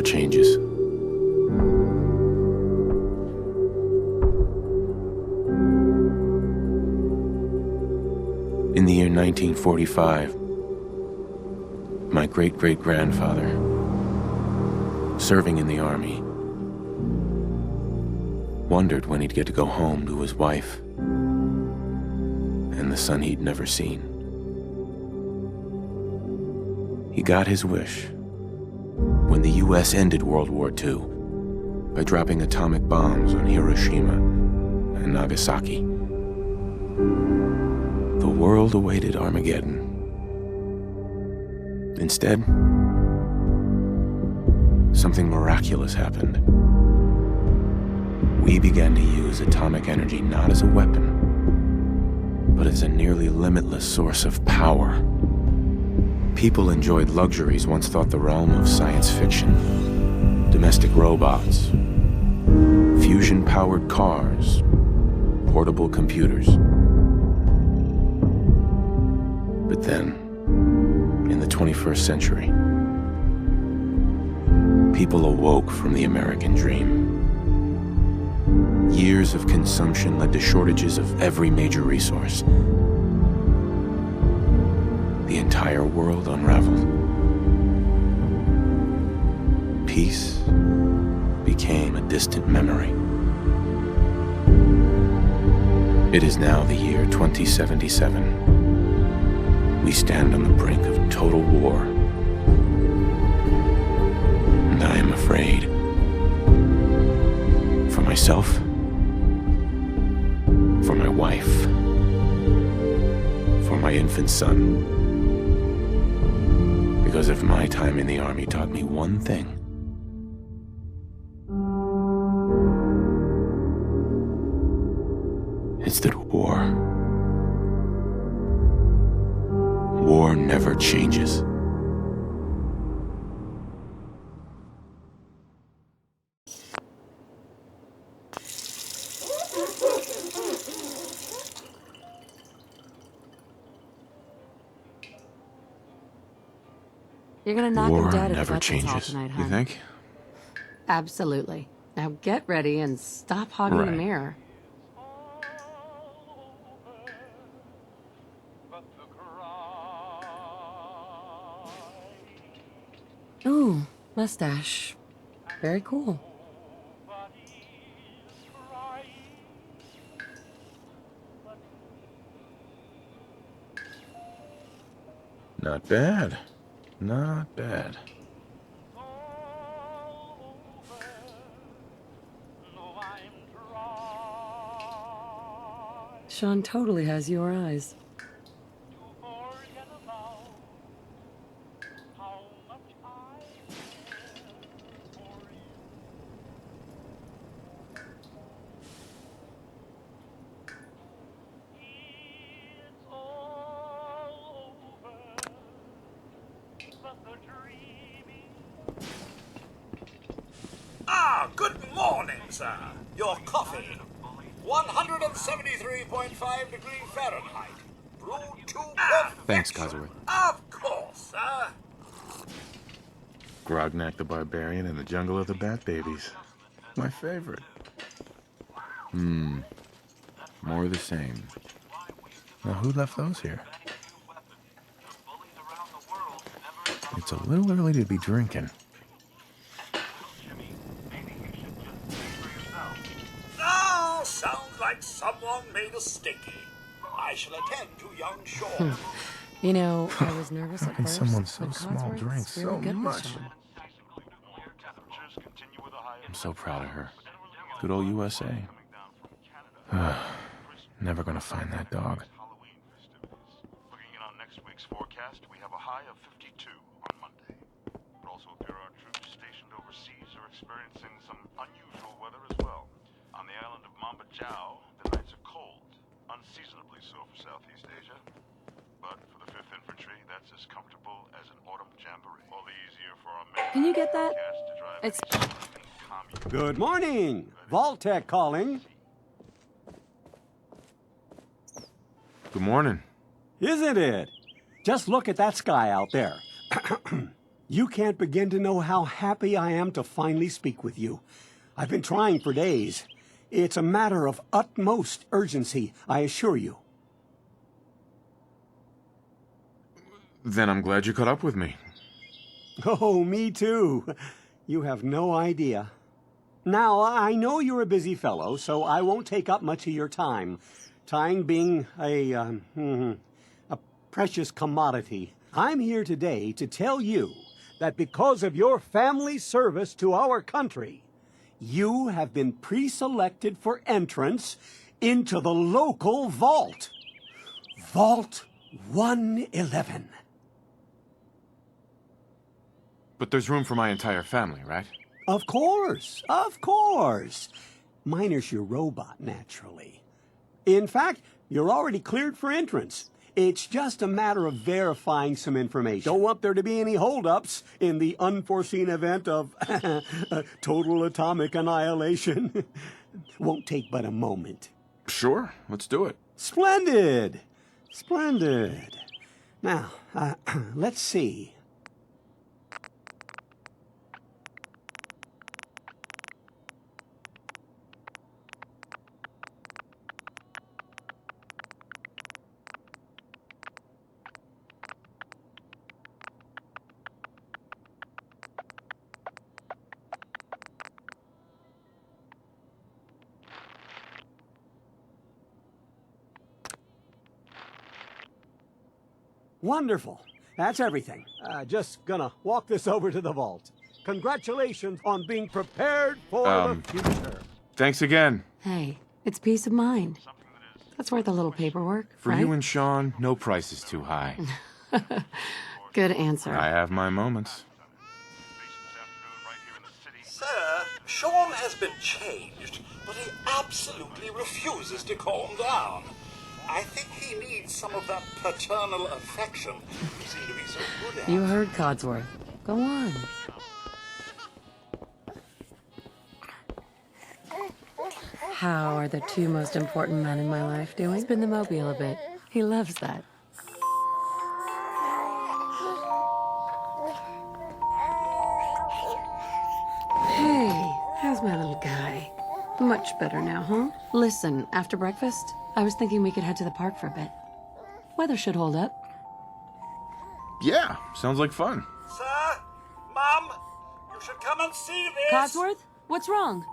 changes. In the year 1945, my great-great-grandfather, serving in the army, wondered when he'd get to go home to his wife and the son he'd never seen. He got his wish when the U.S. ended World War II by dropping atomic bombs on Hiroshima and Nagasaki. The world awaited Armageddon. Instead, something miraculous happened. We began to use atomic energy not as a weapon, but as a nearly limitless source of power. People enjoyed luxuries once thought the realm of science fiction. Domestic robots, fusion-powered cars, portable computers. But then, in the 21st century, people awoke from the American dream. Years of consumption led to shortages of every major resource. The entire world unraveled. Peace became a distant memory. It is now the year 2077. We stand on the brink of total war. And I am afraid. For myself, for my wife, for my infant son. Because if my time in the army taught me one thing, it's that war never changes. You're gonna knock him dead if that's all tonight, you hon. think? Absolutely. Now get ready and stop hogging the mirror. Ooh, mustache. Very cool. Not bad. Not bad. Sean totally has your eyes. Good morning, sir. Your coffee. 173.5 degrees Fahrenheit. Brewed to perfection. Thanks, Cosworth. Of course, sir. Grognak the Barbarian and the Jungle of the Bat Babies. My favorite. More of the same. Now, who left those here? It's a little early to be drinking. Oh, sounds like someone made a stinky. I shall attend to young Shaw. You know, I was nervous How at can first. someone so but small Cosworth's drink so really good with much? Sean. I'm so proud of her. Good old USA. Never gonna find that dog. Looking in on next week's forecast, we have a high of 52 on Monday. It also appears our troops stationed overseas are experiencing some unusual weather as well. On the island of Mamba Jao, the nights are cold, unseasonably so for Southeast Asia. But for the 5th Infantry, that's as comfortable as an autumn jamboree. All the easier for our men. Can you get that? To drive It's... Good morning. Vault-Tec calling. Good morning. Isn't it? Just look at that sky out there. You can't begin to know how happy I am to finally speak with you. I've been trying for days. It's a matter of utmost urgency, I assure you. Then I'm glad you caught up with me. Oh, me too. You have no idea. Now, I know you're a busy fellow, so I won't take up much of your time. Time being a precious commodity. I'm here today to tell you that because of your family service to our country, you have been pre-selected for entrance into the local vault. Vault 111. But there's room for my entire family, right? Of course, of course. Minus your robot, naturally. In fact, you're already cleared for entrance. It's just a matter of verifying some information. Don't want there to be any holdups in the unforeseen event of total atomic annihilation. Won't take but a moment. Sure, let's do it. Splendid! Splendid. Now, let's see. Wonderful. That's everything. Just gonna walk this over to the vault. Congratulations on being prepared for the future. Thanks again. Hey, it's peace of mind. That's worth a little paperwork, For right? you and Sean, no price is too high. Good answer. I have my moments. Sir, Sean has been changed, but he absolutely refuses to calm down. I think he needs some of that paternal affection you seem to be so good at. You heard Codsworth. Go on. How are the two most important men in my life doing? Spin the mobile a bit. He loves that. Hey, how's my little guy? Much better now, huh? Listen, after breakfast, I was thinking we could head to the park for a bit. Weather should hold up. Yeah, sounds like fun. Sir, Mum, you should come and see this. Codsworth? What's wrong?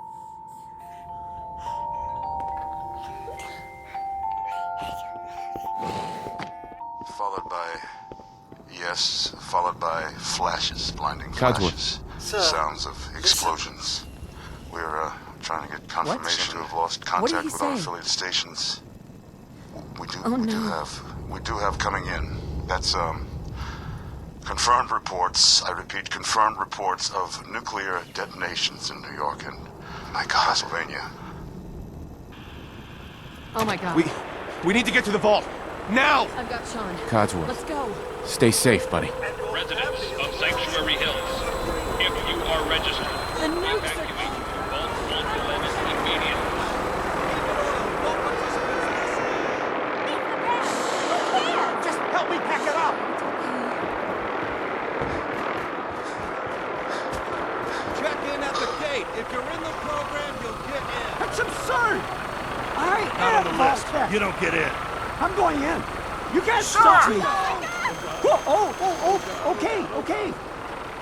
Followed by flashes, blinding Codsworth. flashes. Sir, Sounds of explosions. We're trying to get confirmation we've lost contact with our affiliate stations. We do have coming in. That's confirmed reports. I repeat, confirmed reports of nuclear detonations in New York and Pennsylvania. Oh my god. We need to get to the vault. Now! I've got Sean. Codsworth. Let's go. Stay safe, buddy. Residents of Sanctuary Hills, if you are registered, The nukes are... evacuate Vault 111 immediately. Just help me pack it up! Check in at the gate. If you're in the program, you'll get in. That's absurd! I Not on am the list. Vault-Tec. You don't get in. I'm going in. You can't stop me. Okay.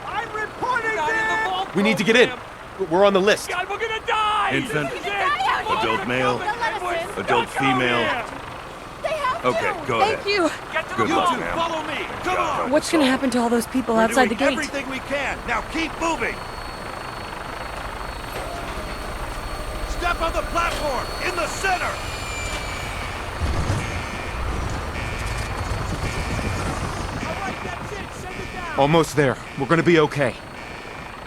I'm reporting this! We need to get in. We're on the list. God, we're gonna die! Infant, adult male, adult female. Okay, go ahead. Thank you. Good You luck, two, ma'am. follow me. Come on. What's gonna happen to all those people We're outside the doing gate? everything we can. Now keep moving. Step on the platform in the center. All right, that's it. Send it down. Almost there. We're gonna be okay.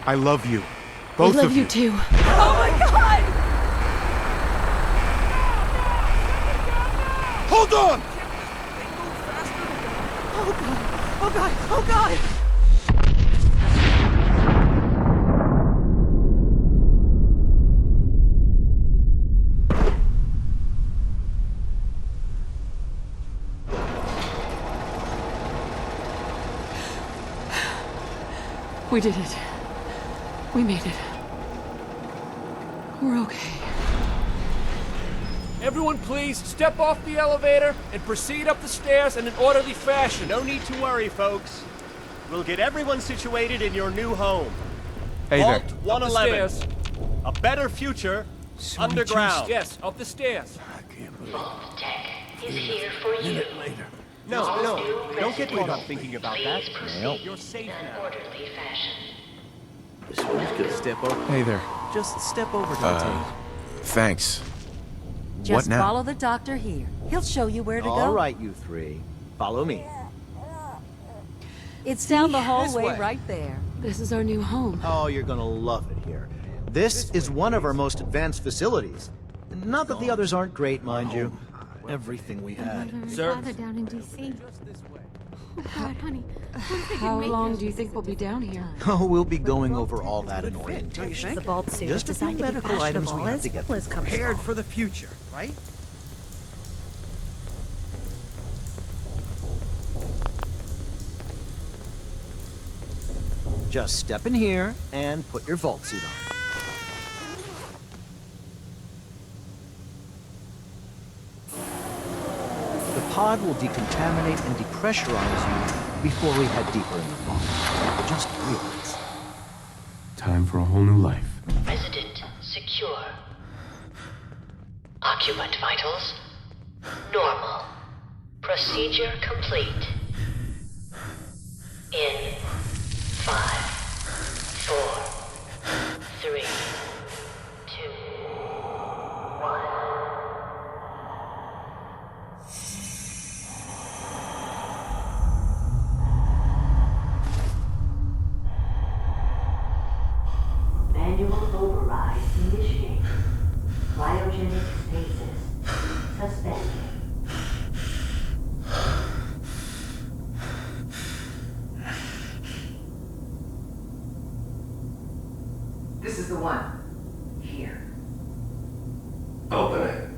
I love you. Both we love of you too. Oh my god! Hold on. Oh god! We did it. We made it. We're okay. Everyone please step off the elevator and proceed up the stairs in an orderly fashion. No need to worry, folks. We'll get everyone situated in your new home. Hey Vault there. 111. Up the stairs. A better future underground. Yes, up the stairs. Vault Tech is here for you. No, don't get caught up thinking about that. Please proceed You're safe in an now. orderly fashion. This one's gonna step over. Hey there. Just step over, Dante. Thanks. Just what now? follow the doctor here. He'll show you where to go. All right, you three. Follow me. It's down the This hallway way. right there. This is our new home. Oh, you're gonna love it here. This is one of our most advanced facilities. Not that the others aren't great, mind you. Everything we had. Sir? Father down in D.C. Oh, God, honey. How long do you think we'll be down here? Oh, we'll be going over all that in orientation. The vault suit Just a few designed to be medical items we fashionable have as to get well as comfortable. Prepared for the future, right? Just step in here and put your vault suit on. The pod will decontaminate and depressurize you before we head deeper in the vault. Just relax. Time for a whole new life. Resident secure. Occupant vitals normal. Procedure complete. In 5, 4, 3, 2, 1. Manual override initiated. Cryogenic stasis suspended. This is the one. Here. Open it.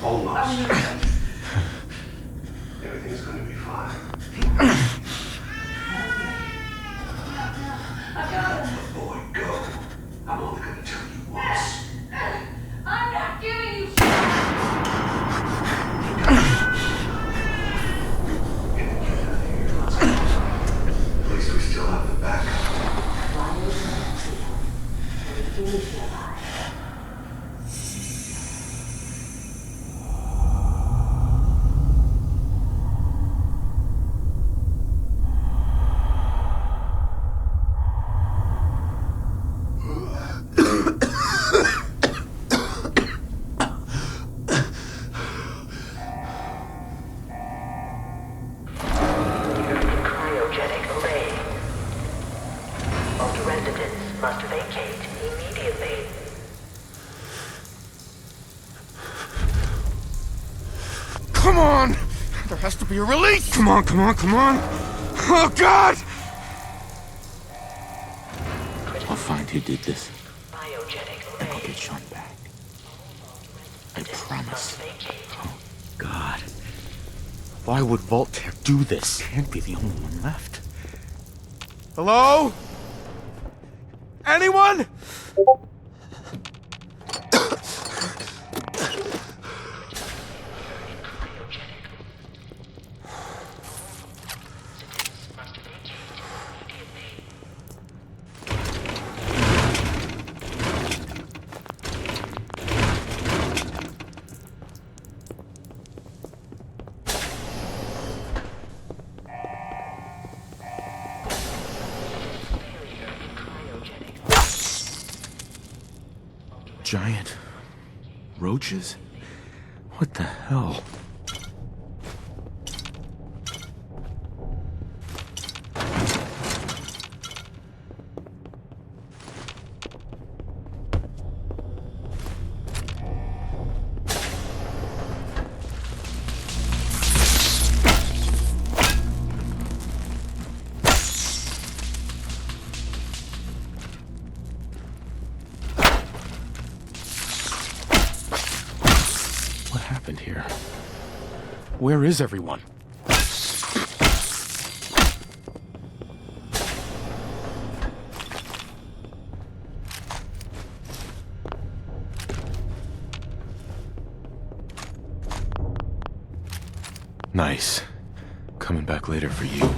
Almost. Everything's gonna be fine. Boy, go. I'm only gonna tell you once. I'm not giving you At least we still have the backup. Cryogenic array. Vault residents must vacate immediately. Come on! There has to be a release! Come on, come on, come on! Oh, God! I'll find who did this. Biogenic And I'll array. get Sean back. I promise. Vacate. God. Why would Voltaire do this? Can't be the only one left. Hello? Anyone? Giant roaches? What the hell? here. Where is everyone? Nice. Coming back later for you.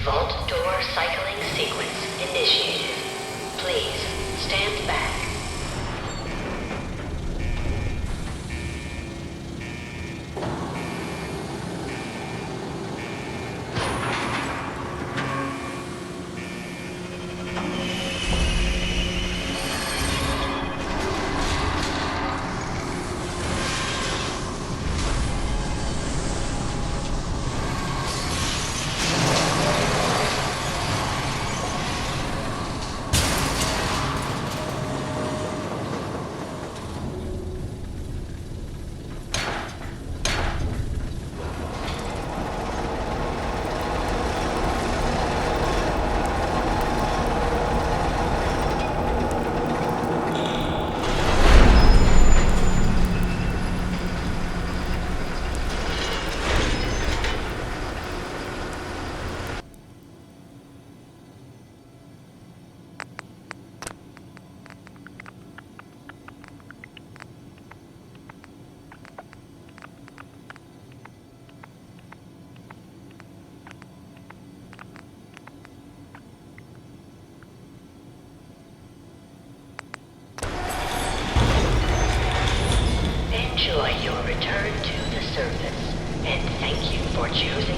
Vault door cycling sequence initiated. Please stand back. Enjoy your return to the surface, and thank you for choosing.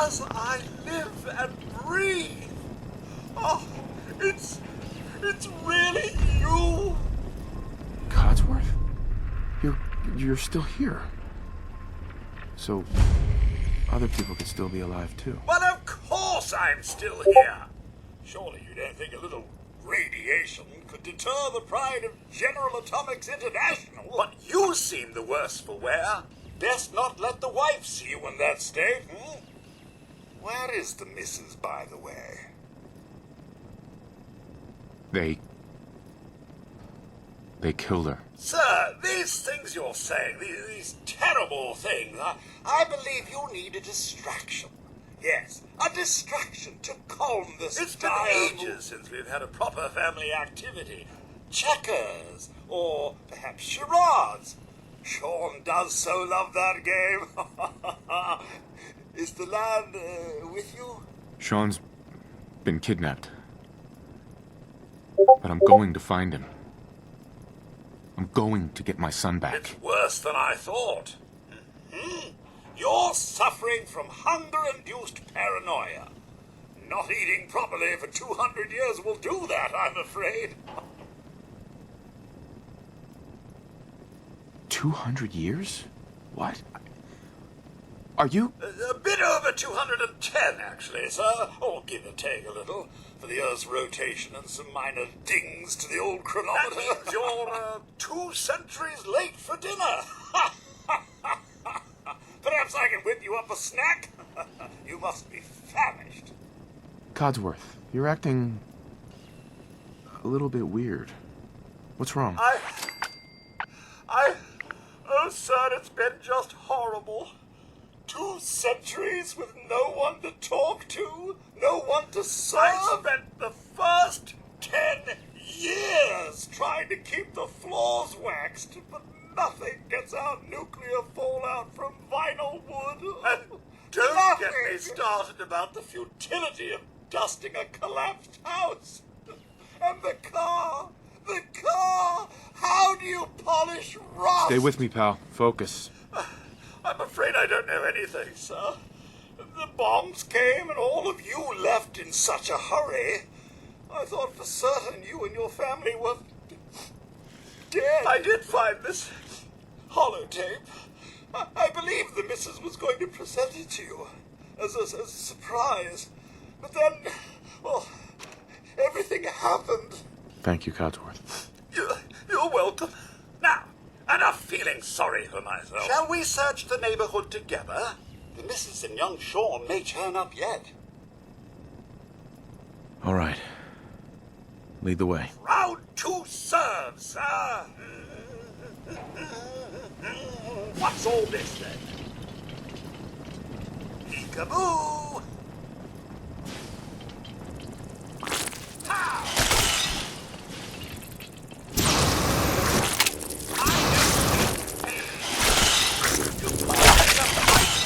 as I live and breathe. Oh, it's really you. Codsworth? You're still here. So, other people could still be alive too. Well, of course I'm still here. Surely you don't think a little radiation could deter the pride of General Atomics International? But you seem the worse for wear. Best not let the wife see you in that state, hmm? Where is the missus, by the way? They killed her. Sir, these things you're saying, these terrible things, I believe you need a distraction. Yes, a distraction to calm this. It's been ages since we've had a proper family activity. Checkers, or perhaps charades. Sean does so love that game. Is the lad with you? Sean's been kidnapped. But I'm going to find him. I'm going to get my son back. It's worse than I thought. Mm-hmm. You're suffering from hunger-induced paranoia. Not eating properly for 200 years will do that, I'm afraid. 200 years? What? Are you? A bit over 210, actually, sir. Or give or take a little, for the Earth's rotation and some minor dings to the old chronometer. That means you're 2 centuries late for dinner. Perhaps I can whip you up a snack? You must be famished. Codsworth, you're acting a little bit weird. What's wrong? Oh, sir, it's been just horrible. 2 centuries with no one to talk to, no one to serve. I spent the first 10 years trying to keep the floors waxed, but nothing gets out nuclear fallout from vinyl wood. And don't get me started about the futility of dusting a collapsed house. And the car, how do you polish rust? Stay with me, pal. Focus. I'm afraid I don't know anything, sir. The bombs came and all of you left in such a hurry. I thought for certain you and your family were dead. I did find this holotape. I believe the missus was going to present it to you as a surprise. But then, well, everything happened. Thank you, Codsworth. You're welcome. Now, enough feeling sorry for myself. Shall we search the neighborhood together? The missus and young Sean may turn up yet. All right. Lead the way. Round 2 serves, sir. What's all this, then? Peekaboo! Pow!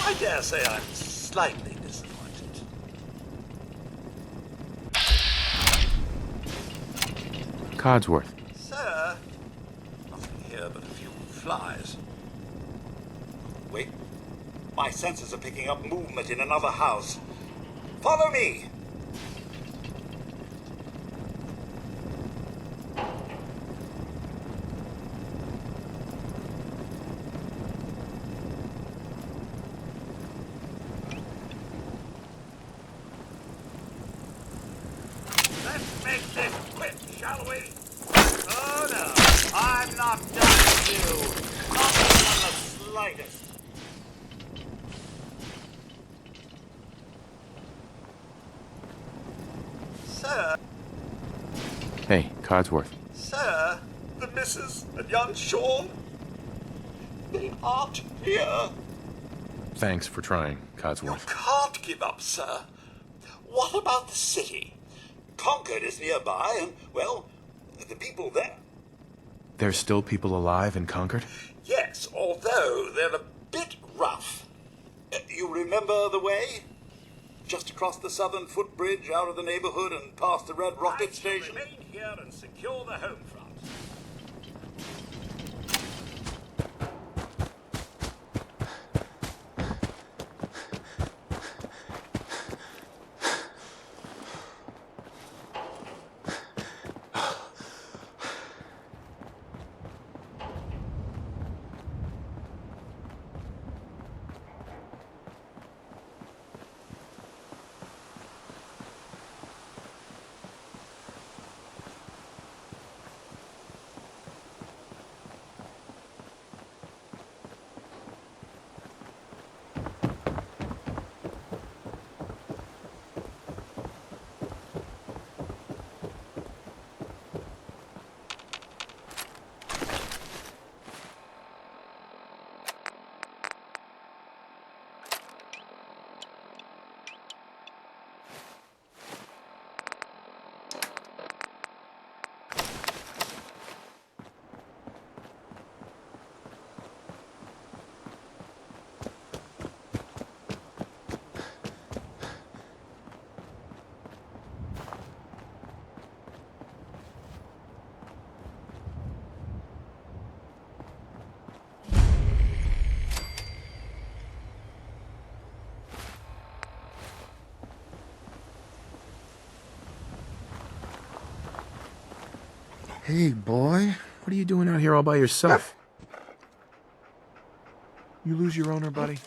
I dare say I'm slightly disappointed. Codsworth. Sir, nothing here but a few flies. Wait, my senses are picking up movement in another house. Follow me. Let's make this quick, shall we? Oh no, I'm not done with you. Not even the slightest. Sir. Hey, Codsworth. Sir, the missus and young Sean, they aren't here. Thanks for trying, You Codsworth. can't give up, sir. What about the city? Concord is nearby, and, well, the people there. There's still people alive in Concord? Yes, although they're a bit rough. You remember the way? Just across the southern footbridge, out of the neighborhood, and past the Red Rocket Station. Remain here and secure the home front. Hey, boy. What are you doing out here all by yourself? You lose your owner, buddy?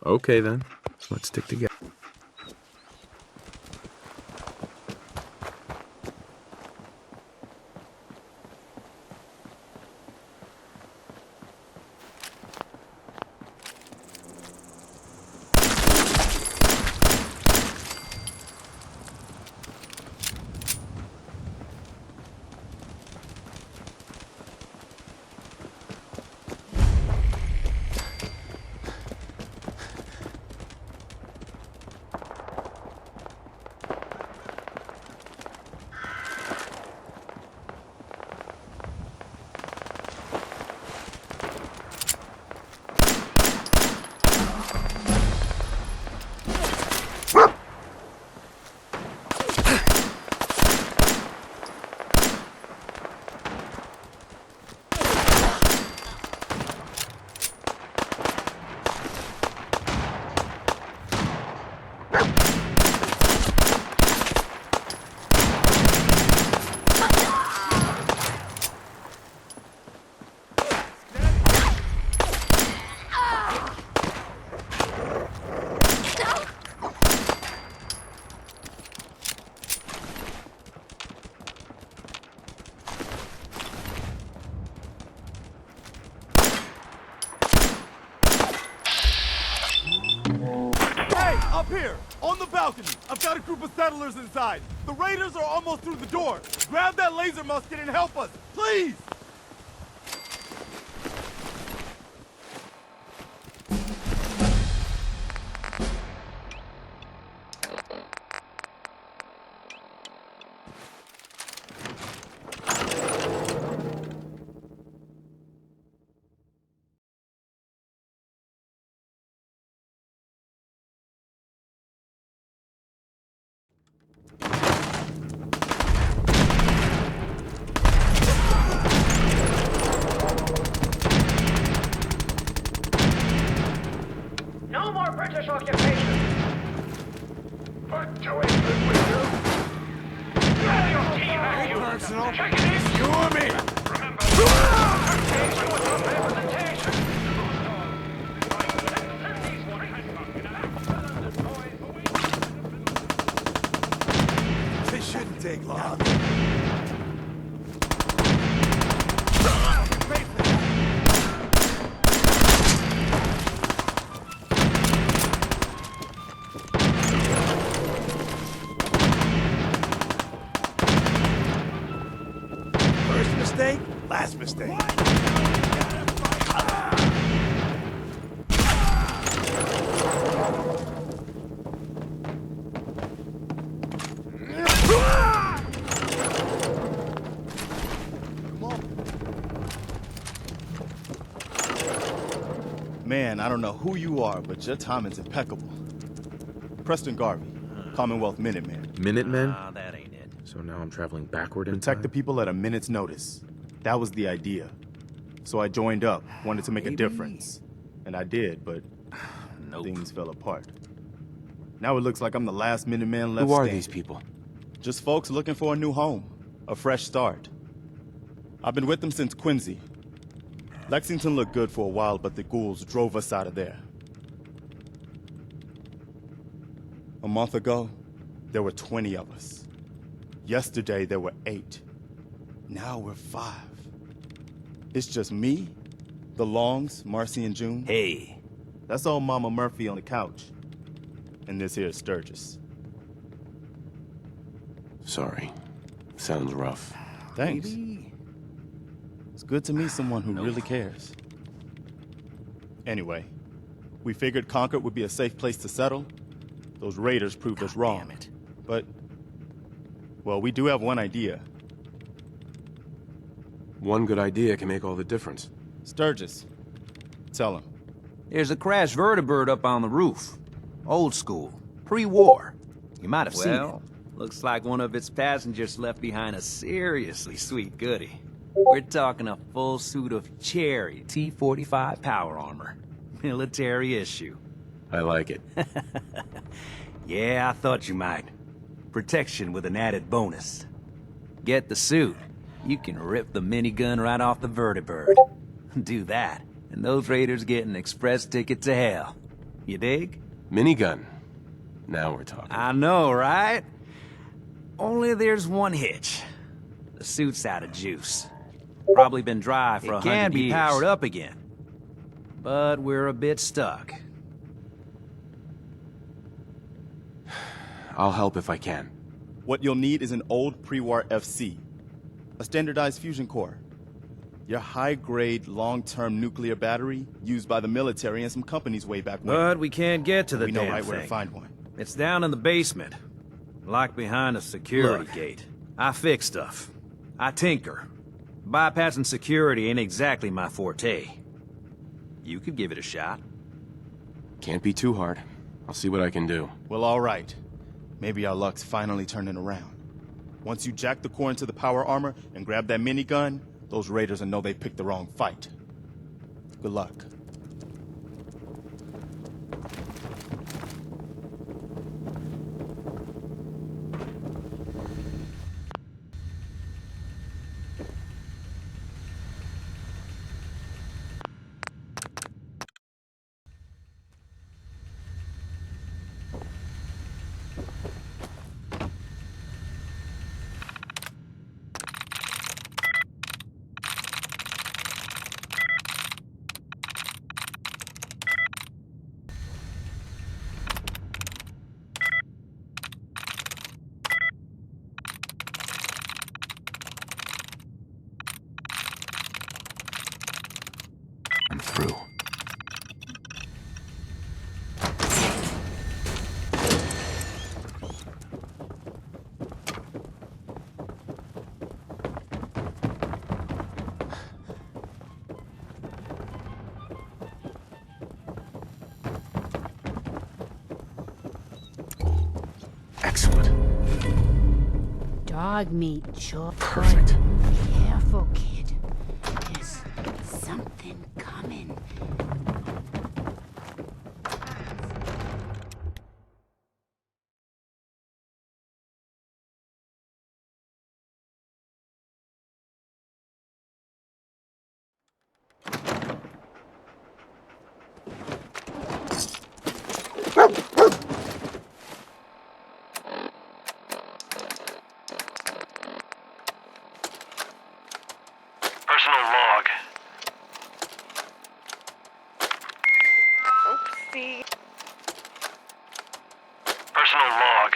Okay, then. Let's stick together. Up here, on the balcony. I've got a group of settlers inside. The raiders are almost through the door. Grab that laser musket and help us, please! No more British occupation! But Joey, with you? Grab your team back, you! Personal. Check it in! You or me? Remember, representation without representation! This shouldn't take long. First mistake, last mistake. Man, I don't know who you are, but your timing's impeccable. Preston Garvey, Commonwealth Minuteman. Minutemen? Nah, that ain't it. So now I'm traveling backward in Protect time? the people at a minute's notice. That was the idea. So I joined up, wanted to make a difference. And I did, but things fell apart. Now it looks like I'm the last Minuteman left Who are standing. these people? Just folks looking for a new home, a fresh start. I've been with them since Quincy. Lexington looked good for a while, but the ghouls drove us out of there. A month ago, there were 20 of us. Yesterday, there were 8. Now we're 5. It's just me, the Longs, Marcy and June. Hey. That's old Mama Murphy on the couch. And this here is Sturgis. Sorry. Sounds rough. Thanks. It's good to meet someone who really cares. Anyway, we figured Concord would be a safe place to settle. Those raiders proved us wrong. Damn it. But, well, we do have one idea. One good idea can make all the difference. Sturgis, tell him. There's a crashed vertibird up on the roof. Old school. Pre-war. You might have seen it. Well, looks like one of its passengers left behind a seriously sweet goodie. We're talking a full suit of cherry T-45 power armor. Military issue. I like it. Yeah, I thought you might. Protection with an added bonus. Get the suit. You can rip the minigun right off the vertibird. Do that, and those raiders get an express ticket to hell. You dig? Minigun. Now we're talking. I know, right? Only there's one hitch. The suit's out of juice. Probably been dry for 100 years. It can be powered up again. But we're a bit stuck. I'll help if I can. What you'll need is an old pre-war FC, a standardized fusion core, your high-grade, long-term nuclear battery used by the military and some companies way back when. But we can't get to the we damn know right where to thing. find one. It's down in the basement, locked behind a security gate. I fix stuff. I tinker. Bypassing security ain't exactly my forte. You could give it a shot. Can't be too hard. I'll see what I can do. Well, all right. Maybe our luck's finally turning around. Once you jack the core into the power armor and grab that minigun, those raiders will know they picked the wrong fight. Good luck. I'm through. Excellent. Dog meat, sure. Perfect. Careful, kid. There's something coming. Personal log. Oopsie. Personal log.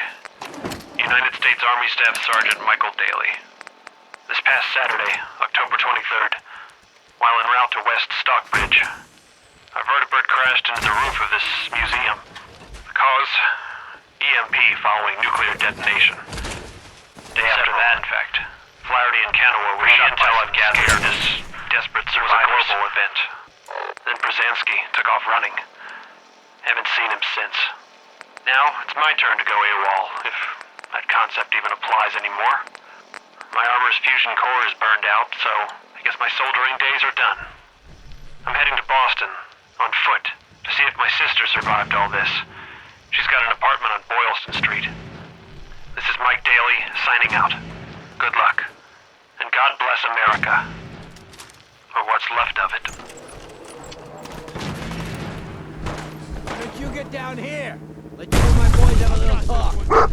United States Army Staff Sergeant Michael Daly. This past Saturday, October 23rd, while en route to West Stockbridge, a vertibird crashed into the roof of this museum. The cause? EMP following nuclear detonation. Day after that, in fact, Flaherty and Canower were shot by some gathered this desperate survivors. Was a global event. Then Brzezinski took off running. Haven't seen him since. Now, it's my turn to go AWOL, if that concept even applies anymore. My armor's fusion core is burned out, so I guess my soldering days are done. I'm heading to Boston, on foot, to see if my sister survived all this. She's got an apartment on Boylston Street. This is Mike Daly, signing out. Good luck. And God bless America. Or what's left of it. Don't you get down here! Let you and my boys have a little talk.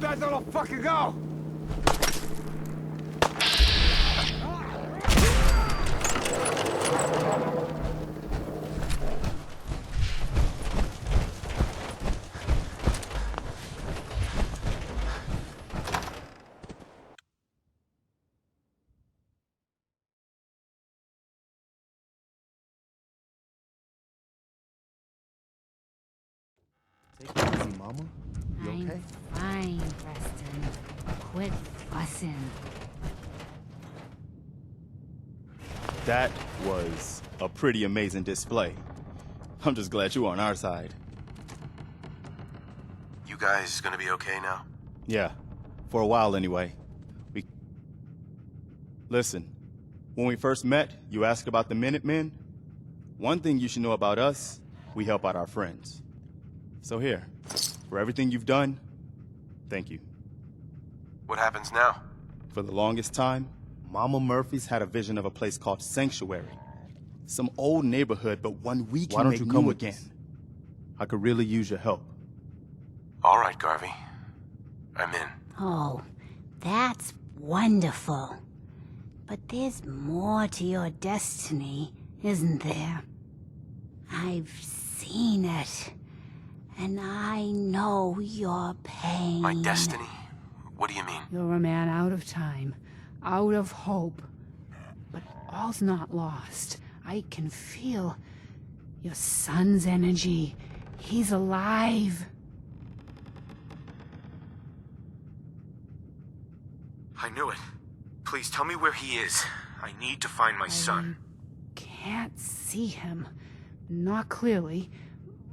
that little fucker go? Take it easy, Mama. You I'm okay? fine, Preston. Quit fussing. That was a pretty amazing display. I'm just glad you're on our side. You guys gonna be okay now? Yeah, for a while anyway. Listen, when we first met, you asked about the Minutemen. One thing you should know about us, we help out our friends. So here, for everything you've done, thank you. What happens now? For the longest time, Mama Murphy's had a vision of a place called Sanctuary. Some old neighborhood, but one we can make new again. I could really use your help. All right, Garvey. I'm in. Oh, that's wonderful. But there's more to your destiny, isn't there? I've seen it. And I know your pain. My destiny? What do you mean? You're a man out of time, out of hope. But all's not lost. I can feel your son's energy. He's alive. I knew it. Please tell me where he is. I need to find my son. Can't see him. Not clearly.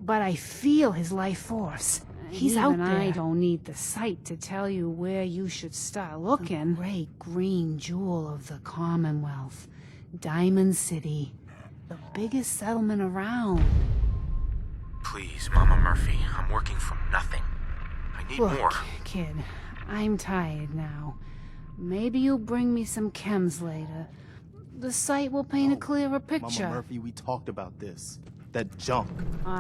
But I feel his life force. He's out there. I don't need the sight to tell you where you should start looking. The great green jewel of the Commonwealth. Diamond City. The biggest settlement around. Please, Mama Murphy. I'm working from nothing. I need Look, more. kid, I'm tired now. Maybe you'll bring me some chems later. The sight will paint a clearer picture. Mama Murphy, we talked about this. That junk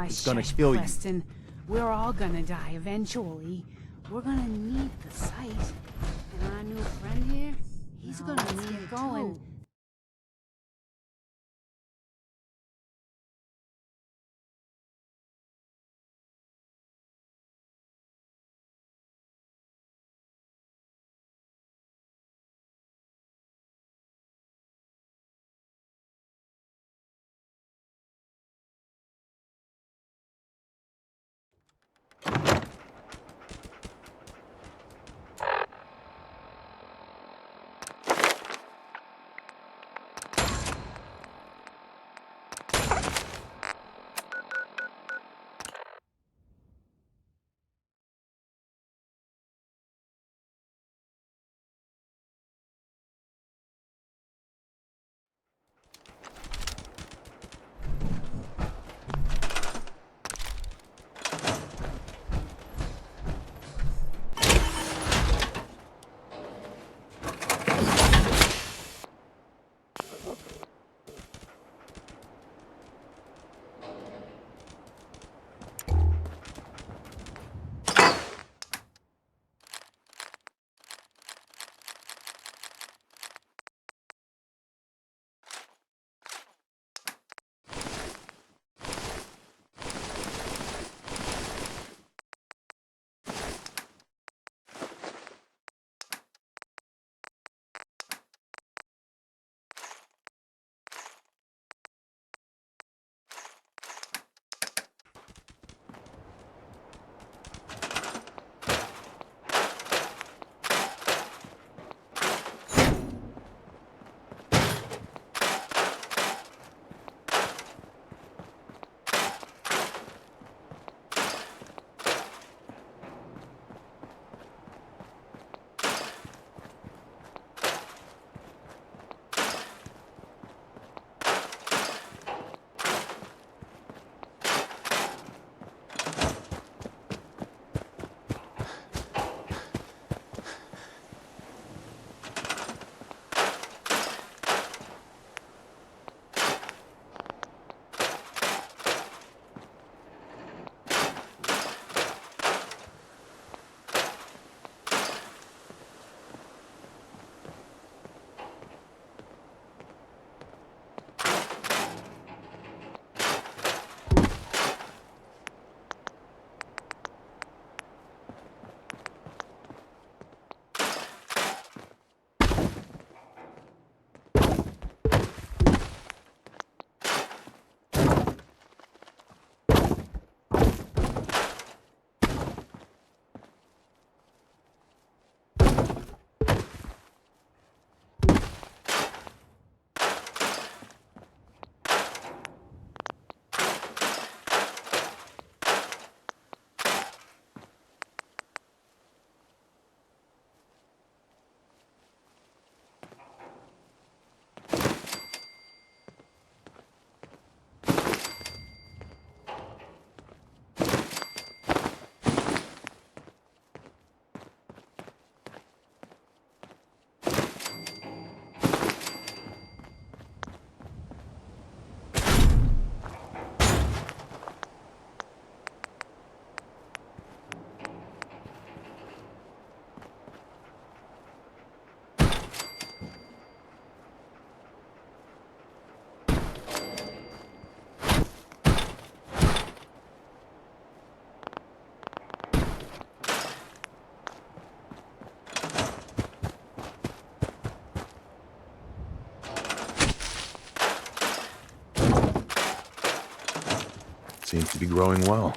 is Shush, gonna kill you. Preston. We're all gonna die eventually. We're gonna need the sight. And our new friend here, he's gonna need it going. Seems to be growing well.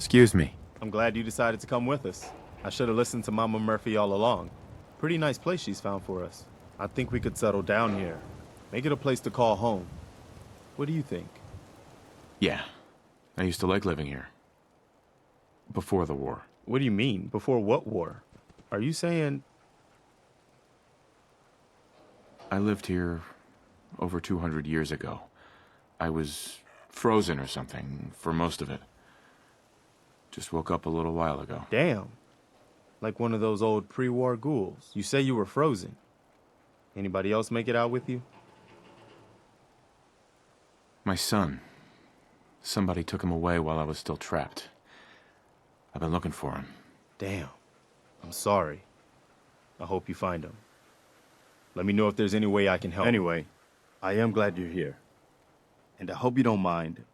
Excuse me. I'm glad you decided to come with us. I should have listened to Mama Murphy all along. Pretty nice place she's found for us. I think we could settle down here. Make it a place to call home. What do you think? Yeah. I used to like living here. Before the war. What do you mean? Before what war? Are you saying... I lived here over 200 years ago. I was frozen or something for most of it. Just woke up a little while ago. Damn. Like one of those old pre-war ghouls. You say you were frozen. Anybody else make it out with you? My son. Somebody took him away while I was still trapped. I've been looking for him. Damn. I'm sorry. I hope you find him. Let me know if there's any way I can help. Anyway, I am glad you're here. And I hope you don't mind,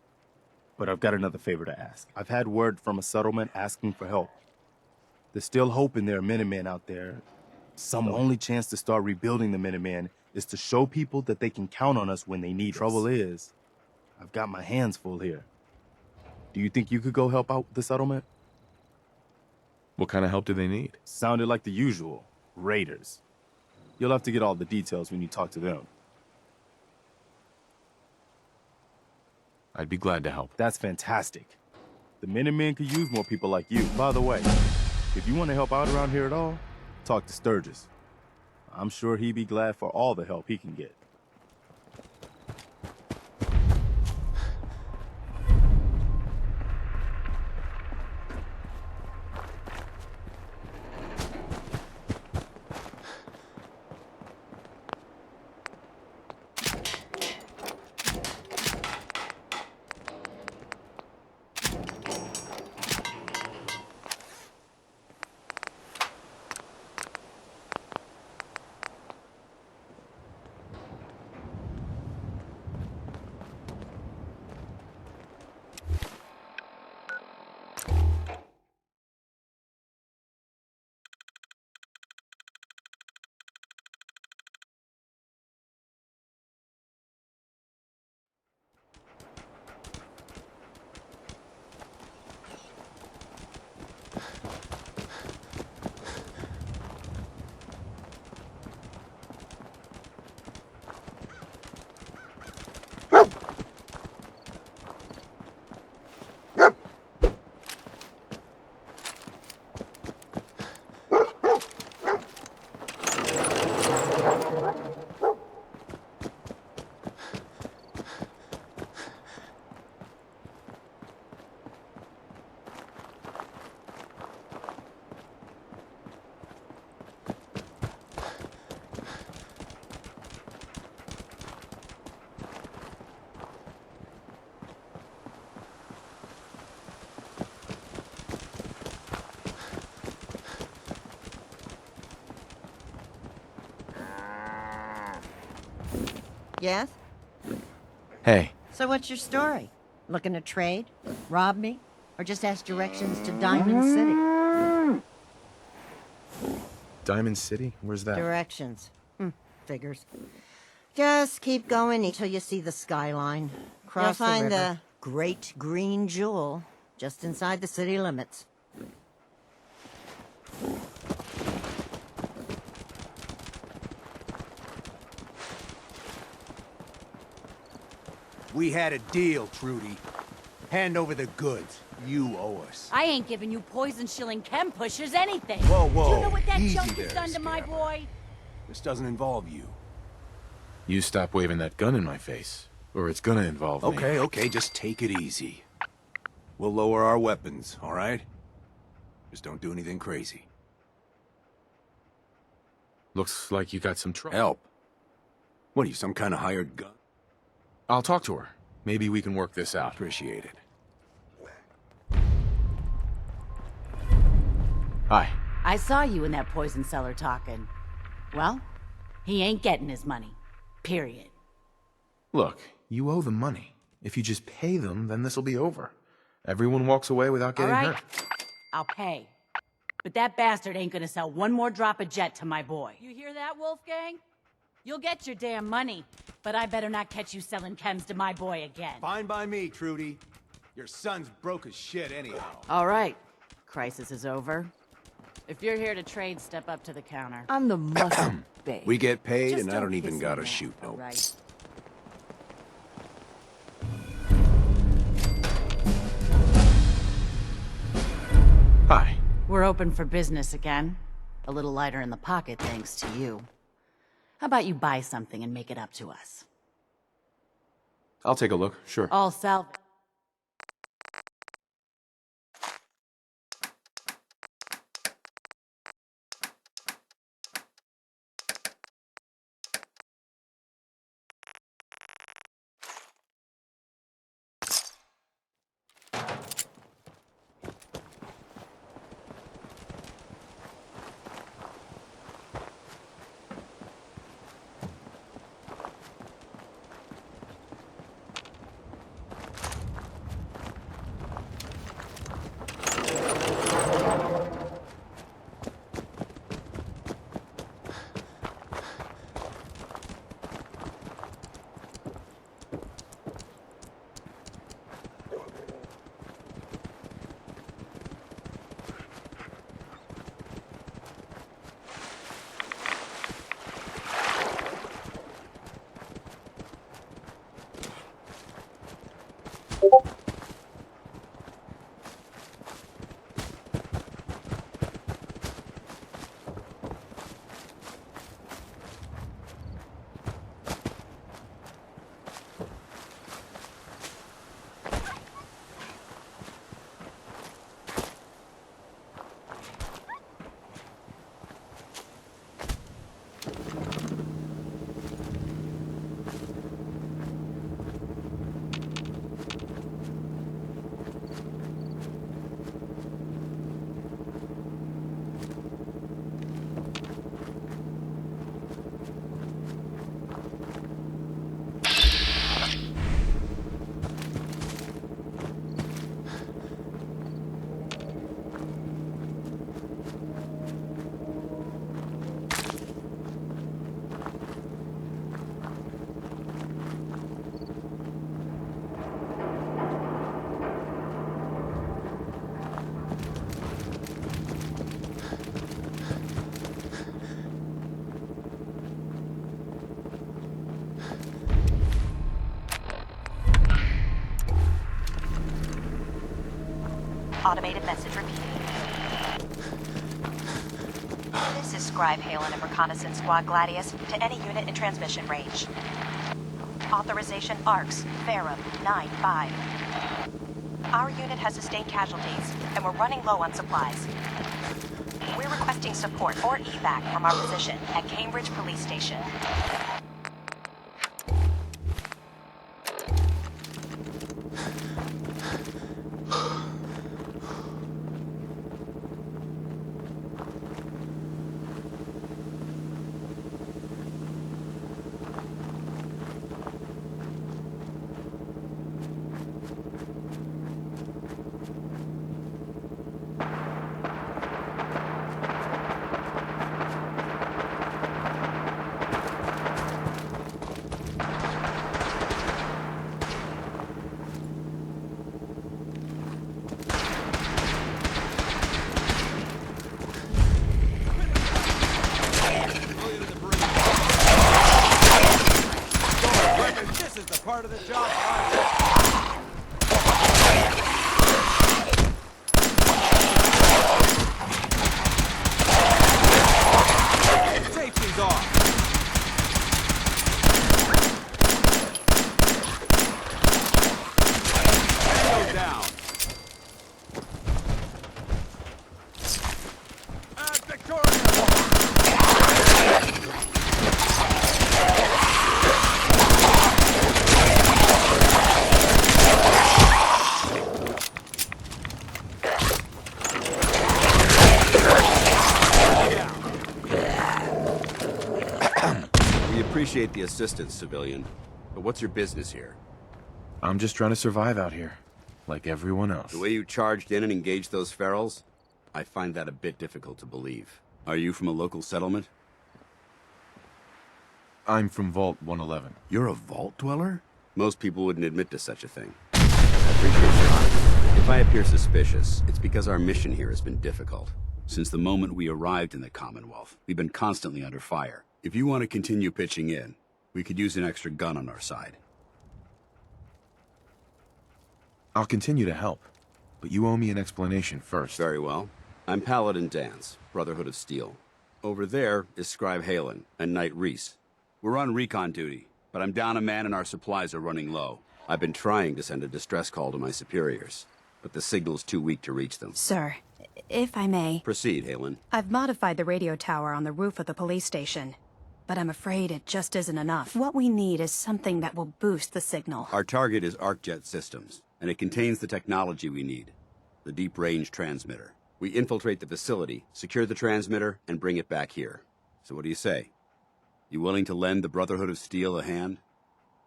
but I've got another favor to ask. I've had word from a settlement asking for help. There's still hope in there are Minutemen out there. Some only chance to start rebuilding the Minutemen is to show people that they can count on us when they need us. Trouble is, I've got my hands full here. Do you think you could go help out the settlement? What kind of help do they need? Sounded like the usual. Raiders. You'll have to get all the details when you talk to them. I'd be glad to help. That's fantastic. The Minutemen could use more people like you. By the way, if you want to help out around here at all, talk to Sturgis. I'm sure he'd be glad for all the help he can get. Yes? Hey. So what's your story? Looking to trade? Rob me? Or just ask directions to Diamond City? Diamond City? Where's that? Directions. Figures. Just keep going until you see the skyline. You'll find the Great Green Jewel just inside the city limits. We had a deal, Trudy. Hand over the goods. You owe us. I ain't giving you poison-shilling chem pushers anything. Whoa, whoa. Do you know what that Easy junk there, has done to my boy? This doesn't involve you. You stop waving that gun in my face, or it's gonna involve me. Okay, just take it easy. We'll lower our weapons, all right? Just don't do anything crazy. Looks like you got some trouble. Help? What are you, some kind of hired gun? I'll talk to her. Maybe we can work this out. Appreciate it. Hi. I saw you in that poison cellar talking. Well, he ain't getting his money. Period. Look, you owe them money. If you just pay them, then this'll be over. Everyone walks away without getting hurt. I'll pay. But that bastard ain't gonna sell one more drop of jet to my boy. You hear that, Wolfgang? You'll get your damn money, but I better not catch you selling chems to my boy again. Fine by me, Trudy. Your son's broke as shit anyhow. All right. Crisis is over. If you're here to trade, step up to the counter. I'm the muscle babe. We get paid, Just and I don't don't even piss gotta me off, shoot no. right? Hi. We're open for business again. A little lighter in the pocket thanks to you. How about you buy something and make it up to us? I'll take a look, sure. All salvage. Automated message repeating. This is Scribe Halen of Reconnaissance Squad Gladius to any unit in transmission range. Authorization ARCS, Ferrum 9-5. Our unit has sustained casualties, and we're running low on supplies. We're requesting support or evac from our position at Cambridge Police Station. Part of the job. Safety's off. Go down. Appreciate the assistance, civilian. But what's your business here? I'm just trying to survive out here, like everyone else. The way you charged in and engaged those ferals, I find that a bit difficult to believe. Are you from a local settlement? I'm from Vault 111. You're a vault dweller? Most people wouldn't admit to such a thing. I appreciate your honesty. If I appear suspicious, it's because our mission here has been difficult. Since the moment we arrived in the Commonwealth, we've been constantly under fire. If you want to continue pitching in, we could use an extra gun on our side. I'll continue to help, but you owe me an explanation first. Very well. I'm Paladin Dance, Brotherhood of Steel. Over there is Scribe Halen and Knight Reese. We're on recon duty, but I'm down a man and our supplies are running low. I've been trying to send a distress call to my superiors, but the signal's too weak to reach them. Sir, if I may... Proceed, Halen. I've modified the radio tower on the roof of the police station, but I'm afraid it just isn't enough. What we need is something that will boost the signal. Our target is ArcJet Systems, and it contains the technology we need. The deep-range transmitter. We infiltrate the facility, secure the transmitter, and bring it back here. So what do you say? You willing to lend the Brotherhood of Steel a hand?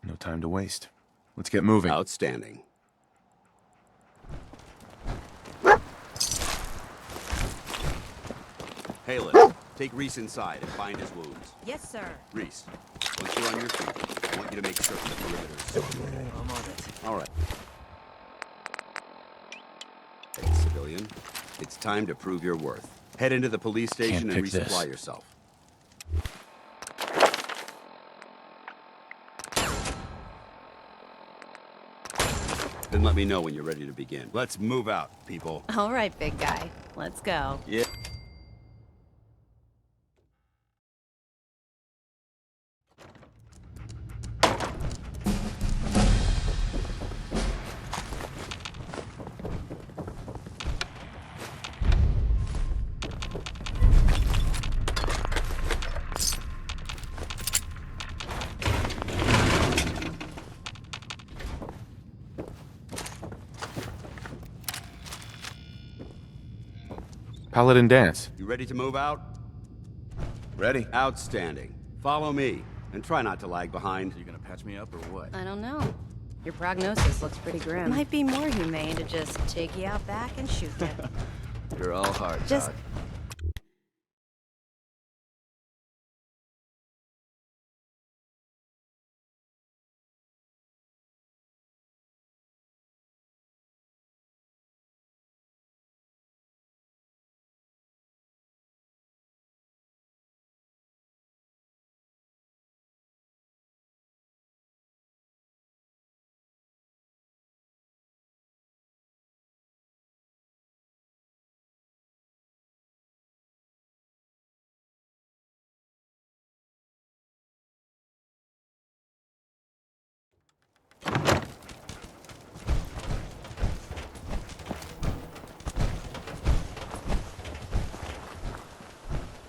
No time to waste. Let's get moving. Outstanding. Halen, take Reese inside and bind his wounds. Yes, sir. Reese, once you're on your feet, I want you to make certain that the riveters... I'm on it. All right. Hey, civilian, it's time to prove your worth. Head into the police station and resupply yourself. Then let me know when you're ready to begin. Let's move out, people. All right, big guy. Let's go. Yeah. Paladin Dance. You ready to move out? Ready. Outstanding. Follow me, and try not to lag behind. You gonna patch me up or what? I don't know. Your prognosis looks pretty grim. Might be more humane to just take you out back and shoot you. You're all hard, Just Doc.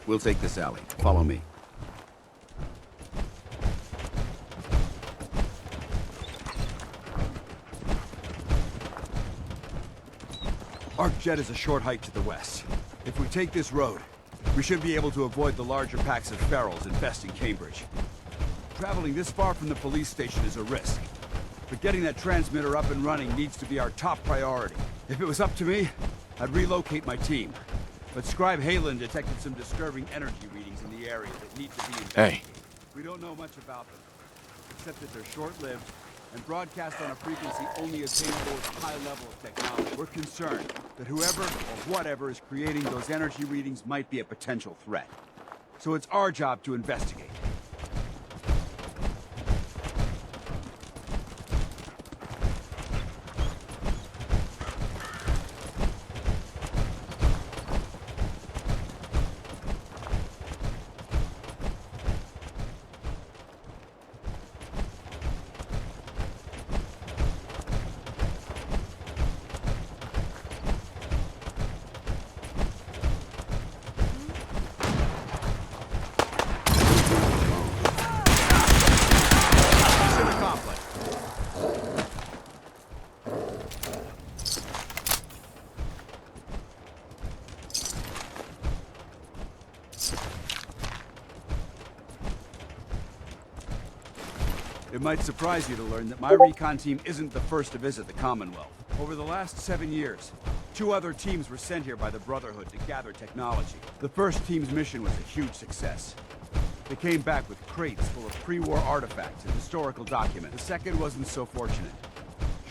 We'll take this alley. Follow me. ArcJet is a short hike to the west. If we take this road, we should be able to avoid the larger packs of ferals infesting Cambridge. Traveling this far from the police station is a risk, but getting that transmitter up and running needs to be our top priority. If it was up to me, I'd relocate my team. But Scribe Halen detected some disturbing energy readings in the area that need to be investigated. Hey. We don't know much about them, except that they're short-lived and broadcast on a frequency only attainable with a high level of technology. We're concerned that whoever or whatever is creating those energy readings might be a potential threat. So it's our job to investigate. It might surprise you to learn that my recon team isn't the first to visit the Commonwealth. Over the last 7 years, 2 other teams were sent here by the Brotherhood to gather technology. The first team's mission was a huge success. They came back with crates full of pre-war artifacts and historical documents. The second wasn't so fortunate.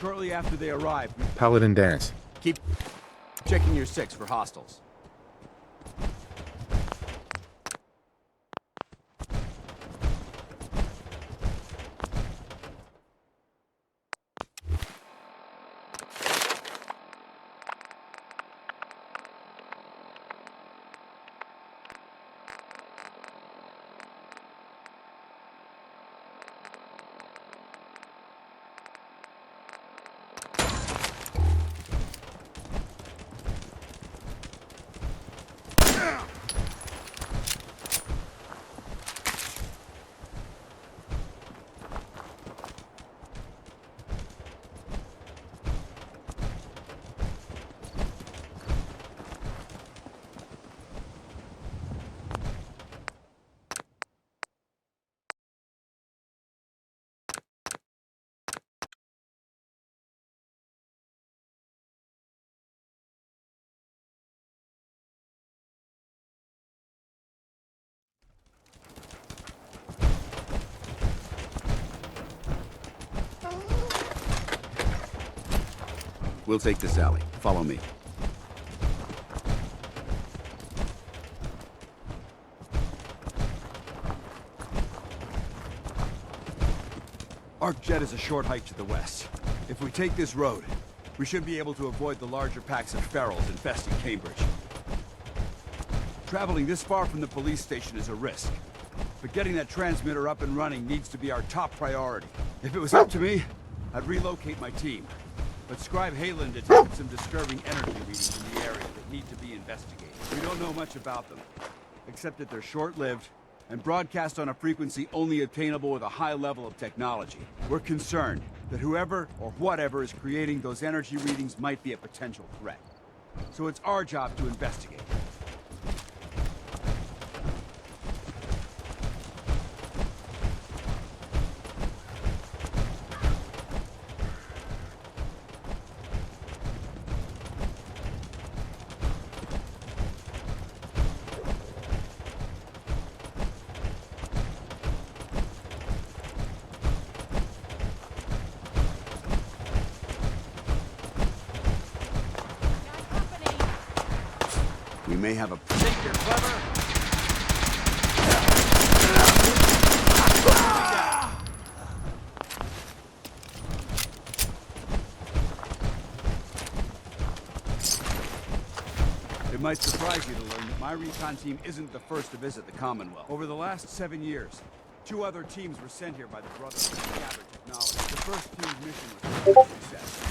Shortly after they arrived, Paladin dance. Keep checking your 6 for hostiles. We'll take this alley. Follow me. ArcJet is a short hike to the west. If we take this road, we should be able to avoid the larger packs of ferals infesting Cambridge. Traveling this far from the police station is a risk, but getting that transmitter up and running needs to be our top priority. If it was up to me, I'd relocate my team. But Scribe Halen detected some disturbing energy readings in the area that need to be investigated. We don't know much about them, except that they're short-lived and broadcast on a frequency only attainable with a high level of technology. We're concerned that whoever or whatever is creating those energy readings might be a potential threat. So it's our job to investigate. We may have a... Think you're clever? It might surprise you to learn that my recon team isn't the first to visit the Commonwealth. Over the last 7 years, 2 other teams were sent here by the Brotherhood to gather technology. The first team's mission was a success.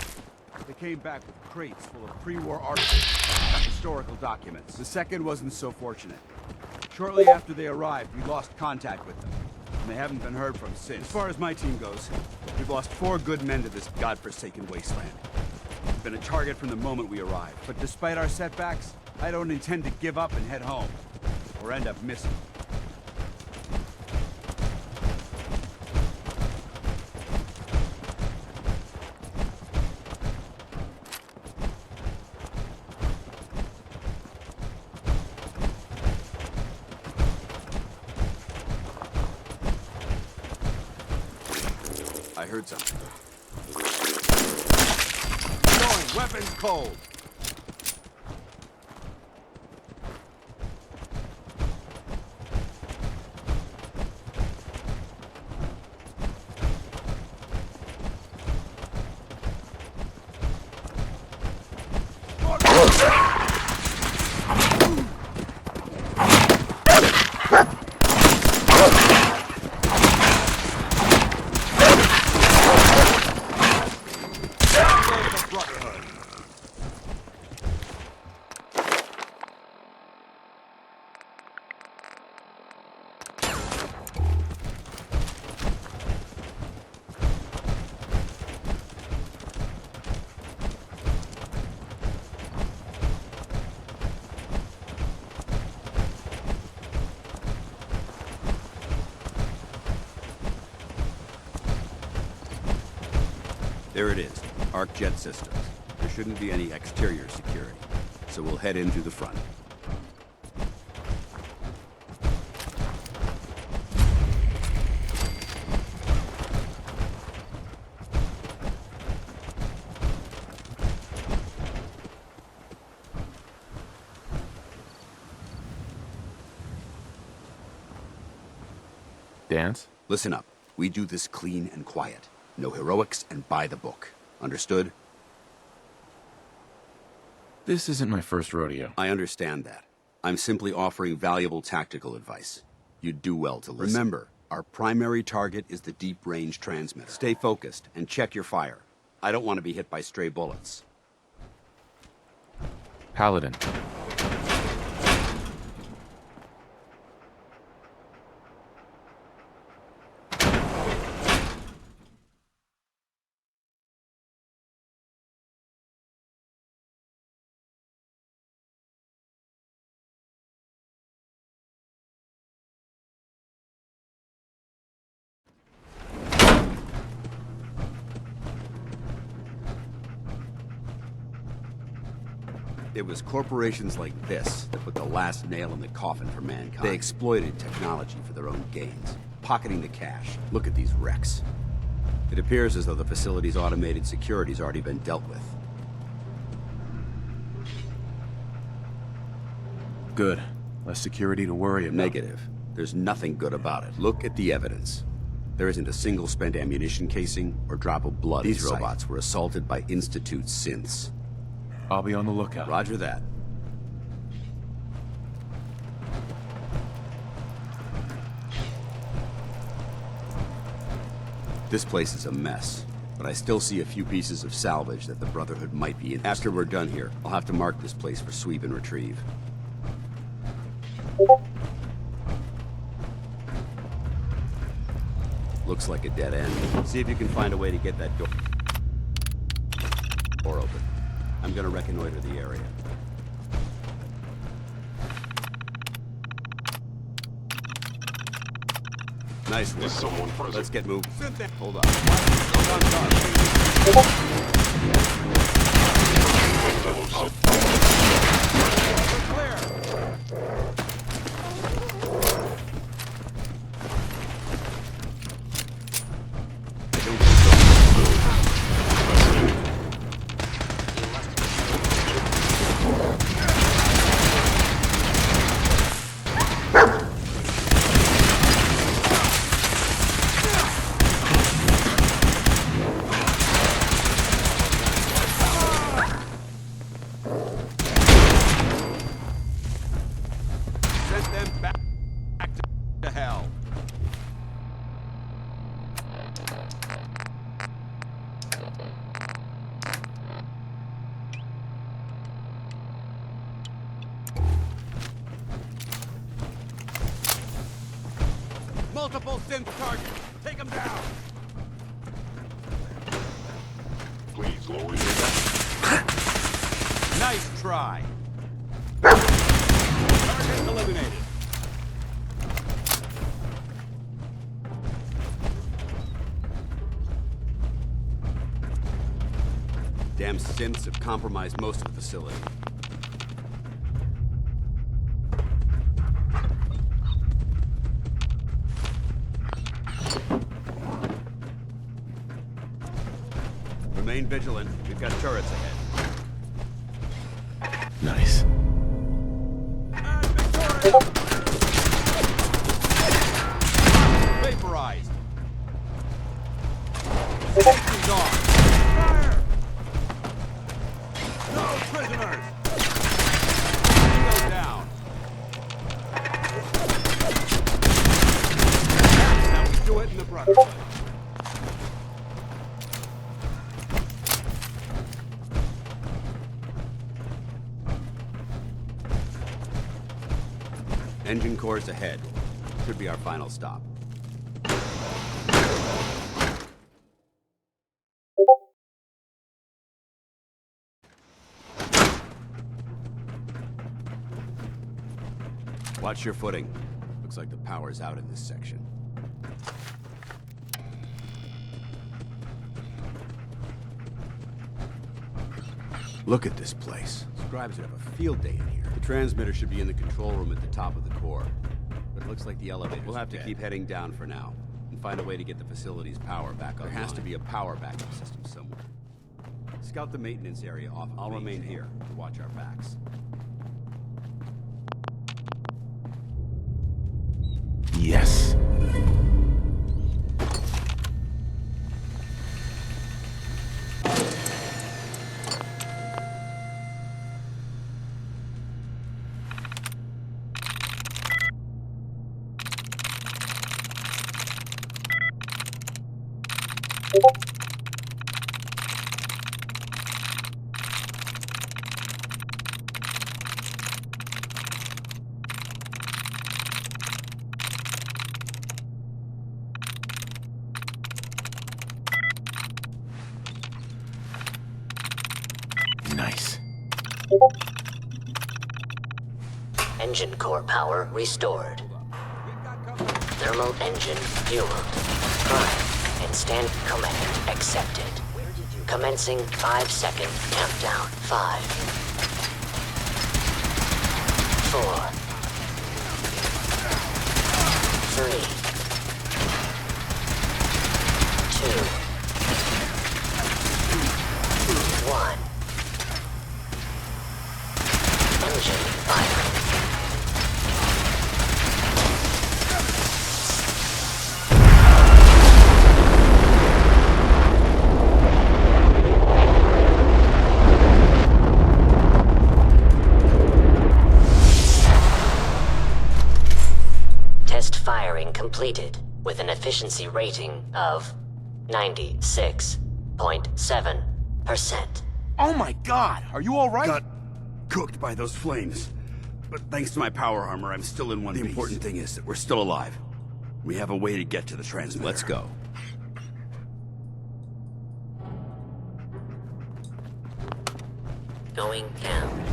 They came back with crates full of pre-war artifacts and historical documents. The second wasn't so fortunate. Shortly after they arrived, we lost contact with them, and they haven't been heard from since. As far as my team goes, we've lost 4 good men to this godforsaken wasteland. We've been a target from the moment we arrived, but despite our setbacks, I don't intend to give up and head home, or end up missing. I heard something. Going, weapons cold. There it is, Arc Jet Systems. There shouldn't be any exterior security, so we'll head in through the front. Dance? Listen up. We do this clean and quiet. No heroics and by the book. Understood? This isn't my first rodeo. I understand that. I'm simply offering valuable tactical advice. You'd do well to listen. Remember, our primary target is the deep-range transmitter. Stay focused and check your fire. I don't want to be hit by stray bullets. Paladin. It was corporations like this that put the last nail in the coffin for mankind. They exploited technology for their own gains, pocketing the cash. Look at these wrecks. It appears as though the facility's automated security's already been dealt with. Good. Less security to worry about. Negative. There's nothing good about it. Look at the evidence. There isn't a single spent ammunition casing or drop of blood. These robots were assaulted by Institute synths. I'll be on the lookout. Roger that. This place is a mess, but I still see a few pieces of salvage that the Brotherhood might be in. After we're done here, I'll have to mark this place for sweep and retrieve. Looks like a dead end. See if you can find a way to get that door open. I'm gonna reconnoiter the area. Nice work. Let's get moving. Hold on. multiple synth targets. Take them down. Please lower your gun. Nice try. Target eliminated. Damn synths have compromised most of the facility. Remain vigilant. We've got turrets ahead. Nice. Vaporized. Safety's on. Fire! No prisoners! Go down. Now we do it in the Brotherhood. Engine cores ahead. Could be our final stop. Watch your footing. Looks like the power's out in this section. Look at this place. Scribes would have a field day in here. The transmitter should be in the control room at the top of the core. But it looks like the elevator. We'll have to keep heading down for now and find a way to get the facility's power back up. There has to be a power backup system somewhere. Scout the maintenance area off. I'll remain here to watch our backs. Yes. Nice. Engine core power restored. Thermal engine fueled. Prime and stand command accepted. Commencing 5-second countdown. 5, 4, 3, 2, 1. Engine firing. Test firing completed with an efficiency rating of 96.7%. Oh my god! Are you alright? Got cooked by those flames. But thanks to my power armor, I'm still in one piece. The important thing is that we're still alive. We have a way to get to the transmitter. Let's go. Going down.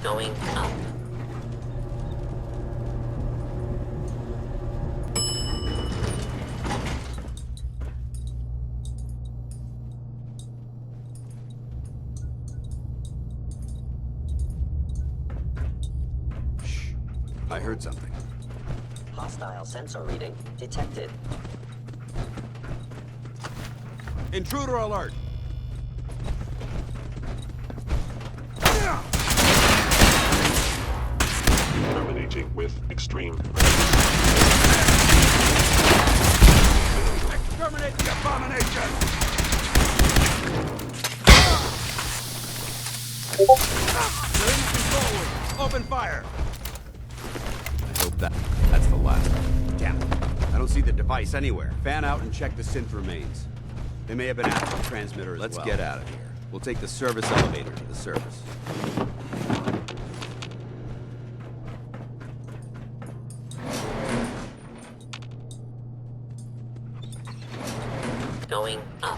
Going up. Shh. I heard something. Hostile sensor reading detected. Intruder alert! Terminating with extreme. Exterminate the abomination! They're in control room. Open fire! I hope that's the last one. Damn it. I I don't see the device anywhere. Fan out and check the synth remains. They may have been after the transmitter as well. Let's get out of here. We'll take the service elevator to the surface. Going up.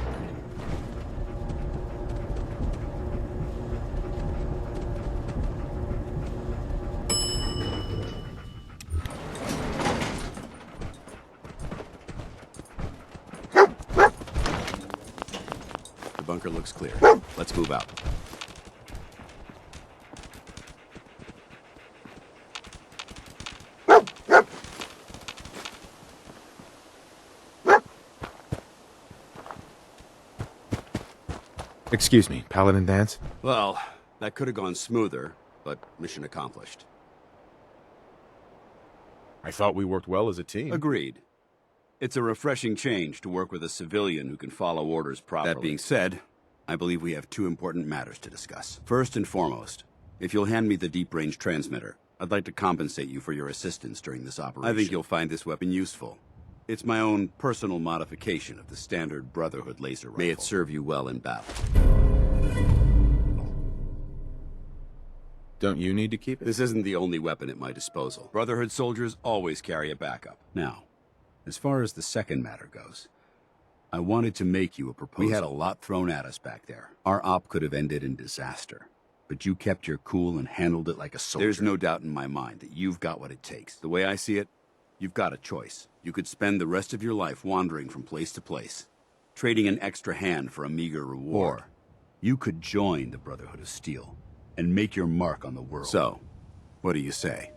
The bunker looks clear. Let's move out. Excuse me, Paladin Dance? Well, that could have gone smoother, but mission accomplished. I thought we worked well as a team. Agreed. It's a refreshing change to work with a civilian who can follow orders properly. That being said, I believe we have two important matters to discuss. First and foremost, if you'll hand me the deep-range transmitter, I'd like to compensate you for your assistance during this operation. I think you'll find this weapon useful. It's my own personal modification of the standard Brotherhood laser rifle. May it serve you well in battle. Don't you need to keep it? This isn't the only weapon at my disposal. Brotherhood soldiers always carry a backup. Now, as far as the second matter goes, I wanted to make you a proposal. We had a lot thrown at us back there. Our op could have ended in disaster, but you kept your cool and handled it like a soldier. There's no doubt in my mind that you've got what it takes. The way I see it, you've got a choice. You could spend the rest of your life wandering from place to place, trading an extra hand for a meager reward. Or you could join the Brotherhood of Steel and make your mark on the world. So, what do you say?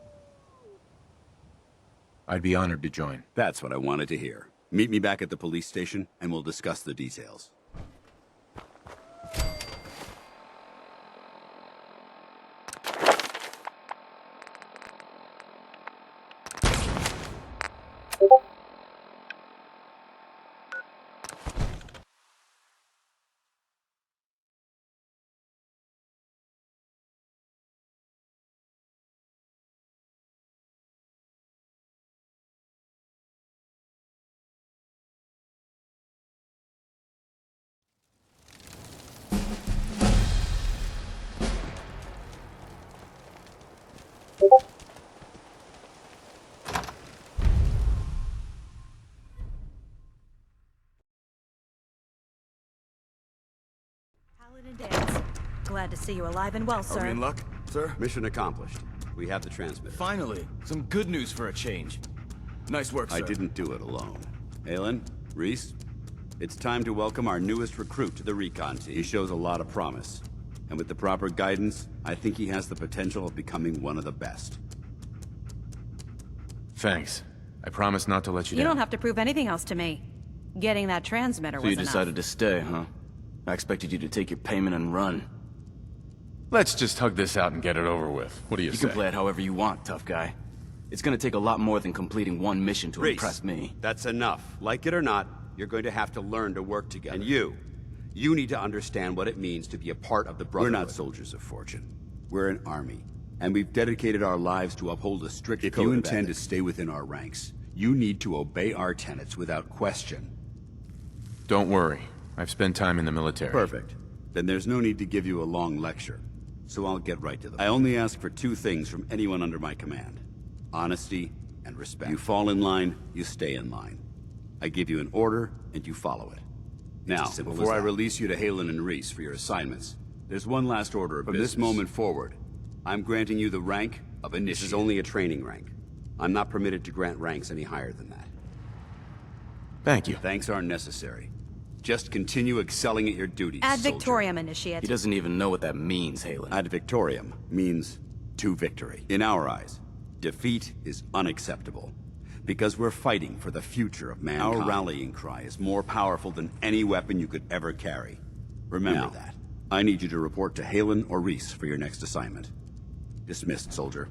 I'd be honored to join. That's what I wanted to hear. Meet me back at the police station, and we'll discuss the details. Paladin Dance. Glad to see you alive and well, sir. Are we in luck, sir? Mission accomplished. We have the transmitter. Finally, some good news for a change. Nice work, sir. I didn't do it alone. Aelin, Reese, it's time to welcome our newest recruit to the recon team. He shows a lot of promise. And with the proper guidance, I think he has the potential of becoming one of the best. Thanks. I promise not to let you down. You don't have to prove anything else to me. Getting that transmitter was So you enough. decided to stay, huh? I expected you to take your payment and run. Let's just hug this out and get it over with. What do you say? You can play it however you want, tough guy. It's gonna take a lot more than completing one mission to Reese, impress me. That's enough. Like it or not, you're going to have to learn to work together. And you need to understand what it means to be a part of the Brotherhood. We're not soldiers of fortune. We're an army. And we've dedicated our lives to uphold a strict code. If you intend to stay within our ranks, you need to obey our tenets without question. Don't worry. I've spent time in the military. Perfect. Then there's no need to give you a long lecture. So I'll get right to the point. I only ask for two things from anyone under my command. Honesty and respect. You fall in line, you stay in line. I give you an order, and you follow it. Now, before I release you to Halen and Reese for your assignments, there's one last order of business. From this moment forward, I'm granting you the rank of Initiate. This is only a training rank. I'm not permitted to grant ranks any higher than that. Thank you. Thanks aren't necessary. Just continue excelling at your duties, Ad soldier. Victoriam, Initiate. He doesn't even know what that means, Halen. Ad Victoriam means to victory. In our eyes, defeat is unacceptable. Because we're fighting for the future of mankind. Our rallying cry is more powerful than any weapon you could ever carry. Remember that. I need you to report to Halen or Reese for your next assignment. Dismissed, soldier.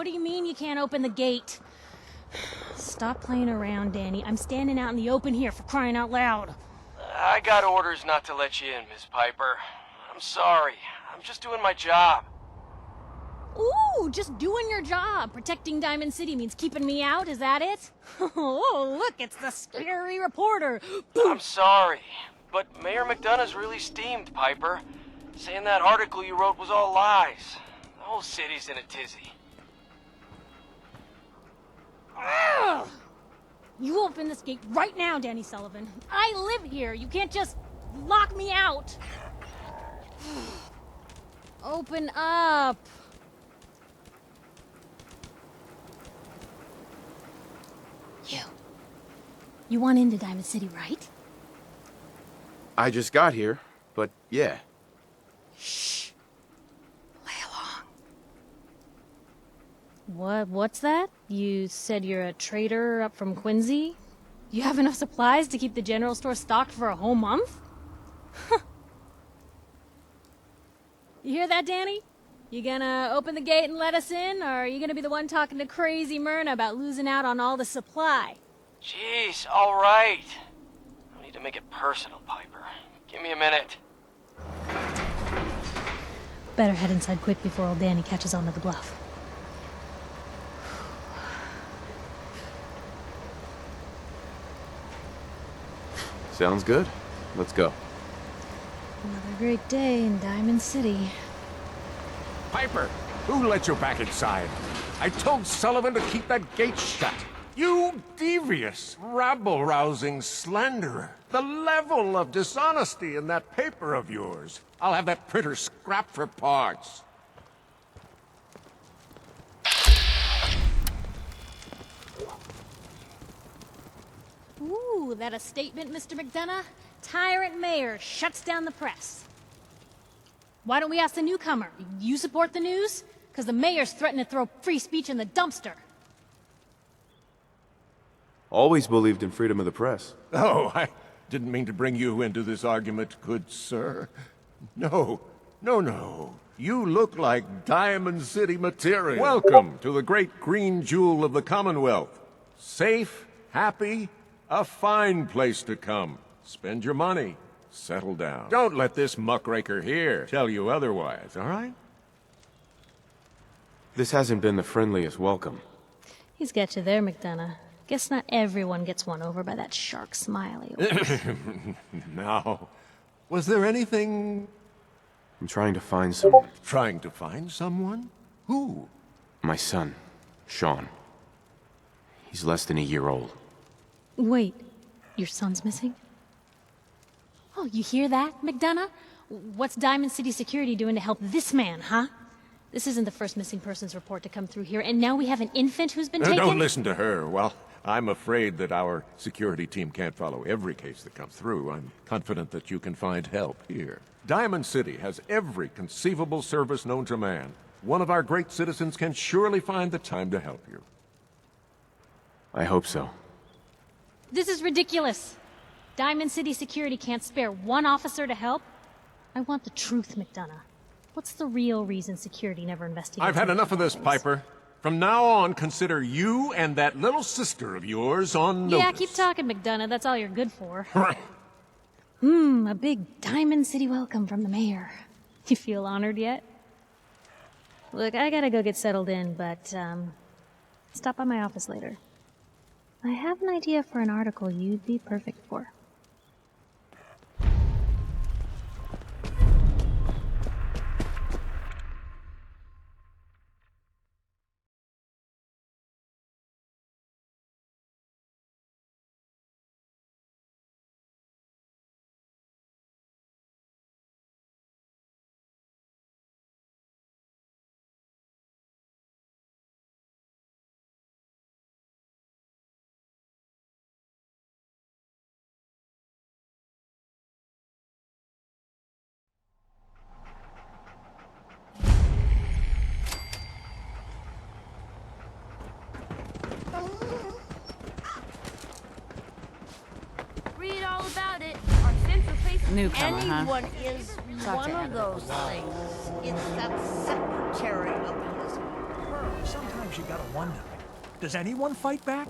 What do you mean you can't open the gate? Stop playing around, Danny. I'm standing out in the open here, for crying out loud. I got orders not to let you in, Miss Piper. I'm sorry. I'm just doing my job. Ooh, just doing your job. Protecting Diamond City means keeping me out, is that it? Oh, look, it's the scary reporter. I'm sorry, but Mayor McDonough's really steamed, Piper. Saying that article you wrote was all lies. The whole city's in a tizzy. Ugh. You open this gate right now, Danny Sullivan. I live here. You can't just lock me out. Open up. You want into Diamond City, right? I just got here, but yeah. Shh. Play along. What's that? You said you're a trader up from Quincy? You have enough supplies to keep the general store stocked for a whole month? You hear that, Danny? You gonna open the gate and let us in, or are you gonna be the one talking to crazy Myrna about losing out on all the supply? Jeez, all right. No need to make it personal, Piper. Give me a minute. Better head inside quick before old Danny catches on to the bluff. Sounds good. Let's go. Another great day in Diamond City. Piper, who let you back inside? I told Sullivan to keep that gate shut. You devious, rabble-rousing slanderer. The level of dishonesty in that paper of yours. I'll have that printer scrapped for parts. Ooh, that a statement, Mr. McDonough? Tyrant mayor shuts down the press. Why don't we ask the newcomer? You support the news? Because the mayor's threatening to throw free speech in the dumpster. Always believed in freedom of the press. Oh, I didn't mean to bring you into this argument, good sir. No. You look like Diamond City material. Welcome to the great green jewel of the Commonwealth. Safe, happy, a fine place to come. Spend your money. Settle down. Don't let this muckraker here tell you otherwise, all right? This hasn't been the friendliest welcome. He's got you there, McDonough. Guess not everyone gets won over by that shark smiley. Now, was there anything... I'm trying to find someone. Trying to find someone? Who? My son, Sean. He's less than a year old. Wait, your son's missing? Oh, you hear that, McDonough? What's Diamond City Security doing to help this man, huh? This isn't the first missing persons report to come through here, and now we have an infant who's been taken? Don't listen to her. Well, I'm afraid that our security team can't follow every case that comes through. I'm confident that you can find help here. Diamond City has every conceivable service known to man. One of our great citizens can surely find the time to help you. I hope so. This is ridiculous. Diamond City Security can't spare one officer to help. I want the truth, McDonough. What's the real reason security never investigates? I've had enough of this, Piper. From now on, consider you and that little sister of yours on notice. Yeah, keep talking, McDonough. That's all you're good for. A big Diamond City welcome from the mayor. You feel honored yet? Look, I gotta go get settled in, but, stop by my office later. I have an idea for an article you'd be perfect for. Read all about it. Our central place. Newcomer, huh? Anyone is Talk to one of him. those things. It's that secretary of his. Sometimes you gotta wonder. Does anyone fight back?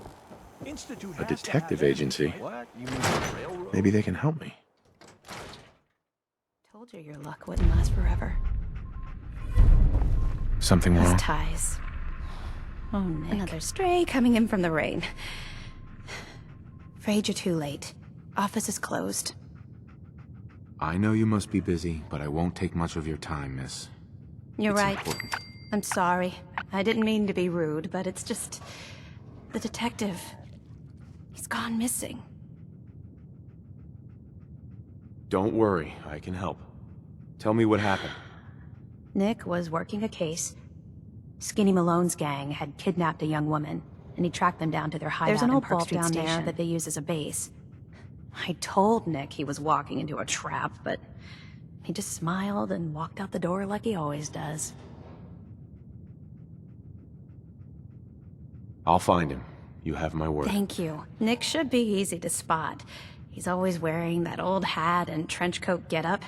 Institute A has to detective have agency? What? You mean the railroad? Maybe they can help me. Told you your luck wouldn't last forever. Something Those wrong? ties. Oh, Nick. Another stray coming in from the rain. Afraid you're too late. Office is closed. I know you must be busy, but I won't take much of your time, miss. You're It's right. important. I'm sorry. I didn't mean to be rude, but it's just... The detective... He's gone missing. Don't worry, I can help. Tell me what happened. Nick was working a case. Skinny Malone's gang had kidnapped a young woman, and he tracked them down to their hideout in Park Street Station. There's an old vault down there that they use as a base. I told Nick he was walking into a trap, but he just smiled and walked out the door like he always does. I'll find him. You have my word. Thank you. Nick should be easy to spot. He's always wearing that old hat and trench coat getup.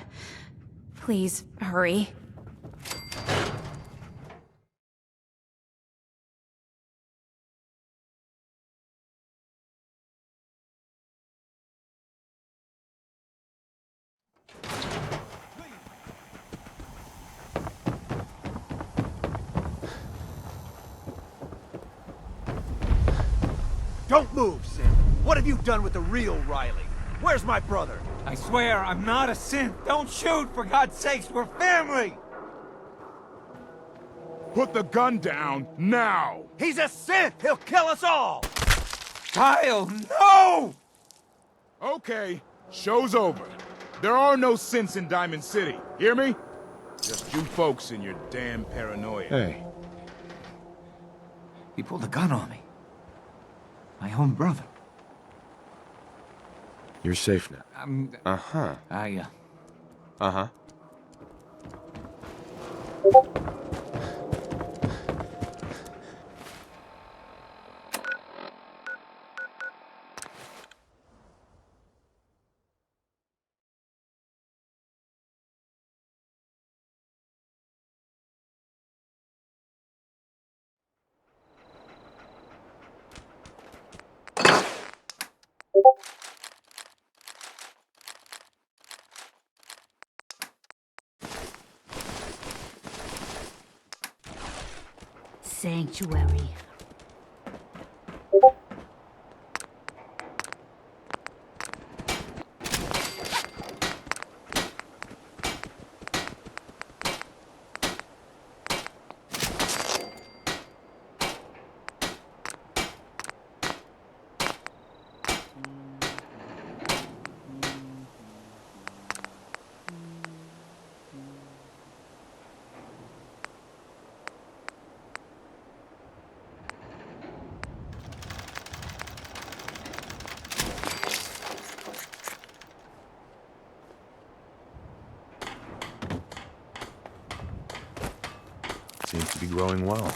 Please, hurry. Don't move, Sim. What have you done with the real Riley? Where's my brother? I swear, I'm not a synth. Don't shoot, for God's sakes, we're family! Put the gun down, now! He's a synth! He'll kill us all! Kyle, no! Okay, show's over. There are no synths in Diamond City, hear me? Just you folks and your damn paranoia. Hey. He pulled a gun on me. My own brother. You're safe now. Uh-huh. Uh-huh. Sanctuary. Seems to be growing well.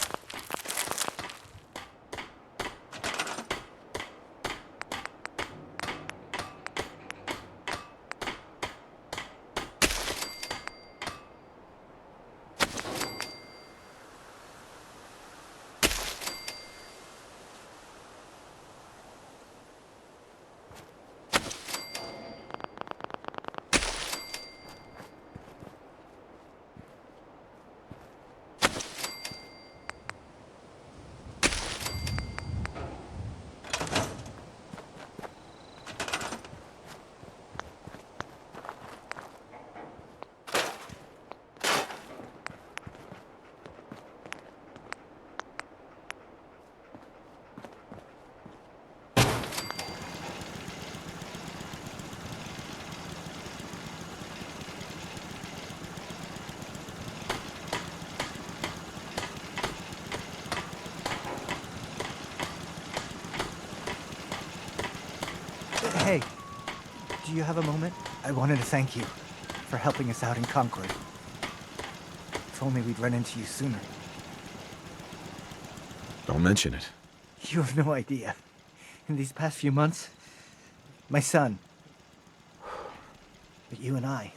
Hey, do you have a moment? I wanted to thank you for helping us out in Concord. If only we'd run into you sooner. Don't mention it. You have no idea. In these past few months, my son. But you and I.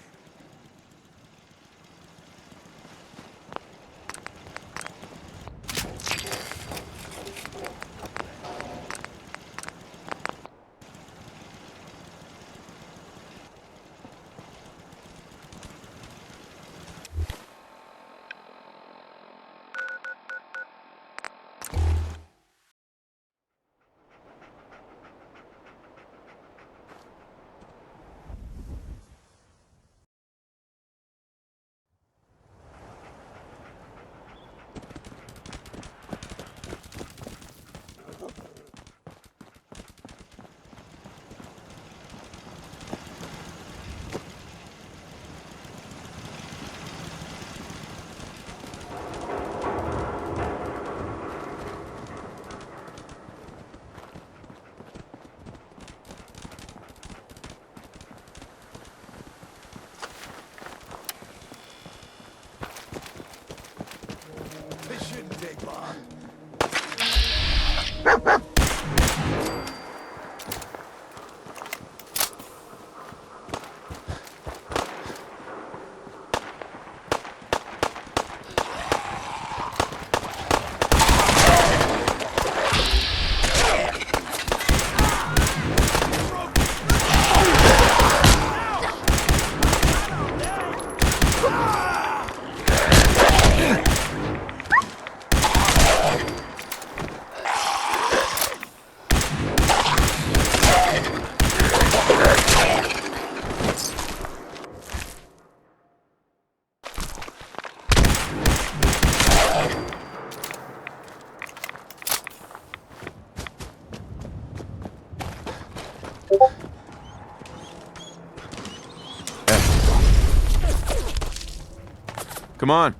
Come on.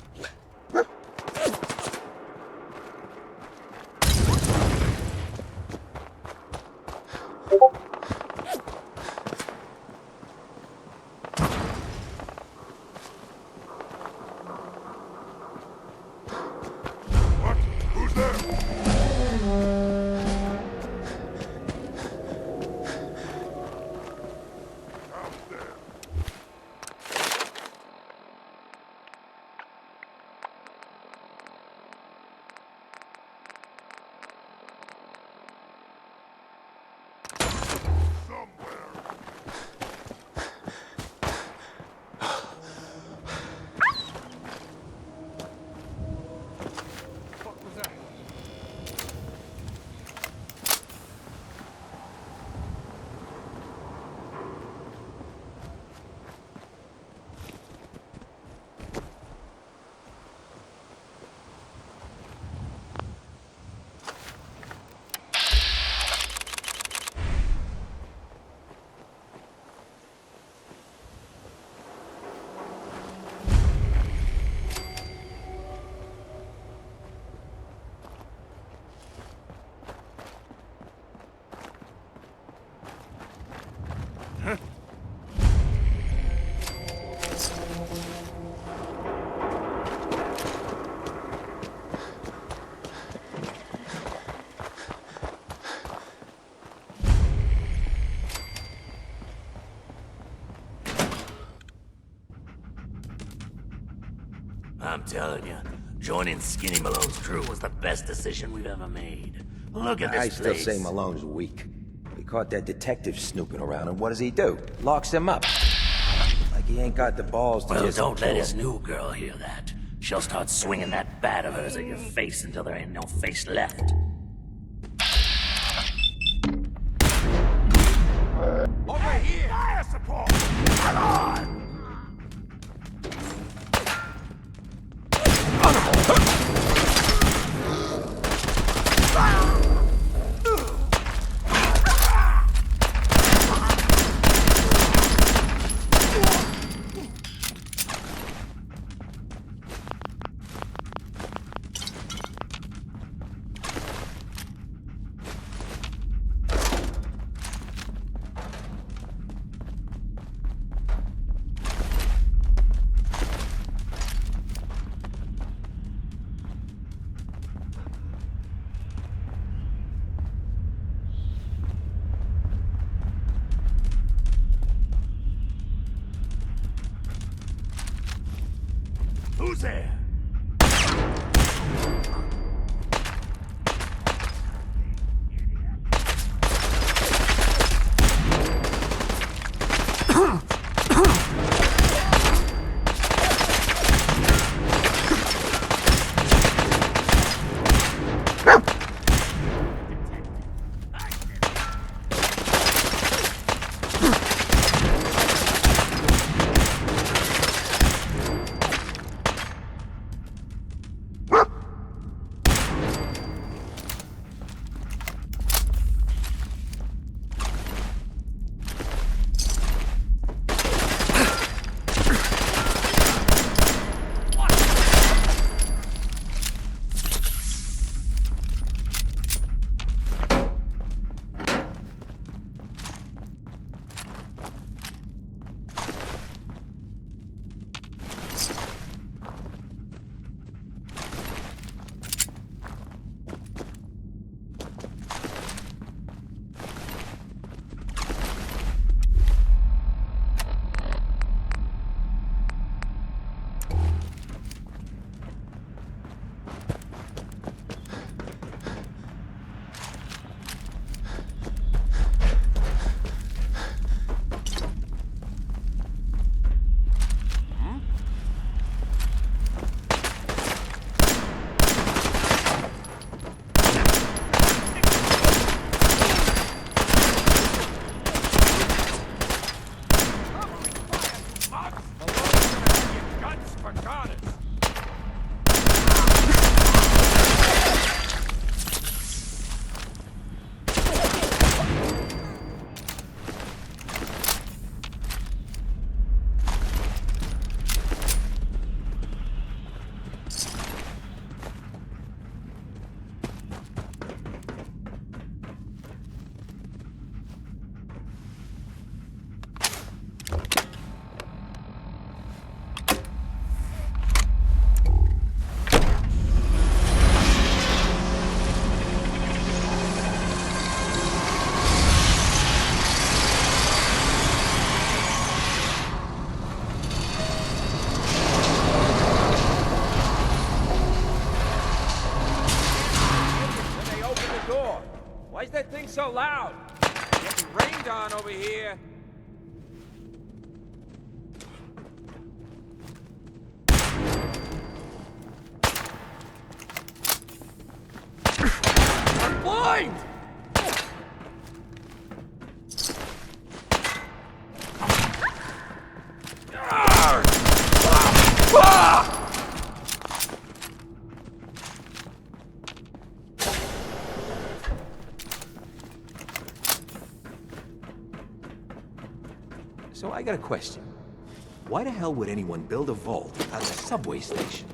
I'm telling you, joining Skinny Malone's crew was the best decision we've ever made. Look at this I place. still say Malone's weak. We caught that detective snooping around, and what does he do? Locks him up. Like he ain't got the balls to Well, just don't kill let his him. new girl hear that. She'll start swinging that bat of hers at your face until there ain't no face left. Over here! Fire support! Come on! Who's there? done over here. I'm blind! So I got a question. Why the hell would anyone build a vault out of a subway station?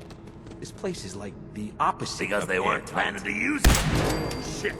This place is like the opposite. Because of they weren't airtight. planning to use it. Shit.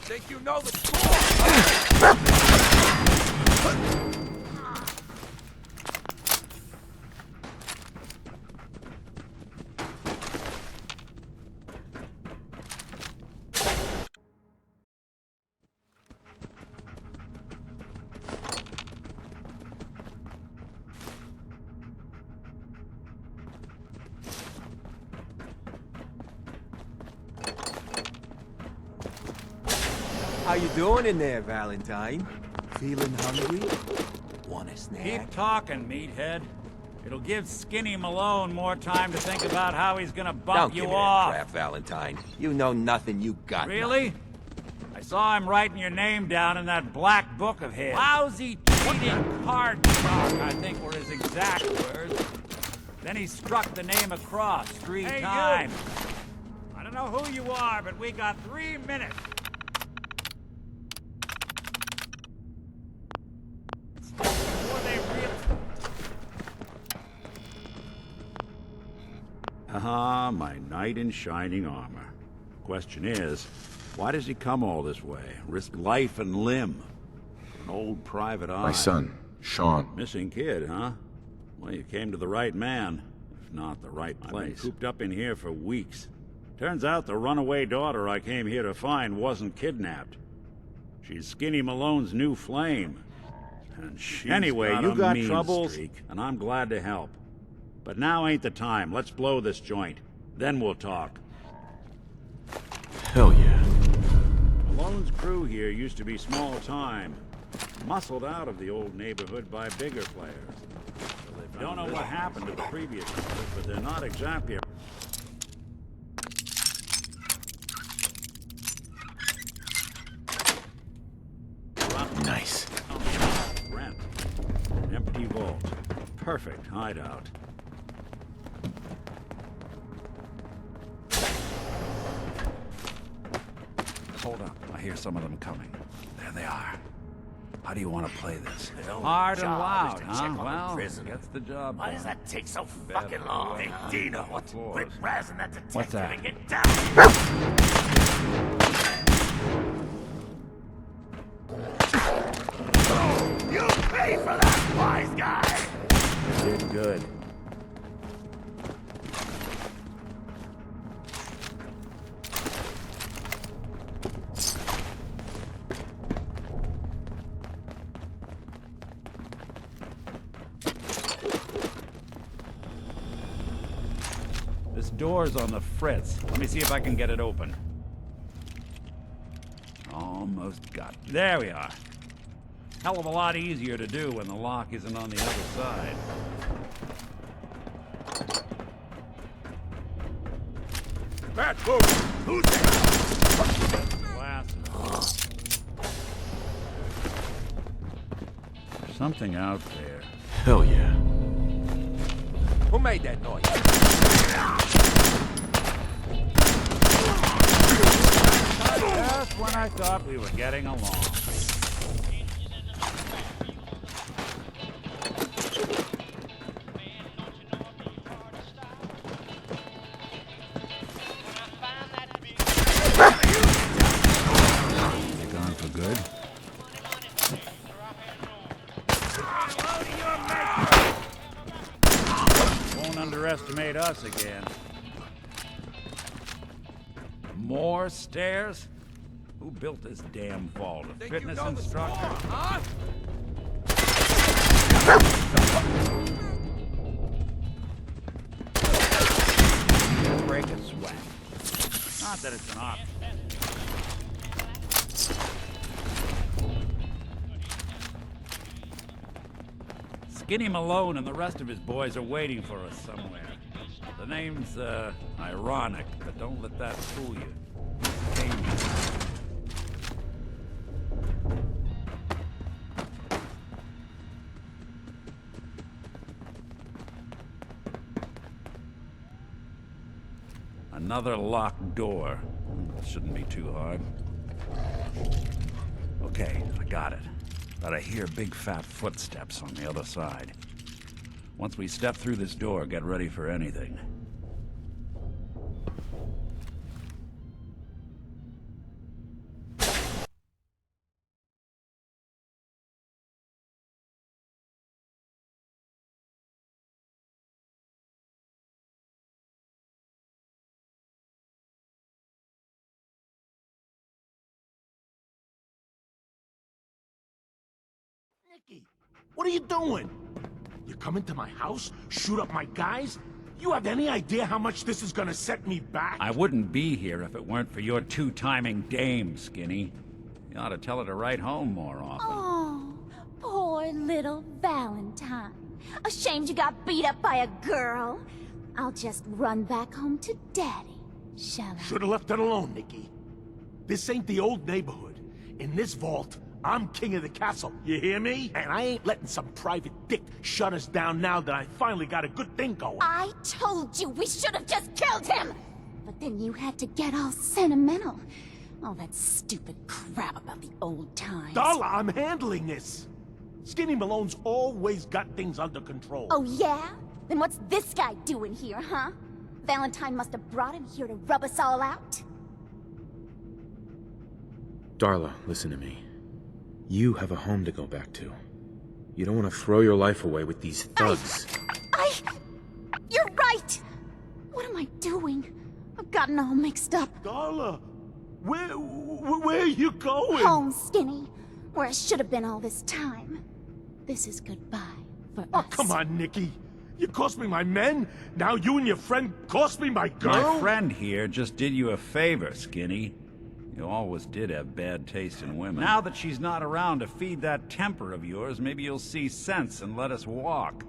Think you know the score? How you doing in there, Valentine? Feeling hungry? Want a snack? Keep talking, meathead. It'll give Skinny Malone more time to think about how he's gonna bump Don't you give me off. that crap, Valentine. You know nothing, you got Really? nothing. I saw him writing your name down in that black book of his. Lousy, cheating card shark, I think were his exact words. Then he struck the name across 3 times. I don't know who you are, but we got 3 minutes. Ah, my knight in shining armor. Question is, why does he come all this way? Risk life and limb? An old private eye. My son, Sean. Missing kid, huh? Well, you came to the right man, if not the right place. I've been cooped up in here for weeks. Turns out the runaway daughter I came here to find wasn't kidnapped. She's Skinny Malone's new flame. And anyway, you got troubles, and I'm glad to help. But now ain't the time. Let's blow this joint. Then we'll talk. Hell yeah. Malone's crew here used to be small time. Muscled out of the old neighborhood by bigger players. Don't know what happened to the previous ones, but they're not exactly... Nice. Rent. Empty vault. Perfect hideout. Hold up. I hear some of them coming. There they are. How do you want to play this? Hard and loud, to huh? check on the Well, prisoner. gets the job Why done. does that take so fucking long? Hey, Dino, quit razzing that detective What's that? and get down! You pay for that, wise guy! Did good. door's on the fritz. Let me see if I can get it open. Almost got it. There we are. Hell of a lot easier to do when the lock isn't on the other side. Matt, move! Who's There's something out there. Hell yeah. Who made that noise? Just when I thought we were getting along. Gone for good? Won't underestimate us again. More stairs? Who built this damn vault? A fitness instructor? Huh? Break a sweat. Not that it's an option. Skinny Malone and the rest of his boys are waiting for us somewhere. The name's, ironic, but don't let that fool you. It's dangerous. Another locked door. Shouldn't be too hard. Okay, I got it. But I hear big fat footsteps on the other side. Once we step through this door, get ready for anything. Nicky, what are you doing? You come into my house, shoot up my guys? You have any idea how much this is gonna set me back? I wouldn't be here if it weren't for your two-timing dame, Skinny. You ought to tell her to write home more often. Oh, poor little Valentine. Ashamed you got beat up by a girl. I'll just run back home to Daddy, shall I? Should've left it alone, Nicky. This ain't the old neighborhood. In this vault, I'm king of the castle, you hear me? And I ain't letting some private dick shut us down now that I finally got a good thing going. I told you we should have just killed him! But then you had to get all sentimental. All that stupid crap about the old times. Darla, I'm handling this. Skinny Malone's always got things under control. Oh yeah? Then what's this guy doing here, huh? Valentine must have brought him here to rub us all out? Darla, listen to me. You have a home to go back to. You don't want to throw your life away with these thugs. You're right! What am I doing? I've gotten all mixed up. Darla, where are you going? Home, Skinny. Where I should have been all this time. This is goodbye for Oh, us. come on, Nicky. You cost me my men, now you and your friend cost me my girl? My friend here just did you a favor, Skinny. You always did have bad taste in women. Now that she's not around to feed that temper of yours, maybe you'll see sense and let us walk.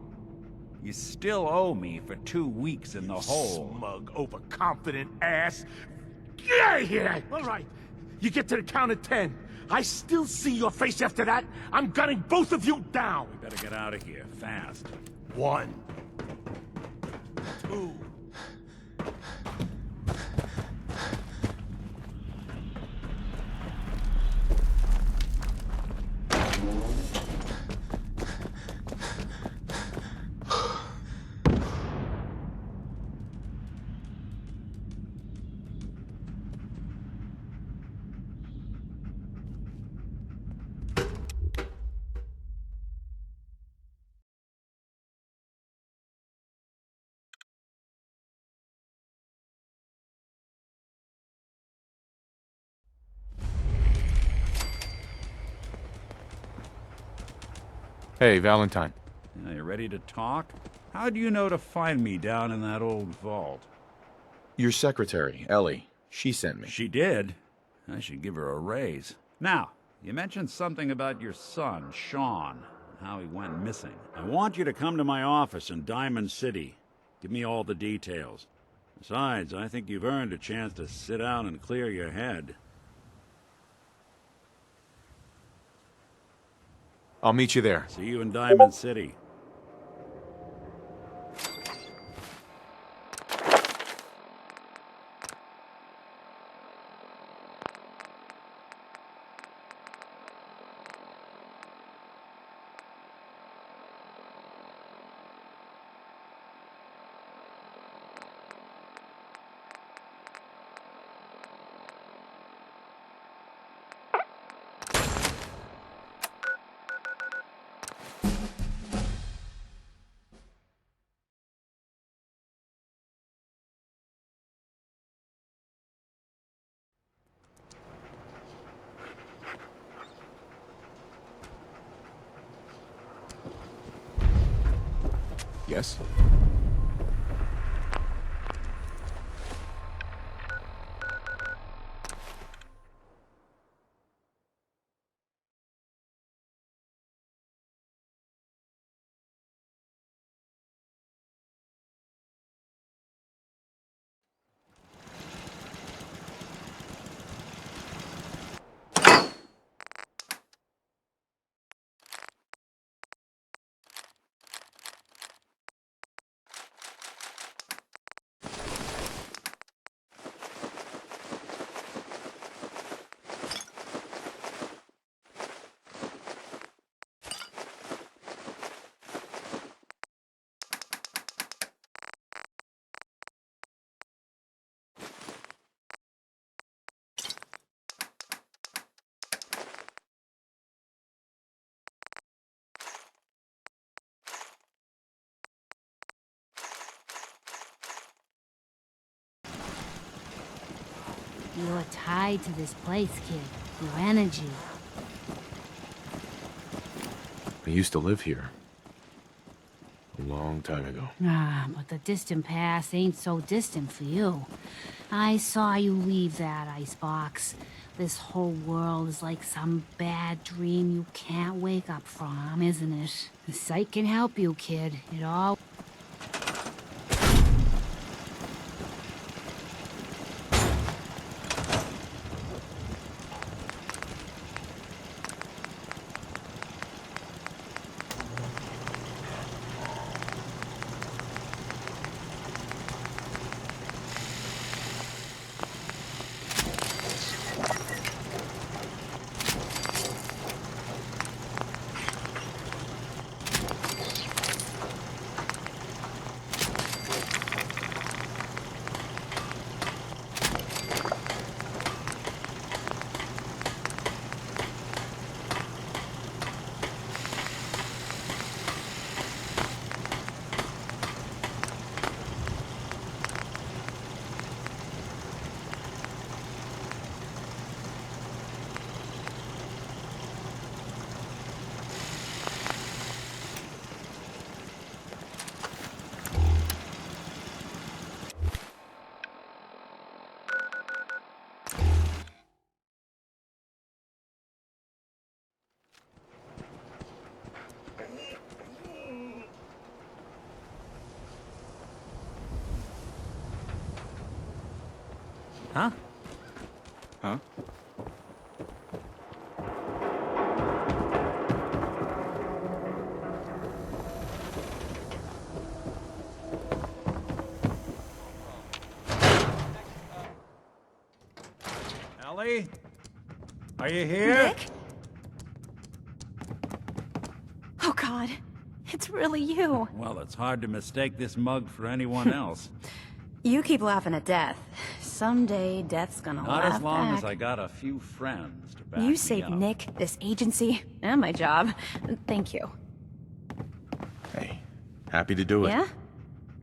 You still owe me for 2 weeks in the hole. Smug, overconfident ass. Get out of here! All right, you get to the count of 10. I still see your face after that. I'm gunning both of you down. We better get out of here, fast. 1, 2. Hey, Valentine. Are you ready to talk? How do you know to find me down in that old vault? Your secretary, Ellie. She sent me. She did? I should give her a raise. Now, you mentioned something about your son, Sean, and how he went missing. I want you to come to my office in Diamond City. Give me all the details. Besides, I think you've earned a chance to sit down and clear your head. I'll meet you there. See you in Diamond City. Yes? You're tied to this place, kid. Your energy. I used to live here. A long time ago. Ah, but the distant past ain't so distant for you. I saw you leave that icebox. This whole world is like some bad dream you can't wake up from, isn't it? The sight can help you, kid. It all... Huh? Huh? Ellie? Are you here? Nick? Oh God, it's really you. Well, it's hard to mistake this mug for anyone else. You keep laughing at death. Someday, death's gonna Not laugh as long back. as I got a few friends to back me You saved up. Nick, this agency, and my job. Thank you. Hey, happy to do it. Yeah?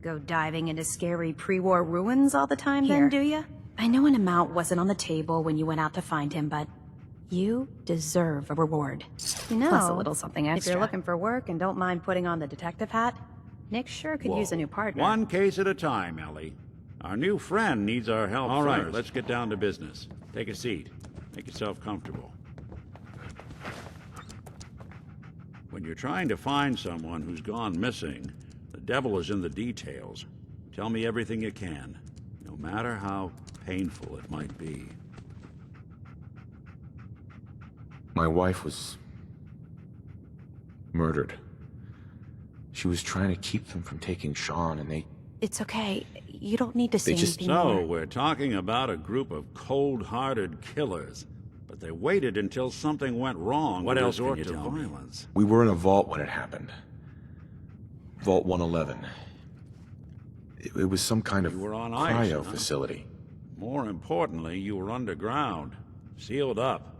Go diving into scary pre-war ruins all the time Here. then, do ya? I know an amount wasn't on the table when you went out to find him, but you deserve a reward. You know, plus a little something extra. If you're looking for work and don't mind putting on the detective hat, Nick sure could use a new partner. One case at a time, Ellie. Our new friend needs our help. All right, let's get down to business. Take a seat. Make yourself comfortable. When you're trying to find someone who's gone missing, the devil is in the details. Tell me everything you can, no matter how painful it might be. My wife was murdered. She was trying to keep them from taking Sean, and they... It's okay. You don't need to say anything So, more. we're talking about a group of cold-hearted killers. But they waited until something went wrong. What else can you tell me? Violence. We were in a vault when it happened. Vault 111. It was some kind of cryo facility. More importantly, you were underground, sealed up.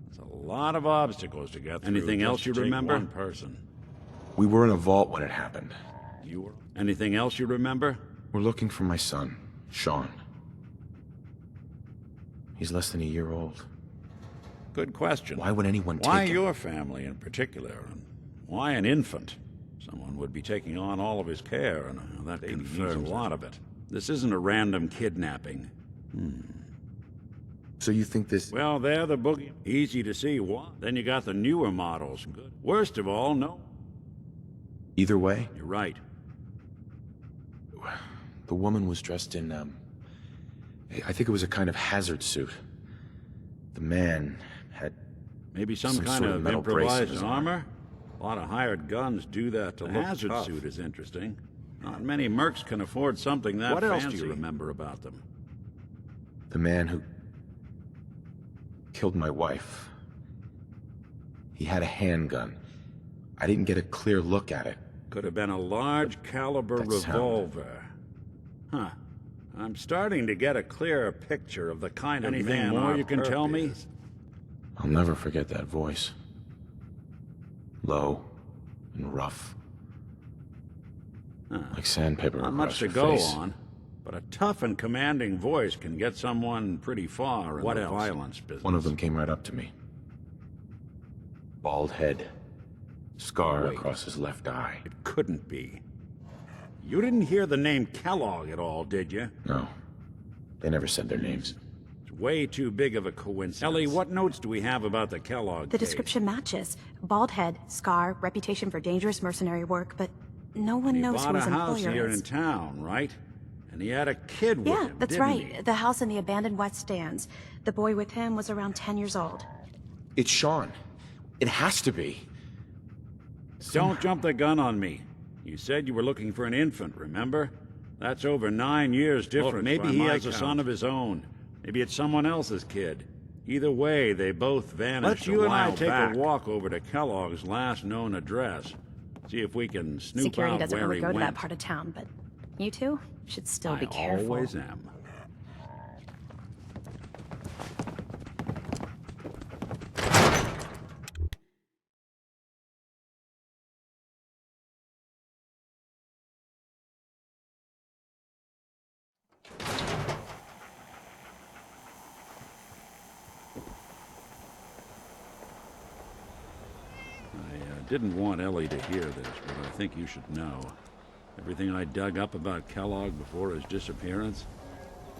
There's a lot of obstacles to get through. Anything else you remember? One person. We were in a vault when it happened. You were. Anything else you remember? We're looking for my son, Sean. He's less than a year old. Good question. Why would anyone take him? Why your family in particular? And why an infant? Someone would be taking on all of his care, and that confirms a lot of it. This isn't a random kidnapping. So you think this... Well, they're the boogie. Easy to see why. Then you got the newer models. Good. Worst of all, no. Either way? You're right. The woman was dressed in, I think it was a kind of hazard suit. The man had... Maybe some kind sort of metal improvised armor? A lot of hired guns do that to look hazard tough. Suit is interesting. Not many mercs can afford something that fancy. What else do you remember about them? The man who killed my wife. He had a handgun. I didn't get a clear look at it. Could have been a large caliber revolver. Huh. I'm starting to get a clearer picture of the kind of man more you can tell me? I'll never forget that voice. Low and rough. Like sandpaper Not across much to your go face. on, but a tough and commanding voice can get someone pretty far in the violence business. One of them came right up to me. Bald head. Scar across his left eye. It couldn't be. You didn't hear the name Kellogg at all, did you? No. They never said their names. It's way too big of a coincidence. Ellie, what notes do we have about the Kellogg The case? description matches. Bald head, scar, reputation for dangerous mercenary work, but no one knows who his He bought a house employer here is. in town, right? And he had a kid with Yeah, him, that's didn't right. he? The house in the abandoned West Stands. The boy with him was around 10 years old. It's Sean. It has to be. Don't jump the gun on me. You said you were looking for an infant, remember? That's over 9 years difference. Look, maybe he has a son of his own. Maybe it's someone else's kid. Either way, they both vanished. Let you and I take a walk over to Kellogg's last known address. See if we can snoop Security out doesn't where really he go to went. that part of town, but you two should still be I careful. always am. I didn't want Ellie to hear this, but I think you should know. Everything I dug up about Kellogg before his disappearance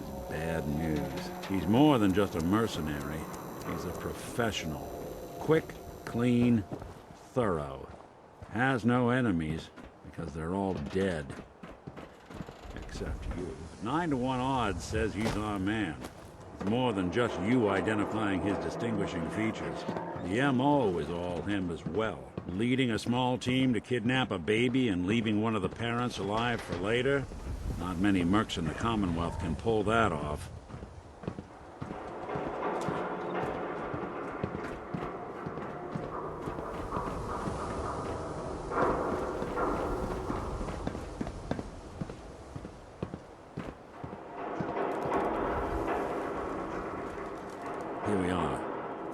is bad news. He's more than just a mercenary. He's a professional. Quick, clean, thorough. Has no enemies because they're all dead. Except you. 9 to 1 odds says he's our man. It's more than just you identifying his distinguishing features. The MO is all him as well. Leading a small team to kidnap a baby and leaving one of the parents alive for later? Not many mercs in the Commonwealth can pull that off. Here we are.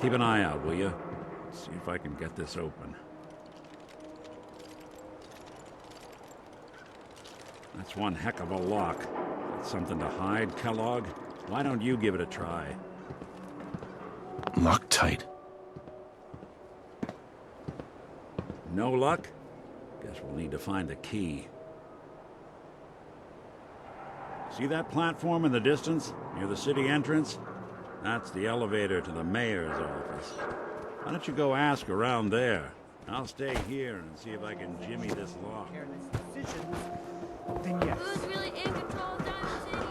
Keep an eye out, will you? See if I can get this open. That's one heck of a lock. That's something to hide, Kellogg? Why don't you give it a try? Locked tight. No luck? Guess we'll need to find the key. See that platform in the distance, near the city entrance? That's the elevator to the mayor's office. Why don't you go ask around there? I'll stay here and see if I can jimmy this lock. Then yes. Who's really in control of Diamond City?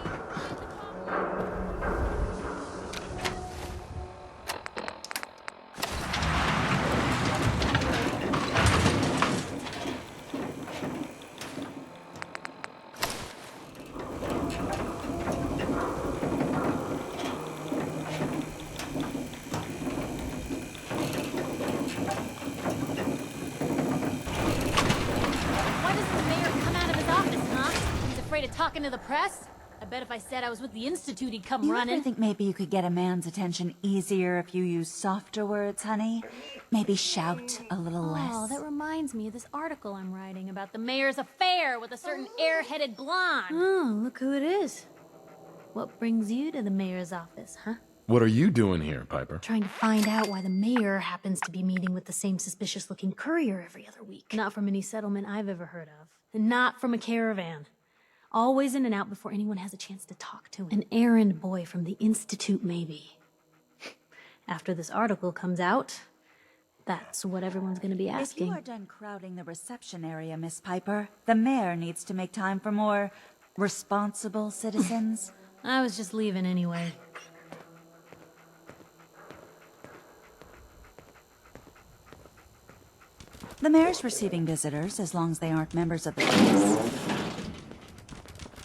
Talking to the press? I bet if I said I was with the Institute, he'd come You running. ever think maybe you could get a man's attention easier if you use softer words, honey? Maybe shout a little less. Oh, that reminds me of this article I'm writing about the mayor's affair with a certain air-headed blonde. Oh, look who it is. What brings you to the mayor's office, huh? What are you doing here, Piper? Trying to find out why the mayor happens to be meeting with the same suspicious-looking courier every other week. Not from any settlement I've ever heard of. And not from a caravan. Always in and out before anyone has a chance to talk to him. An errand boy from the Institute, maybe. After this article comes out, that's what everyone's gonna be asking. If you are done crowding the reception area, Miss Piper, the mayor needs to make time for more responsible citizens. I was just leaving anyway. The mayor's receiving visitors as long as they aren't members of the press.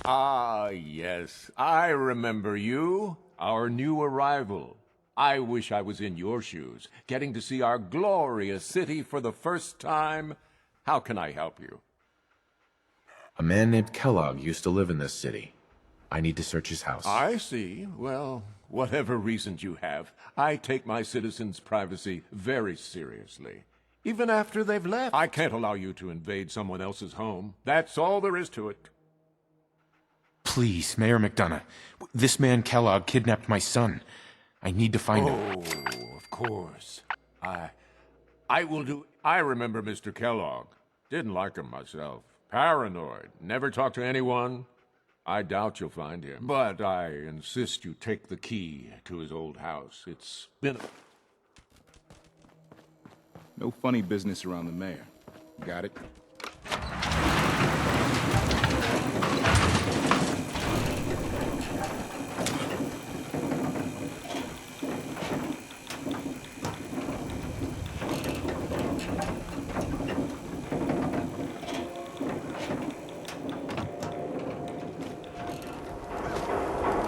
Ah, yes. I remember you. Our new arrival. I wish I was in your shoes, getting to see our glorious city for the first time. How can I help you? A man named Kellogg used to live in this city. I need to search his house. I see. Well, whatever reasons you have, I take my citizens' privacy very seriously. Even after they've left. I can't allow you to invade someone else's home. That's all there is to it. Please, Mayor McDonough. This man Kellogg kidnapped my son. I need to find him. Oh, of course. I will do... I remember Mr. Kellogg. Didn't like him myself. Paranoid. Never talked to anyone. I doubt you'll find him. But I insist you take the key to his old house. It's been... No funny business around the mayor. Got it?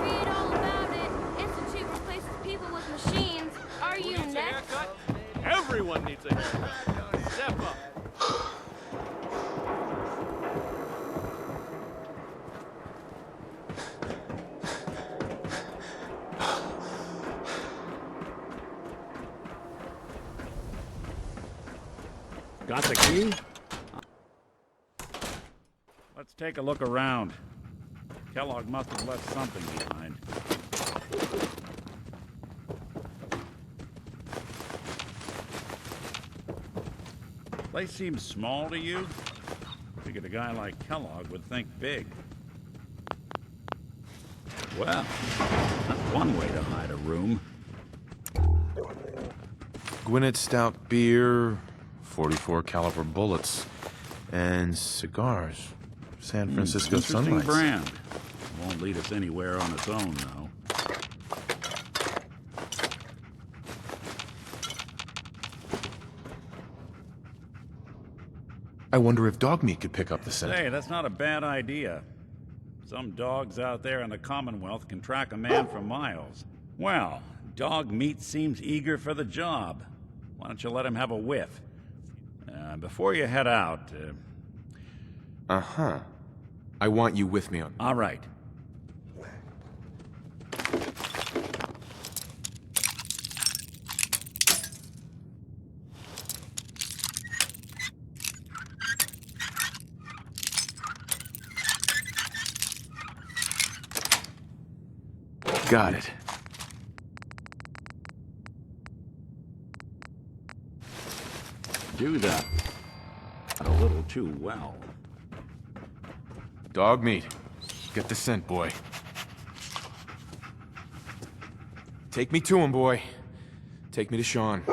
Read all about it. Institute replaces people with machines. Are you next? Everyone needs a haircut. Step up. Got the key? Let's take a look around. Kellogg must have left something behind. Place seems small to you? Figured a guy like Kellogg would think big. Well, that's one way to hide a room. Gwinnett Stout beer, 44 caliber bullets, and cigars. San Francisco Interesting Sunlights. brand. Won't lead us anywhere on its own, though. I wonder if dog meat could pick up the scent. Hey, that's not a bad idea. Some dogs out there in the Commonwealth can track a man for miles. Well, dog meat seems eager for the job. Why don't you let him have a whiff? Before you head out... Uh-huh. I want you with me on... All right. Got it. Do that a little too well. Dog meat. Get the scent, boy. Take me to him, boy. Take me to Sean.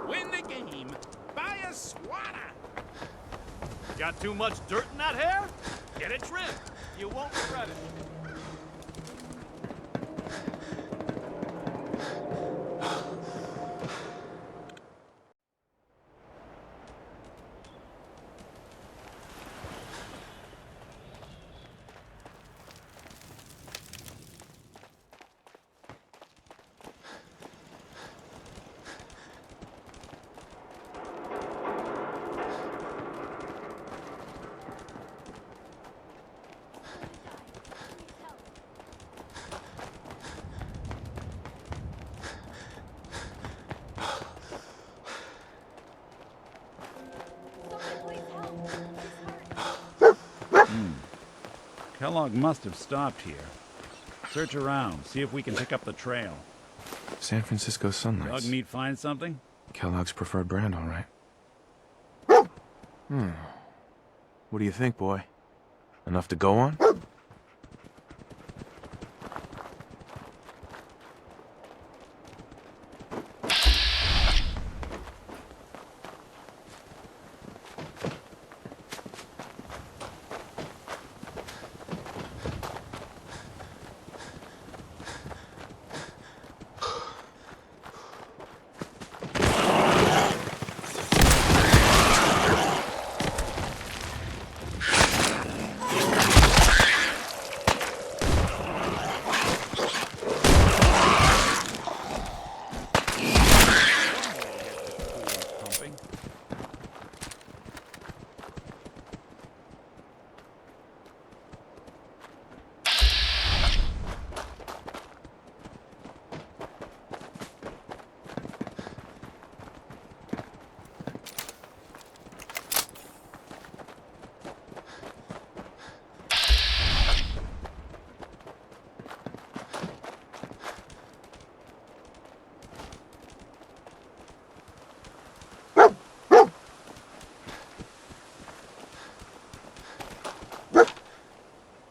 Win the game. Buy a swatter. Got too much dirt in that hair? Get it trimmed. You won't regret it. Kellogg must have stopped here. Search around, see if we can pick up the trail. San Francisco Sunlights. Dog meat find something? Kellogg's preferred brand, all right. What do you think, boy? Enough to go on?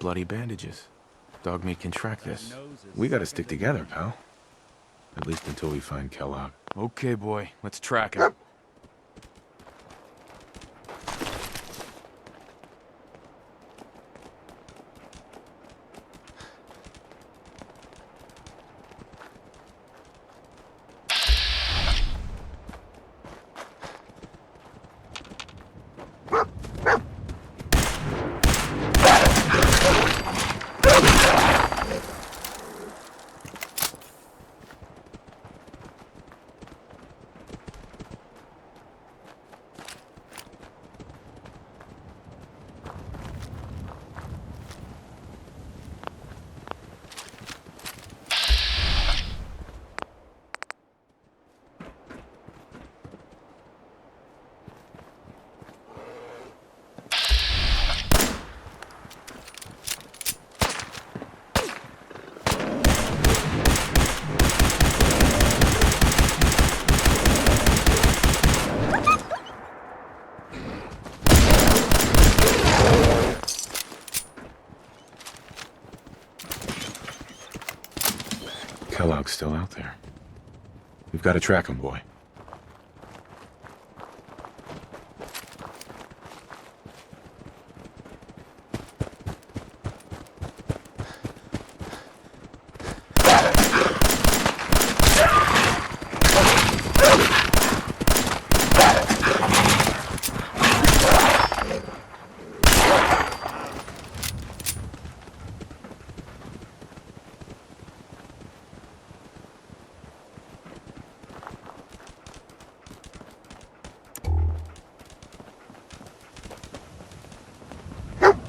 Bloody bandages. Dog meat can track this. We gotta stick together, pal. At least until we find Kellogg. Okay, boy. Let's track him. Kellogg's still out there. We've got to track him, boy.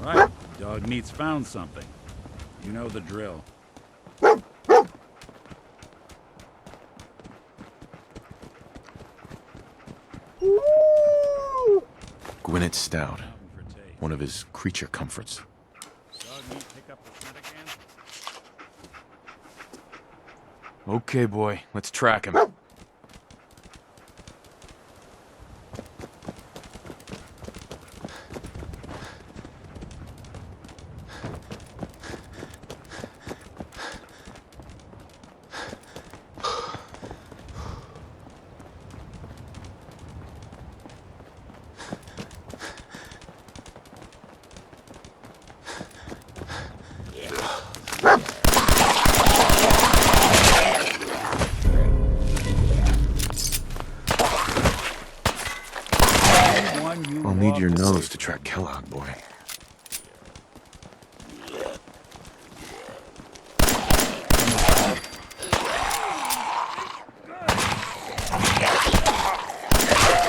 Right, dog meat's found something. You know the drill. Gwinnett Stout. One of his creature comforts. Okay, boy. Let's track him. I'll need your nose to track Kellogg, boy.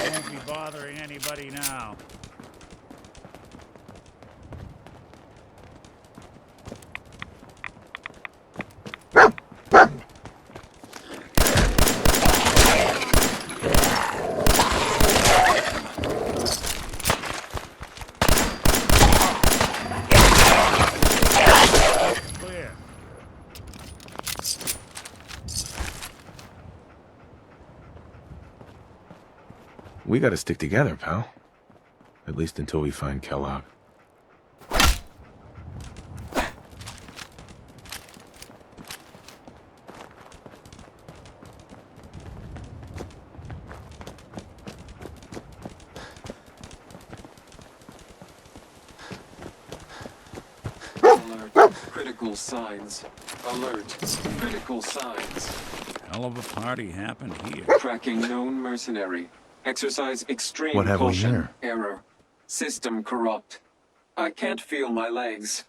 Won't be bothering anybody now. We gotta stick together, pal. At least until we find Kellogg. Alert. Critical signs. Alert. Critical signs. Hell of a party happened here. Tracking known mercenary. Exercise extreme What have we caution. here? Error. System corrupt. I can't feel my legs.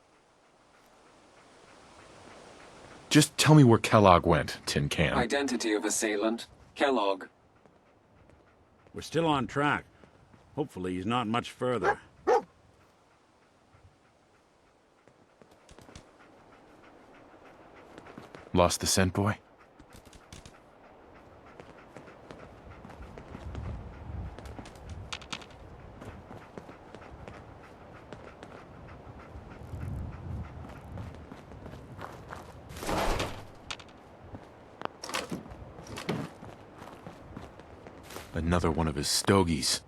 Just tell me where Kellogg went, Tin Can. Identity of assailant. Kellogg. We're still on track. Hopefully he's not much further. Lost the scent, boy? Another one of his stogies.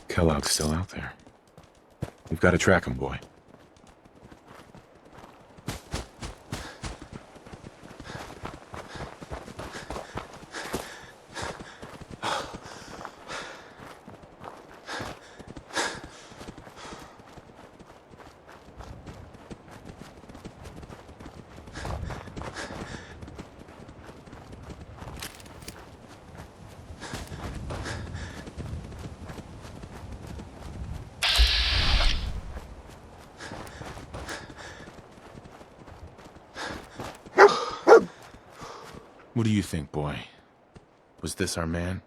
Kellogg's still out there. We've got to track him, boy. What do you think, boy? Was this our man?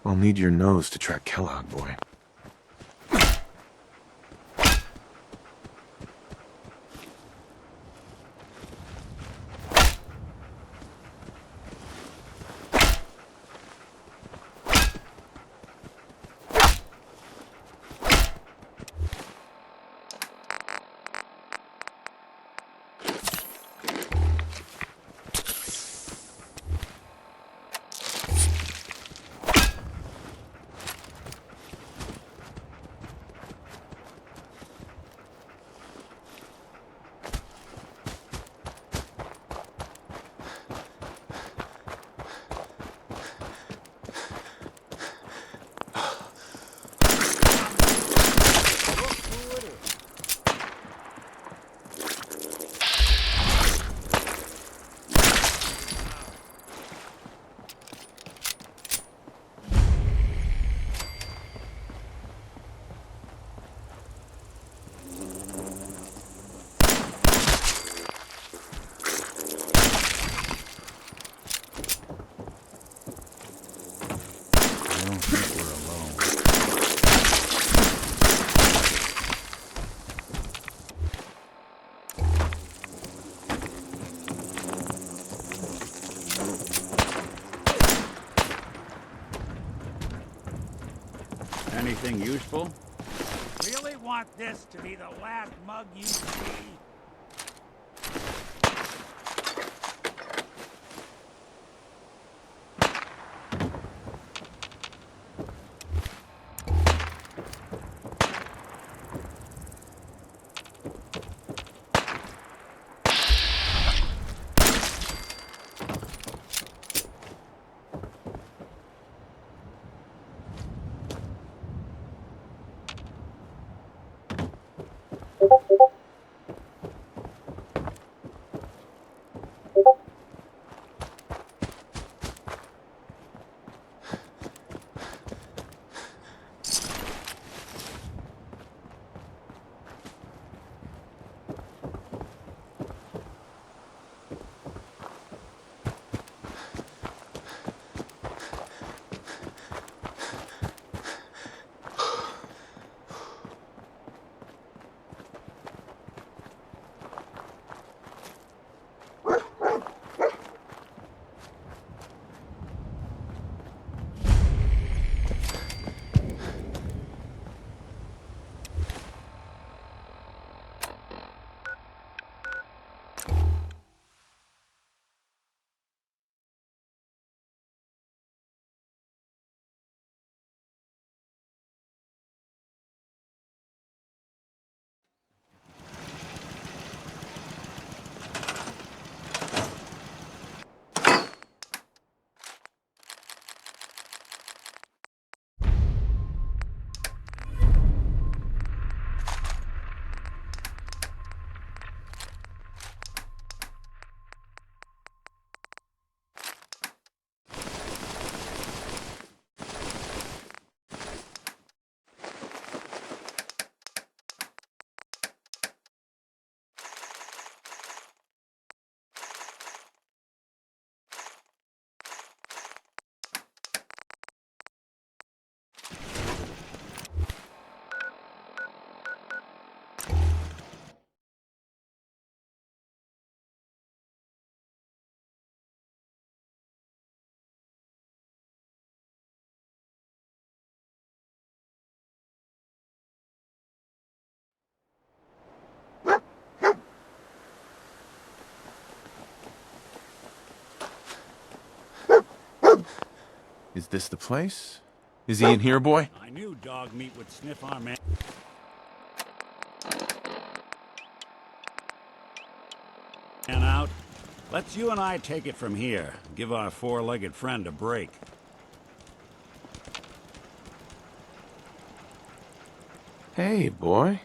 I'll need your nose to track Kellogg, boy. Anything useful? Really want this to be the last mug you see? Is this the place? Is he in here, boy? I knew dog meat would sniff our man. Out. Let's you and I take it from here. Give our four-legged friend a break. Hey, boy.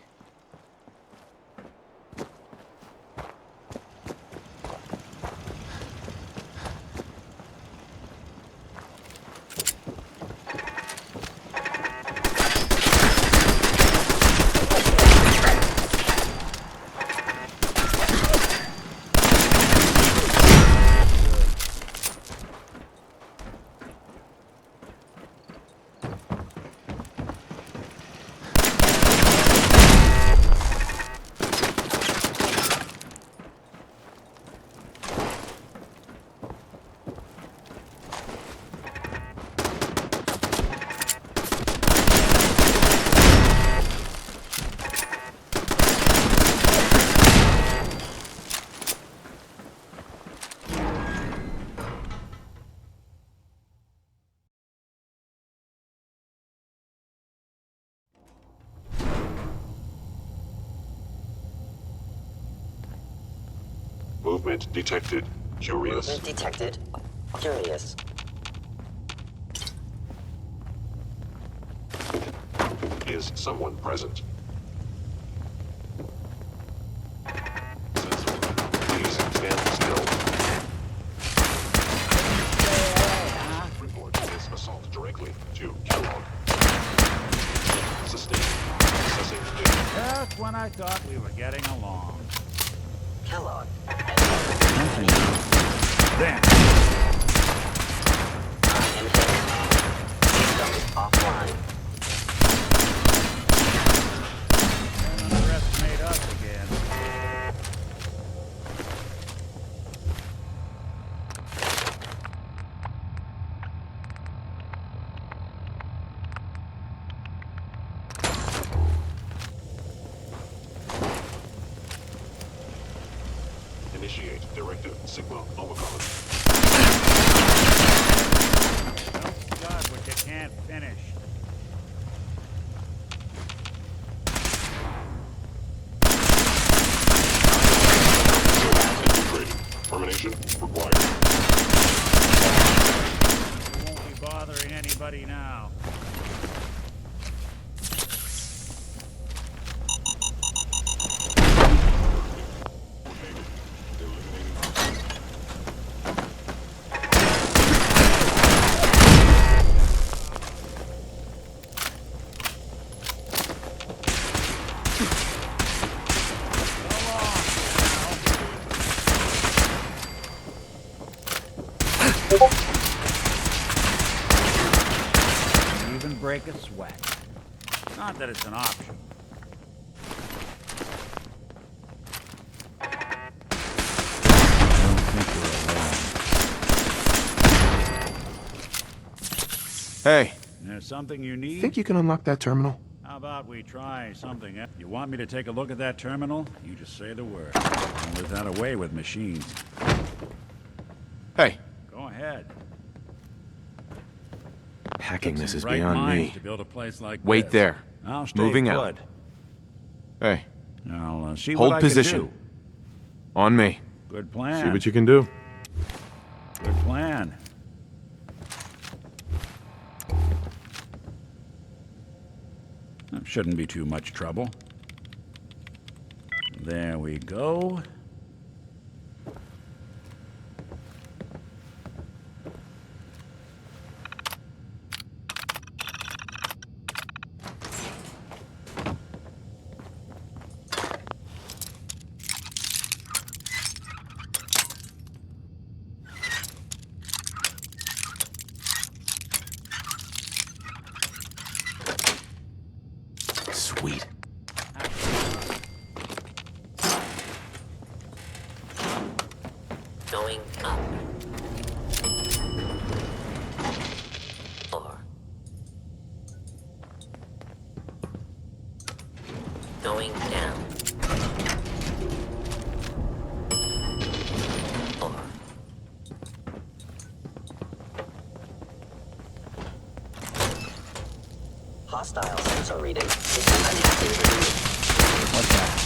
Movement detected. Curious. Movement detected. Curious. Is someone present? Please stand still. Report this assault directly to Kellogg. Sustained. Assessing data. Just when I thought we were getting along. Kellogg. Then. I am hit. System offline. Don't underestimate us again. Directive Sigma Omicron. Don't start what you can't finish. Termination required. You won't be bothering anybody now. Even break a sweat. Not that it's an option. Hey. There's something you need? Think you can unlock that terminal? How about we try something else? You want me to take a look at that terminal? You just say the word. Don't live that away with machines. Hey. Go ahead. Hacking this is Right beyond minds me. to build a place like Wait this. there. I'll stay Moving put. out. Hey. I'll see Hold what position. I can do. On me. Good plan. See what you can do. Good plan. That shouldn't be too much trouble. There we go. Sweet. Going up. Or. Going down. Or. Hostile sensor reading. What's that?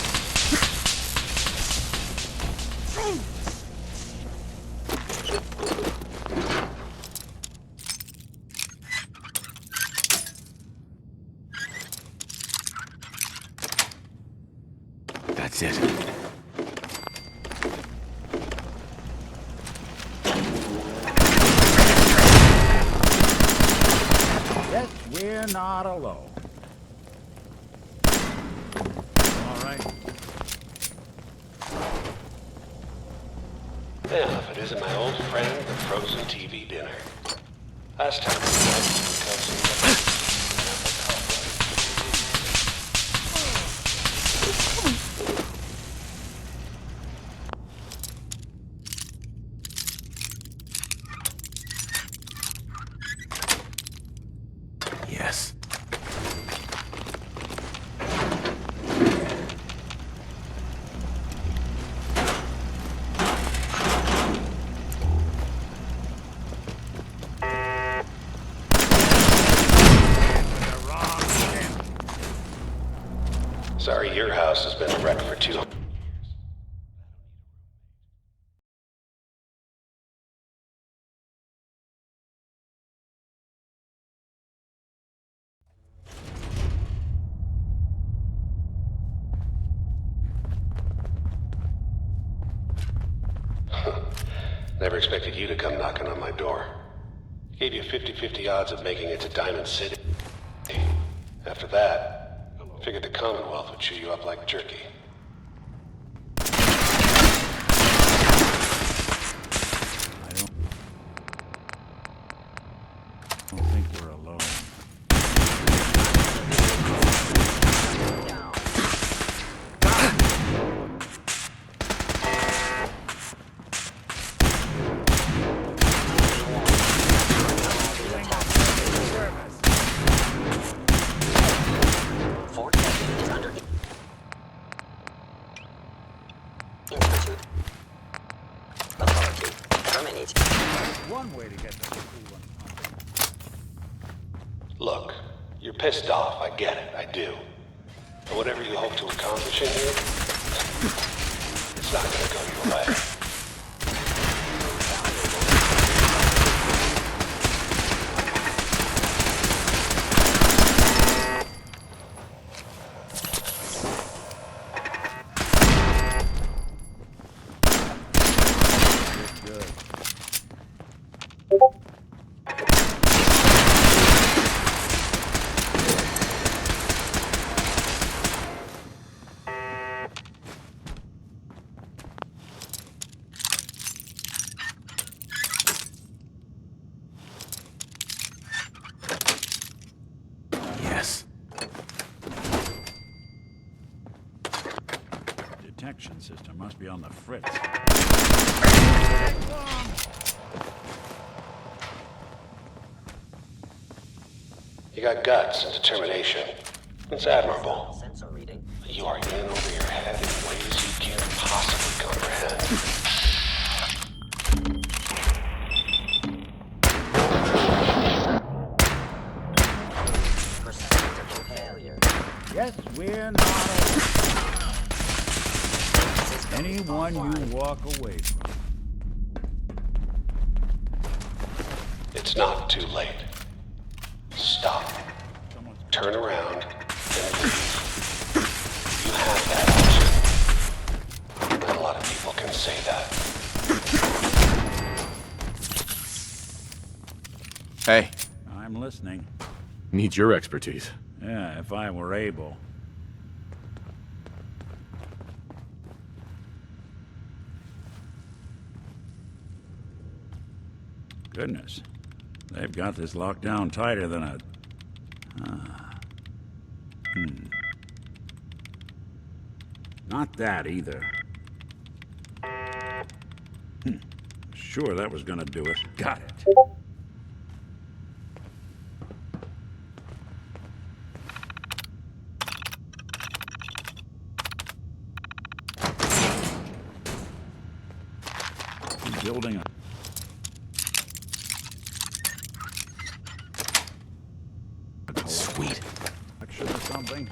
That's it. Yes, we're not alone. All right. Well, if it isn't my old friend, the frozen TV dinner. Last time we met, Yes. sorry, your house has been a wreck for 2 years. Never expected you to come knocking on my door. Gave you 50-50 odds of making it to Diamond City. After that, figured the Commonwealth would chew you up like jerky. I don't think we're alone. pissed off, I get it, I do. But whatever you hope to accomplish in here, it's not gonna go your way. Yes. Detection system must be on the fritz. You got guts and determination. It's admirable. But you are in over your head in ways you can't possibly comprehend. Yes, we're not anyone you walk away from. It's not too late. Stop. Turn around and leave. You have that option. Not a lot of people can say that. Hey. I'm listening. Need your expertise. Yeah, if I were able. Goodness. They've got this locked down tighter than a... Not that either. Sure, that was gonna do it. Got it. Building a... Sweet. Action or something?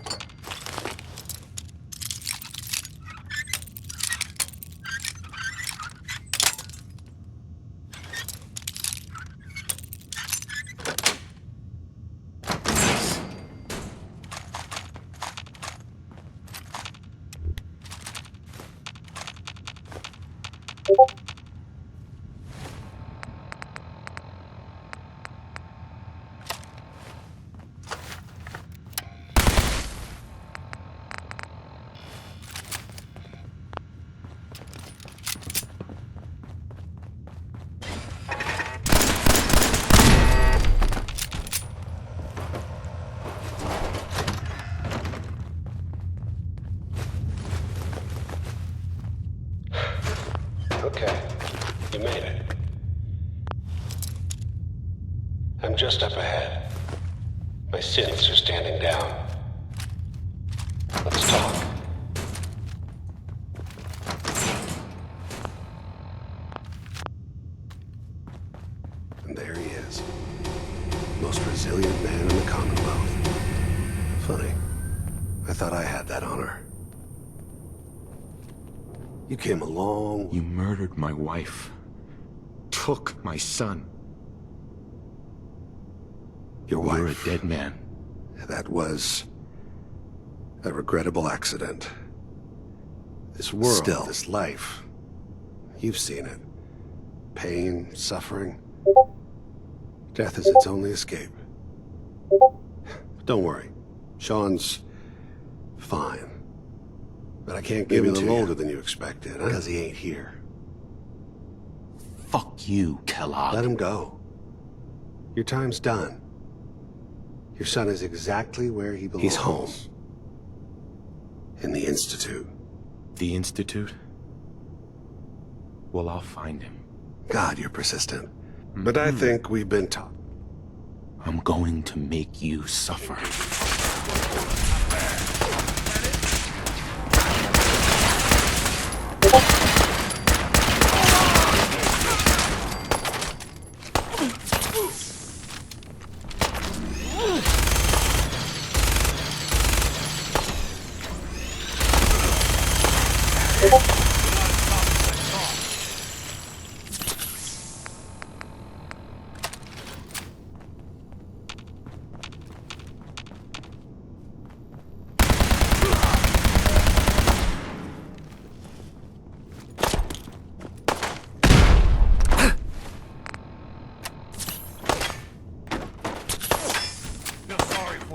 Okay, you made it. I'm just up ahead. My synths are standing down. Let's talk. And there he is. Most resilient man in the Commonwealth. Funny. I thought I had that honor. You came along. You murdered my wife. Took my son. Your wife. You're a dead man. That was a regrettable accident. This world, this life, you've seen it. Pain, suffering. Death is its only escape. But don't worry. Sean's fine. But I can't give him a little older than you expected, huh? Because he ain't here. Fuck you, Kellogg. Let him go. Your time's done. Your son is exactly where he belongs. He's home. In the Institute. The Institute? Well, I'll find him. God, you're persistent. But I think we've been taught. I'm going to make you suffer.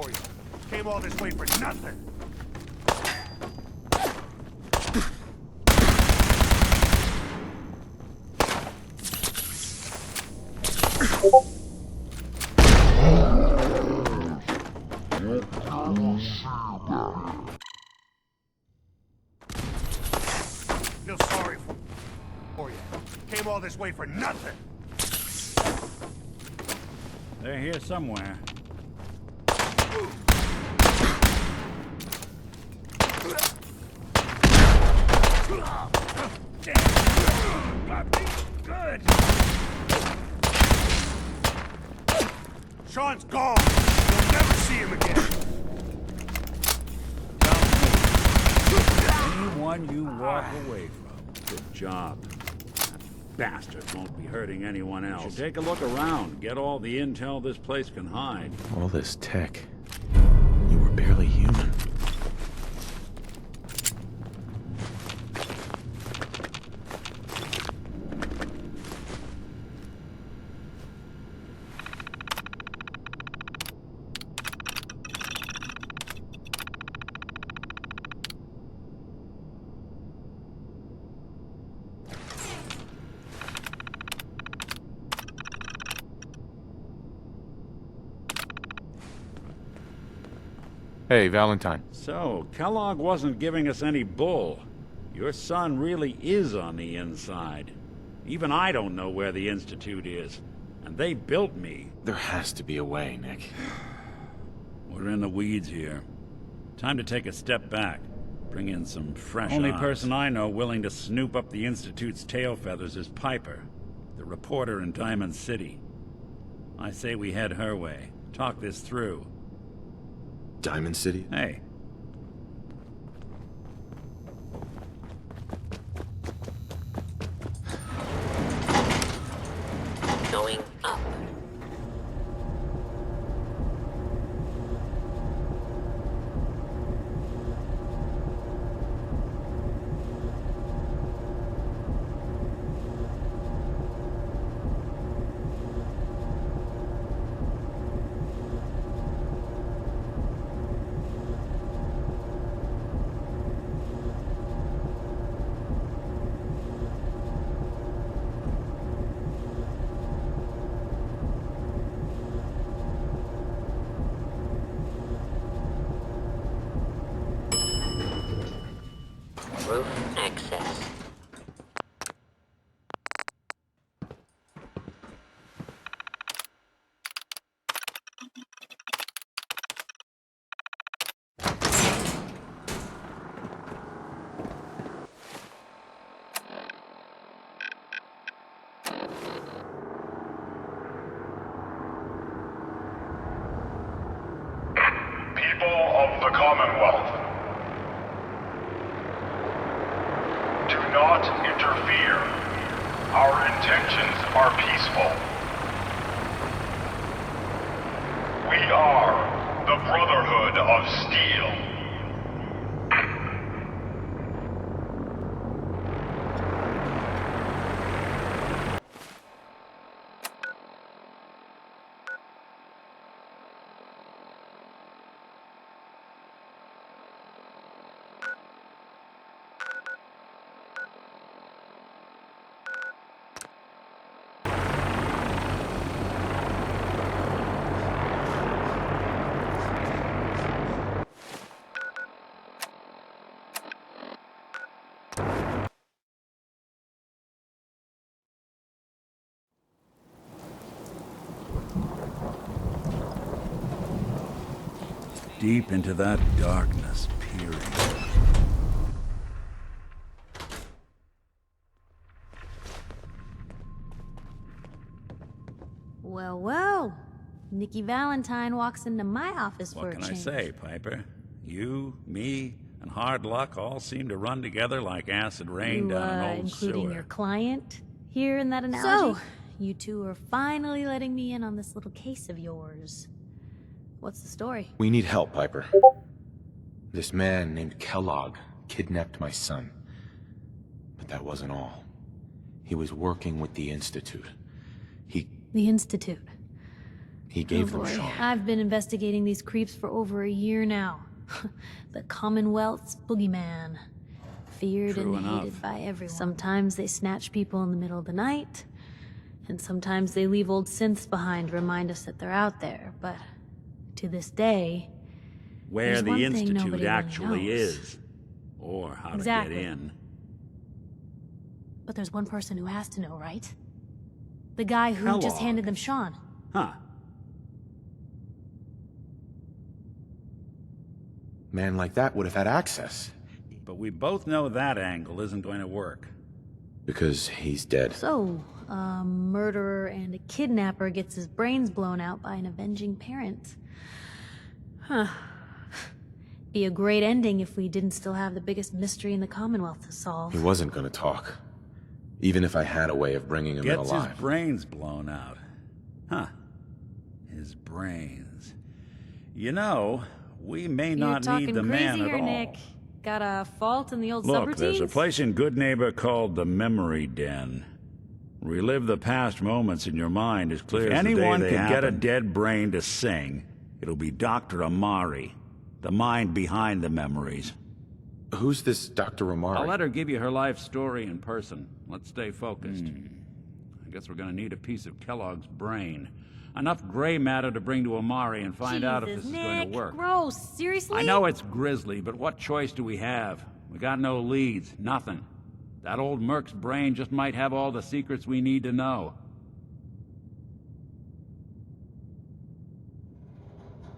for you. Came all this way for nothing. Feel sorry for you. Came all this way for nothing. They're here somewhere. Good. Sean's gone. You'll never see him again. Anyone you walk away from. Good job. That bastard won't be hurting anyone else. You should take a look around. Get all the intel this place can hide. All this tech. You were barely human. Hey, Valentine. So, Kellogg wasn't giving us any bull. Your son really is on the inside. Even I don't know where the Institute is. And they built me. There has to be a way, Nick. We're in the weeds here. Time to take a step back. Bring in some fresh Only eyes. Person I know willing to snoop up the Institute's tail feathers is Piper, the reporter in Diamond City. I say we head her way. Talk this through. Diamond City? Hey. Going up. Roof access. People of the Commonwealth, do not interfere. Our intentions are peaceful. We are the Brotherhood of Steel. Deep into that darkness, period. Well, well. Nikki Valentine walks into my office for a What can I change. say, Piper? You, me, and hard luck all seem to run together like acid rain down an old including sewer. your client here in that analogy? So, you two are finally letting me in on this little case of yours. What's the story? We need help, Piper. This man named Kellogg kidnapped my son. But that wasn't all. He was working with the Institute. The Institute? He gave them boy. Sean. I've been investigating these creeps for over a year now. The Commonwealth's boogeyman. Feared True and enough. hated by everyone. Sometimes they snatch people in the middle of the night, and sometimes they leave old synths behind to remind us that they're out there. But to this day, Where there's the one thing Institute nobody actually really knows. is. Or how Exactly. to get in. But there's one person who has to know, right? The guy who just Kellogg. handed them Sean. Huh. Man like that would have had access. But we both know that angle isn't going to work. Because he's dead. So, a murderer and a kidnapper gets his brains blown out by an avenging parent. Huh. Be a great ending if we didn't still have the biggest mystery in the Commonwealth to solve. He wasn't gonna talk. Even if I had a way of bringing him in Gets alive. his brains blown out. Huh. His brains. You know, we may not need the man at all. Nick. Got a fault in the old Look, subroutines? there's a place in Good Neighbor called the Memory Den. Relive the past moments in your mind as clear as the day anyone they could get a happened. Dead brain to sing, it'll be Dr. Amari, the mind behind the memories. Who's this Dr. Amari? I'll let her give you her life story in person. Let's stay focused. I guess we're gonna need a piece of Kellogg's brain. Enough gray matter to bring to Amari and find out if this is going to work. Gross. Seriously? I know it's grisly, but what choice do we have? We got no leads, nothing. That old Merc's brain just might have all the secrets we need to know.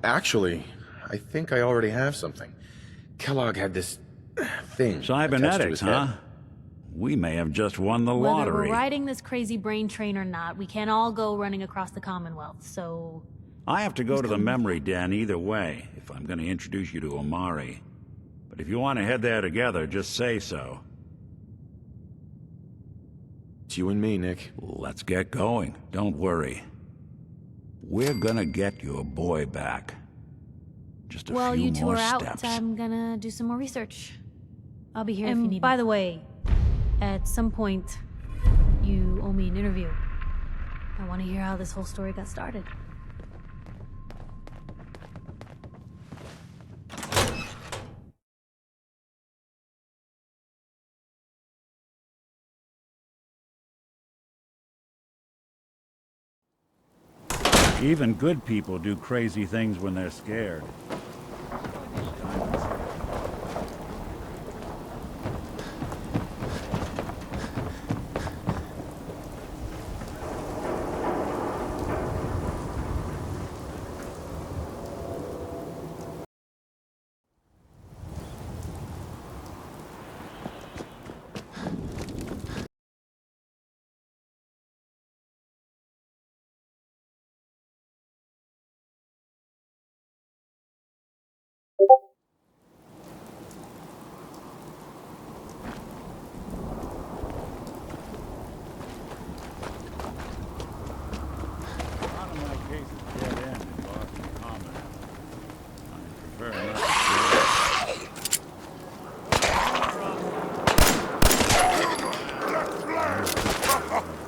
Actually, I think I already have something. Kellogg had this thing attached to Cybernetics, his huh? head. We may have just won the Whether lottery. we're riding this crazy brain train or not, we can't all go running across the Commonwealth, so... I have to go to the memory den either way, if I'm going to introduce you to Amari. But if you want to head there together, just say so. It's you and me, Nick. Let's get going. Don't worry. We're gonna get your boy back. Just a While few you two more are out, steps. I'm gonna do some more research. I'll be here if you need by the way, at some point, you owe me an interview. I want to hear how this whole story got started. Even good people do crazy things when they're scared.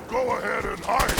Go ahead and hide.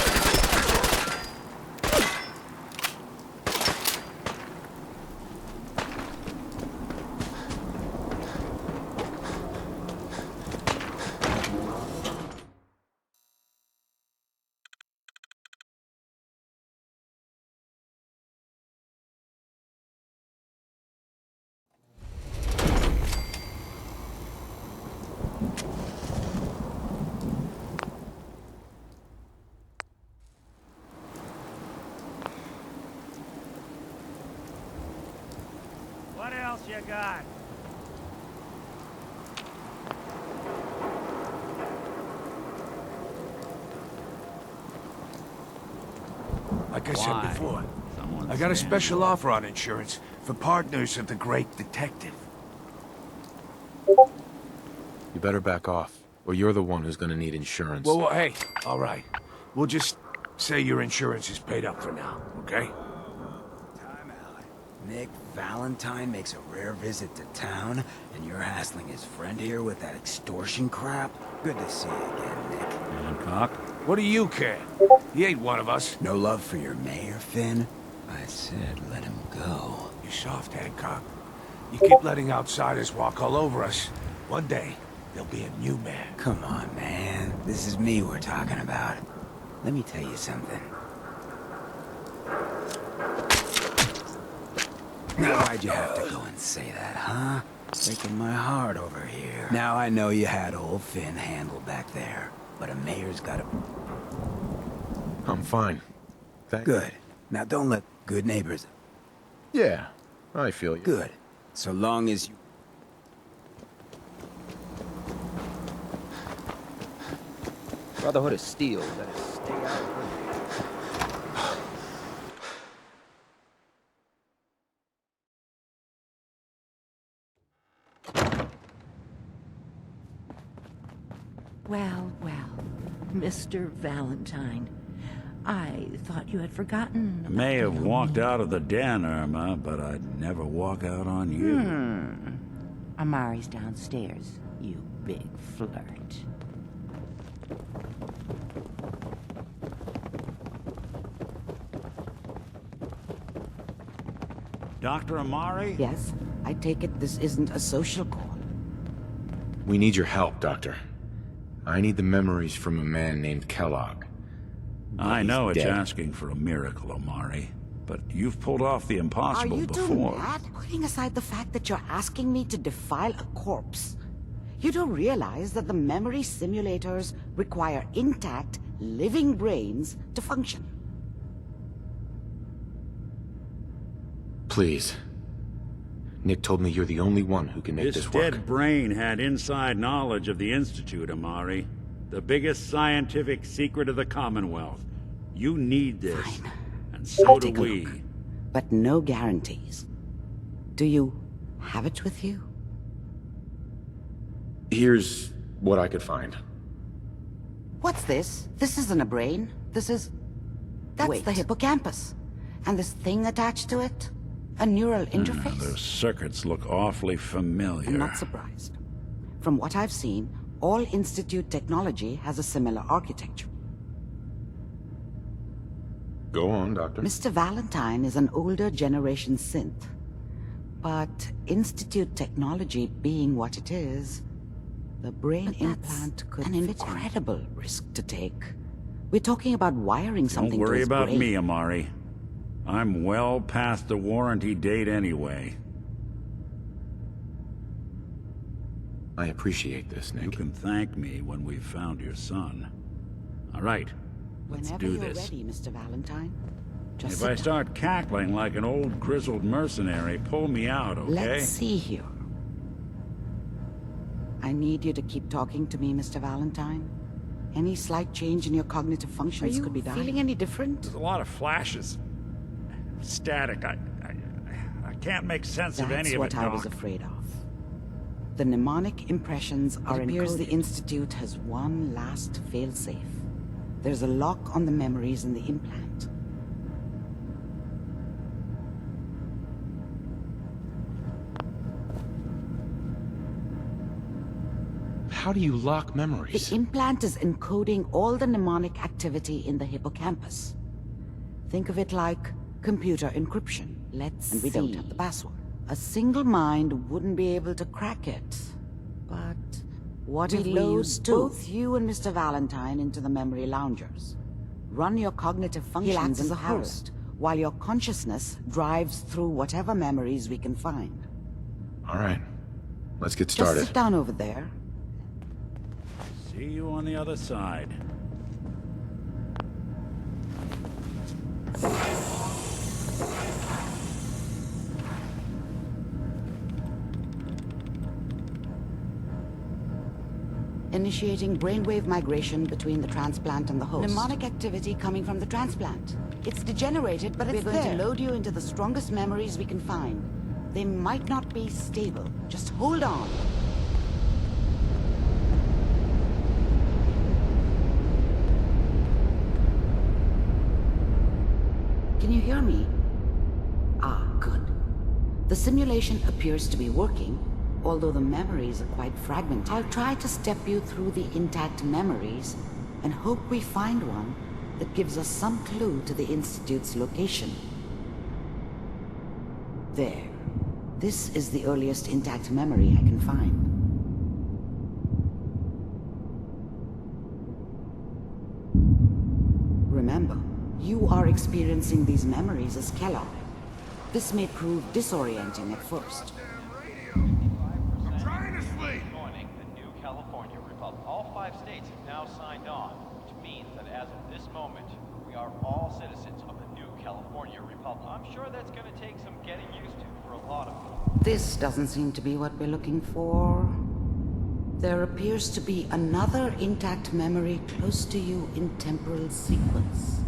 What else you got? Like I said Why? before, Someone's I got a standing special offer on insurance for partners of the great detective. You better back off, or you're the one who's gonna need insurance. Well, hey, all right. We'll just say your insurance is paid up for now, okay? Time out. Nick Valentine makes a rare visit to town, and you're hassling his friend here with that extortion crap? Good to see you again, Nick. Hancock? What do you care? He ain't one of us. No love for your mayor, Finn? I said let him go. You soft, Hancock. You keep letting outsiders walk all over us. One day, there'll be a new man. Come on, man. This is me we're talking about. Let me tell you something. Now why'd you have to go and say that, huh? Breaking my heart over here. Now I know you had old Finn handled back there, but a mayor's gotta... I'm fine. Good. Now don't let good neighbors... Yeah, I feel you. Good. So long as you... Brotherhood of Steel, better stay out of her. Well, well, Mr. Valentine. I thought you had forgotten. I may have walked out of the den, Irma, but I'd never walk out on you. Amari's downstairs, you big flirt. Dr. Amari? Yes? I take it this isn't a social call. We need your help, Doctor. I need the memories from a man named Kellogg. I know it's dead. asking for a miracle, Amari, but you've pulled off the impossible before. Are you mad? Putting aside the fact that you're asking me to defile a corpse, you do realize that the memory simulators require intact, living brains to function. Please. Nick told me you're the only one who can make this work. Dead brain had inside knowledge of the Institute, Amari. The biggest scientific secret of the Commonwealth. You need this. Fine. And so I'll do take a we. look, but no guarantees. Do you have it with you? Here's what I could find. What's this? This isn't a brain. This is... That's the hippocampus. And this thing attached to it? A neural interface? Those circuits look awfully familiar. I'm not surprised. From what I've seen, all Institute technology has a similar architecture. Go on, Doctor. Mr. Valentine is an older generation synth. But Institute technology being what it is, the brain implant could an incredible risk to take. We're talking about wiring something Don't to worry his about brain. me, Amari. I'm well past the warranty date anyway. I appreciate this, Nick. You can thank me when we've found your son. All right, let's Whenever do you're this. ready, Mr. Valentine. Just If sit I down. start cackling like an old grizzled mercenary, pull me out, okay? Let's see here. I need you to keep talking to me, Mr. Valentine. Any slight change in your cognitive functions could be dying. Feeling any different? There's a lot of flashes. Static. I can't make sense of any of it, That's what I was Doc. afraid of. The mnemonic impressions are It appears the Institute has one last failsafe. There's a lock on the memories in the implant. How do you lock memories? The implant is encoding all the mnemonic activity in the hippocampus. Think of it like computer encryption. And we don't have the password. A single mind wouldn't be able to crack it. But what if we load both you and Mr. Valentine into the memory loungers? Run your cognitive functions as a host, while your consciousness drives through whatever memories we can find. All right. Let's get started. Just sit down over there. See you on the other side. Initiating brainwave migration between the transplant and the host. Mnemonic activity coming from the transplant. It's degenerated, but it's there. We're going to load you into the strongest memories we can find. They might not be stable. Just hold on. Can you hear me? Ah, good. The simulation appears to be working, although the memories are quite fragmented. I'll try to step you through the intact memories, and hope we find one that gives us some clue to the Institute's location. There. This is the earliest intact memory I can find. Remember, you are experiencing these memories as Kellogg. This may prove disorienting at first. I'm trying to sleep! Joining the new California Republic. All 5 states have now signed on, which means that as of this moment, we are all citizens of the new California Republic. I'm sure that's going to take some getting used to for a lot of people. This doesn't seem to be what we're looking for. There appears to be another intact memory close to you in temporal sequence.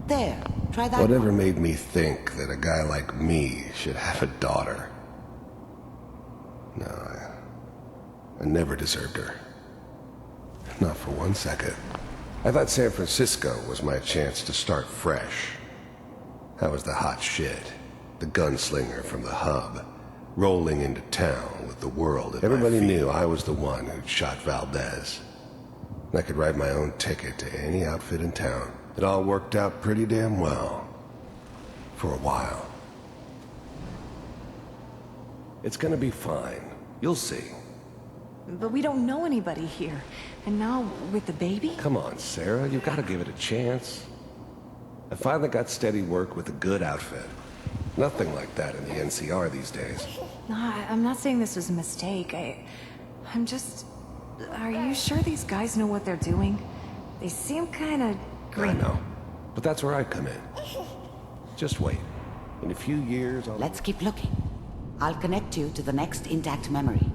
There, try that Whatever one. made me think that a guy like me should have a daughter? No, I never deserved her. Not for 1 second. I thought San Francisco was my chance to start fresh. I was the hot shit, the gunslinger from the hub, rolling into town with the world at Everybody knew I was the one who'd shot Valdez. I could write my own ticket to any outfit in town. It all worked out pretty damn well. For a while. It's gonna be fine. You'll see. But we don't know anybody here. And now, with the baby? Come on, Sarah, you gotta give it a chance. I finally got steady work with a good outfit. Nothing like that in the NCR these days. No, I'm not saying this was a mistake. I'm just... Are you sure these guys know what they're doing? They seem kinda green. I know. But that's where I come in. Just wait. In a few years, I'll... Let's keep looking. I'll connect you to the next intact memory.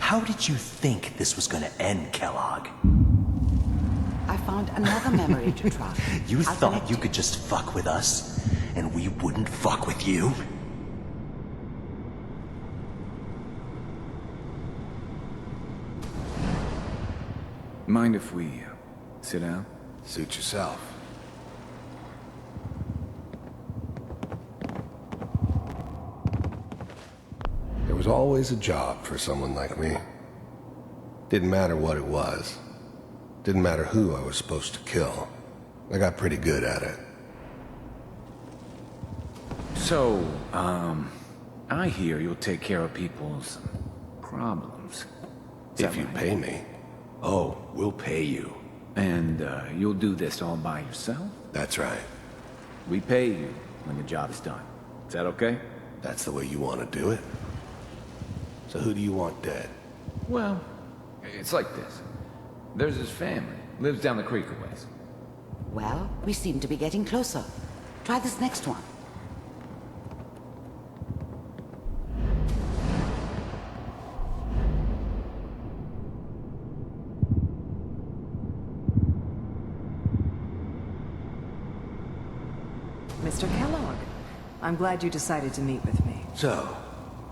How did you think this was gonna end, Kellogg? I found another memory to try. You I'll thought connect you could just fuck with us, and we wouldn't fuck with you? Mind if we sit down? Suit yourself. There was always a job for someone like me. Didn't matter what it was. Didn't matter who I was supposed to kill. I got pretty good at it. So, I hear you'll take care of people's problems. If you pay me. Oh, we'll pay you. And, you'll do this all by yourself? That's right. We pay you when the job is done. Is that okay? That's the way you want to do it? So who do you want dead? Well, it's like this. There's his family. Lives down the creek a ways. Well, we seem to be getting closer. Try this next one. Mr. Kellogg, I'm glad you decided to meet with me. So,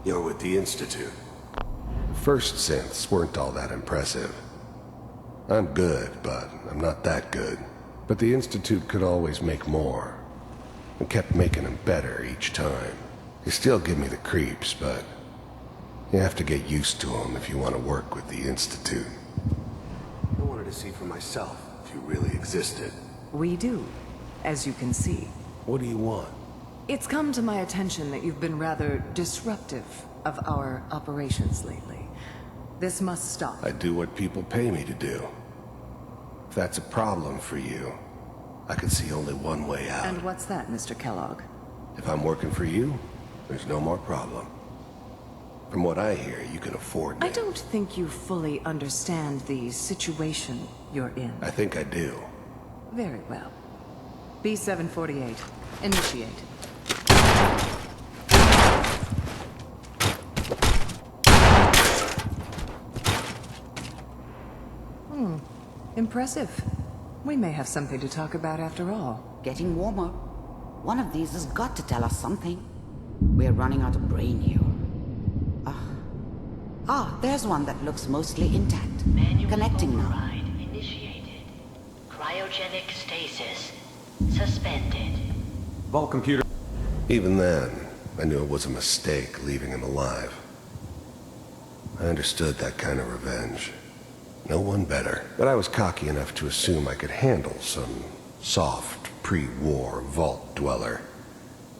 you're with the Institute. First synths weren't all that impressive. I'm good, but I'm not that good. But the Institute could always make more, and kept making them better each time. They still give me the creeps, but you have to get used to them if you want to work with the Institute. I wanted to see for myself if you really existed. We do, as you can see. What do you want? It's come to my attention that you've been rather disruptive of our operations lately. This must stop. I do what people pay me to do. If that's a problem for you, I can see only one way out. And what's that, Mr. Kellogg? If I'm working for you, there's no more problem. From what I hear, you can afford me. I don't think you fully understand the situation you're in. I think I do. Very well. B-748, initiate. Impressive. We may have something to talk about after all. Getting warmer. One of these has got to tell us something. We're running out of brain here. There's one that looks mostly intact. Manual Connecting now. override initiated. Cryogenic stasis suspended. Vault computer. Even then, I knew it was a mistake leaving him alive. I understood that kind of revenge. No one better. But I was cocky enough to assume I could handle some soft, pre-war vault dweller.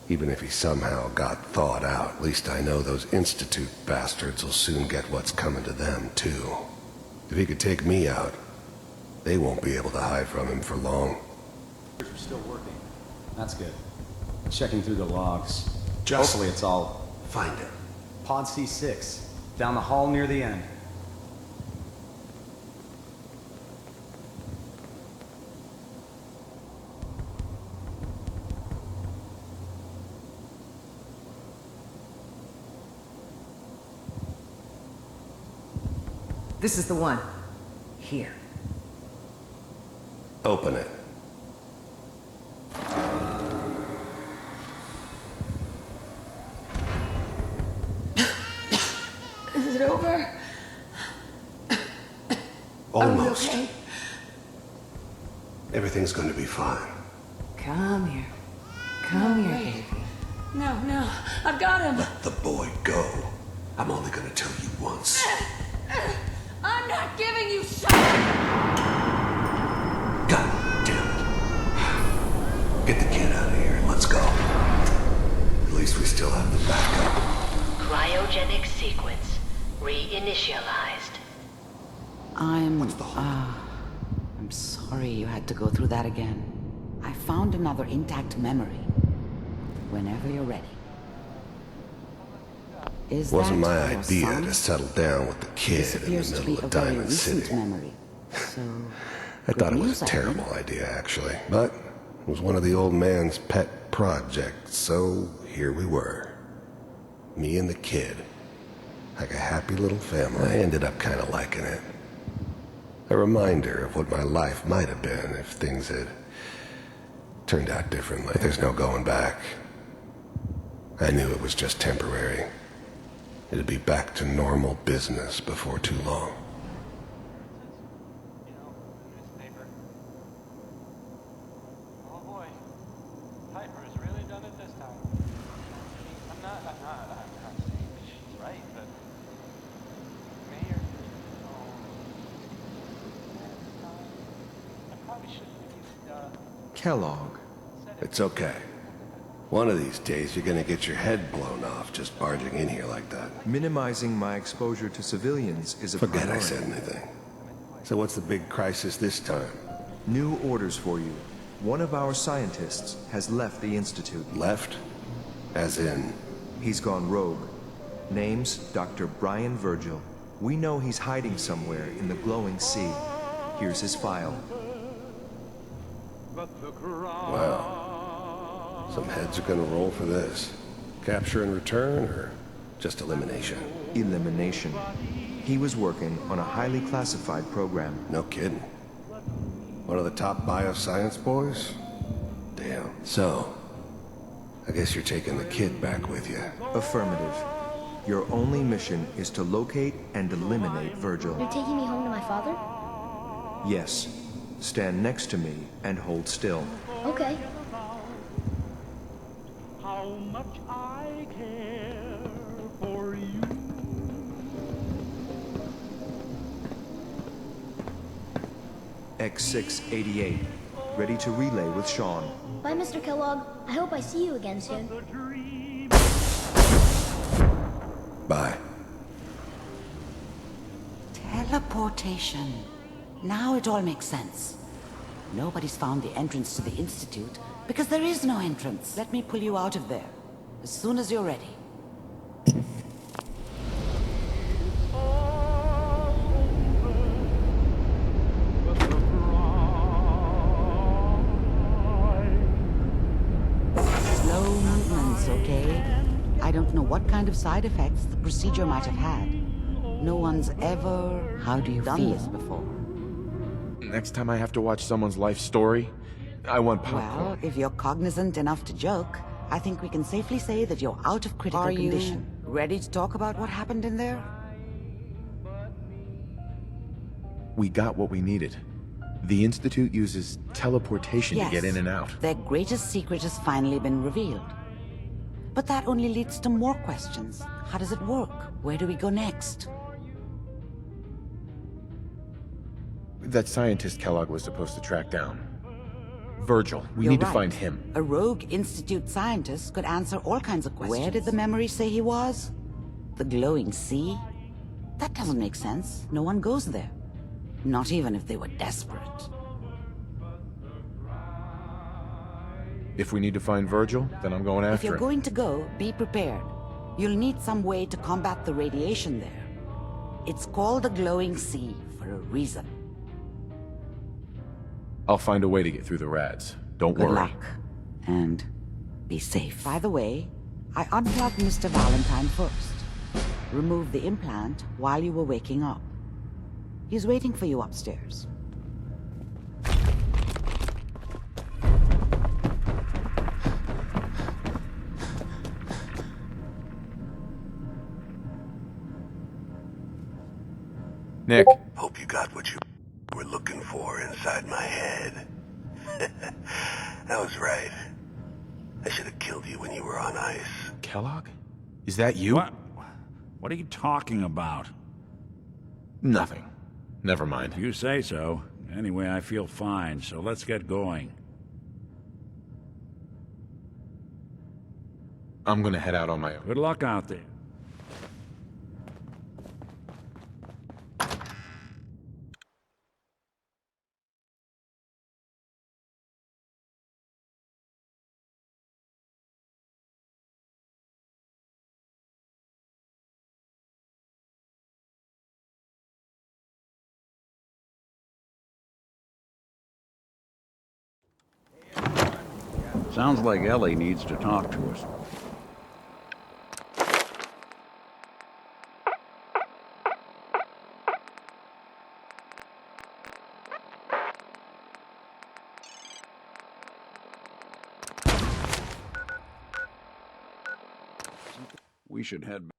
Even if he somehow got thawed out, at least I know those Institute bastards will soon get what's coming to them, too. If he could take me out, they won't be able to hide from him for long. We're still working. That's good. Checking through the logs. Just hopefully it's all... Find him. Pod C6. Down the hall near the end. This is the one. Here. Open it. Is it over? Almost. Are we okay? Everything's going to be fine. Come here. Come here, baby. No, no. I've got him. Let the boy go. I'm only going to tell you once. I'm not giving you shit! God damn it. Get the kid out of here and let's go. At least we still have the backup. Cryogenic sequence reinitialized. I'm sorry you had to go through that again. I found another intact memory. Whenever you're ready. Wasn't my your idea son? to settle down with the kid in the middle of Diamond City. Memory. So, I thought it was a news, I terrible idea, actually. But it was one of the old man's pet projects, so here we were. Me and the kid. Like a happy little family. I ended up kind of liking it. A reminder of what my life might have been if things had turned out differently. There's no going back. I knew it was just temporary. It'd be back to normal business before too long. Oh boy, Piper has really done it this time. I'm not saying she's right, but Mayor, I probably shouldn't have used, Kellogg. It's okay. One of these days, you're gonna get your head blown off just barging in here like that. Minimizing my exposure to civilians is a Forget priority. I said anything. So what's the big crisis this time? New orders for you. One of our scientists has left the Institute. Left? As in? He's gone rogue. Name's Dr. Brian Virgil. We know he's hiding somewhere in the glowing sea. Here's his file. Wow. Some heads are gonna roll for this. Capture and return, or just elimination? Elimination. He was working on a highly classified program. No kidding. One of the top bioscience boys? Damn. So, I guess you're taking the kid back with you. Affirmative. Your only mission is to locate and eliminate Virgil. You're taking me home to my father? Yes. Stand next to me and hold still. Okay. How much I care for you. X688. Ready to relay with Sean. Bye, Mr. Kellogg. I hope I see you again soon. Bye. Teleportation. Now it all makes sense. Nobody's found the entrance to the Institute because there is no entrance. Let me pull you out of there as soon as you're ready. Slow movements, okay? I don't know what kind of side effects the procedure might have had. No one's ever, how do you done this before. Next time I have to watch someone's life story, I want popcorn. Well, if you're cognizant enough to joke, I think we can safely say that you're out of critical condition. Ready to talk about what happened in there? We got what we needed. The Institute uses teleportation to get in and out. Their greatest secret has finally been revealed. But that only leads to more questions. How does it work? Where do we go next? That scientist Kellogg was supposed to track down. Virgil. We You're need to right. find him. A rogue Institute scientist could answer all kinds of questions. Where did the memory say he was? The glowing sea? That doesn't make sense. No one goes there. Not even if they were desperate. If we need to find Virgil, then I'm going after him. If you're going to go, be prepared. You'll need some way to combat the radiation there. It's called the glowing sea for a reason. I'll find a way to get through the rads. Don't Good worry. luck. And be safe. By the way, I unplugged Mr. Valentine first. Removed the implant while you were waking up. He's waiting for you upstairs. Nick. Hope you got what you were looking for inside my head. I was right. I should have killed you when you were on ice. Kellogg? Is that you? What are you talking about? Nothing. Never mind. You say so. Anyway, I feel fine, so let's get going. I'm gonna head out on my own. Good luck out there. Sounds like Ellie needs to talk to us. We should head back.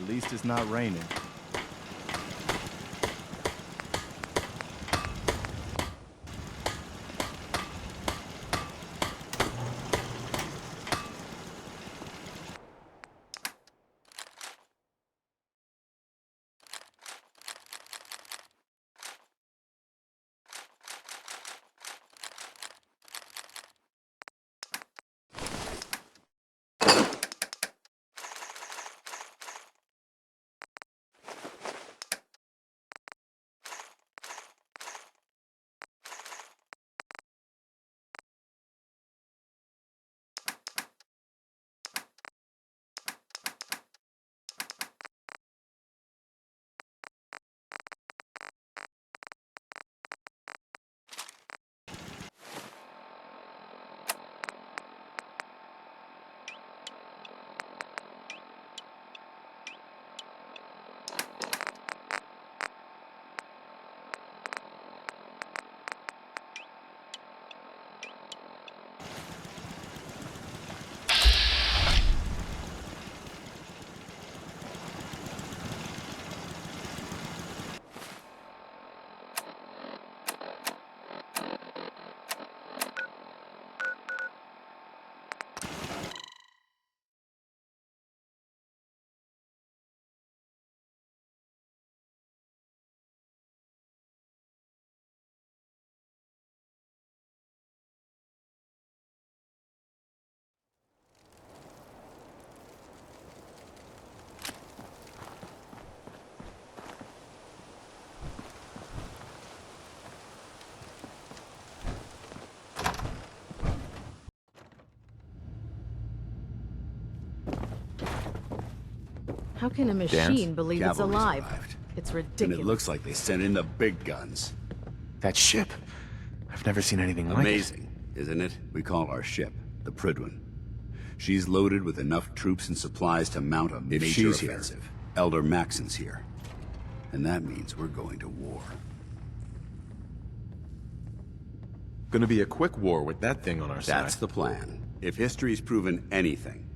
At least it's not raining. How can a machine believe it's Cavalry's alive? arrived. It's And ridiculous. it looks like they sent in the big guns. That ship. I've never seen anything like it. Amazing, isn't it? We call our ship the Prydwen. She's loaded with enough troops and supplies to mount a major offensive. Elder Maxon's here. And that means we're going to war. Gonna be a quick war with that thing on our side. That's the plan. If history's proven anything,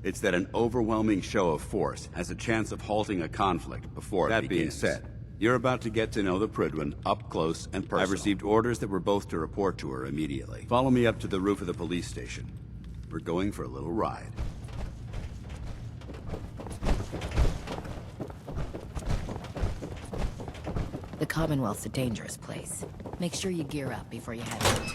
it's that an overwhelming show of force has a chance of halting a conflict before it begins. That being said, you're about to get to know the Prydwen up close and personal. I've received orders that we're both to report to her immediately. Follow me up to the roof of the police station. We're going for a little ride. The Commonwealth's a dangerous place. Make sure you gear up before you head out.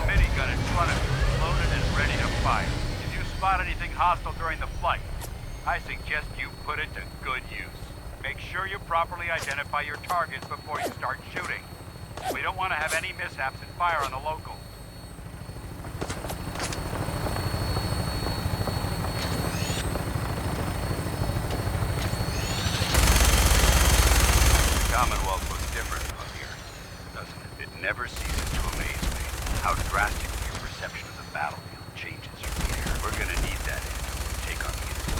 Minigun in front of you, loaded and ready to fire. Did you spot anything hostile during the flight? I suggest you put it to good use. Make sure you properly identify your targets before you start shooting. We don't want to have any mishaps and fire on the locals. The Commonwealth looks different from here, doesn't it? It never ceases to amaze me how drastically your perception of the battlefield changes from here. We're gonna need that intel to take on the enemy.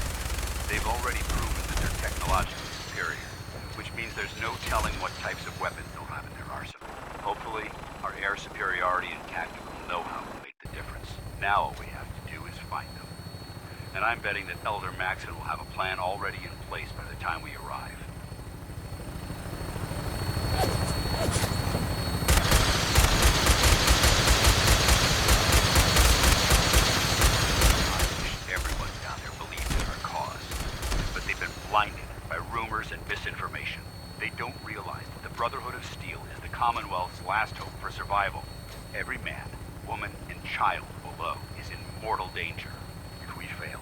They've already proven that they're technologically superior, which means there's no telling what types of weapons they'll have in their arsenal. Hopefully, our air superiority and tactical know-how will make the difference. Now all we have to do is find them. And I'm betting that Elder Maxon will have a plan already in place by the time we arrive. Everyone down there believes in our cause, but they've been blinded by rumors and misinformation. They don't realize that the Brotherhood of Steel is the Commonwealth's last hope for survival. Every man, woman, and child below is in mortal danger. If we fail,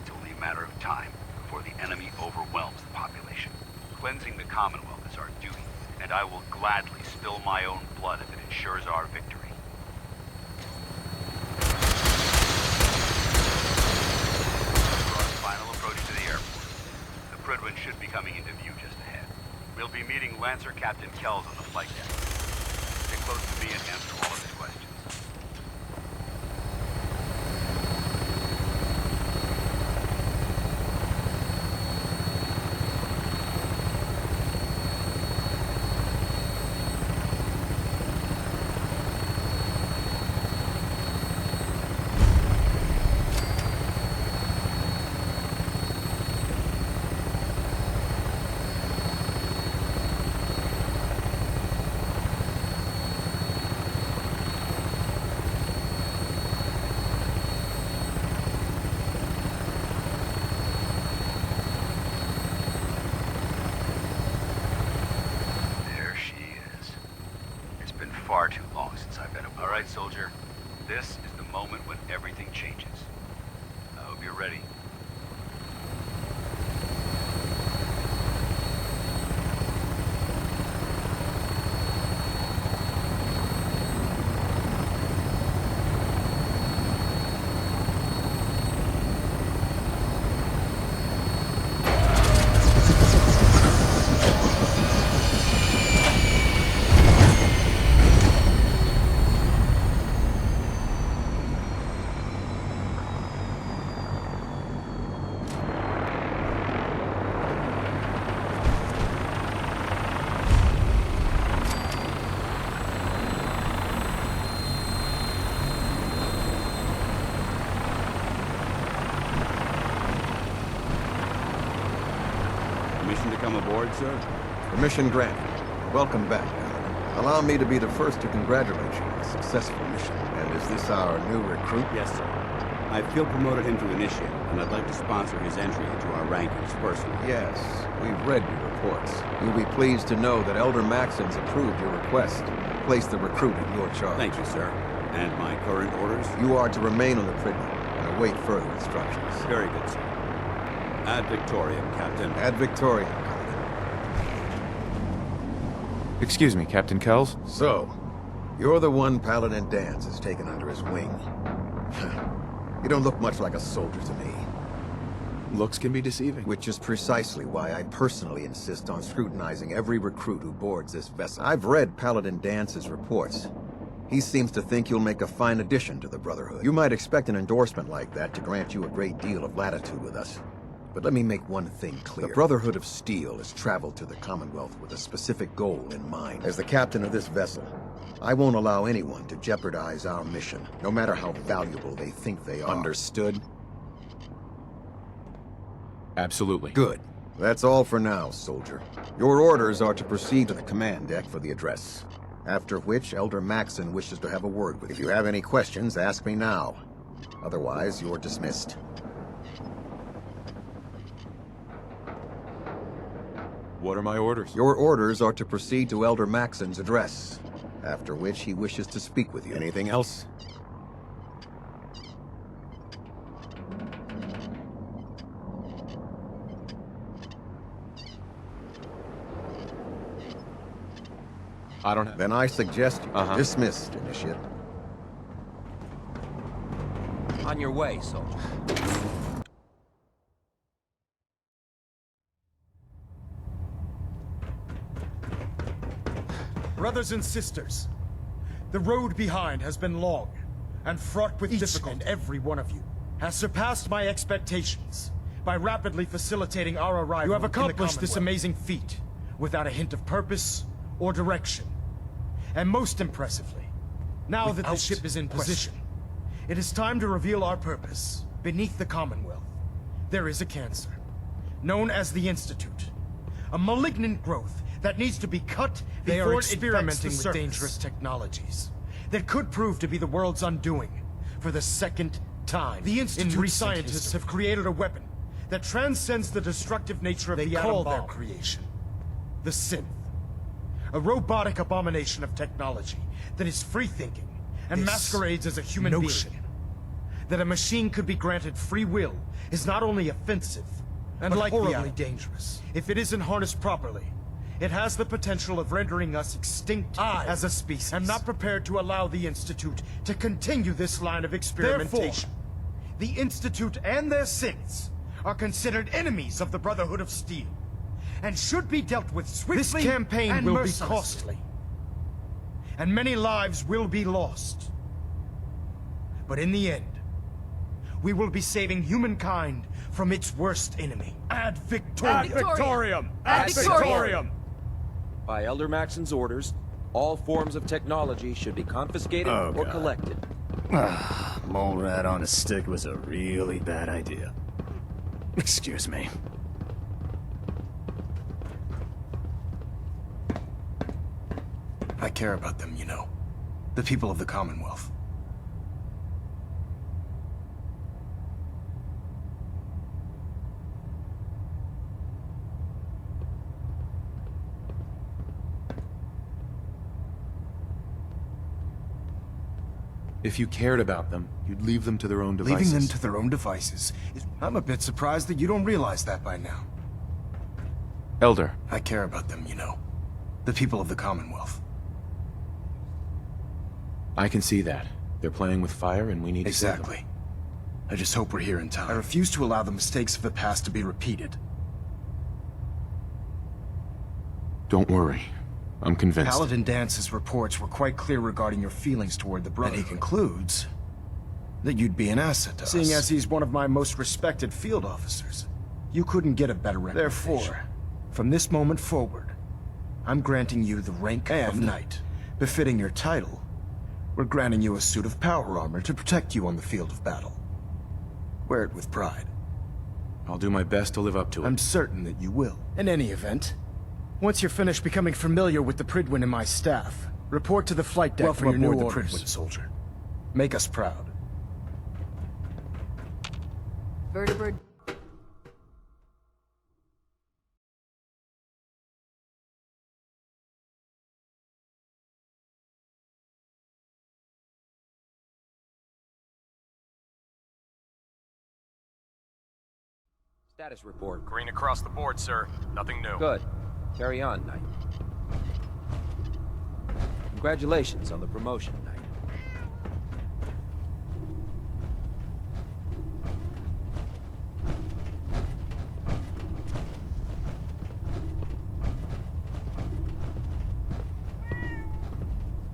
it's only a matter of time before the enemy overwhelms the population. Cleansing the Commonwealth is our duty, and I will gladly spill my own blood if it ensures our victory. We're on final approach to the airport. The Prydwen should be coming into view just ahead. We'll be meeting Lancer Captain Kells on the flight deck. Stay close to me and answer all of his questions. Far too long since I've been aboard. All right, soldier. This is the moment when everything changes. I hope you're ready. Permission to come aboard, sir? Permission granted. Welcome back, Paladin. Allow me to be the first to congratulate you on a successful mission. And is this our new recruit? Yes, sir. I feel promoted him to initiate, and I'd like to sponsor his entry into our rankings personally. Yes, we've read your reports. You'll be pleased to know that Elder Maxon's approved your request. Place the recruit in your charge. Thank you, sir. And my current orders? You are to remain on the Pridman and await further instructions. Very good, sir. Ad Victoriam, Captain. Ad Victoriam, Paladin. Excuse me, Captain Kells? So, you're the one Paladin Danse has taken under his wing. You don't look much like a soldier to me. Looks can be deceiving. Which is precisely why I personally insist on scrutinizing every recruit who boards this vessel. I've read Paladin Dance's reports. He seems to think you'll make a fine addition to the Brotherhood. You might expect an endorsement like that to grant you a great deal of latitude with us. But let me make one thing clear. The Brotherhood of Steel has traveled to the Commonwealth with a specific goal in mind. As the captain of this vessel, I won't allow anyone to jeopardize our mission, no matter how valuable they think they are. Understood? Absolutely. Good. That's all for now, soldier. Your orders are to proceed to the command deck for the address. After which, Elder Maxon wishes to have a word with you. If you have any questions, ask me now. Otherwise, you're dismissed. What are my orders? Your orders are to proceed to Elder Maxon's address, after which he wishes to speak with you. Anything else? I don't have... Then I suggest you dismissed, Initiate. On your way, soldier. Brothers and sisters, the road behind has been long and fraught with difficulty, and every one of you has surpassed my expectations by rapidly facilitating our arrival. You have accomplished this amazing feat without a hint of purpose or direction. And most impressively, now that the ship is in position, it is time to reveal our purpose. Beneath the Commonwealth, there is a cancer, known as the Institute. A malignant growth that needs to be cut before it experimenting with dangerous technologies that could prove to be the world's undoing for the second time. The Institute scientists have created a weapon that transcends the destructive nature of the atom bomb. They call their creation the Synth. A robotic abomination of technology that is free-thinking and masquerades as a human notion being. That a machine could be granted free will is not only offensive, and but horribly dangerous. If it isn't harnessed properly, it has the potential of rendering us extinct as a species. I'm not prepared to allow the Institute to continue this line of experimentation. Therefore, the Institute and their synths are considered enemies of the Brotherhood of Steel, and should be dealt with swiftly. This campaign will be costly, and many lives will be lost. But in the end, we will be saving humankind from its worst enemy. Ad Victoriam! Ad Victoriam! Ad Victoriam! By Elder Maxon's orders, all forms of technology should be confiscated or collected. Mole rat on a stick was a really bad idea. Excuse me. I care about them, you know. The people of the Commonwealth. If you cared about them, you'd leave them to their own devices. Leaving them to their own devices. I'm a bit surprised that you don't realize that by now. Elder. I care about them, you know. The people of the Commonwealth. I can see that. They're playing with fire and we need to save them. Exactly. I just hope we're here in time. I refuse to allow the mistakes of the past to be repeated. Don't worry. I'm convinced. Paladin Dance's reports were quite clear regarding your feelings toward the Brotherhood. And he concludes that you'd be an asset to us. Seeing as he's one of my most respected field officers, you couldn't get a better recommendation. Therefore, from this moment forward, I'm granting you the rank of Knight. Befitting your title, we're granting you a suit of power armor to protect you on the field of battle. Wear it with pride. I'll do my best to live up to it. I'm certain that you will. In any event, once you're finished becoming familiar with the Pridwin and my staff, report to the flight deck for your new orders. Welcome aboard the Pridwin, soldier. Make us proud. Vertibird. Status report. Green across the board, sir. Nothing new. Good. Carry on, Knight. Congratulations on the promotion, Knight.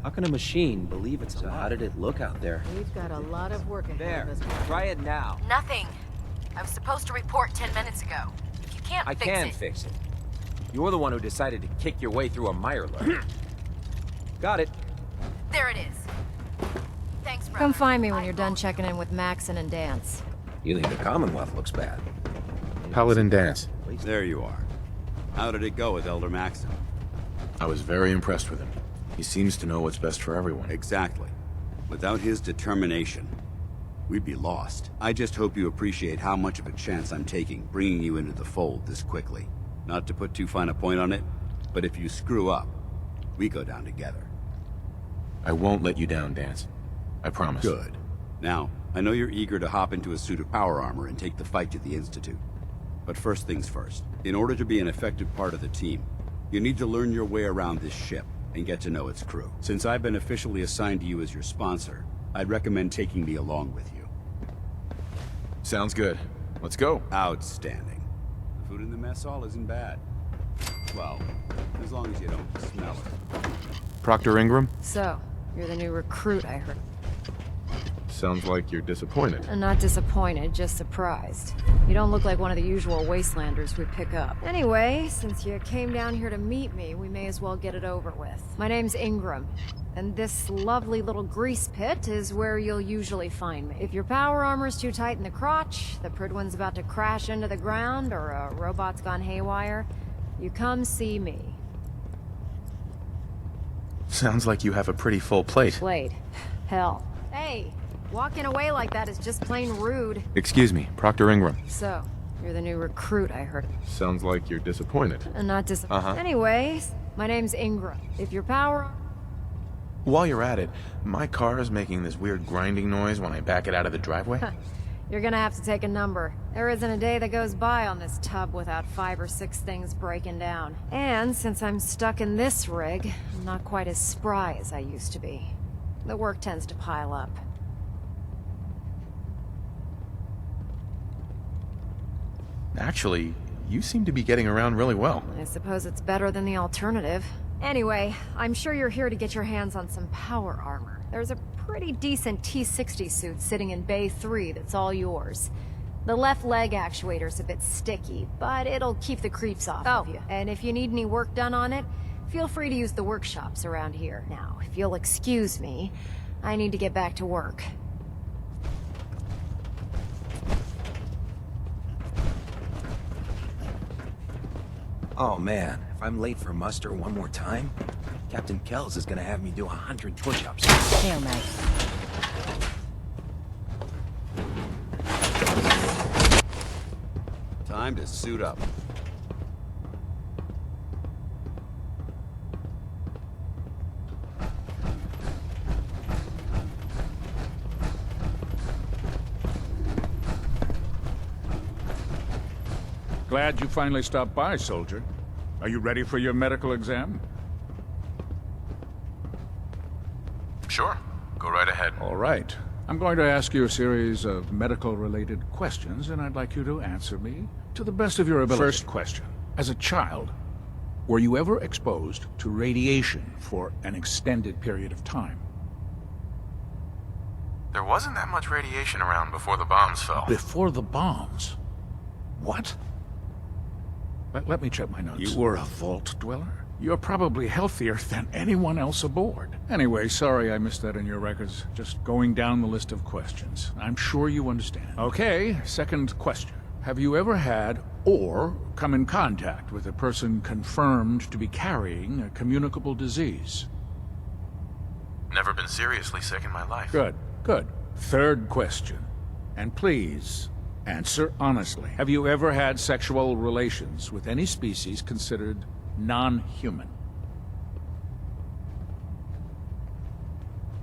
How can a machine believe it's alive? How did it look out there? We've got a lot of work ahead of us. Try it now. Nothing. I was supposed to report 10 minutes ago. If you can't fix it... I can fix it. You're the one who decided to kick your way through a mirelurk. Got it. There it is. Thanks, brother. Come find me when you're done checking in with Maxon and Dance. You think the Commonwealth looks bad? Paladin Dance. There you are. How did it go with Elder Maxon? I was very impressed with him. He seems to know what's best for everyone. Exactly. Without his determination, we'd be lost. I just hope you appreciate how much of a chance I'm taking bringing you into the fold this quickly. Not to put too fine a point on it, but if you screw up, we go down together. I won't let you down, Dance. I promise. Good. Now, I know you're eager to hop into a suit of power armor and take the fight to the Institute. But first things first. In order to be an effective part of the team, you need to learn your way around this ship and get to know its crew. Since I've been officially assigned to you as your sponsor, I'd recommend taking me along with you. Sounds good. Let's go. Outstanding. The food in the mess hall isn't bad. Well, as long as you don't smell it. Proctor Ingram? So, you're the new recruit, I heard. Sounds like you're disappointed. I'm not disappointed, just surprised. You don't look like one of the usual wastelanders we pick up. Anyway, since you came down here to meet me, we may as well get it over with. My name's Ingram, and this lovely little grease pit is where you'll usually find me. If your power armor's too tight in the crotch, the Pridwin's about to crash into the ground, or a robot's gone haywire, you come see me. Sounds like you have a pretty full plate. Plate? Hell. Hey! Walking away like that is just plain rude. Excuse me, Proctor Ingram. So, you're the new recruit, I heard. Sounds like you're disappointed. Not disappointed. Anyways, my name's Ingram. If your power... While you're at it, my car is making this weird grinding noise when I back it out of the driveway. You're gonna have to take a number. There isn't a day that goes by on this tub without 5 or 6 things breaking down. And since I'm stuck in this rig, I'm not quite as spry as I used to be. The work tends to pile up. Actually, you seem to be getting around really well. I suppose it's better than the alternative. Anyway, I'm sure you're here to get your hands on some power armor. There's a pretty decent T-60 suit sitting in Bay 3 that's all yours. The left leg actuator's a bit sticky, but it'll keep the creeps off of you. And if you need any work done on it, feel free to use the workshops around here. Now, if you'll excuse me, I need to get back to work. Oh man, if I'm late for muster one more time, Captain Kells is gonna have me do 100 push-ups. Hail, mate. Time to suit up. Glad you finally stopped by, soldier. Are you ready for your medical exam? Sure. Go right ahead. All right. I'm going to ask you a series of medical-related questions, and I'd like you to answer me to the best of your ability. First question. As a child, were you ever exposed to radiation for an extended period of time? There wasn't that much radiation around before the bombs fell. Before the bombs? What? Let me check my notes. You were a vault dweller? You're probably healthier than anyone else aboard. Anyway, sorry I missed that in your records. Just going down the list of questions. I'm sure you understand. Okay, second question. have you ever had or come in contact with a person confirmed to be carrying a communicable disease? Never been seriously sick in my life. Good, good. Third question. And please, answer honestly. Have you ever had sexual relations with any species considered non-human?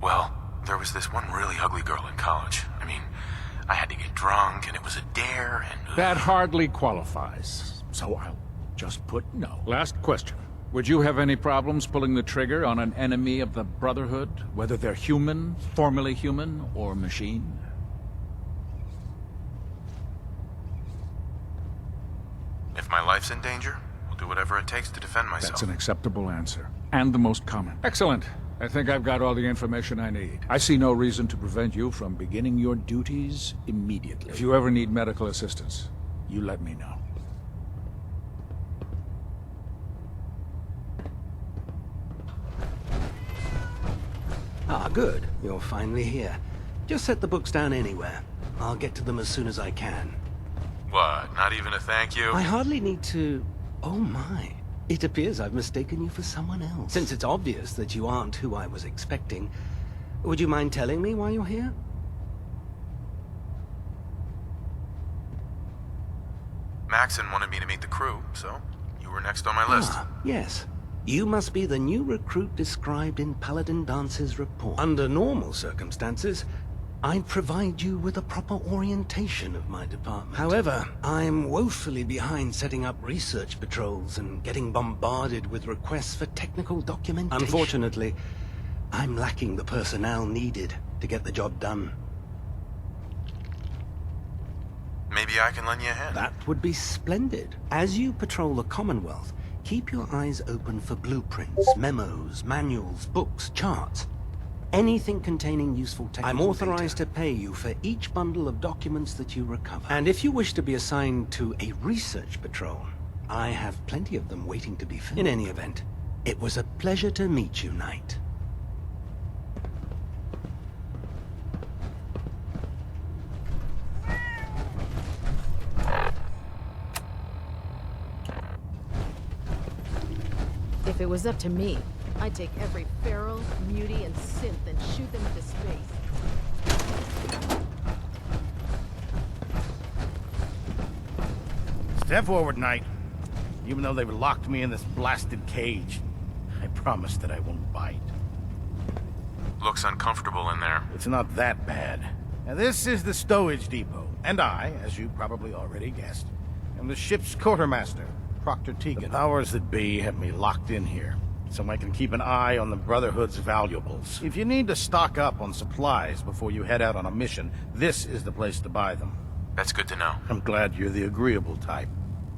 Well, there was this one really ugly girl in college. I mean, I had to get drunk, and it was a dare, and... That hardly qualifies, so I'll just put no. Last question. Would you have any problems pulling the trigger on an enemy of the Brotherhood, whether they're human, formerly human, or machine? If my life's in danger, we'll do whatever it takes to defend myself. That's an acceptable answer, and the most common. Excellent. I think I've got all the information I need. I see no reason to prevent you from beginning your duties immediately. If you ever need medical assistance, you let me know. Ah, good. You're finally here. Just set the books down anywhere. I'll get to them as soon as I can. What, not even a thank you? I hardly need to... Oh my. It appears I've mistaken you for someone else. Since it's obvious that you aren't who I was expecting, would you mind telling me why you're here? Maxon wanted me to meet the crew, so you were next on my list. Ah, yes. You must be the new recruit described in Paladin Dance's report. Under normal circumstances, I'd provide you with a proper orientation of my department. However, I'm woefully behind setting up research patrols and getting bombarded with requests for technical documentation. Unfortunately, I'm lacking the personnel needed to get the job done. Maybe I can lend you a hand. That would be splendid. As you patrol the Commonwealth, keep your eyes open for blueprints, memos, manuals, books, charts. Anything containing useful technical I'm authorized to pay you for each bundle of documents that you recover. And if you wish to be assigned to a research patrol, I have plenty of them waiting to be filled. In any event, it was a pleasure to meet you, Knight. If it was up to me, I'd take every feral, mutie, and synth and shoot them into space. Step forward, Knight. Even though they've locked me in this blasted cage, I promise that I won't bite. Looks uncomfortable in there. It's not that bad. Now, this is the stowage depot, and I, as you probably already guessed, am the ship's quartermaster, Proctor Tegan. The powers that be have me locked in here, so I can keep an eye on the Brotherhood's valuables. If you need to stock up on supplies before you head out on a mission, this is the place to buy them. That's good to know. I'm glad you're the agreeable type.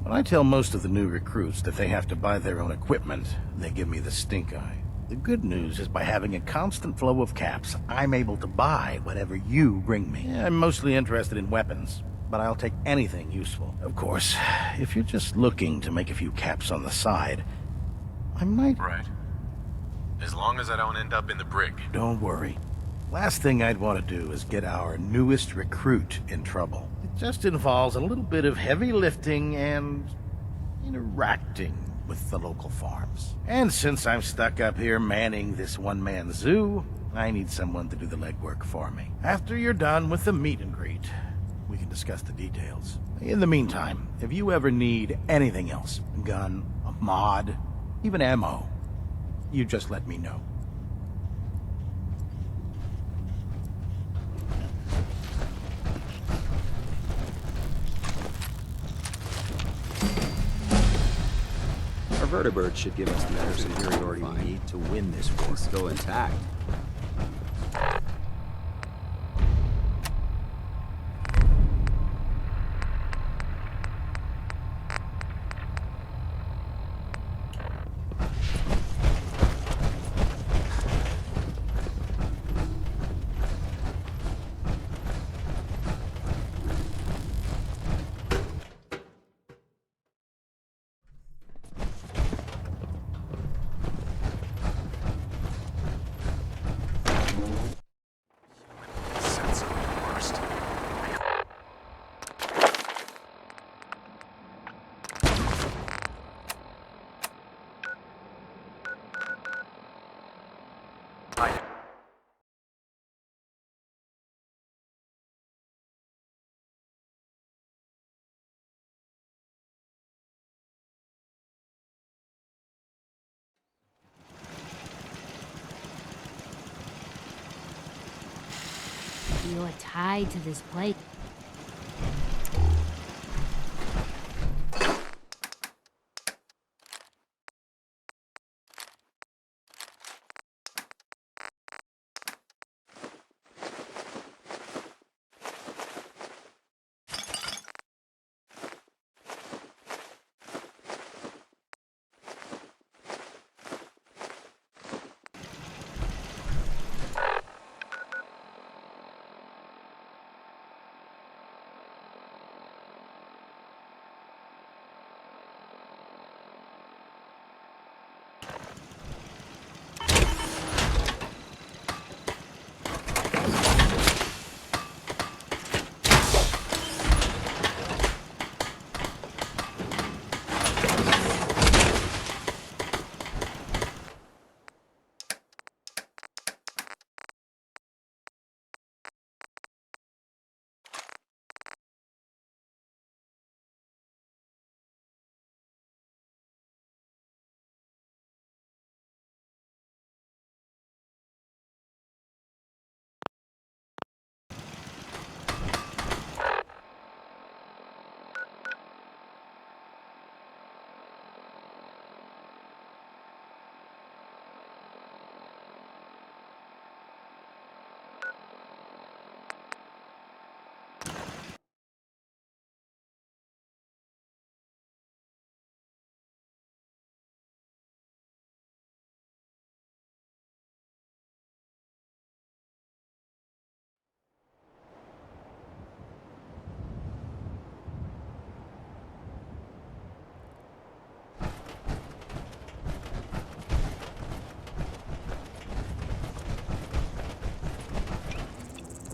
When I tell most of the new recruits that they have to buy their own equipment, they give me the stink eye. The good news is by having a constant flow of caps, I'm able to buy whatever you bring me. I'm mostly interested in weapons, but I'll take anything useful. Of course, if you're just looking to make a few caps on the side, I might... Right. As long as I don't end up in the brig. Don't worry. Last thing I'd want to do is get our newest recruit in trouble. It just involves a little bit of heavy lifting and interacting with the local farms. And since I'm stuck up here manning this one-man zoo, I need someone to do the legwork for me. After you're done with the meet and greet, we can discuss the details. In the meantime, if you ever need anything else, a gun, a mod, even ammo, you just let me know. Our vertibird should give us the air superiority we need to win this war. Still intact. You're tied to this place.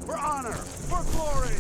For honor! For glory!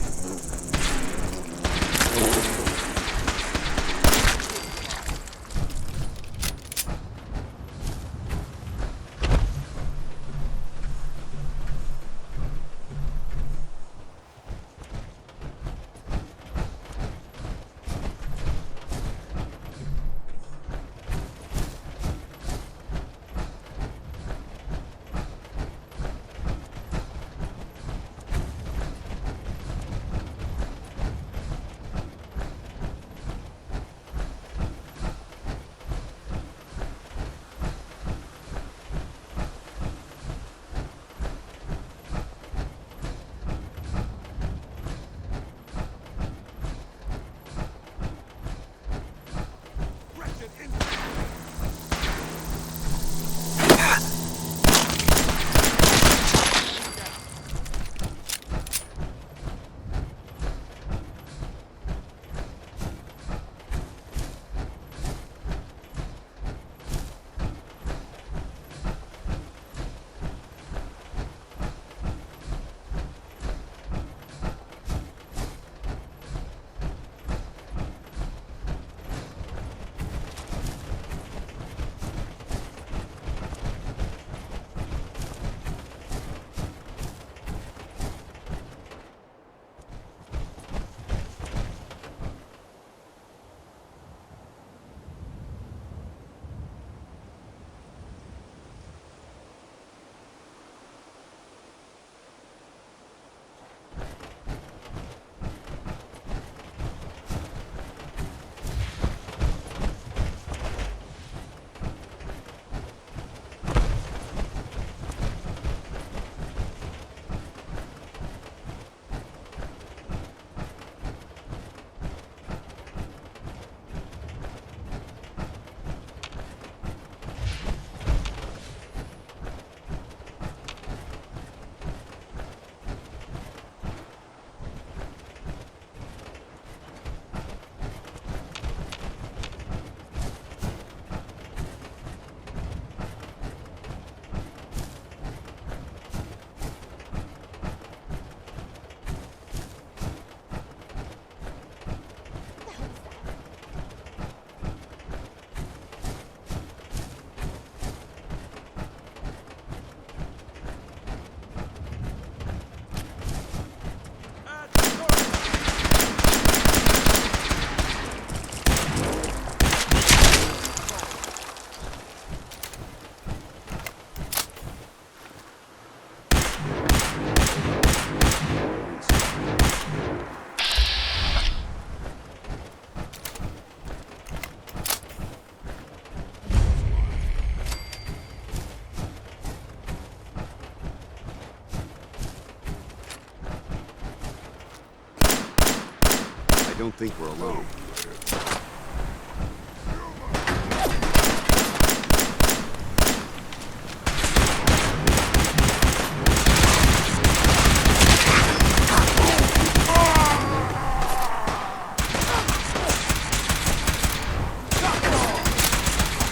don't think we're alone.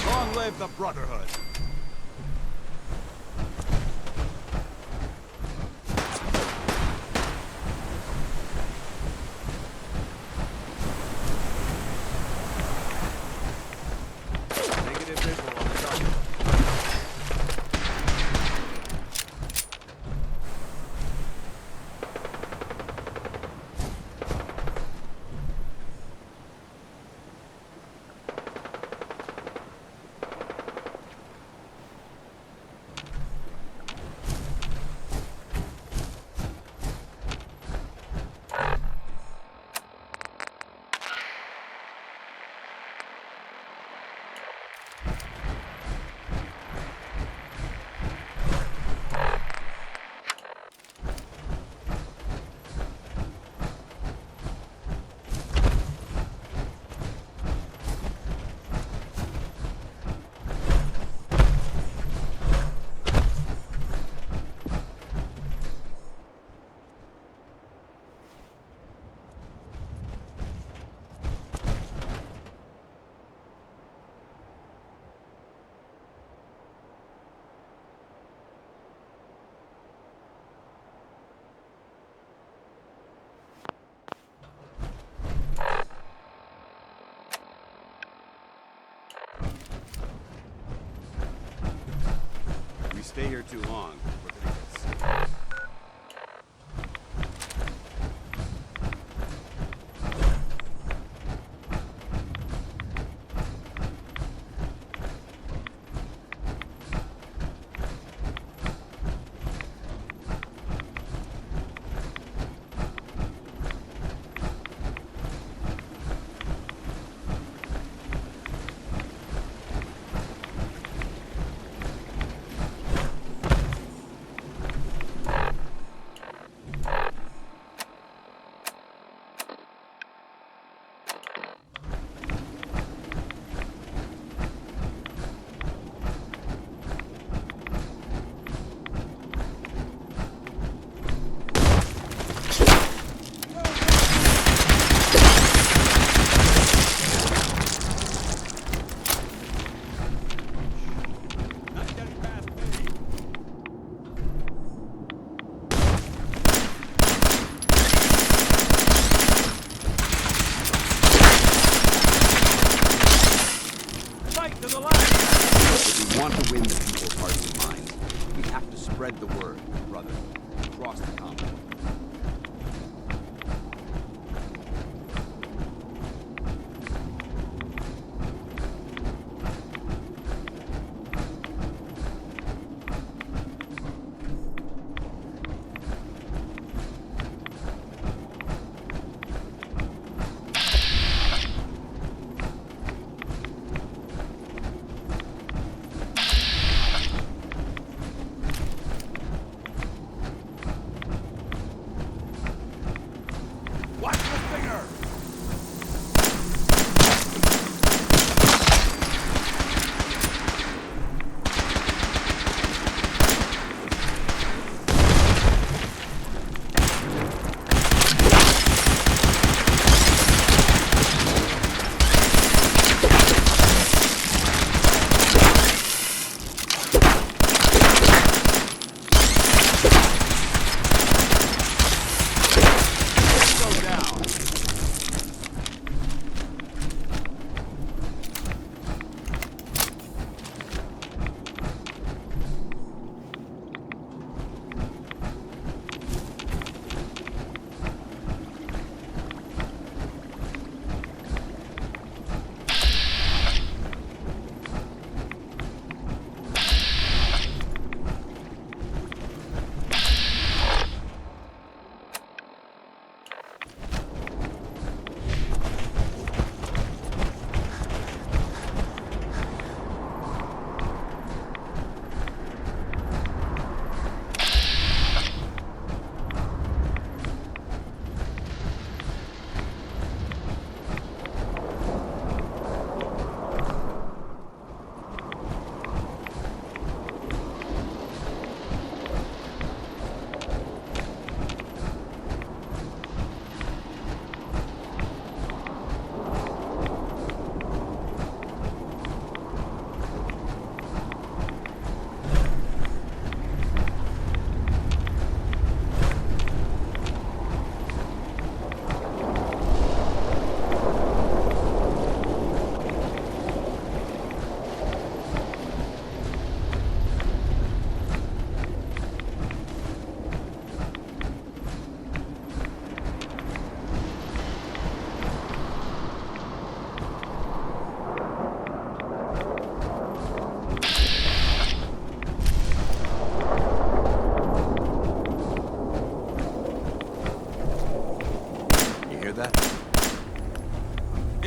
Long live the Brotherhood! Negative visual on the target. We stay here too long, we're gonna get sick. If we want to win the people's hearts and minds, we have to spread the word, brother, across the Commonwealth.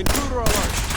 Intruder alert!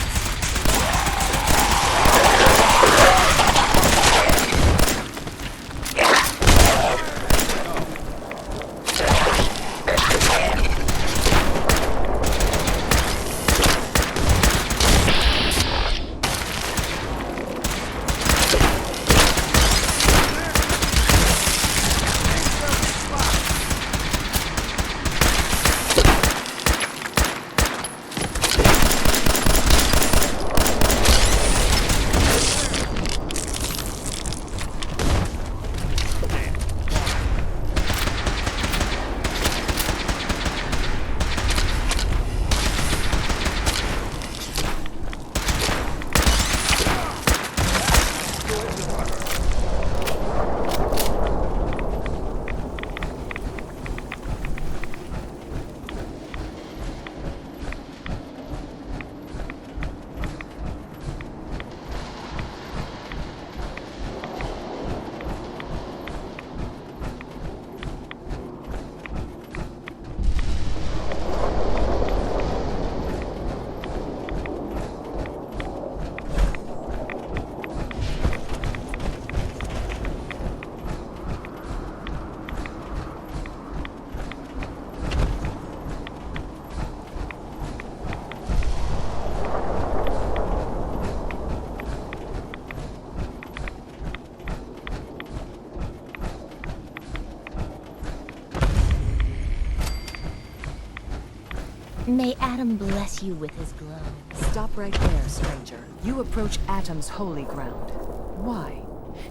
May Atom bless you with his glow. Stop right there, stranger. You approach Atom's holy ground. Why?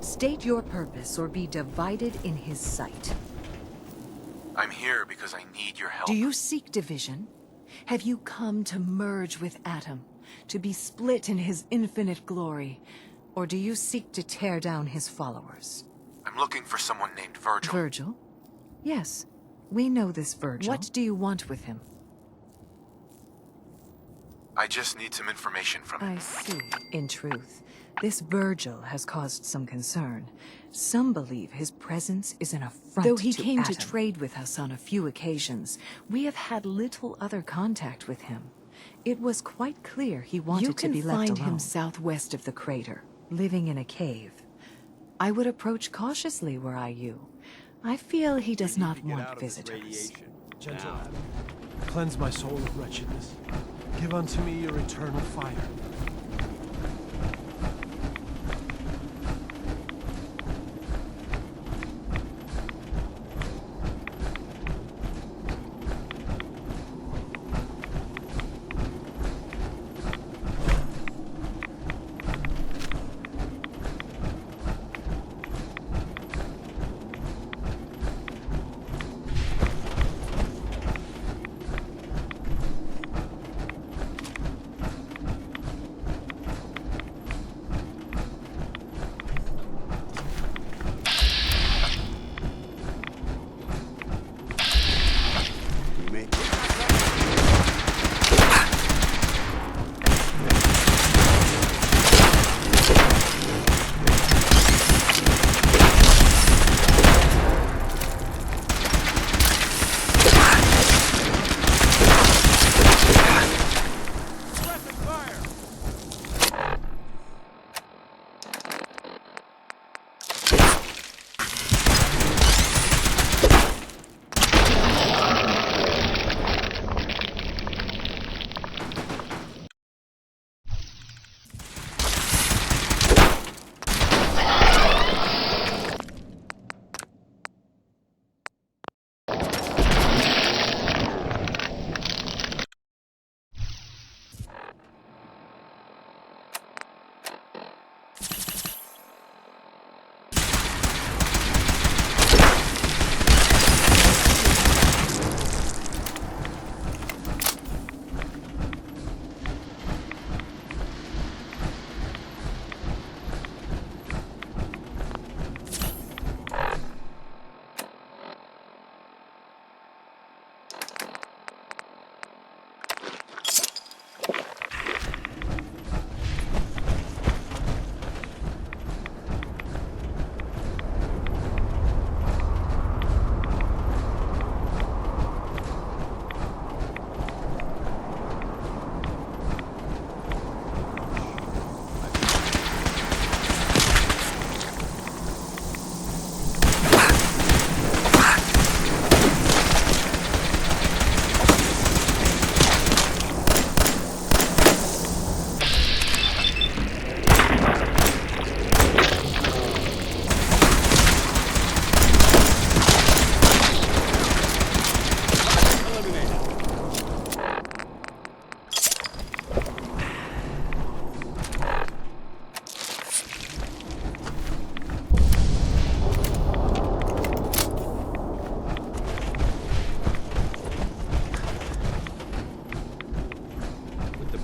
State your purpose or be divided in his sight. I'm here because I need your help. Do you seek division? Have you come to merge with Atom? To be split in his infinite glory? Or do you seek to tear down his followers? I'm looking for someone named Virgil. Virgil? Yes, we know this Virgil. What do you want with him? I just need some information from him. I see. In truth, this Virgil has caused some concern. Some believe his presence is an affront. Though he came to trade with us on a few occasions, we have had little other contact with him. It was quite clear he wanted to be left alone. You can find him southwest of the crater, living in a cave. I would approach cautiously were I you. I feel he does not want visitors. Gentle Adam, cleanse my soul of wretchedness. Give unto me your eternal fire.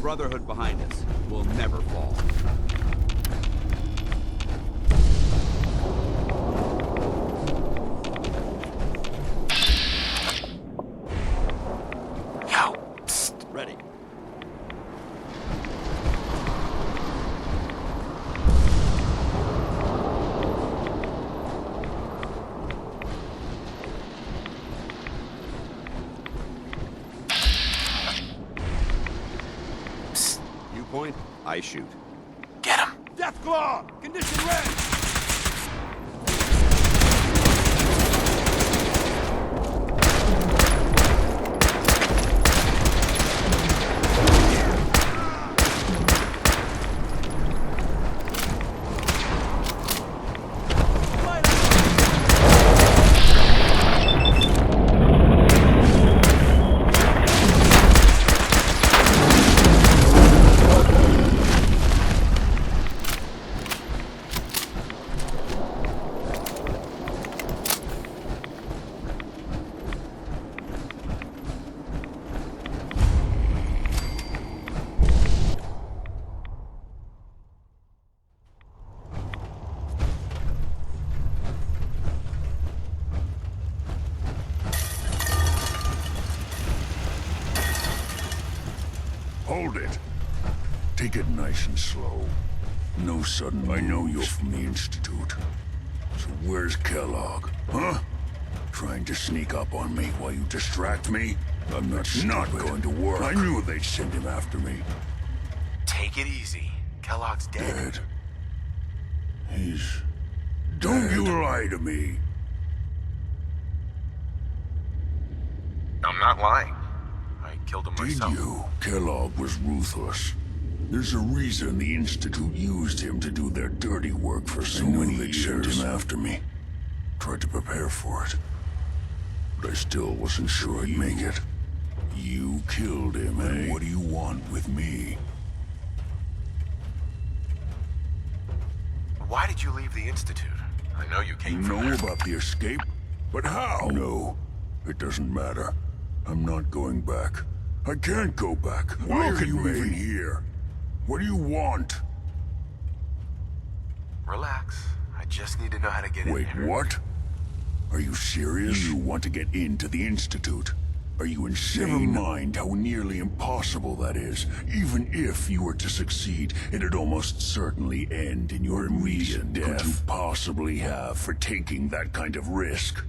Brotherhood behind us. We'll never fall. Ready. You point, I shoot. Get him! Deathclaw! Condition red! Hold it. Take it nice and slow. No sudden moves. I know you're from the Institute. So where's Kellogg? Huh? Trying to sneak up on me while you distract me? I'm not going to work. I knew they'd send him after me. Take it easy. Kellogg's dead. He's... Don't you lie to me. I'm not lying. I killed him myself. Did you? Kellogg was ruthless. There's a reason the Institute used him to do their dirty work for so many years. Sent him after me. Tried to prepare for it. But I still wasn't sure I'd make it. You killed him, eh? What do you want with me? Why did you leave the Institute? I know you came from know there. About the escape? But how? No, it doesn't matter. I'm not going back. I can't go back. Why are you even here? What do you want? Relax. I just need to know how to get in there. Wait, what? Are you serious? You want to get into the Institute? Are you insane? Never mind how nearly impossible that is. Even if you were to succeed, it'd almost certainly end in your immediate death. Could you possibly have for taking that kind of risk?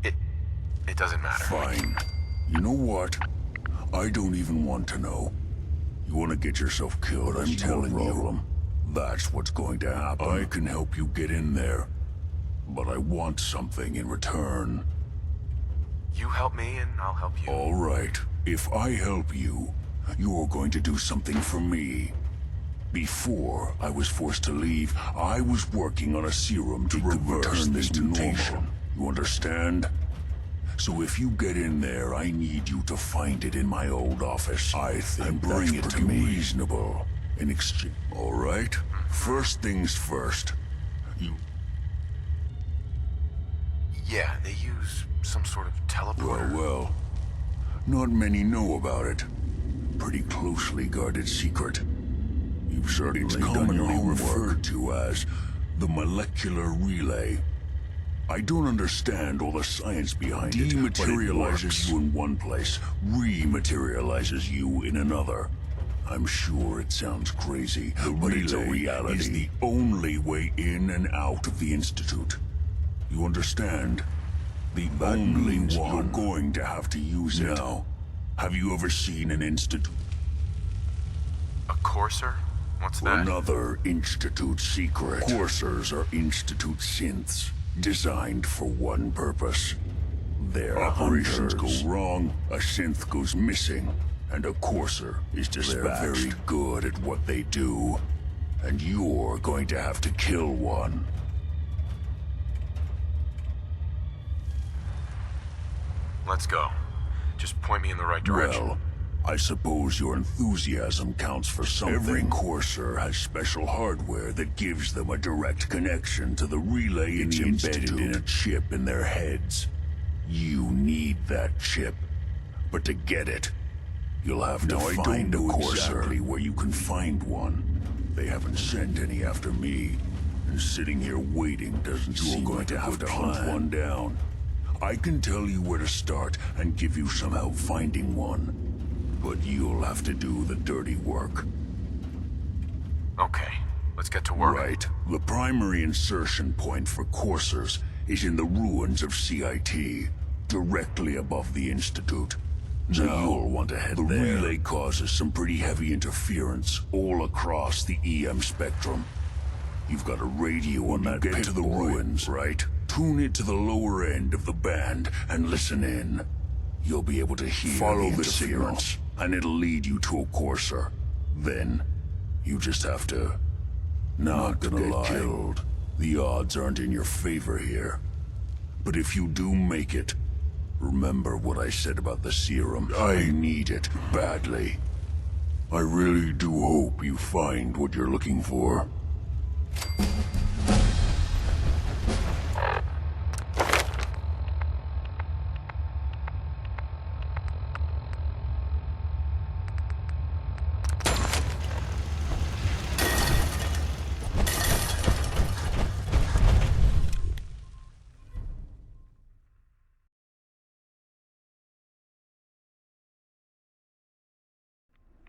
It doesn't matter. Fine. You know what? I don't even want to know. You want to get yourself killed, I'm telling you. That's what's going to happen. I can help you get in there. But I want something in return. You help me and I'll help you. All right. If I help you, you're going to do something for me. Before I was forced to leave, I was working on a serum to reverse this mutation. You understand? So if you get in there, I need you to find it in my old office. I think and bring it to me. Reasonable. In exchange. All right. First things first. Yeah, they use some sort of teleporter. Well. Not many know about it. Pretty closely guarded secret. You've certainly done your homework. Referred to as the molecular relay. I don't understand all the science behind it. Dematerializes you in one place, rematerializes you in another. I'm sure it sounds crazy, but it's a reality. Is the only way in and out of the Institute. You understand? The only one. You're going to have to use it. Now, have you ever seen an Institute? A courser? What's that? Another Institute secret. Coursers are Institute synths. Designed for one purpose. Their operations go wrong, a synth goes missing, and a courser is dispatched. They're very good at what they do, and you're going to have to kill one. Let's go. Just point me in the right direction. Well, I suppose your enthusiasm counts for something. Every courser has special hardware that gives them a direct connection to the relay in the Institute. Embedded in a chip in their heads. You need that chip. But to get it, you'll have to find a Corsair exactly where you can find one. They haven't sent any after me, and sitting here waiting doesn't seem like to have to hunt one down. I can tell you where to start and give you some help finding one, but you'll have to do the dirty work. Okay, let's get to work. Right. The primary insertion point for coursers is in the ruins of CIT, directly above the Institute. So you'll want to head there. The relay causes some pretty heavy interference all across the EM spectrum. You've got a radio on that. Get to the ruins, right? Tune it to the lower end of the band and listen in. You'll be able to hear the interference, and it'll lead you to a courser. Then, you just have to not get killed. The odds aren't in your favor here. But if you do make it, remember what I said about the serum. I need it badly. I really do hope you find what you're looking for.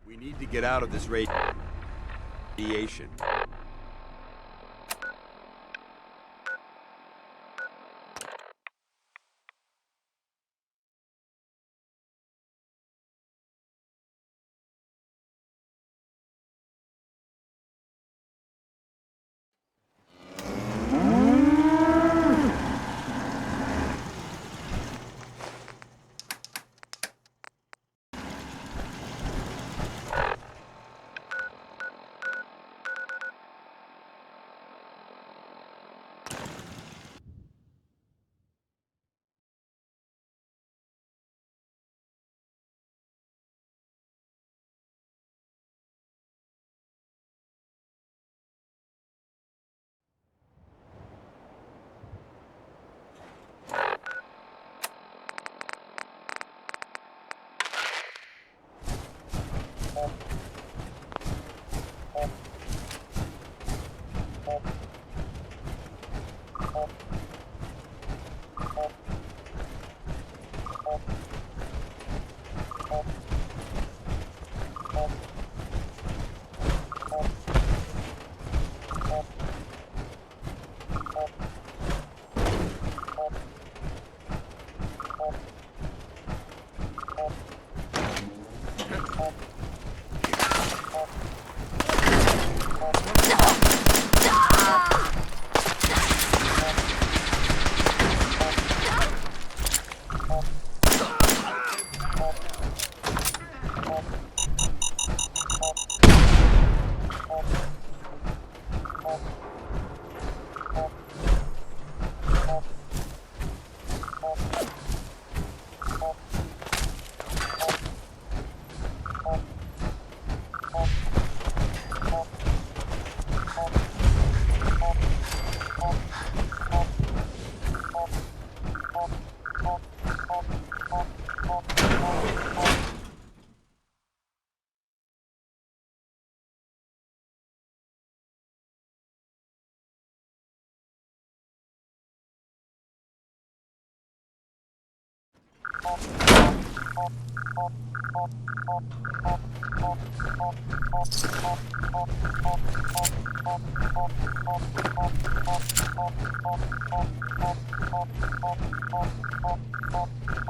We need to get out of this radiation.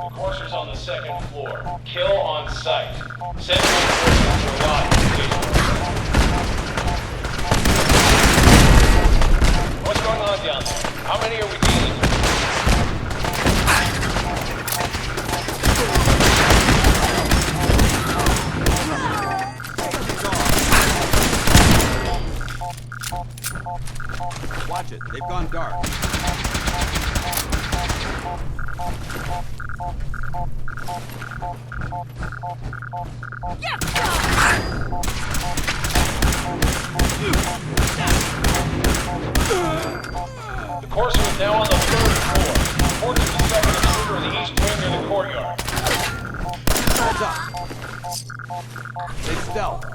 The coursers on the second floor. Kill on sight. Send reinforcements to arrive. What's going on down there? How many are we dealing with? Watch it. They've gone dark. The courser is now on the third floor. Reports of the second intruder in the east wing near the courtyard. Stay stealth.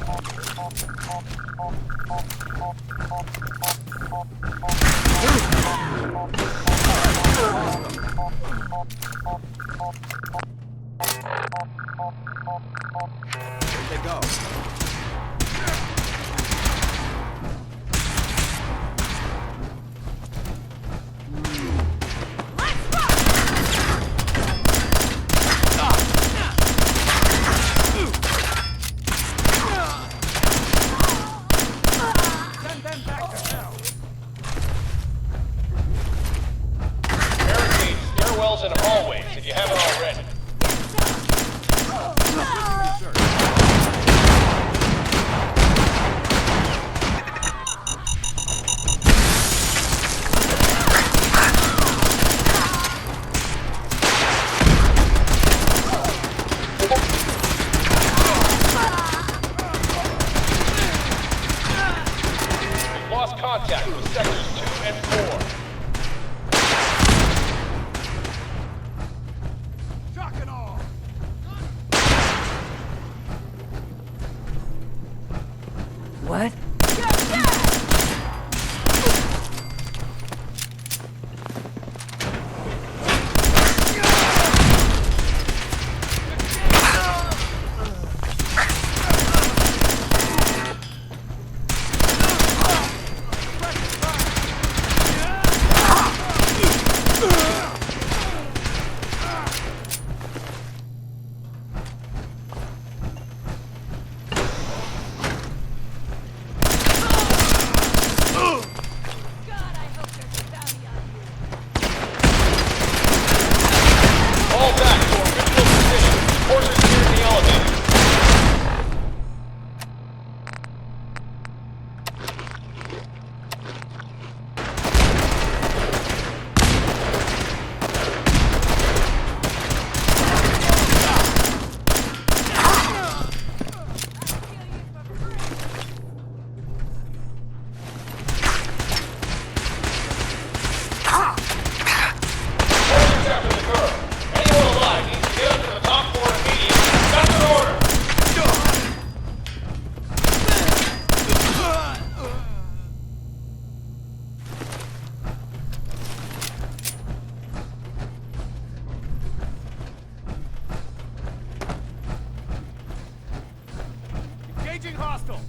Where'd they go? Barricade stairwells and hallways if you haven't already. We've lost contact with sectors 2 and 4. Shock and awe. What? Fall back to original position. Horses here in the elevator. Horses after the girl. Anyone alive needs to get up to the top floor immediately. That's an order. Engaging hostile.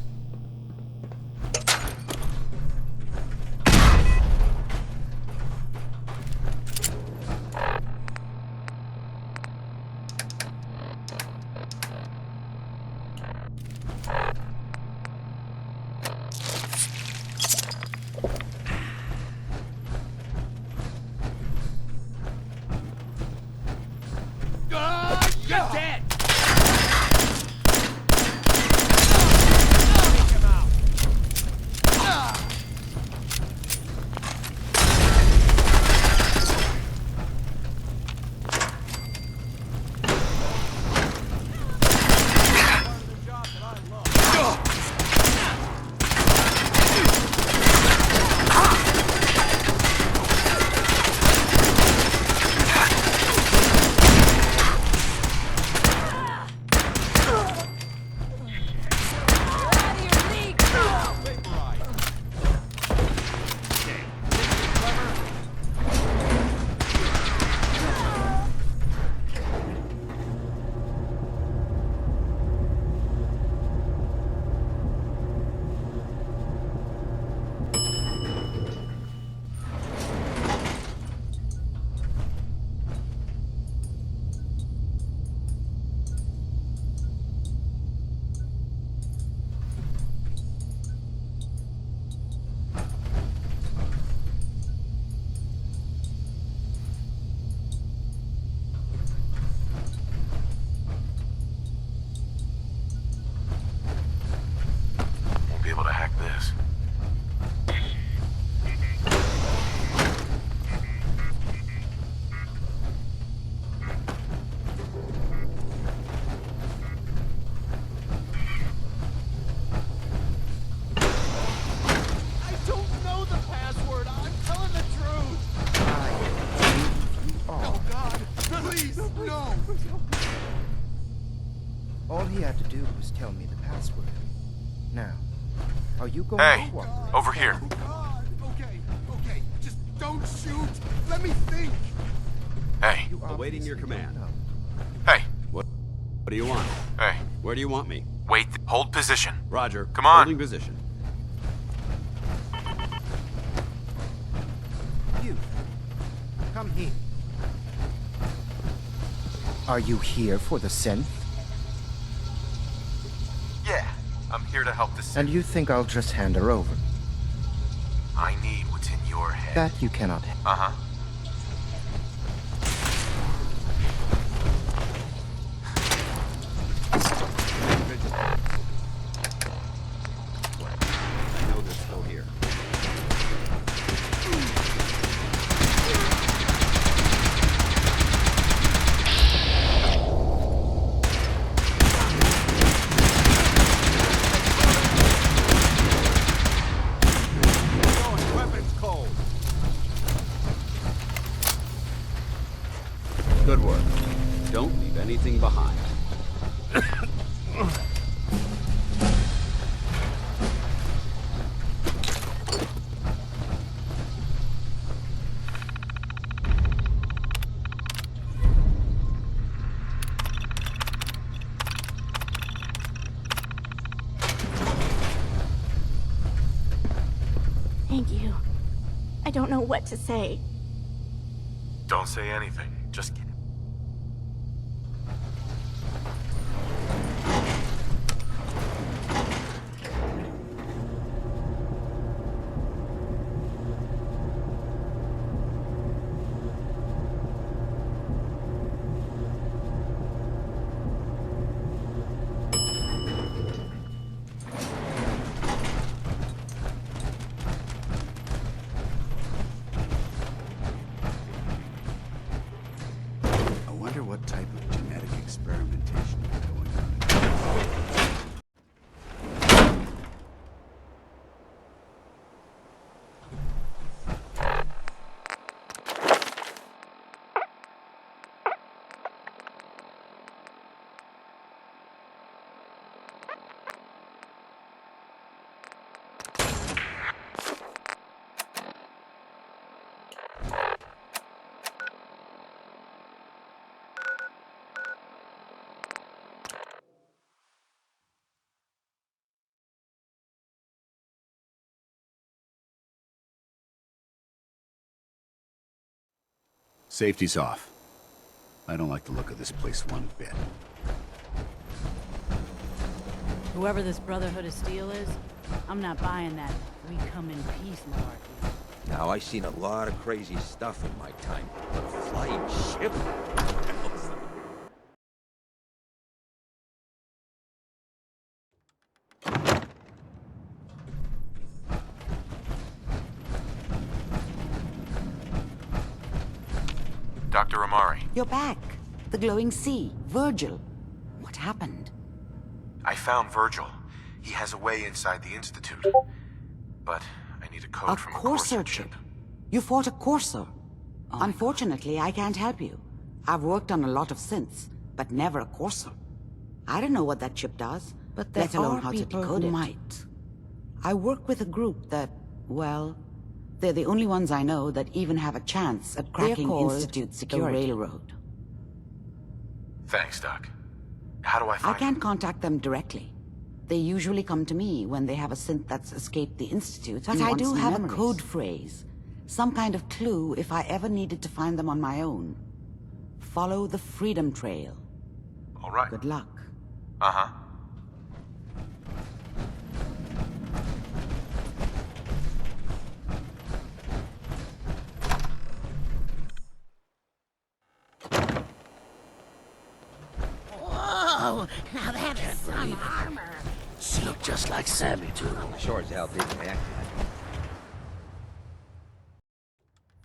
You're dead. Take him out. Won't be able to hack this. I don't know the password. I'm telling the truth. Oh God! Please, no! All he had to do was tell me the password. Now, are you going Hey, to cooperate? over here. Okay, just don't shoot! Let me think! Hey. Awaiting your command. Hey. What do you want? Hey. Where do you want me? Wait. Hold position. Roger. Come on. Holding position. You. Come here. Are you here for the synth? Yeah. I'm here to help the And you think I'll just hand her over? I need what's in your head. That you cannot have. Uh-huh. I know they're still here. Weapons cold. Good work. Don't leave anything behind. Thank you. I don't know what to say. Don't say anything. Just get it. I wonder what type of genetic experimentation is going on. Safety's off. I don't like the look of this place one bit. Whoever this Brotherhood of Steel is, I'm not buying that we come in peace malarkey. Now, I've seen a lot of crazy stuff in my time, but a flying ship? Dr. Amari, You're back. The glowing sea. Virgil. What happened? I found Virgil. He has a way inside the Institute. But I need a code from a Courser chip. You fought a Courser. Unfortunately, I can't help you. I've worked on a lot of synths, but never a Courser. I don't know what that chip does, But there let alone are how to people decode who it. might. I work with a group that, well, they're the only ones I know that even have a chance at cracking called Institute the security. Railroad. Thanks, Doc. How do I I find can't contact them directly. They usually come to me when they have a synth that's escaped the Institute. But I do have a code phrase. Some kind of clue if I ever needed to find them on my own. Follow the Freedom Trail. All right. Good luck. Uh-huh. Whoa! Now that is some armor. She looked just like Sammy, too. Sure as hell didn't act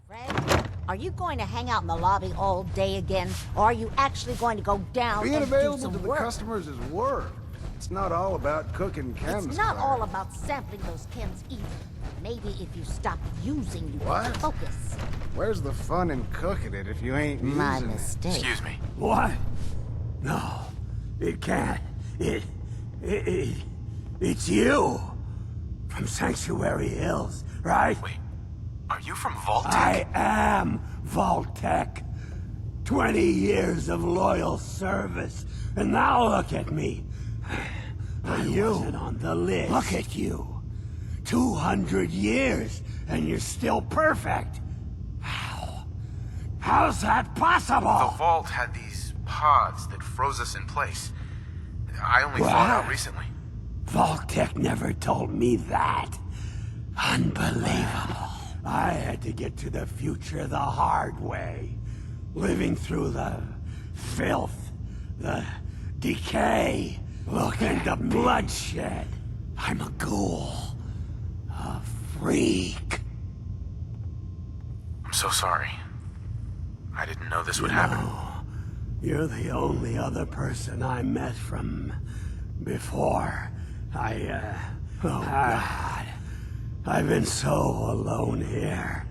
Fred, are you going to hang out in the lobby all day again, or are you actually going to go down Being and do available some to the work? customers is work. It's not all about cooking chems. It's not all about sampling those chems either. Maybe if you stop using your What? focus. Where's the fun in cooking it if you ain't My using mistake. Excuse me. What? No, it can't. It's you! From Sanctuary Hills, right? Wait, are you from Vault-Tec? I am Vault-Tec. 20 years of loyal service, and now look at me. I wasn't on the list. Look at you. 200 years, and you're still perfect. How? How's that possible? The Vault had these pods that froze us in place. I only found out recently. Vault-Tec never told me that. Unbelievable. I had to get to the future the hard way. Living through the filth, the decay, look at the bloodshed. I'm a ghoul. A freak. I'm so sorry. I didn't know this would happen. You're the only other person I met from before. Oh God. I've been so alone here.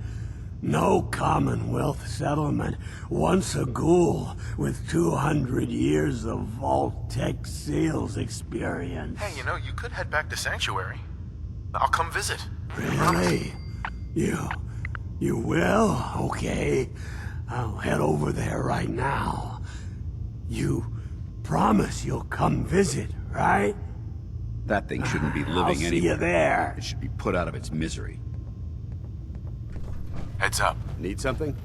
No Commonwealth settlement. Once a ghoul with 200 years of Vault-Tec SEALs experience. Hey, you know, you could head back to Sanctuary. I'll come visit. Really? You will? Okay. I'll head over there right now. You promise you'll come visit, right? That thing shouldn't be living I'll see anywhere. you there. It should be put out of its misery. Heads up. Need something?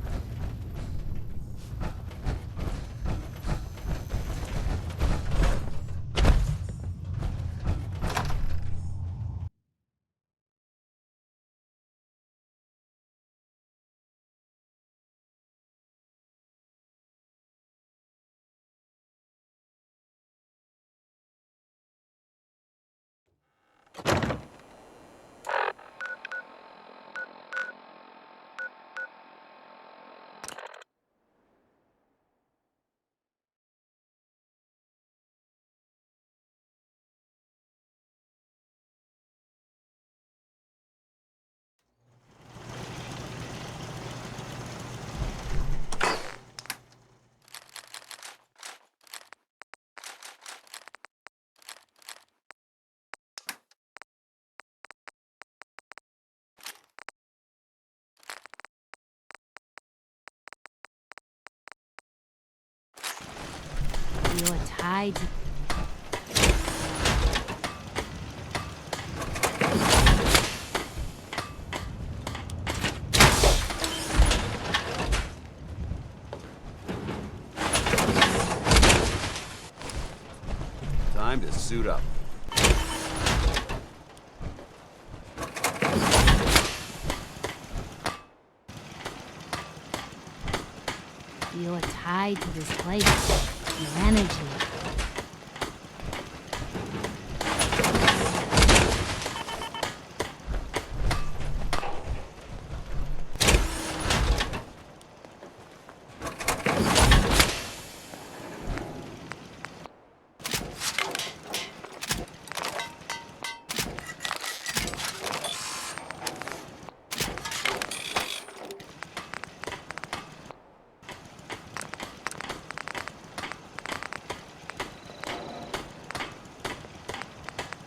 You're tied. Time to suit up. You're tied to this place. Your energy.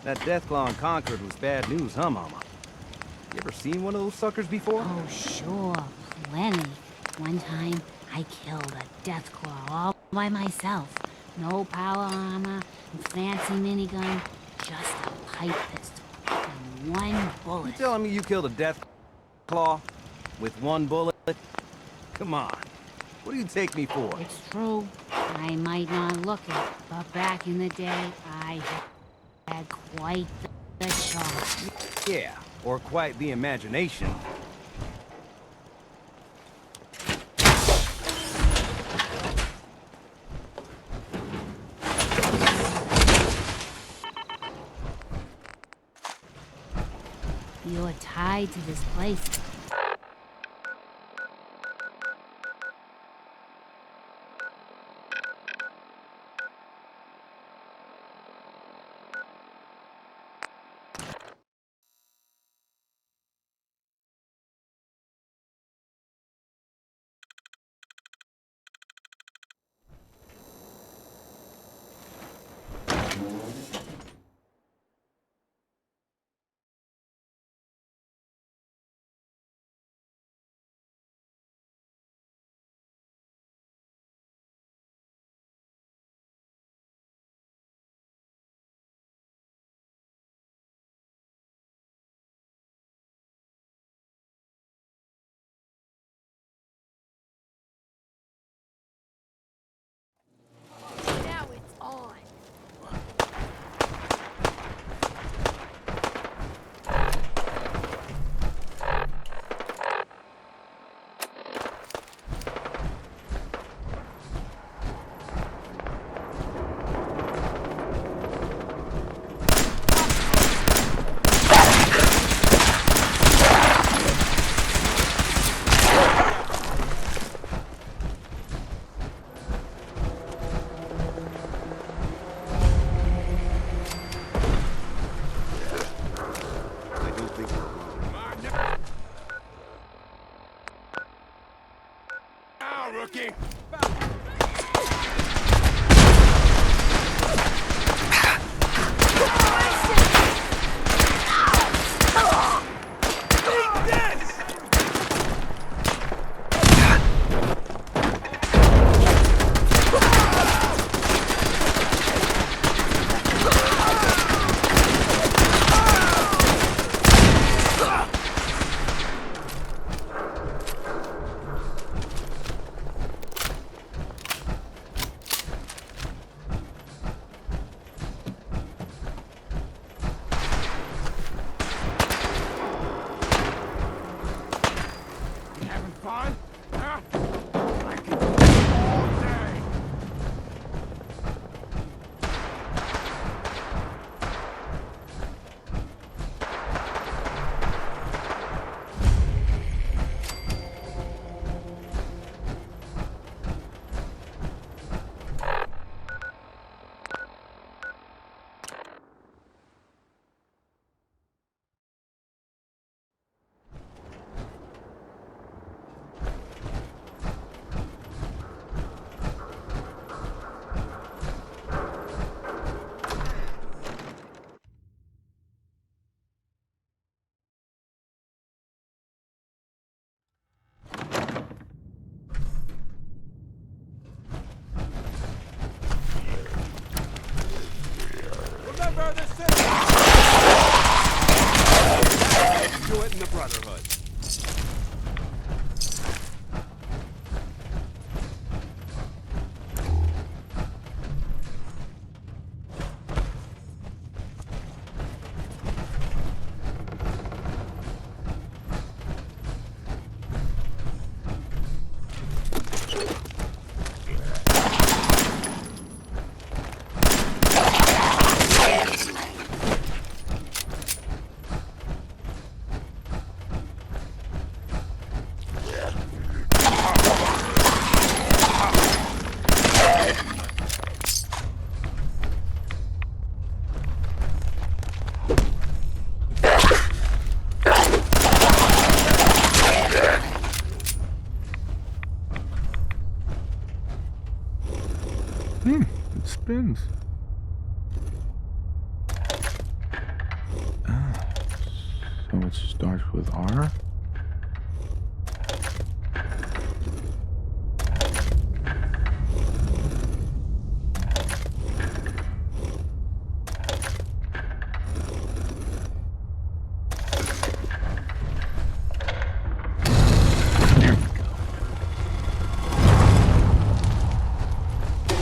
That Deathclaw in Concord was bad news, huh, Mama? You ever seen one of those suckers before? Oh, sure. Plenty. One time, I killed a Deathclaw all by myself. No power armor, fancy minigun, just a pipe pistol. And one bullet. You telling me you killed a Deathclaw with one bullet? Come on. What do you take me for? It's true. I might not look it, but back in the day, I had quite the shot. Yeah, or quite the imagination. You're tied to this place. Now it's on. Rookie! Remember the city! Do it in the Brotherhood. It spins. So it starts with R?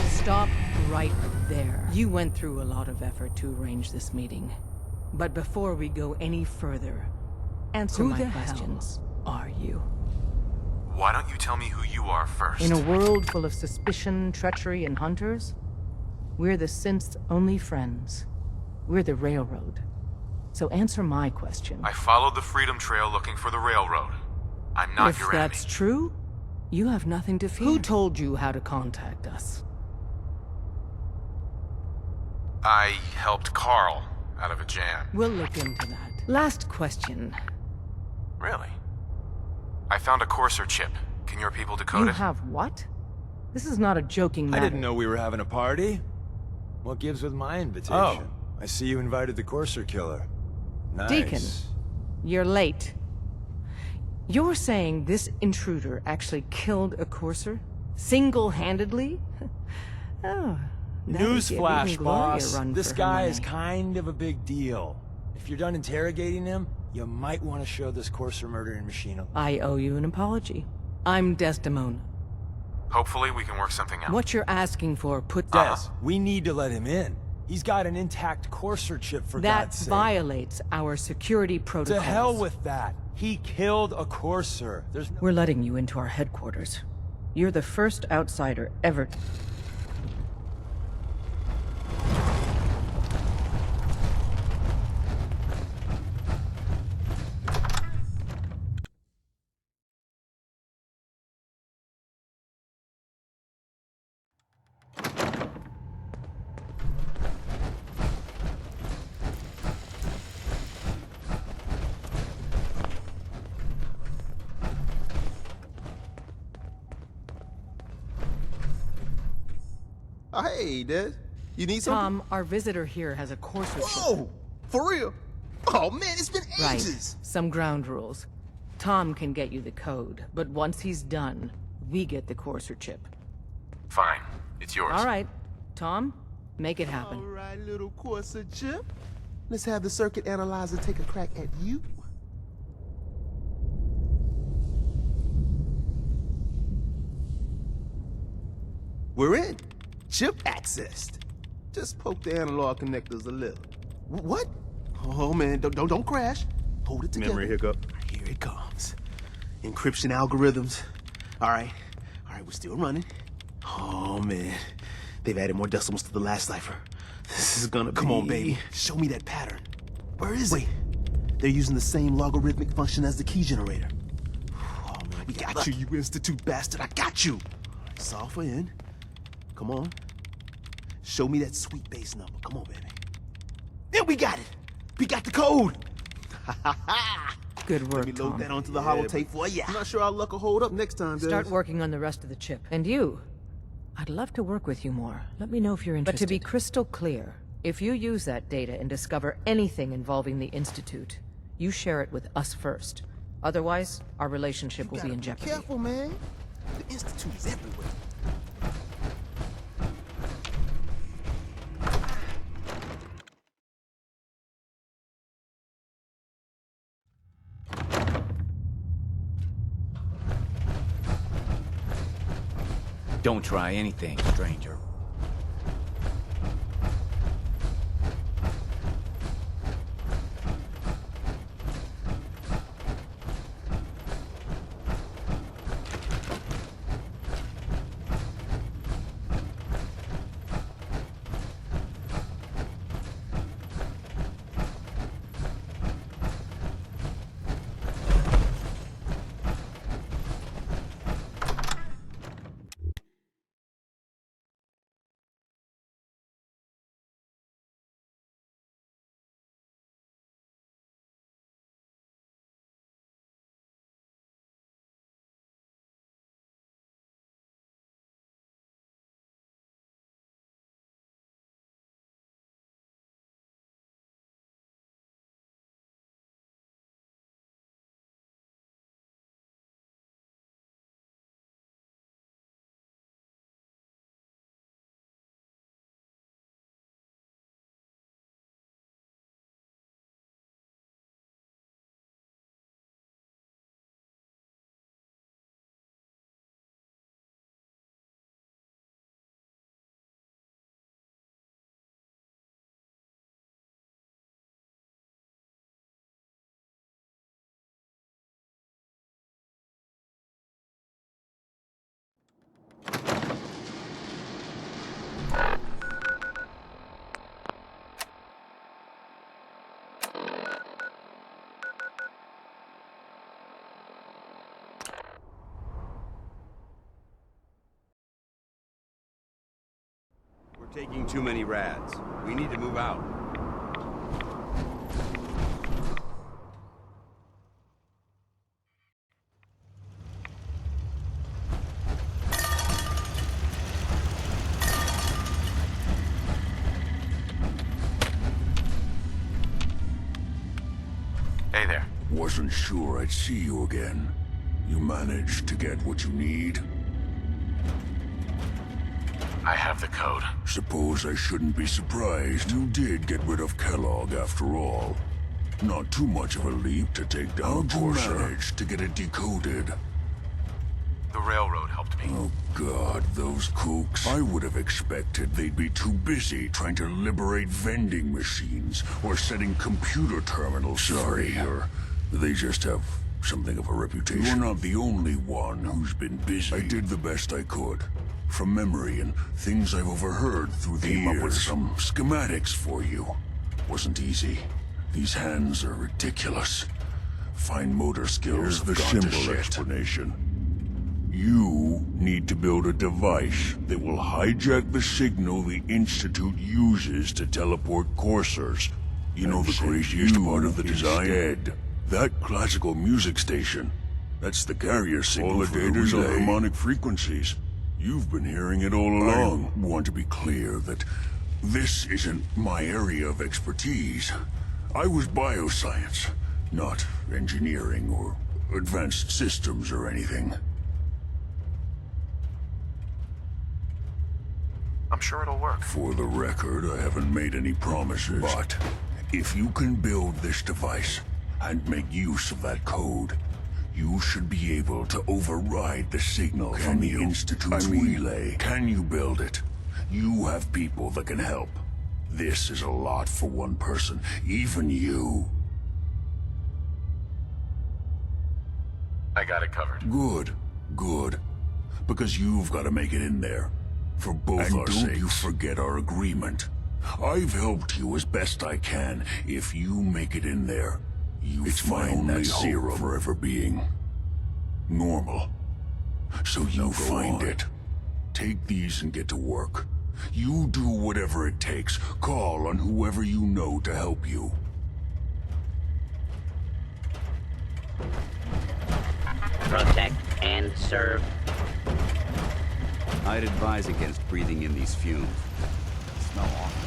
Stop right there. You went through a lot of effort to arrange this meeting. But before we go any further, answer my questions. Who are you? Why don't you tell me who you are first? In a world full of suspicion, treachery, and hunters, we're the synth's only friends. We're the Railroad. So answer my question. I followed the Freedom Trail looking for the Railroad. I'm not your enemy. If that's true, you have nothing to fear. Who told you how to contact us? I helped Carl out of a jam. We'll look into that. Last question. Really? I found a Courser chip. Can your people decode You it? have what? This is not a joking matter. I didn't know we were having a party. What gives with my invitation? Oh, I see you invited the Courser Killer. Nice. Deacon, you're late. You're saying this intruder actually killed a Courser? Single-handedly? Oh, Newsflash, boss. This guy money. is kind of a big deal. If you're done interrogating him, you might want to show this Courser murdering machine a... I owe you an apology. I'm Desdemona. Hopefully we can work something out. What you're asking for, put Des, we need to let him in. He's got an intact Courser chip, for God's sake. That violates our security protocols. To hell with that. He killed a Courser. There's no... We're letting you into our headquarters. You're the first outsider ever... Hey, Des. You need something? Tom, our visitor here has a Courser chip. Whoa! For real? Oh, man, it's been ages! Right. Some ground rules. Tom can get you the code, but once he's done, we get the Courser chip. Fine. It's yours. All right. Tom, make it happen. All right, little Courser chip. Let's have the circuit analyzer take a crack at you. We're in. Chip accessed. Just poke the analog connectors a little. What? Oh man, don't crash. Hold it together. Memory hiccup. Here it comes. Encryption algorithms. All right, we're still running. Oh man, they've added more decimals to the last cipher. This is gonna Come on, baby. Show me that pattern. Where is it? They're using the same logarithmic function as the key generator. Oh man, we got you, you institute bastard. I got you. Solve for n. Come on. Show me that sweet base number. Come on, baby. Yeah, we got it. We got the code. Good work, Let me load Tom. that onto the holotape for you. I'm not sure our luck will hold up next time, Des. Start working on the rest of the chip. And you, I'd love to work with you more. Let me know if you're interested. But to be crystal clear, if you use that data and discover anything involving the Institute, you share it with us first. Otherwise, our relationship will be in jeopardy. Careful, man. The Institute is everywhere. Don't try anything, stranger. We're taking too many rads. We need to move out. Hey there. Wasn't sure I'd see you again. You managed to get what you need? I have the code. Suppose I shouldn't be surprised. You did get rid of Kellogg after all. Not too much of a leap to take down a Corsair. How'd you manage to get it decoded? The railroad helped me. Oh God, those kooks. I would have expected they'd be too busy trying to liberate vending machines or setting computer terminals. Sorry, or they just have something of a reputation. You're not the only one who's been busy. I did the best I could. From memory and things I've overheard through the years. Came up with some schematics for you. Wasn't easy. These hands are ridiculous. Fine motor skills have gone to shit. Here's the simple explanation. You need to build a device that will hijack the signal the Institute uses to teleport coursers. You know the craziest part of the design? Instead, that classical music station. That's the carrier signal. All the data's on harmonic frequencies. You've been hearing it all along. I want to be clear that this isn't my area of expertise. I was bioscience, not engineering or advanced systems or anything. I'm sure it'll work. For the record, I haven't made any promises. But if you can build this device and make use of that code, you should be able to override the signal from the Institute's relay. Can you build it? You have people that can help. This is a lot for one person, even you. I got it covered. Good, good. Because you've got to make it in there. For both our sakes. And don't you forget our agreement. I've helped you as best I can. If you make it in there, you find that zero for ever being normal. So you find it. Take these and get to work. You do whatever it takes. Call on whoever you know to help you. Protect and serve. I'd advise against breathing in these fumes. They smell awful.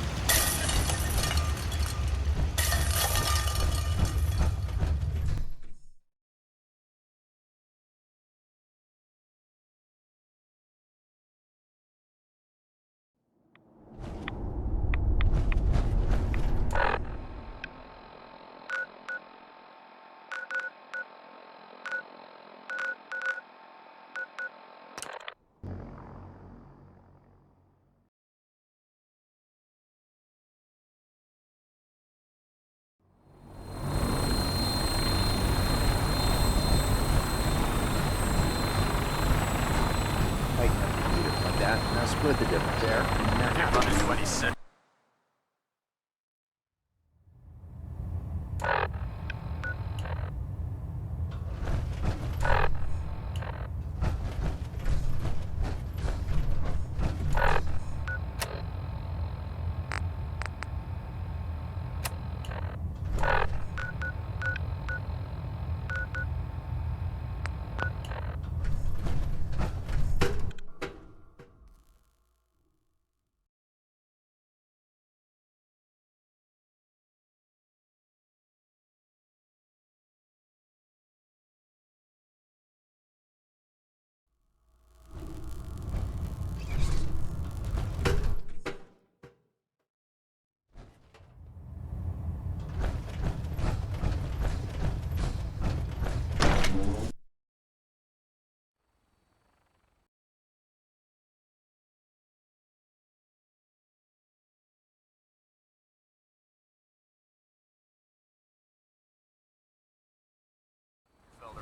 Now split the difference there. I can't run into any sick.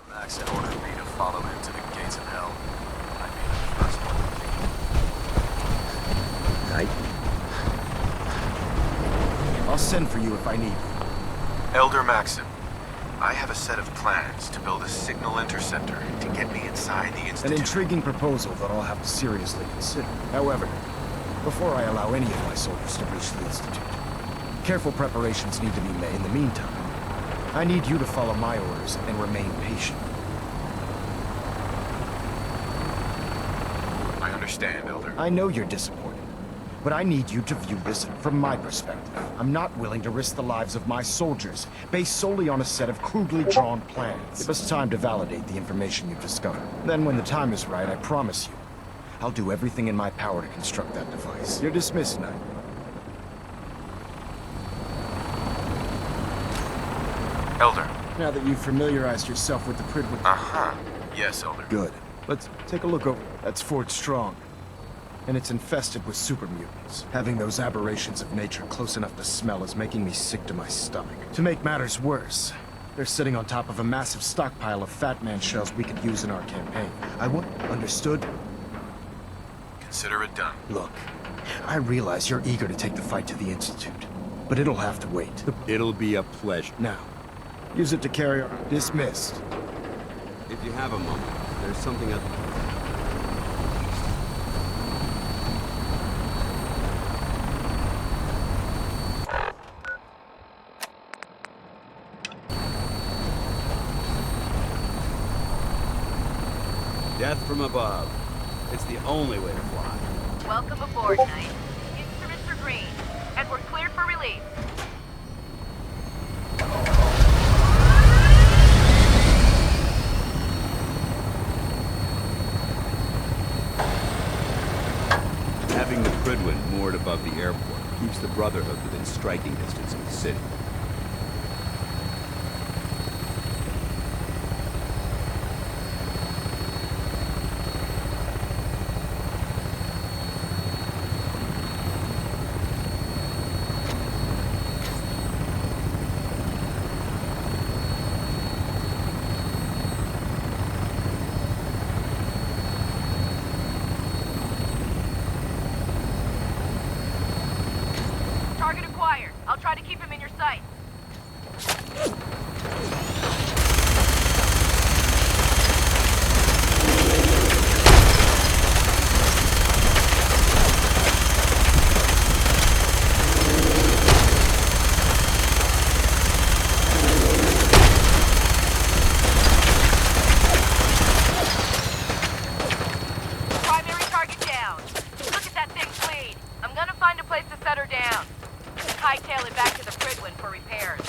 Max had ordered me to follow him to the gates of hell. I'd be the first one to leave. I'll send for you if I need you. Elder Maxim, I have a set of plans to build a signal interceptor to get me inside the Institute. An intriguing proposal that I'll have to seriously consider. However, before I allow any of my soldiers to reach the Institute, careful preparations need to be made. In the meantime, I need you to follow my orders and remain patient. I understand, Elder. I know you're disappointed, but I need you to view this from my perspective. I'm not willing to risk the lives of my soldiers, based solely on a set of crudely drawn plans. Give us time to validate the information you've discovered. Then when the time is right, I promise you, I'll do everything in my power to construct that device. You're dismissed, Knight. Elder. Now that you've familiarized yourself with the Prydwen... Uh-huh. Yes, Elder. Good. Let's take a look over. That's Fort Strong. And it's infested with super mutants. Having those aberrations of nature close enough to smell is making me sick to my stomach. To make matters worse, they're sitting on top of a massive stockpile of Fat Man shells we could use in our campaign. I want... Understood? Consider it done. Look, I realize you're eager to take the fight to the Institute, but it'll have to wait. It'll be a pleasure. Now, use it to carry our... Dismissed. If you have a moment, there's something I'd... Death from above. It's the only way to fly. Welcome aboard, Knight. Instruments are green, and we're cleared for release. Having the Prydwen moored above the airport keeps the Brotherhood within striking distance of the city. Target acquired. I'll try to keep him in your sight. Primary target down. Look at that thing bleed. I'm gonna find a place to set her down. Hightail it back to the Prydwen for repairs.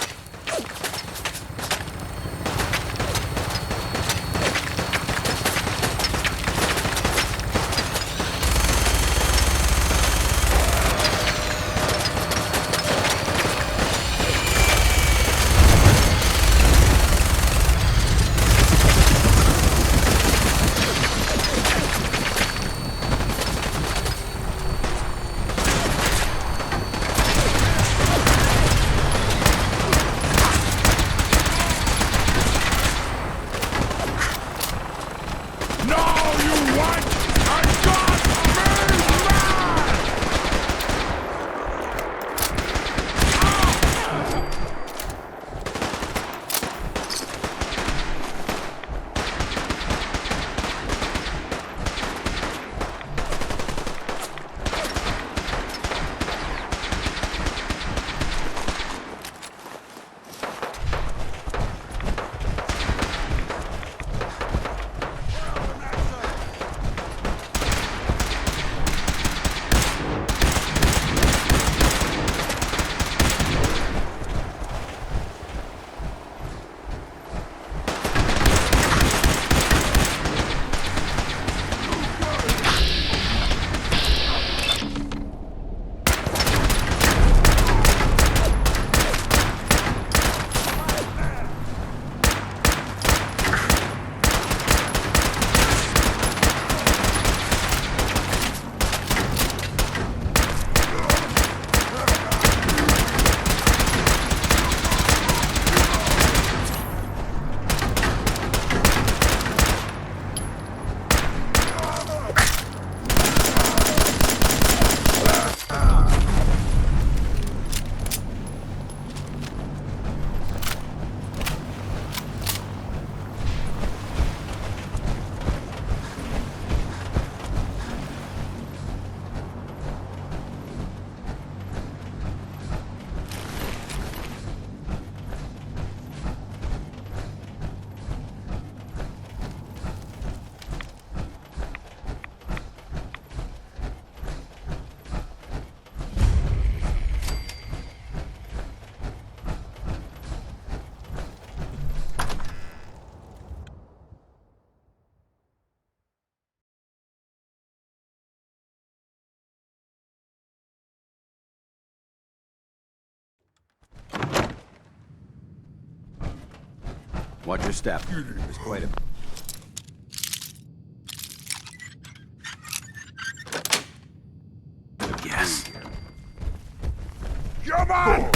Watch your step. There's quite a... Yes. Come on!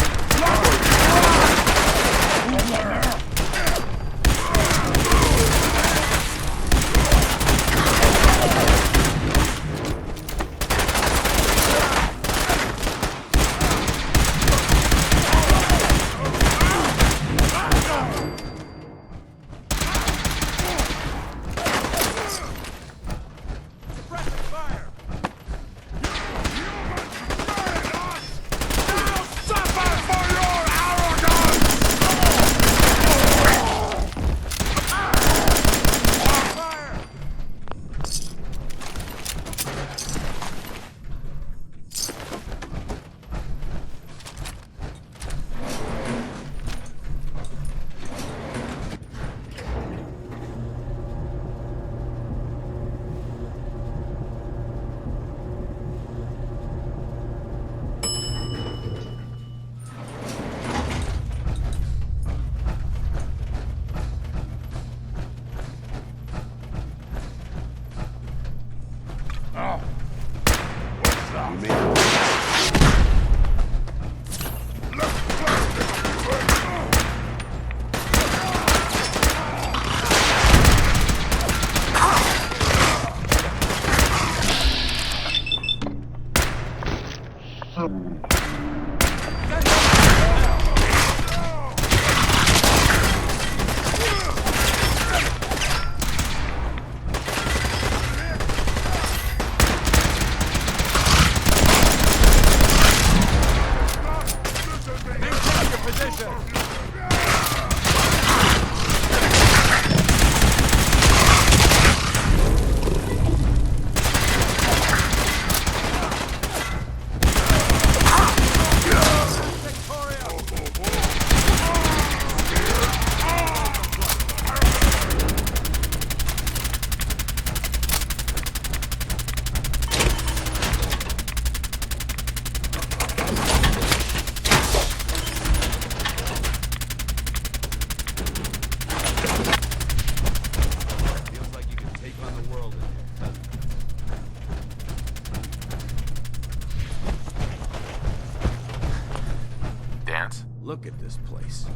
Look at this place.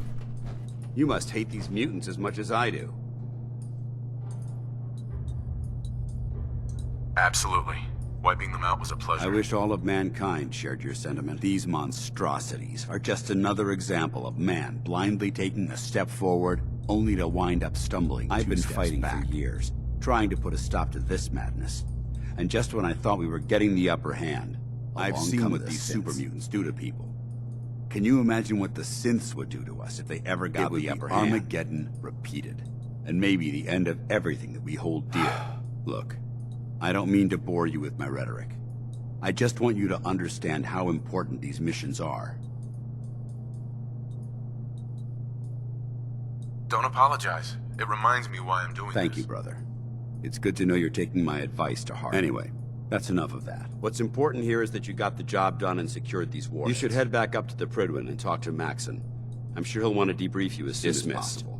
You must hate these mutants as much as I do. Absolutely. Wiping them out was a pleasure. I wish all of mankind shared your sentiment. These monstrosities are just another example of man blindly taking a step forward, only to wind up stumbling. I've been fighting for years, trying to put a stop to this madness. And just when I thought we were getting the upper hand, I've seen what these super mutants do to people. Can you imagine what the synths would do to us if they ever got the upper hand? Armageddon repeated. And maybe the end of everything that we hold dear. Look, I don't mean to bore you with my rhetoric. I just want you to understand how important these missions are. Don't apologize. It reminds me why I'm doing this. Thank you, brother. It's good to know you're taking my advice to heart. Anyway, that's enough of that. What's important here is that you got the job done and secured these warheads. You should head back up to the Prydwen and talk to Maxon. I'm sure he'll want to debrief you as soon as possible.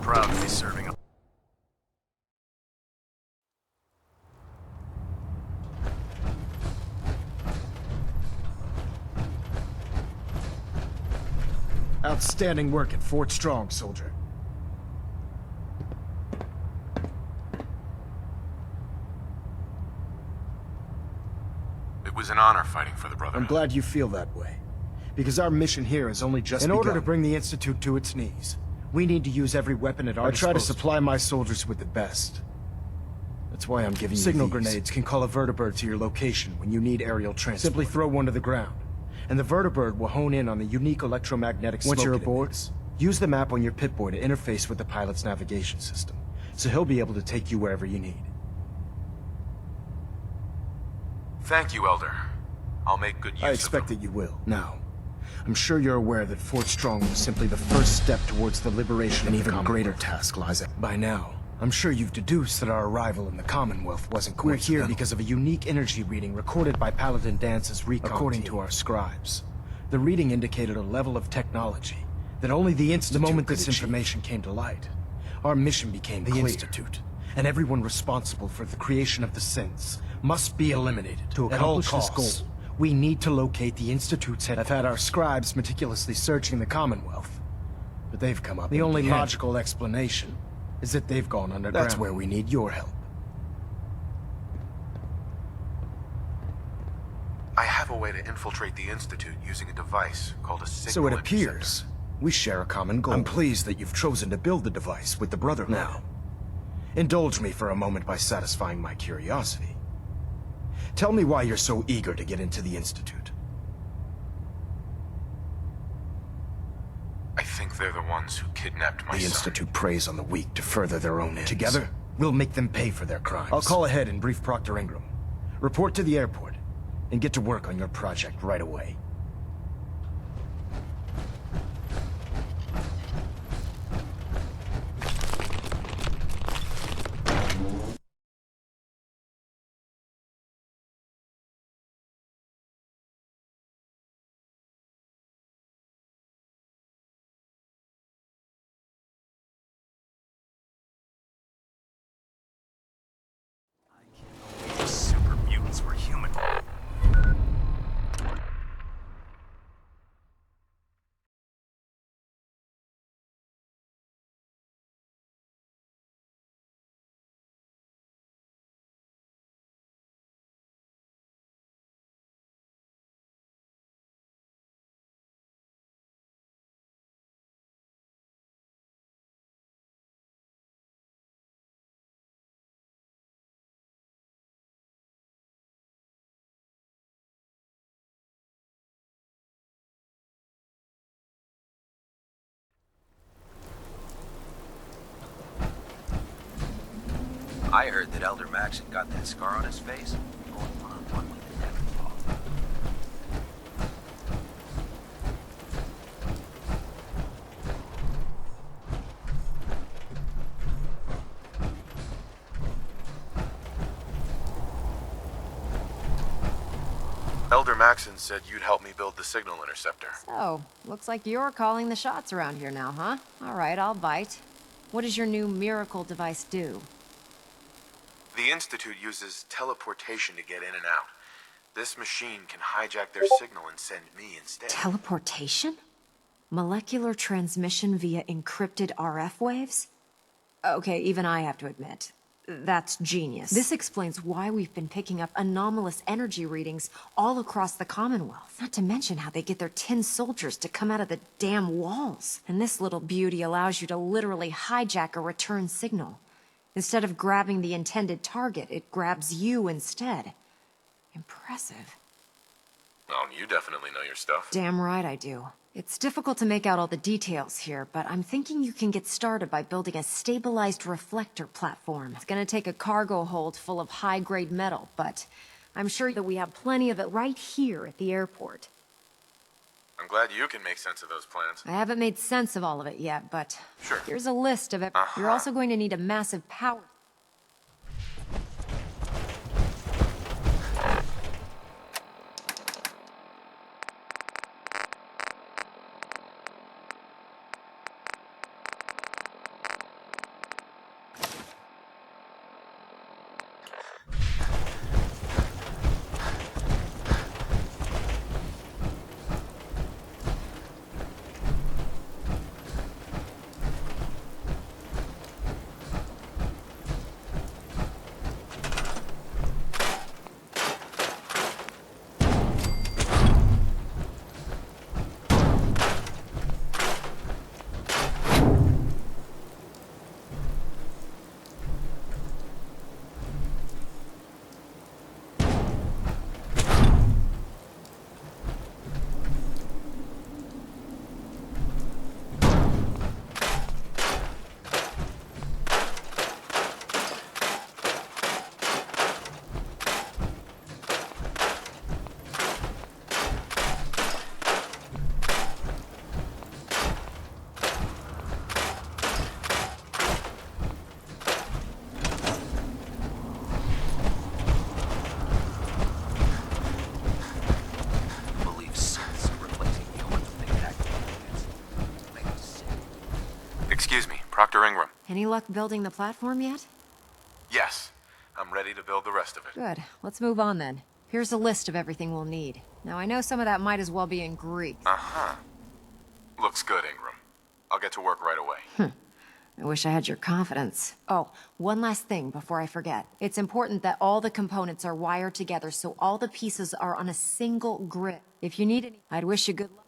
proud to be serving him. Outstanding work at Fort Strong, soldier. It was an honor fighting for the Brotherhood. I'm glad you feel that way. Because our mission here has only just begun. In order to bring the Institute to its knees, we need to use every weapon at our disposal. I try to supply my soldiers with the best. That's why I'm giving you signal grenades can call a vertibird to your location when you need aerial transport. Simply throw one to the ground, and the vertibird will hone in on the unique electromagnetic smoke. Once you're aboard, use the map on your Pip-Boy to interface with the pilot's navigation system, so he'll be able to take you wherever you need. Thank you, Elder. I'll make good use of them. I expect that you will. Now, I'm sure you're aware that Fort Strong was simply the first step towards the liberation of the Commonwealth. An even greater task lies ahead. By now, I'm sure you've deduced that our arrival in the Commonwealth wasn't coincidental. We're here because of a unique energy reading recorded by Paladin Dance's recon According to our scribes, the reading indicated a level of technology that only the Institute. The moment this information came to light, our mission became clear. The Institute, and everyone responsible for the creation of the synths, must be eliminated. To accomplish this goal, we need to locate the Institute's head. I've had our scribes meticulously searching the Commonwealth, but they've come up. The only logical explanation is that they've gone underground. That's where we need your help. I have a way to infiltrate the Institute using a device called a signal So it interceptor. appears we share a common goal. I'm pleased that you've chosen to build the device with the Brotherhood. Now, indulge me for a moment by satisfying my curiosity. Tell me why you're so eager to get into the Institute. I think they're the ones who kidnapped my son. The Institute preys on the weak to further their own ends. Together, we'll make them pay for their crimes. I'll call ahead and brief Proctor Ingram. Report to the airport, and get to work on your project right away. Super mutants were human. I heard that Elder Maxon got that scar on his face going one-on-one with the Deathclaw. Elder Maxon said you'd help me build the signal interceptor. So, looks like you're calling the shots around here now, huh? All right, I'll bite. What does your new miracle device do? The Institute uses teleportation to get in and out. This machine can hijack their signal and send me instead. Teleportation? Molecular transmission via encrypted RF waves? Okay, even I have to admit, that's genius. This explains why we've been picking up anomalous energy readings all across the Commonwealth. Not to mention how they get their tin soldiers to come out of the damn walls. And this little beauty allows you to literally hijack a return signal. Instead of grabbing the intended target, it grabs you instead. Impressive. Oh, you definitely know your stuff. Damn right I do. It's difficult to make out all the details here, but I'm thinking you can get started by building a stabilized reflector platform. It's gonna take a cargo hold full of high-grade metal, but I'm sure that we have plenty of it right here at the airport. I'm glad you can make sense of those plans. I haven't made sense of all of it yet, but Sure. Here's a list of it. You're also going to need a massive power... Excuse me, Proctor Ingram. Any luck building the platform yet? Yes, I'm ready to build the rest of it. Good. Let's move on then. Here's a list of everything we'll need. Now, I know some of that might as well be in Greek. Uh-huh. Looks good, Ingram. I'll get to work right away. I wish I had your confidence. Oh, one last thing before I forget. It's important that all the components are wired together so all the pieces are on a single grid. If you need any, I'd wish you good luck.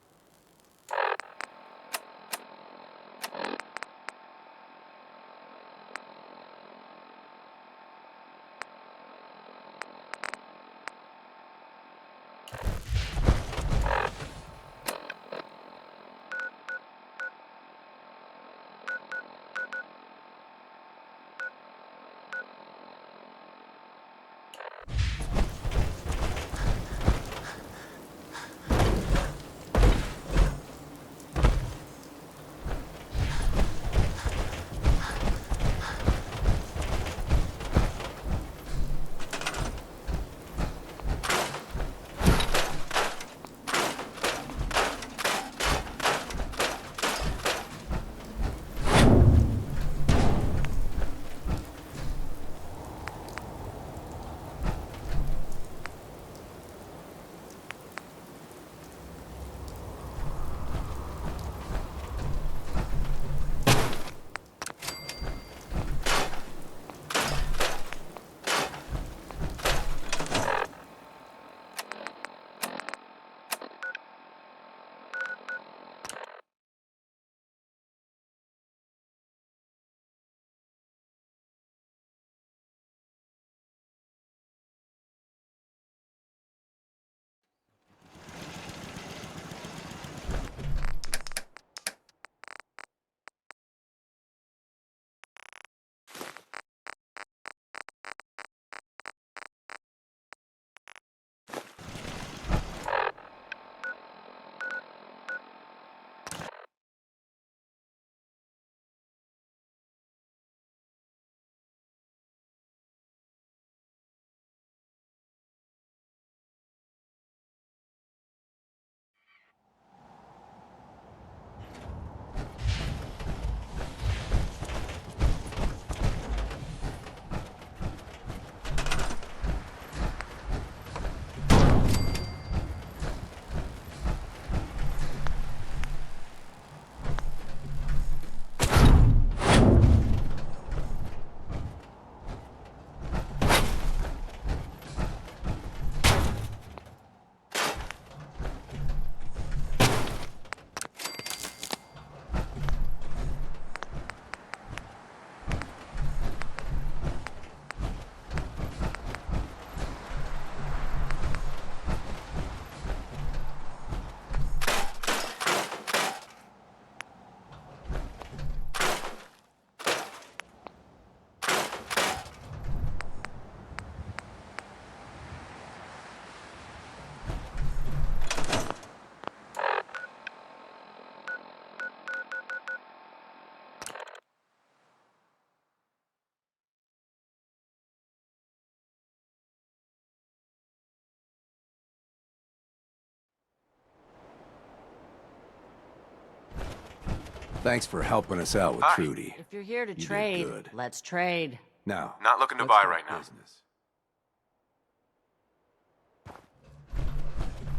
Thanks for helping us out with Trudy. If you're here to You did trade, good. let's trade. Now, Not looking to let's buy talk right now. business.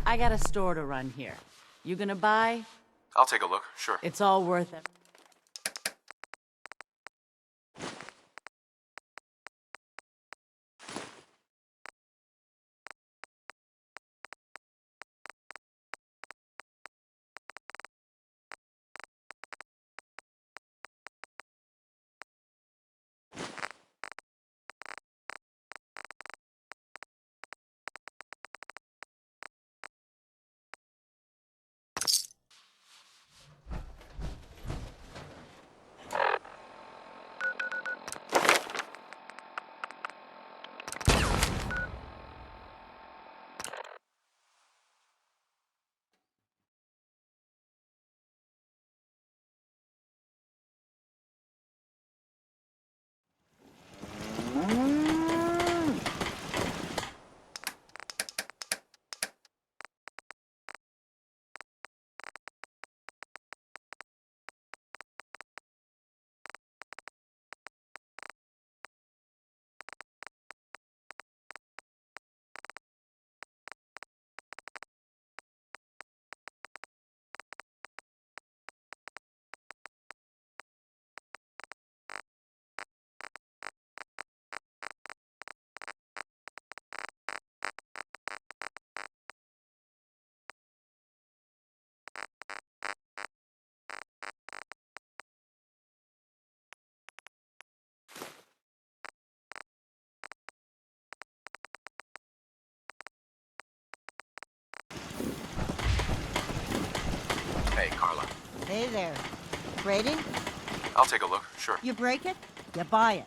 I got a store to run here. You gonna buy? I'll take a look, sure. It's all worth it. Hey there. Braden? I'll take a look, sure. You break it, you buy it.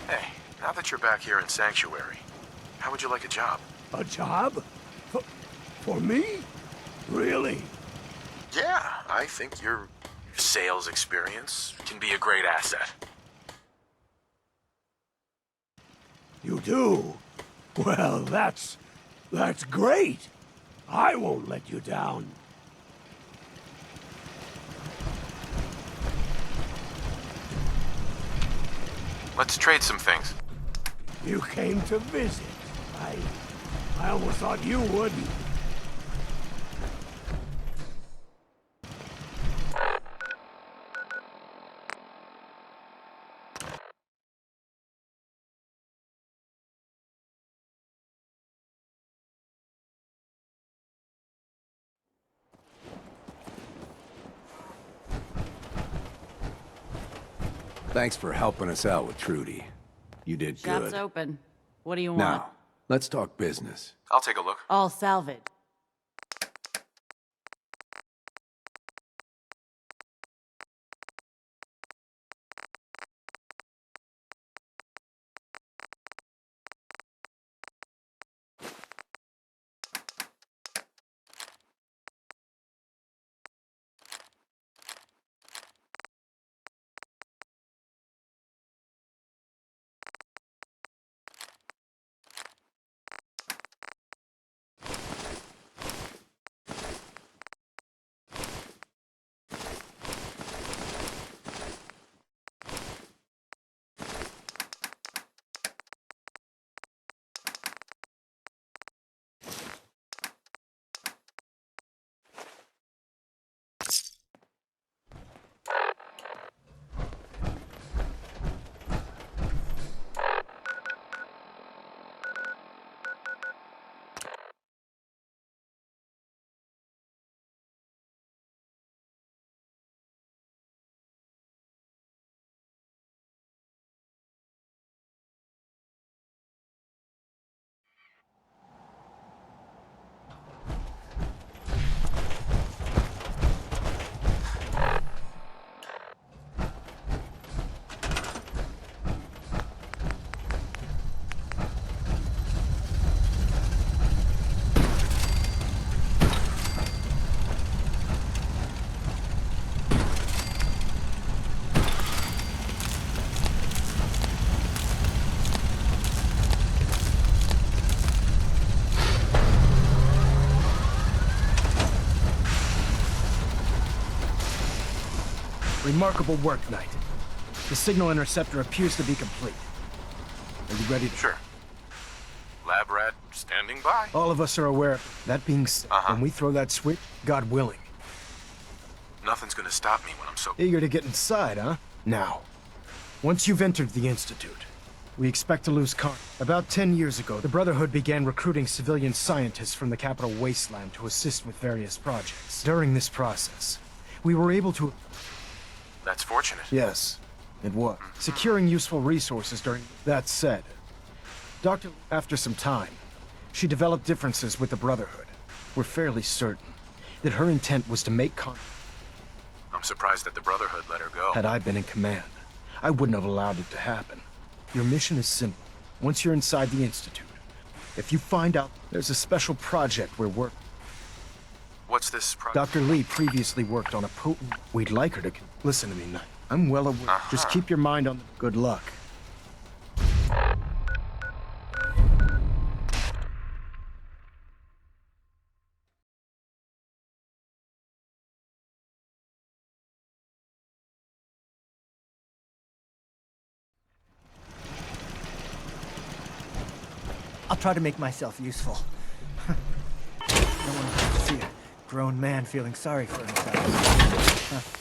Hey, now that you're back here in Sanctuary, how would you like a job? A job? For me? Really? Yeah, I think your sales experience can be a great asset. You do? Well, that's great. I won't let you down. Let's trade some things. You came to visit. I almost thought you wouldn't. Thanks for helping us out with Trudy. You did Shop's good. open. What do you want? Now, let's talk business. I'll take a look. All salvage. Remarkable work, Knight. The signal interceptor appears to be complete. Are you ready to... Sure. Lab rat standing by. All of us are aware. That being said, when we throw that switch, God willing. Nothing's gonna stop me when I'm so... Eager to get inside, huh? Now, once you've entered the Institute, we expect to lose con. About 10 years ago, the Brotherhood began recruiting civilian scientists from the capital wasteland to assist with various projects. During this process, we were able to... That's fortunate. Yes, it was. Securing useful resources during... That said, after some time, she developed differences with the Brotherhood. We're fairly certain that her intent was to make I'm surprised that the Brotherhood let her go. Had I been in command, I wouldn't have allowed it to happen. Your mission is simple. Once you're inside the Institute, if you find out there's a special project we're working... What's this project? Dr. Lee previously worked on a potent... We'd like her to... Listen to me, Knight. I'm well aware. Just keep your mind on the... Good luck. I'll try to make myself useful. No one wants to see a grown man feeling sorry for himself.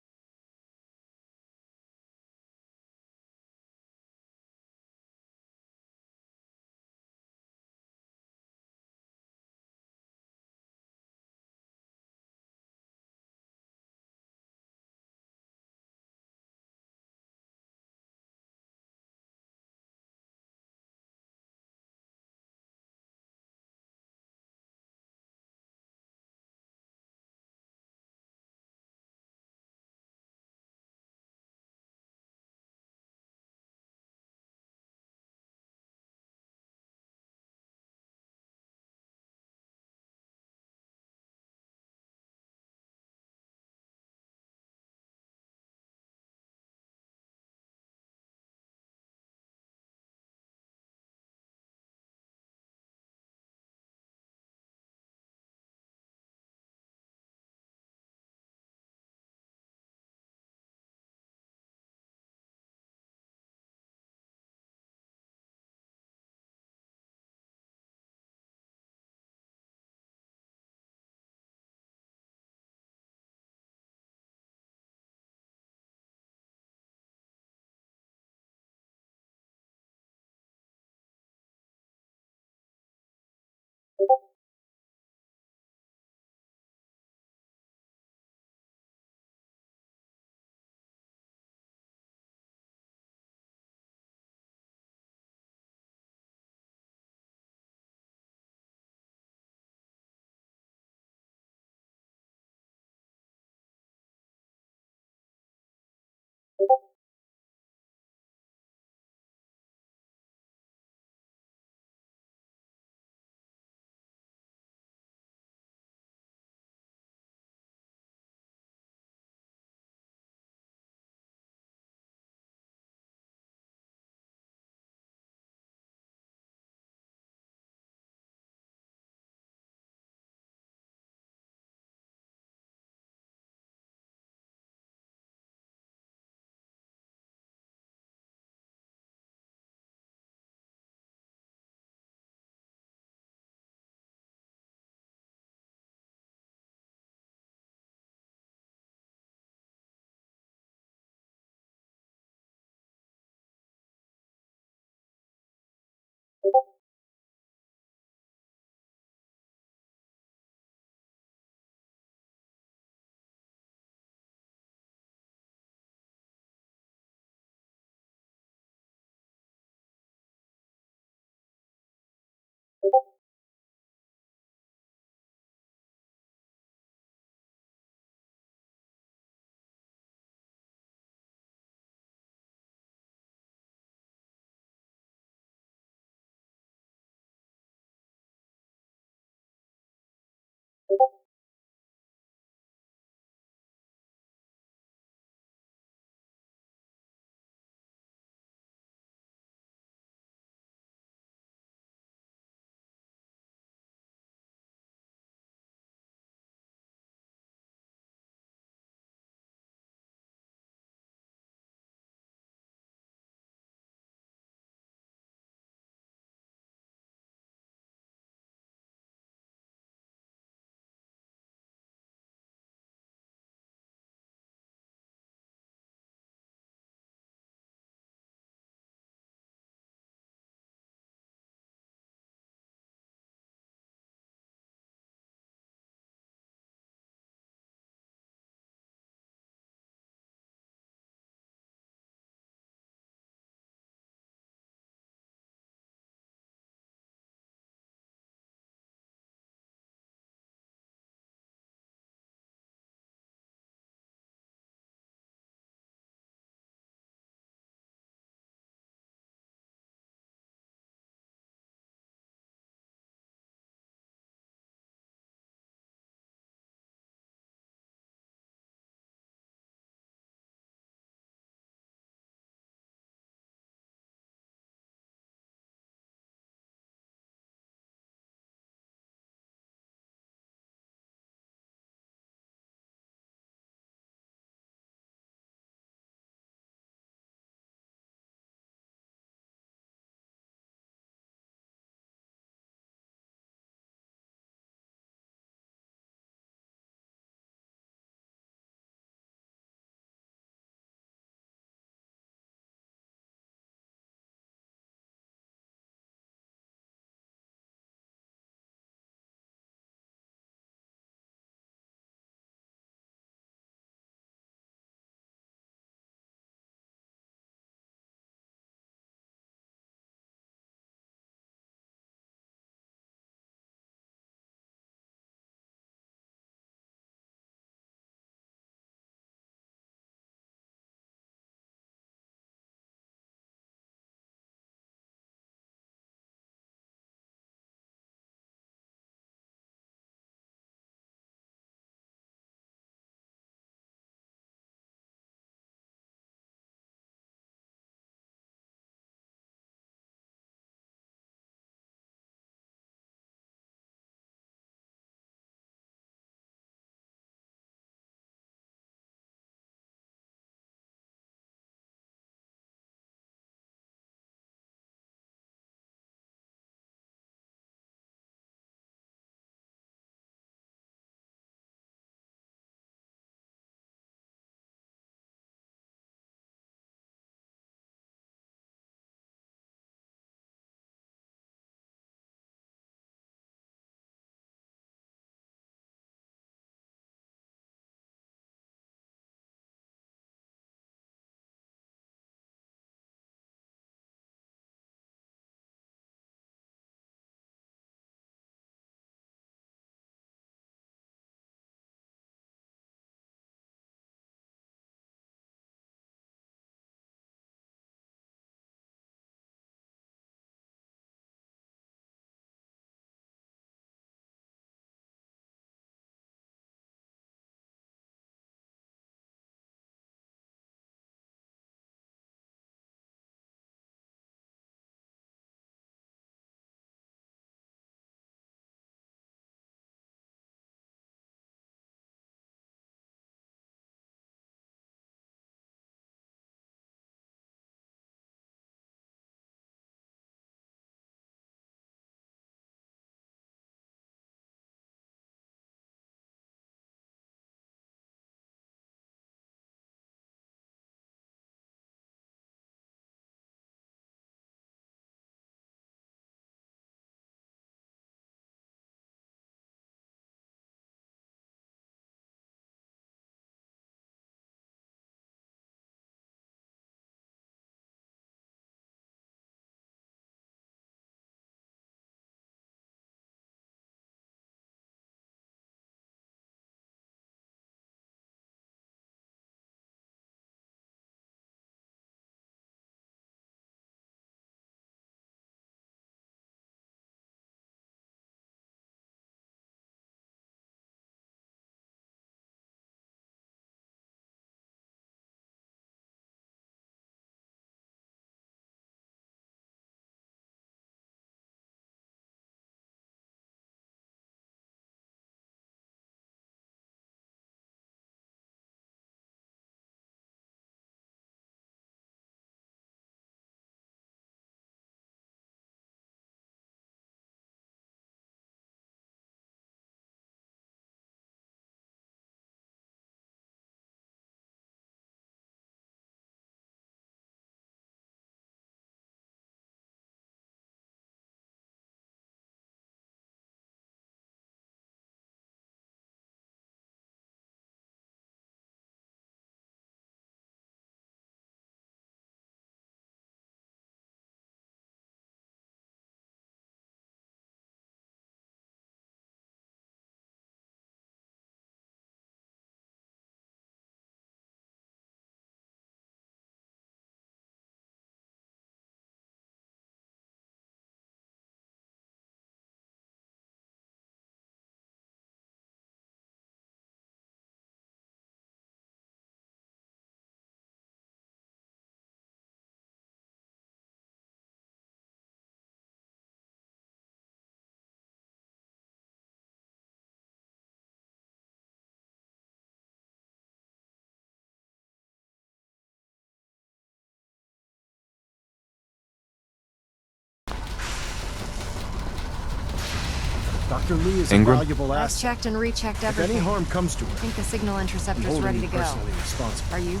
Sister Lee is Ingram? a valuable I've asset. checked and rechecked If everything. any harm comes to I her, think the signal I'm interceptor's holding ready you to go. personally responsible. Are you?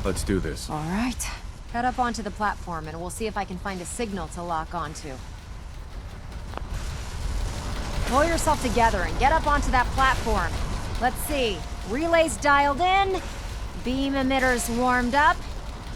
Let's do this. All right. Head up onto the platform and we'll see if I can find a signal to lock onto. Pull yourself together and get up onto that platform. Let's see. Relays dialed in. Beam emitters warmed up.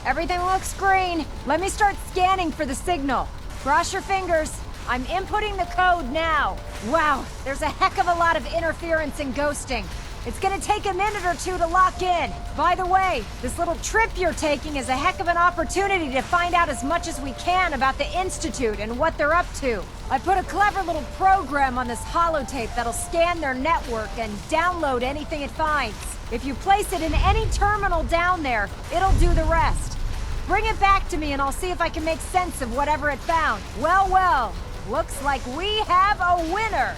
Everything looks green. Let me start scanning for the signal. Cross your fingers. I'm inputting the code now. Wow, there's a heck of a lot of interference and ghosting. It's gonna take a minute or two to lock in. By the way, this little trip you're taking is a heck of an opportunity to find out as much as we can about the Institute and what they're up to. I put a clever little program on this holotape that'll scan their network and download anything it finds. If you place it in any terminal down there, it'll do the rest. Bring it back to me and I'll see if I can make sense of whatever it found. Well, well, looks like we have a winner.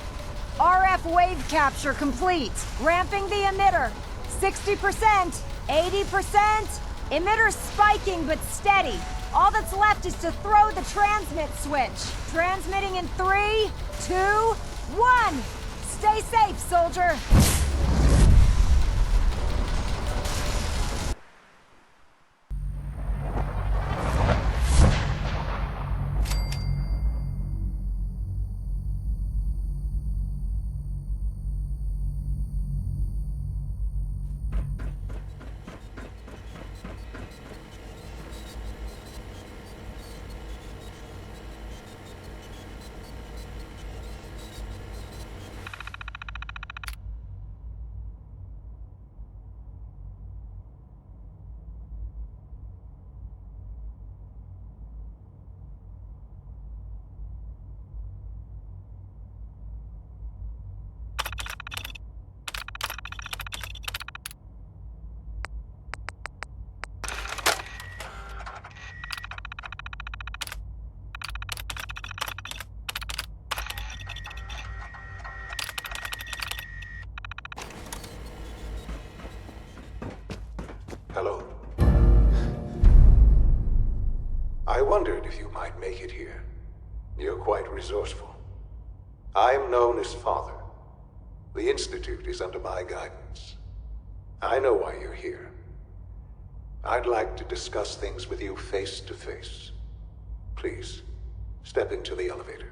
RF wave capture complete. Ramping the emitter. 60%, 80%. Emitter spiking but steady. All that's left is to throw the transmit switch. Transmitting in 3, 2, 1. Stay safe, soldier. Hello. I wondered if you might make it here. You're quite resourceful. I'm known as Father. The Institute is under my guidance. I know why you're here. I'd like to discuss things with you face to face. Please, step into the elevator.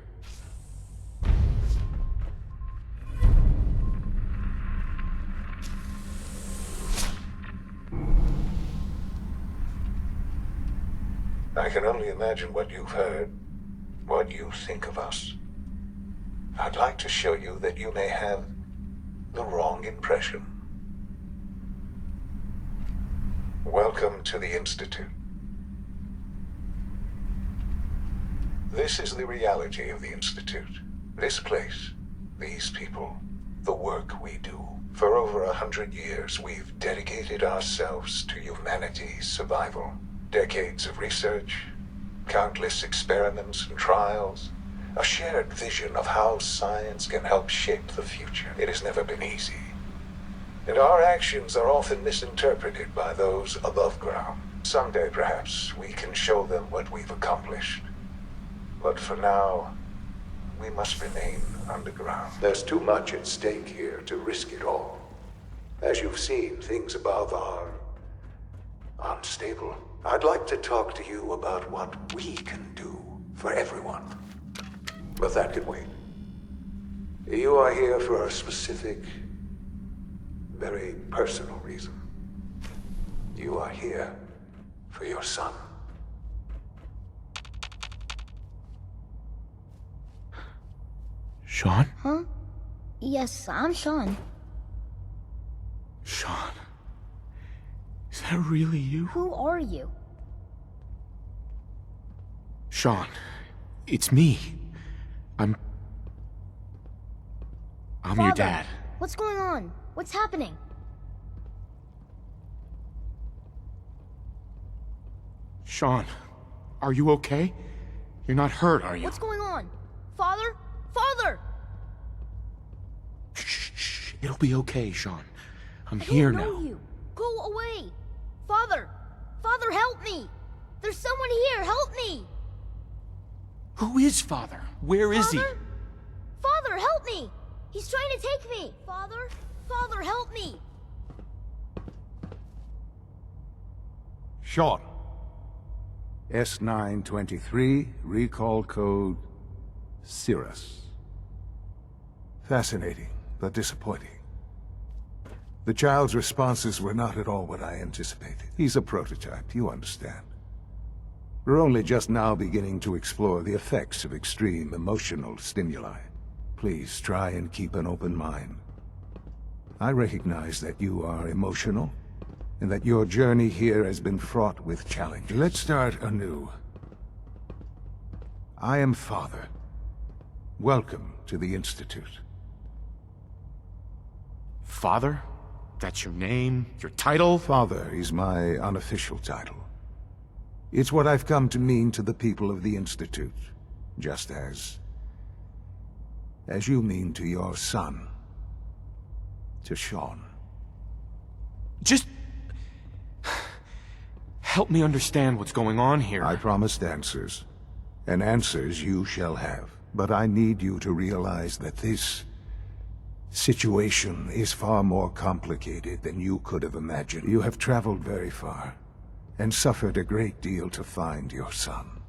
I can only imagine what you've heard, what you think of us. I'd like to show you that you may have the wrong impression. Welcome to the Institute. This is the reality of the Institute. This place, these people, the work we do. For over 100 years, we've dedicated ourselves to humanity's survival. Decades of research, countless experiments and trials, a shared vision of how science can help shape the future. It has never been easy. And our actions are often misinterpreted by those above ground. Someday, perhaps, we can show them what we've accomplished. But for now, we must remain underground. There's too much at stake here to risk it all. As you've seen, things above are unstable. I'd like to talk to you about what we can do for everyone. But that can wait. You are here for a specific, very personal reason. You are here for your son. Sean? Huh? Yes, I'm Sean. Sean? Is that really you? Who are you? Sean, it's me. I'm Father, your dad. What's going on? What's happening? Sean, are you okay? You're not hurt, are you? What's going on? Father? Father! Shh. It'll be okay, Sean. I'm I here don't know now. you. Go away! Father! Father, help me! There's someone here! Help me! Who is Father? Where is he? Father, Father, help me! He's trying to take me! Father? Father, help me! Sean. S923, recall code Cirrus. Fascinating, but disappointing. The child's responses were not at all what I anticipated. He's a prototype, you understand. We're only just now beginning to explore the effects of extreme emotional stimuli. Please try and keep an open mind. I recognize that you are emotional, and that your journey here has been fraught with challenge. Let's start anew. I am Father. Welcome to the Institute. Father? That's your name? Your title? Father is my unofficial title. It's what I've come to mean to the people of the Institute, just as you mean to your son, to Sean. Just help me understand what's going on here. I promised answers, and answers you shall have. But I need you to realize that this situation is far more complicated than you could have imagined. You have traveled very far, and suffered a great deal to find your son.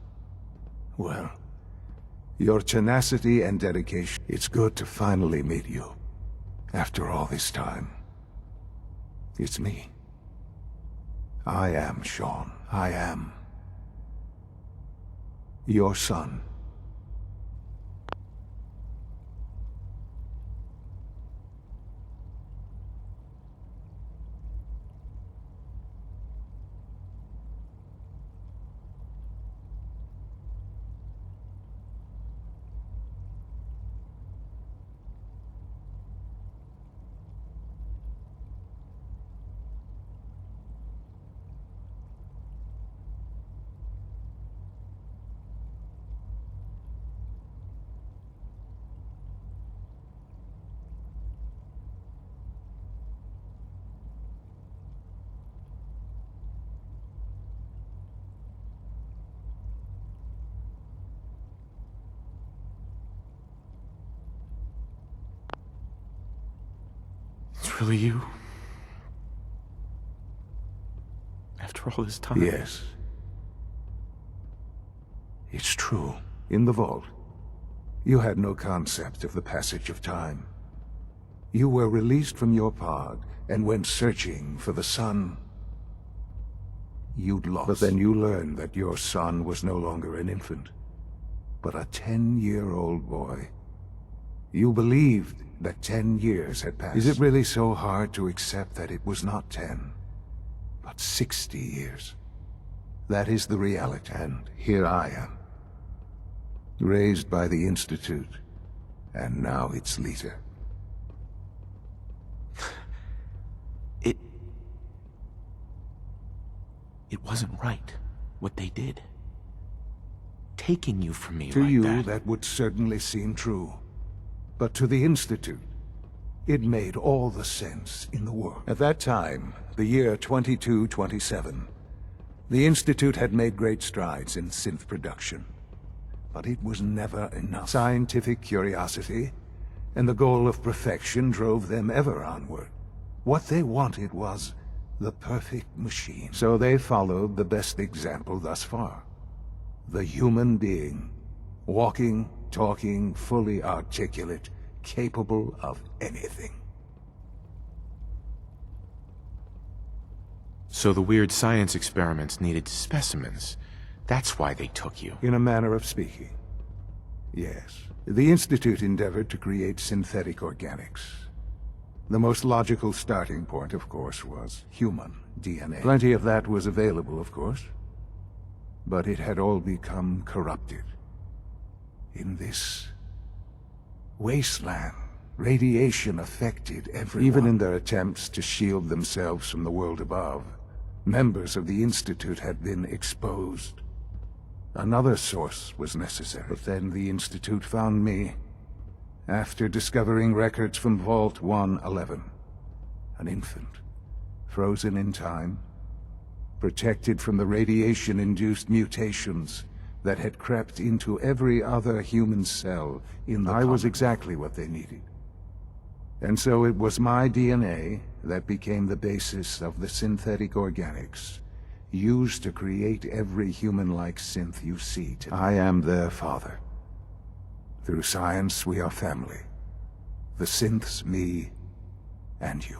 Well, your tenacity and dedication, it's good to finally meet you. After all this time, it's me. I am Sean. I am your son. It's really you? After all this time? Yes. It's true. In the vault, you had no concept of the passage of time. You were released from your pod and went searching for the sun you'd lost. But then you learned that your son was no longer an infant, but a 10-year-old boy. You believed that 10 years had passed. Is it really so hard to accept that it was not 10, but 60 years? That is the reality, and here I am. Raised by the Institute, and now its leader. It wasn't right, what they did. Taking you from me To like you, that would certainly seem true. But to the Institute, it made all the sense in the world. At that time, the year 2227, the Institute had made great strides in synth production. But it was never enough. Scientific curiosity and the goal of perfection drove them ever onward. What they wanted was the perfect machine. So they followed the best example thus far. The human being. Walking, talking, fully articulate, capable of anything. So the weird science experiments needed specimens. That's why they took you. In a manner of speaking. Yes. The Institute endeavored to create synthetic organics. The most logical starting point, of course, was human DNA. Plenty of that was available, of course. But it had all become corrupted. In this wasteland, radiation affected everyone. Even in their attempts to shield themselves from the world above, members of the Institute had been exposed. Another source was necessary. But then the Institute found me, after discovering records from Vault 111. An infant, frozen in time, protected from the radiation-induced mutations that had crept into every other human cell in the I was exactly what they needed. And so it was my DNA that became the basis of the synthetic organics used to create every human-like synth you see today. I am their father. Through science, we are family. The synths, me, and you.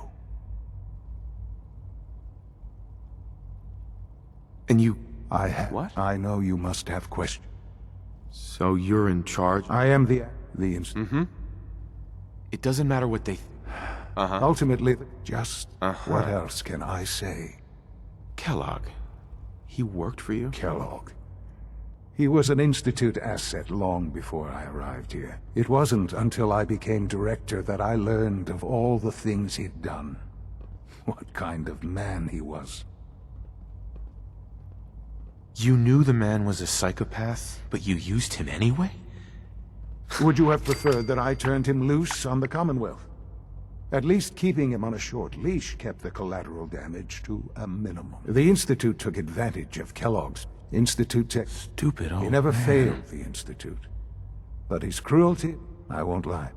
And you... I have. What? I know you must have questions. So you're in charge? I am the Mm-hmm. It doesn't matter what they... Ultimately, just what else can I say? Kellogg. He worked for you? Kellogg. He was an Institute asset long before I arrived here. It wasn't until I became director that I learned of all the things he'd done. What kind of man he was. You knew the man was a psychopath, but you used him anyway? Would you have preferred that I turned him loose on the Commonwealth? At least keeping him on a short leash kept the collateral damage to a minimum. The Institute took advantage of Kellogg's Institute tech. Stupid old He never man. failed the Institute. But his cruelty, I won't lie.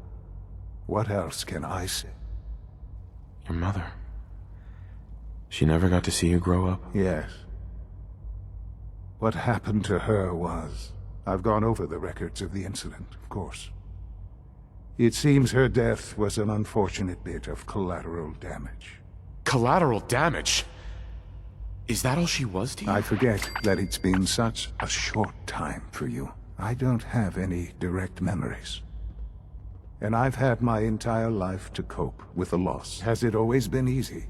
What else can I say? Your mother. She never got to see you grow up? Yes. What happened to her was... I've gone over the records of the incident, of course. It seems her death was an unfortunate bit of collateral damage. Collateral damage? Is that all she was to you? I forget that it's been such a short time for you. I don't have any direct memories. And I've had my entire life to cope with the loss. Has it always been easy?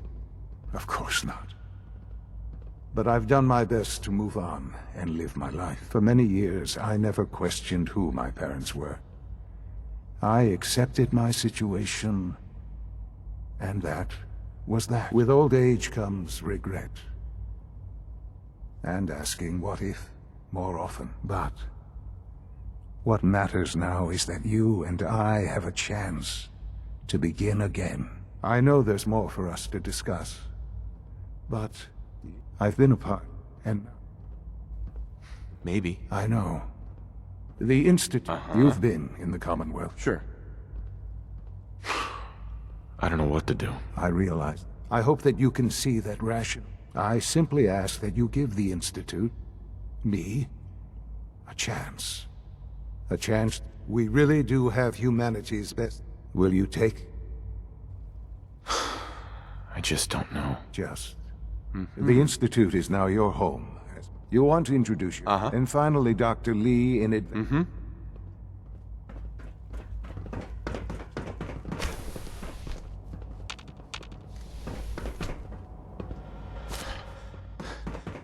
Of course not. But I've done my best to move on and live my life. For many years, I never questioned who my parents were. I accepted my situation, and that was that. With old age comes regret. And asking what if more often. But what matters now is that you and I have a chance to begin again. I know there's more for us to discuss, but I've been apart, and... Maybe. I know. The Institute... You've been in the Commonwealth. Sure. I don't know what to do. I realize. I hope that you can see that ration. I simply ask that you give the Institute, me, a chance. A chance. We really do have humanity's best. Will you take? I just don't know. Just. The Institute is now your home. You want to introduce you. And finally, Dr. Lee in advance.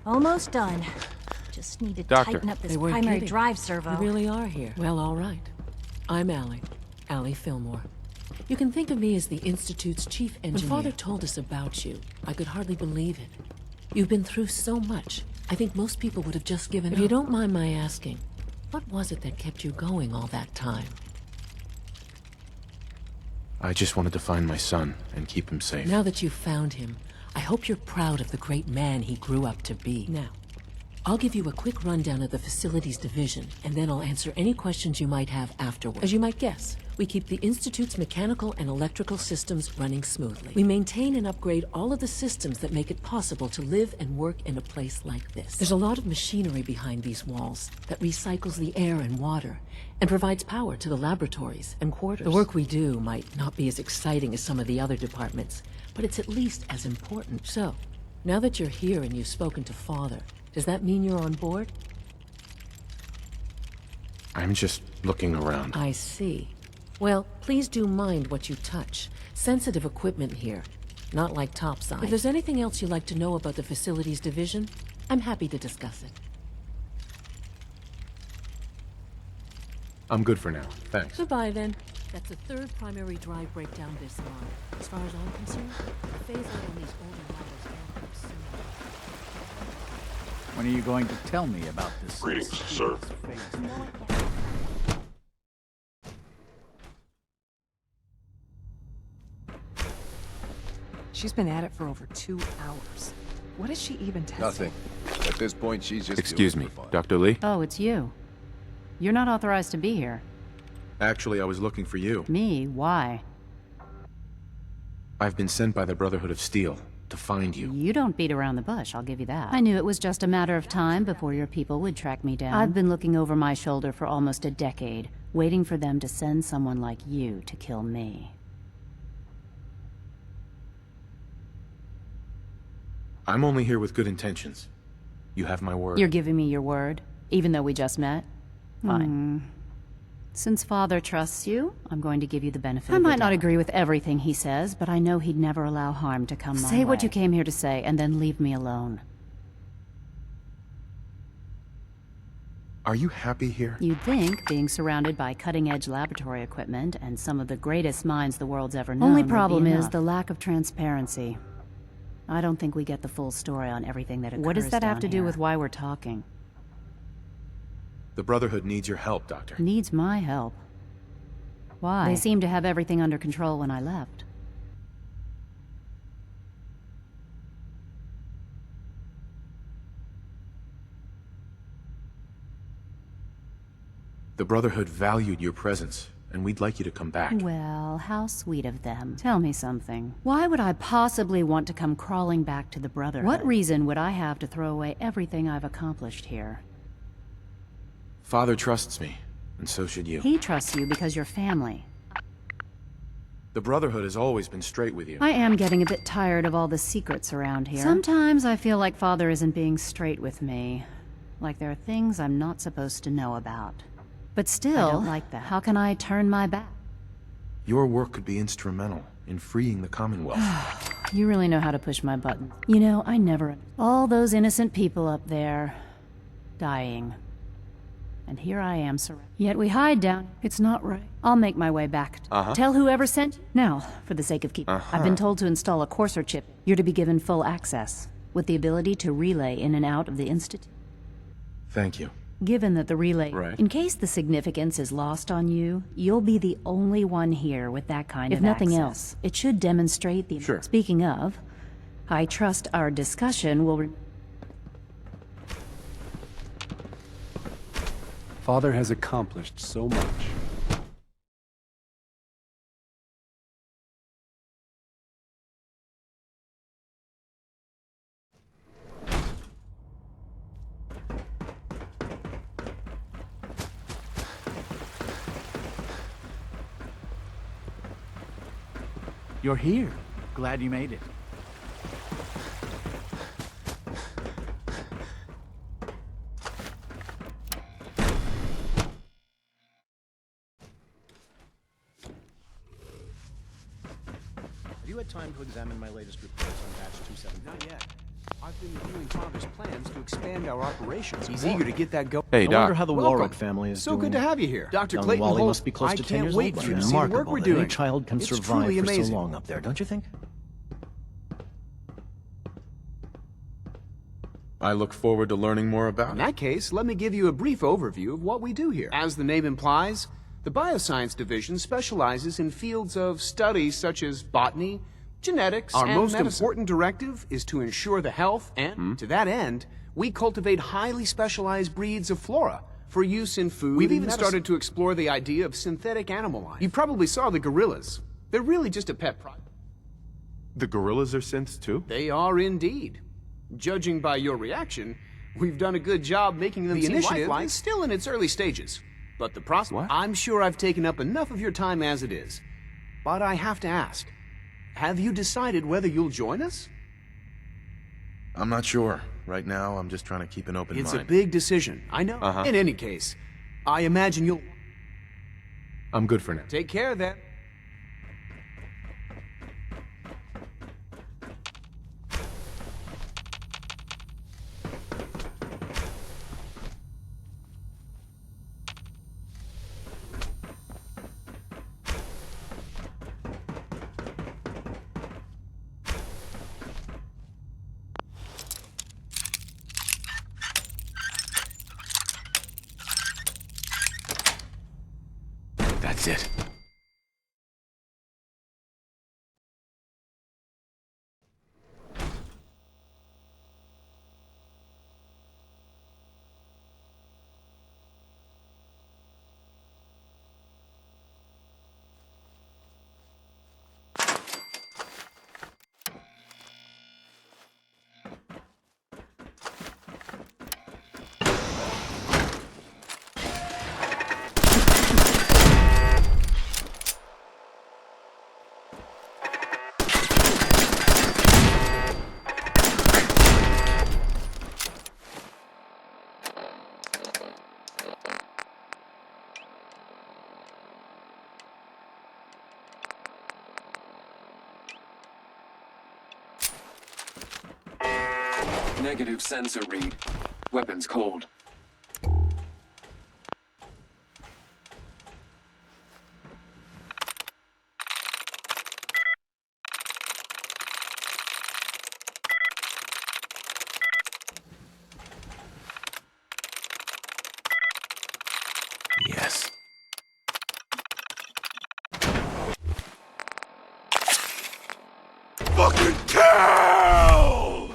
Almost done. Just need to Doctor. tighten up this They weren't primary kidding. drive servo. You really are here. Well, all right. I'm Allie Fillmore. You can think of me as the Institute's chief engineer. When Father told us about you, I could hardly believe it. You've been through so much. I think most people would have just given up. If you don't mind my asking, what was it that kept you going all that time? I just wanted to find my son and keep him safe. Now that you've found him, I hope you're proud of the great man he grew up to be. Now, I'll give you a quick rundown of the Facilities Division, and then I'll answer any questions you might have afterward. As you might guess, we keep the Institute's mechanical and electrical systems running smoothly. We maintain and upgrade all of the systems that make it possible to live and work in a place like this. There's a lot of machinery behind these walls that recycles the air and water, and provides power to the laboratories and quarters. The work we do might not be as exciting as some of the other departments, but it's at least as important. So, now that you're here and you've spoken to Father, does that mean you're on board? I'm just looking around. I see. Well, please do mind what you touch. Sensitive equipment here, not like topside. If there's anything else you'd like to know about the Facilities Division, I'm happy to discuss it. I'm good for now. Thanks. Goodbye, then. That's the third primary drive breakdown this month. As far as I'm concerned, the phase out on these older models won't come soon. When are you going to tell me about this? Greetings, sir. She's been at it for over 2 hours. What is she even testing? Nothing. But At this point, she's just Excuse doing me, it for fun. Dr. Lee? Oh, it's you. You're not authorized to be here. Actually, I was looking for you. Me? Why? I've been sent by the Brotherhood of Steel to find you. You don't beat around the bush, I'll give you that. I knew it was just a matter of time before your people would track me down. I've been looking over my shoulder for almost a decade, waiting for them to send someone like you to kill me. I'm only here with good intentions. You have my word. You're giving me your word, even though we just met? Fine. Since Father trusts you, I'm going to give you the benefit of the doubt. I might not agree with everything he says, but I know he'd never allow harm to come my way. Say what you came here to say, and then leave me alone. Are you happy here? You'd think being surrounded by cutting-edge laboratory equipment and some of the greatest minds the world's ever known. Only problem is the lack of transparency. I don't think we get the full story on everything that occurs. What does that have to do with why we're talking? The Brotherhood needs your help, Doctor. Needs my help. Why? They seemed to have everything under control when I left. The Brotherhood valued your presence, and we'd like you to come back. Well, how sweet of them. Tell me something. Why would I possibly want to come crawling back to the Brotherhood? What reason would I have to throw away everything I've accomplished here? Father trusts me, and so should you. He trusts you because you're family. The Brotherhood has always been straight with you. I am getting a bit tired of all the secrets around here. Sometimes I feel like Father isn't being straight with me. Like there are things I'm not supposed to know about. But still, I don't like that. How can I turn my back? Your work could be instrumental in freeing the Commonwealth. You really know how to push my buttons. You know, I never... All those innocent people up there... dying. And here I am, surrounded. Yet we hide down. It's not right. I'll make my way back. Tell whoever sent you. Now, for the sake of keeping... I've been told to install a courser chip. You're to be given full access, with the ability to relay in and out of the Institute. Thank you. Given that the relay... Right. In case the significance is lost on you, you'll be the only one here with that kind of access. If nothing else, it should demonstrate the... Sure. Speaking of, I trust our discussion will... Father has accomplished so much. You're here. Glad you made it. Have you had time to examine my latest reports on batch 270? Not yet. I've been reviewing Father's plans to expand our operations. He's eager to get that going. Hey, I Doc. wonder how the Walrod family is so doing. good to have you here. Dr. Young Clayton Wally Holt, must be close I to 10 can't years wait old for you by to now. see the work Remarkable we're that doing. any child can It's survive truly for so amazing. long up there, don't you think? I look forward to learning more about In it. that case, let me give you a brief overview of what we do here. As the name implies, the Bioscience Division specializes in fields of studies such as botany, genetics, and medicine. Our most important directive is to ensure the health, and to that end, we cultivate highly specialized breeds of flora for use in food. We've even started to explore the idea of synthetic animal life. You probably saw the gorillas. They're really just a pet project. The gorillas are synths too? They are indeed. Judging by your reaction, we've done a good job making them seem lifelike. Is still in its early stages. But the process... What? I'm sure I've taken up enough of your time as it is. But I have to ask, have you decided whether you'll join us? I'm not sure. Right now, I'm just trying to keep an open mind. It's a big decision, I know. In any case, I imagine you'll... I'm good for now. Take care, then. That's it. Negative sensor read. Weapons cold. Yes. Fucking kill!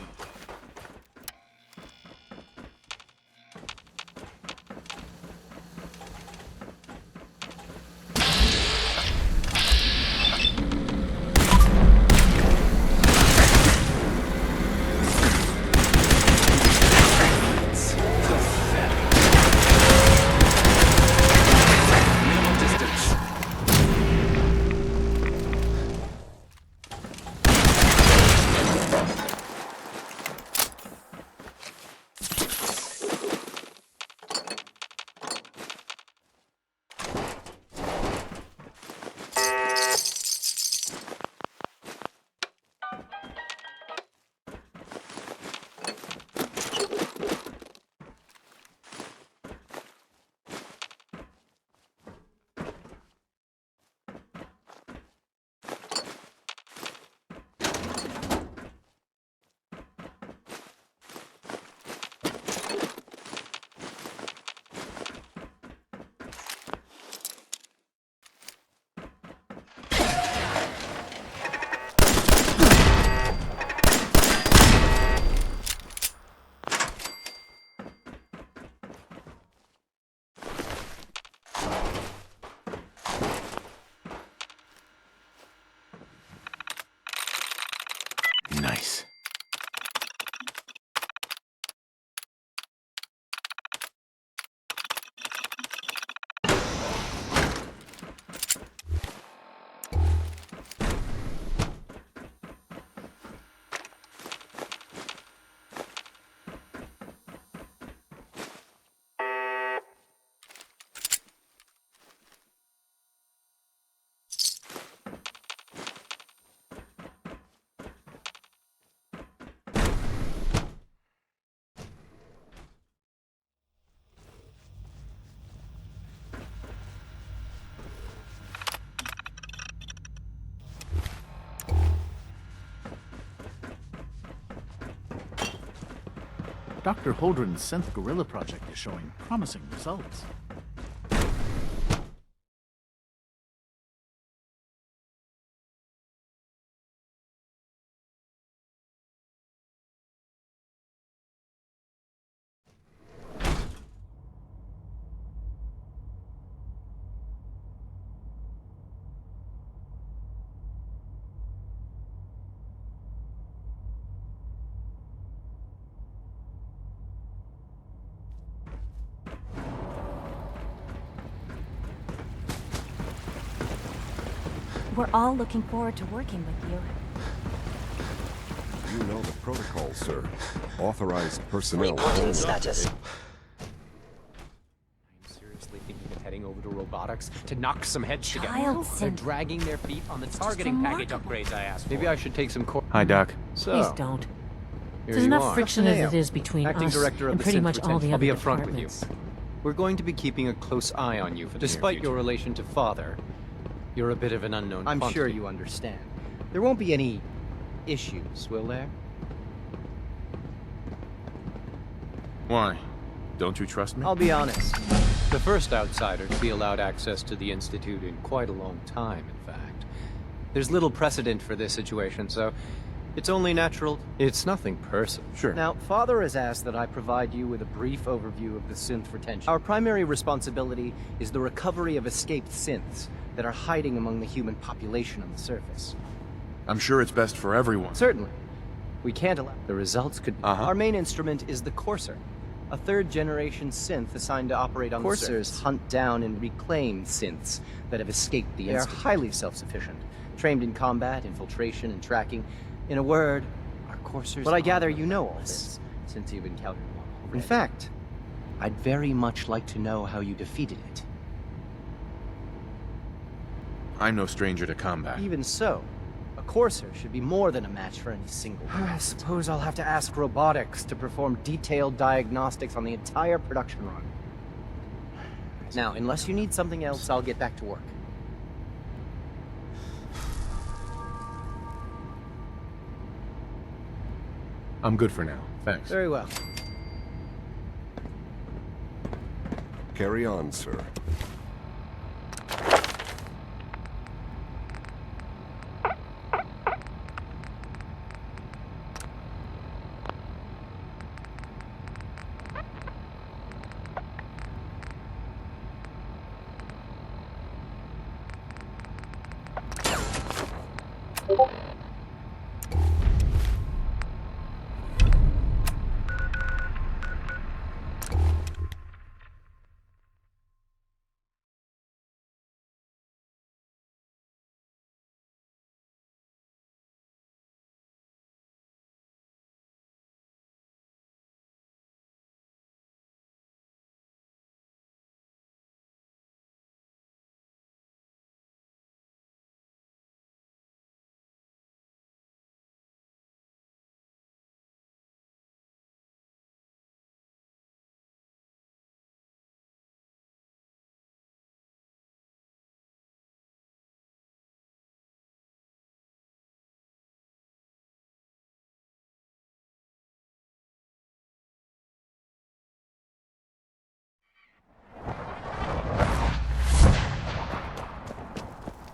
Minimal distance. Nice. Dr. Holdren's synth gorilla project is showing promising results. We're all looking forward to working with you. You know the protocol, sir. Authorized personnel. Reporting status. I'm seriously thinking of heading over to robotics to knock some heads together. They're dragging their feet on the targeting package upgrades I asked for. Maybe I should take some Hi, Doc. So, Please don't. here There's you enough are. friction as it is between Acting us Director of and the pretty Synth much all the Retention. other I'll be upfront with you. departments. We're going to be keeping a close eye on you for the Despite your relation to Father, you're a bit of an unknown I'm quantity. sure you understand. There won't be any issues, will there? Why? Don't you trust me? I'll be honest. The first outsider to be allowed access to the Institute in quite a long time, in fact. There's little precedent for this situation, so it's only natural. It's nothing personal. Sure. Now, Father has asked that I provide you with a brief overview of the synth retention. Our primary responsibility is the recovery of escaped synths that are hiding among the human population on the surface. I'm sure it's best for everyone. Certainly. We can't allow... The results could... Uh-huh. Our main instrument is the Courser, a third-generation synth assigned to operate on the surface. Coursers hunt down and reclaim synths that have escaped the Institute. They are highly self-sufficient, trained in combat, infiltration, and tracking. In a word, our Coursers... But I gather you know all this, since you've encountered one already. In fact, I'd very much like to know how you defeated it. I'm no stranger to combat. Even so, a Courser should be more than a match for any single. I suppose I'll have to ask robotics to perform detailed diagnostics on the entire production run. Now, unless you need something else, I'll get back to work. I'm good for now, thanks. Very well. Carry on, sir.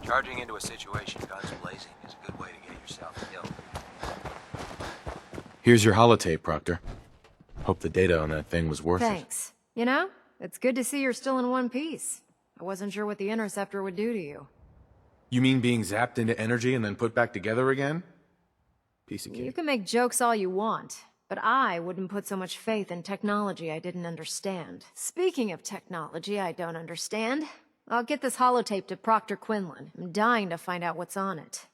Charging into a situation guns blazing is a good way to get yourself killed. Here's your holotape, Proctor. Hope the data on that thing was worth it. Thanks. You know, it's good to see you're still in one piece. I wasn't sure what the interceptor would do to you. You mean being zapped into energy and then put back together again? Piece of cake. You can make jokes all you want, but I wouldn't put so much faith in technology I didn't understand. Speaking of technology I don't understand, I'll get this holotape to Proctor Quinlan. I'm dying to find out what's on it.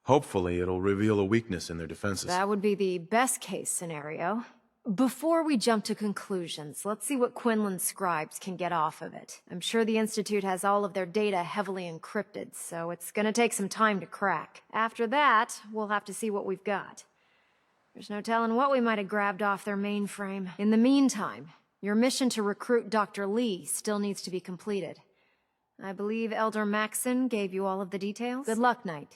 Hopefully it'll reveal a weakness in their defenses. That would be the best case scenario. Before we jump to conclusions, let's see what Quinlan's scribes can get off of it. I'm sure the Institute has all of their data heavily encrypted, so it's gonna take some time to crack. After that, we'll have to see what we've got. There's no telling what we might have grabbed off their mainframe. In the meantime, your mission to recruit Dr. Lee still needs to be completed. I believe Elder Maxon gave you all of the details? Good luck, Knight.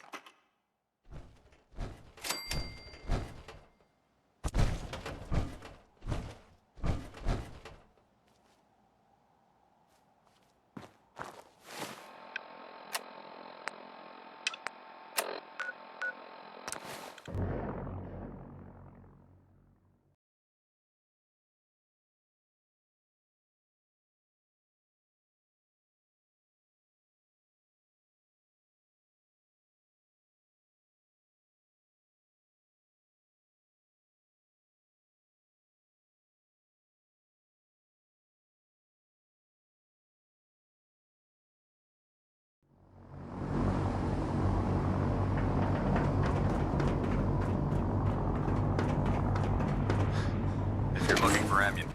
If you're looking for ammunition.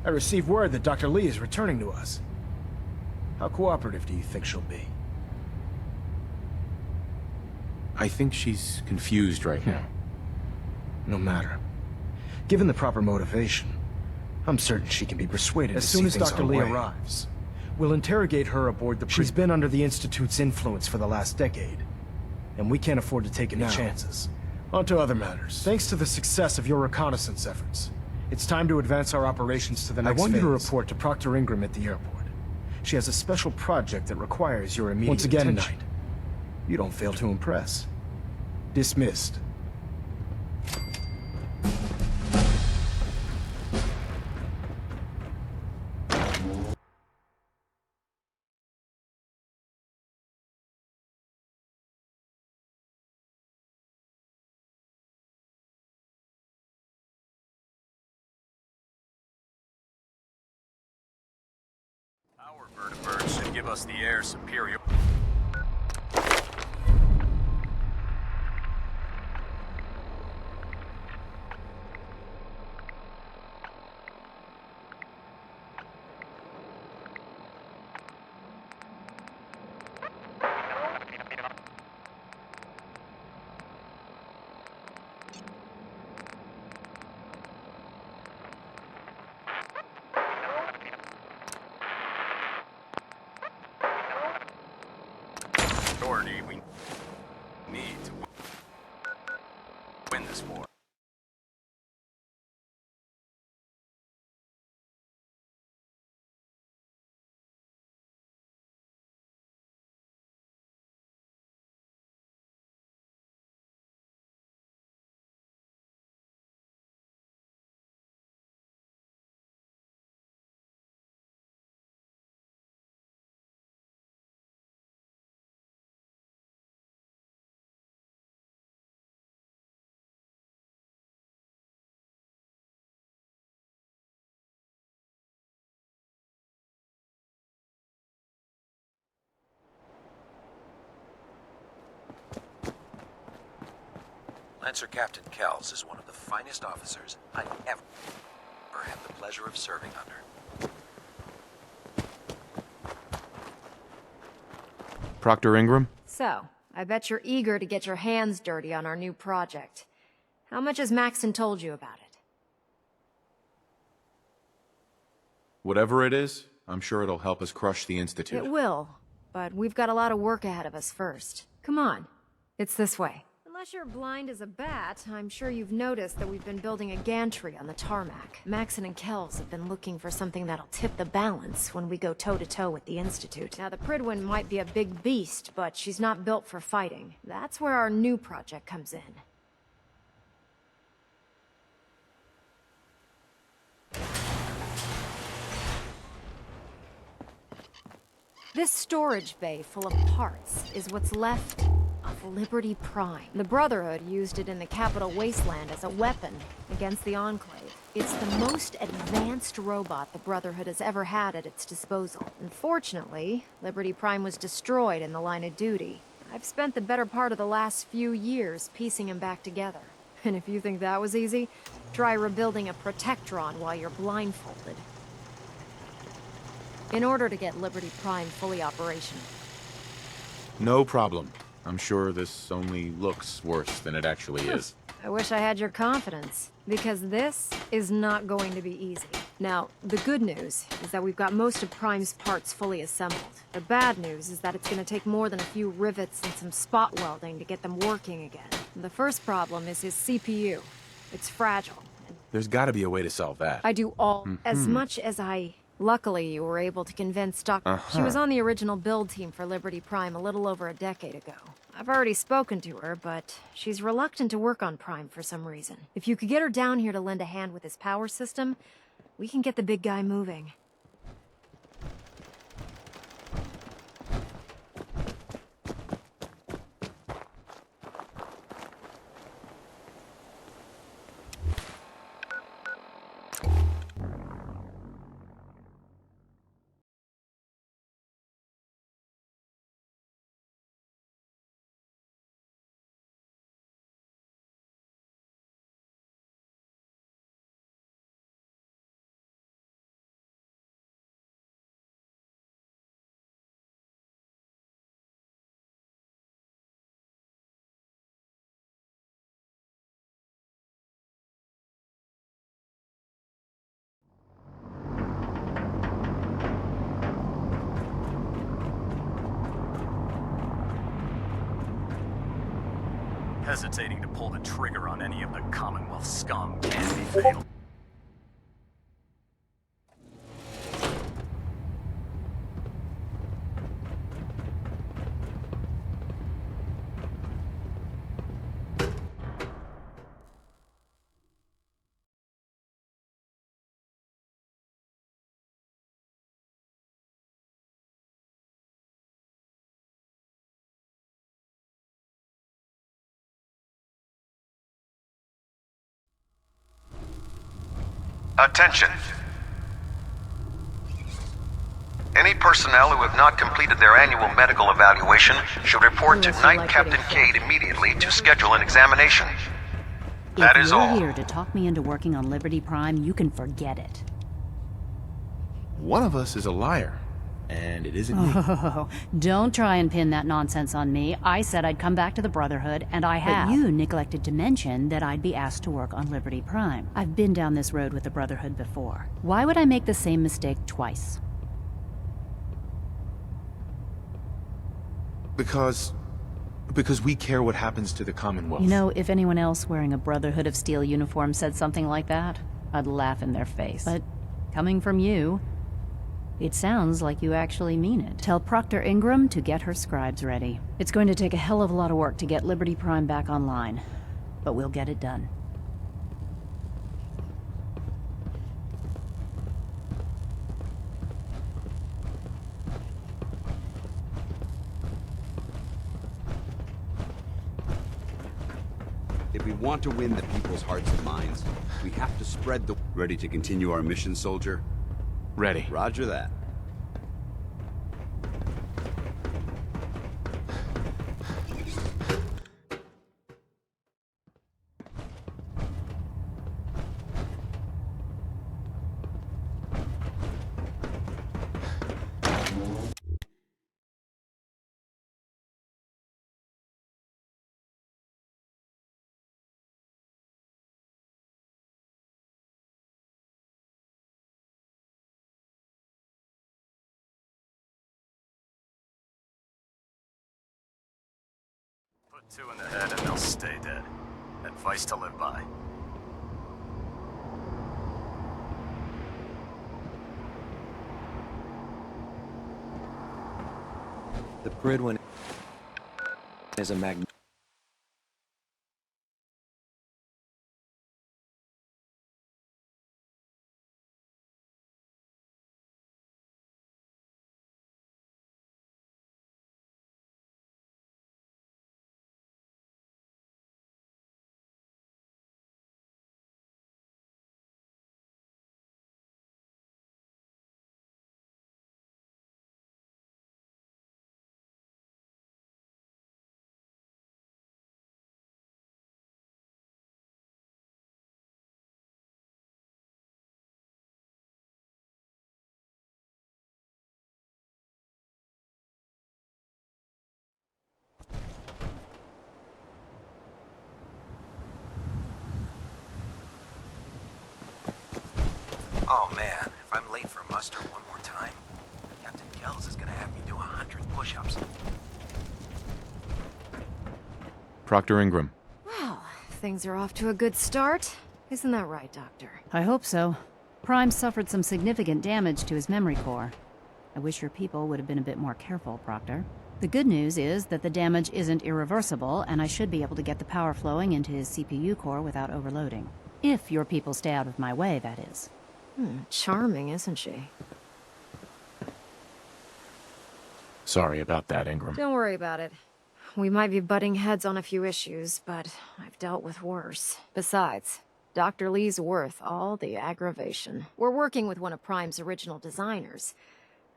I received word that Dr. Lee is returning to us. How cooperative do you think she'll be? I think she's confused right now. No matter. Given the proper motivation, I'm certain she can be persuaded as soon as Dr. Lee arrives. We'll interrogate her aboard the... She's been under the Institute's influence for the last decade, and we can't afford to take any chances. On to other matters. Thanks to the success of your reconnaissance efforts, it's time to advance our operations to the next phase. I want you to report to Proctor Ingram at the airport. She has a special project that requires your immediate attention. Once again, Knight, you don't fail to impress. Dismissed. Our vertibirds should give us the air superior. authority we need to win this war. Lancer Captain Kells is one of the finest officers I've ever had the pleasure of serving under. Proctor Ingram? So, I bet you're eager to get your hands dirty on our new project. How much has Maxon told you about it? Whatever it is, I'm sure it'll help us crush the Institute. It will, but we've got a lot of work ahead of us first. Come on, it's this way. Unless you're blind as a bat, I'm sure you've noticed that we've been building a gantry on the tarmac. Maxon and Kells have been looking for something that'll tip the balance when we go toe-to-toe with the Institute. Now, the Prydwen might be a big beast, but she's not built for fighting. That's where our new project comes in. This storage bay full of parts is what's left of Liberty Prime. The Brotherhood used it in the Capital Wasteland as a weapon against the Enclave. It's the most advanced robot the Brotherhood has ever had at its disposal. Unfortunately, Liberty Prime was destroyed in the line of duty. I've spent the better part of the last few years piecing him back together. And if you think that was easy, try rebuilding a Protectron while you're blindfolded. In order to get Liberty Prime fully operational. No problem. I'm sure this only looks worse than it actually is. I wish I had your confidence, because this is not going to be easy. Now, the good news is that we've got most of Prime's parts fully assembled. The bad news is that it's going to take more than a few rivets and some spot welding to get them working again. The first problem is his CPU. It's fragile. There's gotta be a way to solve that. I do all as much as I... Luckily, you were able to convince Dr. She was on the original build team for Liberty Prime a little over a decade ago. I've already spoken to her, but she's reluctant to work on Prime for some reason. If you could get her down here to lend a hand with his power system, we can get the big guy moving. Hesitating to pull the trigger on any of the Commonwealth scum can be fatal. Attention. Any personnel who have not completed their annual medical evaluation should report to Knight Captain Cade immediately to schedule an examination. That is all. If you're here to talk me into working on Liberty Prime, you can forget it. One of us is a liar, and it isn't me. Oh, don't try and pin that nonsense on me. I said I'd come back to the Brotherhood, and I have. But you neglected to mention that I'd be asked to work on Liberty Prime. I've been down this road with the Brotherhood before. Why would I make the same mistake twice? Because we care what happens to the Commonwealth. You know, if anyone else wearing a Brotherhood of Steel uniform said something like that, I'd laugh in their face. But coming from you, it sounds like you actually mean it. Tell Proctor Ingram to get her scribes ready. It's going to take a hell of a lot of work to get Liberty Prime back online, but we'll get it done. If we want to win the people's hearts and minds, we have to spread the... Ready to continue our mission, soldier? Ready. Roger that. Put 2 in the head and they'll stay dead. Advice to live by. The grid one is a magnet. Oh man, if I'm late for muster one more time, Captain Kells is gonna have me do 100 push-ups. Proctor Ingram. Well, things are off to a good start. Isn't that right, Doctor? I hope so. Prime suffered some significant damage to his memory core. I wish your people would have been a bit more careful, Proctor. The good news is that the damage isn't irreversible, and I should be able to get the power flowing into his CPU core without overloading. If your people stay out of my way, that is. Charming, isn't she? Sorry about that, Ingram. Don't worry about it. We might be butting heads on a few issues, but I've dealt with worse. Besides, Dr. Lee's worth all the aggravation. We're working with one of Prime's original designers.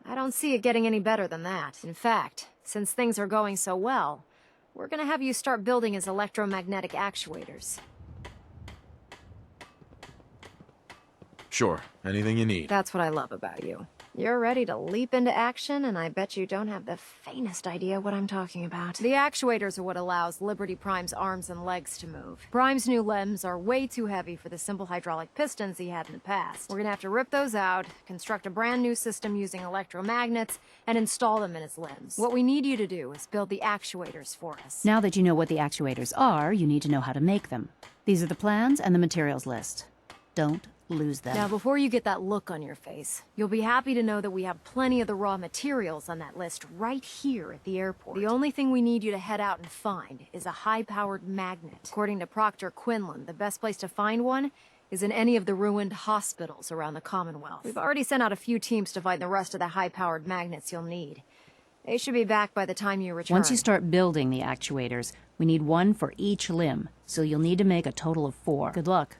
I don't see it getting any better than that. In fact, since things are going so well, we're gonna have you start building his electromagnetic actuators. Sure, anything you need. That's what I love about you. You're ready to leap into action, and I bet you don't have the faintest idea what I'm talking about. The actuators are what allows Liberty Prime's arms and legs to move. Prime's new limbs are way too heavy for the simple hydraulic pistons he had in the past. We're gonna have to rip those out, construct a brand new system using electromagnets, and install them in his limbs. What we need you to do is build the actuators for us. Now that you know what the actuators are, you need to know how to make them. These are the plans and the materials list. Don't lose them. Now, before you get that look on your face, you'll be happy to know that we have plenty of the raw materials on that list right here at the airport. The only thing we need you to head out and find is a high-powered magnet. According to Proctor Quinlan, the best place to find one is in any of the ruined hospitals around the Commonwealth. We've already sent out a few teams to find the rest of the high-powered magnets you'll need. They should be back by the time you return. Once you start building the actuators, we need one for each limb, so you'll need to make a total of 4. Good luck.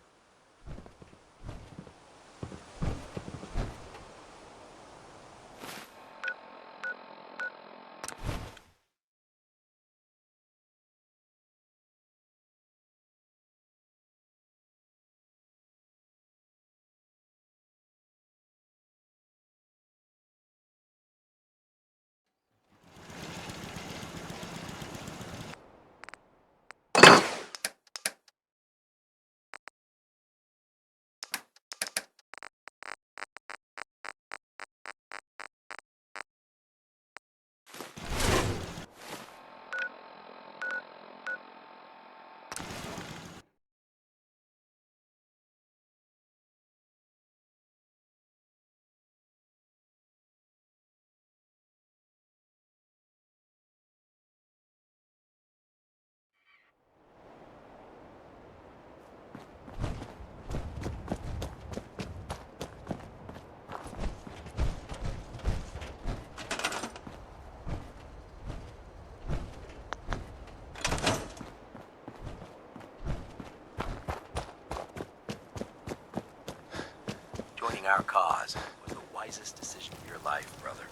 was the wisest decision of your life, brother.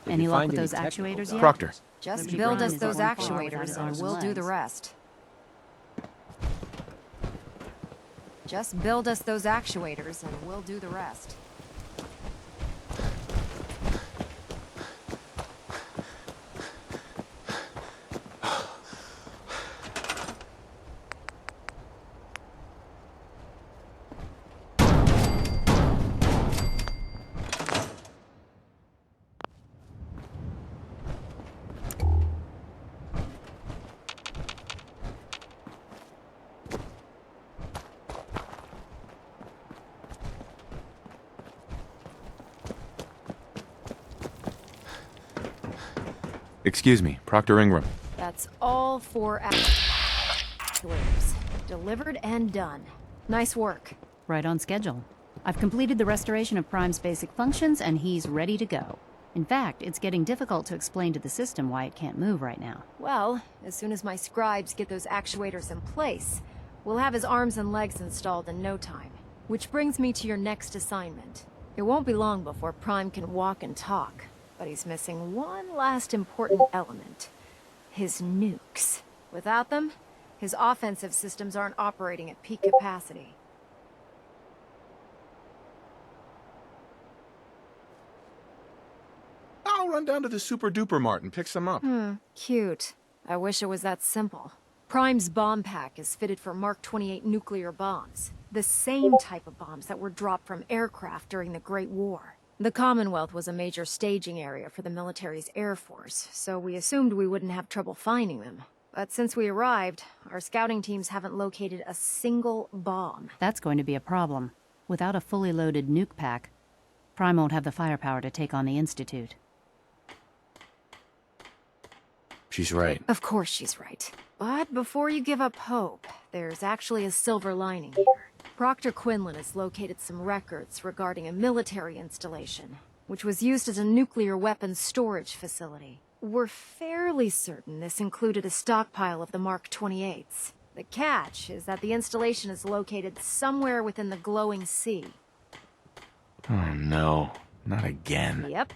Any luck with those actuators yet? Proctor. Just Keep build running us his those own car without actuators his and arms we'll and do the legs. rest. Just build us those actuators and we'll do the rest. Excuse me, Proctor Ingram. That's all 4 actuators. Delivered and done. Nice work. Right on schedule. I've completed the restoration of Prime's basic functions, and he's ready to go. In fact, it's getting difficult to explain to the system why it can't move right now. Well, as soon as my scribes get those actuators in place, we'll have his arms and legs installed in no time. Which brings me to your next assignment. It won't be long before Prime can walk and talk, but he's missing one last important element. His nukes. Without them, his offensive systems aren't operating at peak capacity. I'll run down to the Super Duper Mart and pick some up. Cute. I wish it was that simple. Prime's bomb pack is fitted for Mark 28 nuclear bombs. The same type of bombs that were dropped from aircraft during the Great War. The Commonwealth was a major staging area for the military's air force, so we assumed we wouldn't have trouble finding them. But since we arrived, our scouting teams haven't located a single bomb. That's going to be a problem. Without a fully loaded nuke pack, Prime won't have the firepower to take on the Institute. She's right. Of course she's right. But before you give up hope, there's actually a silver lining here. Proctor Quinlan has located some records regarding a military installation, which was used as a nuclear weapons storage facility. We're fairly certain this included a stockpile of the Mark 28s. The catch is that the installation is located somewhere within the glowing sea. Oh no, not again. Yep.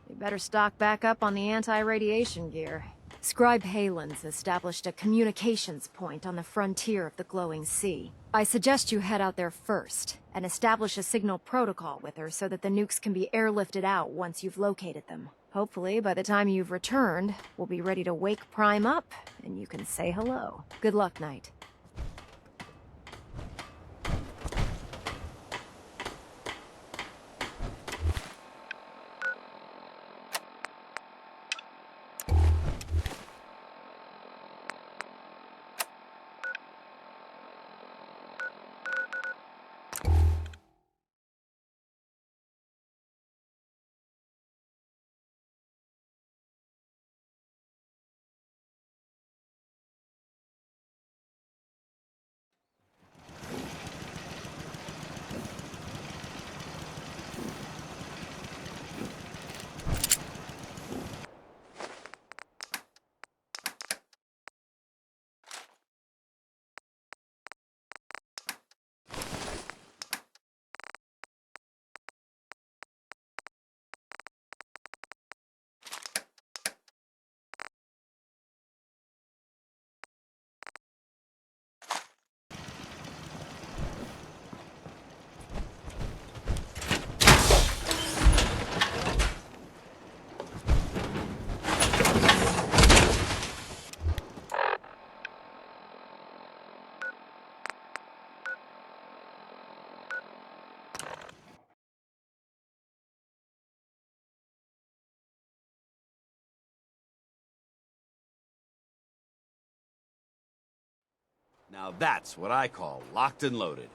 You better stock back up on the anti-radiation gear. Scribe Halen's established a communications point on the frontier of the glowing sea. I suggest you head out there first, and establish a signal protocol with her so that the nukes can be airlifted out once you've located them. Hopefully, by the time you've returned, we'll be ready to wake Prime up, and you can say hello. Good luck, Knight. Now that's what I call locked and loaded.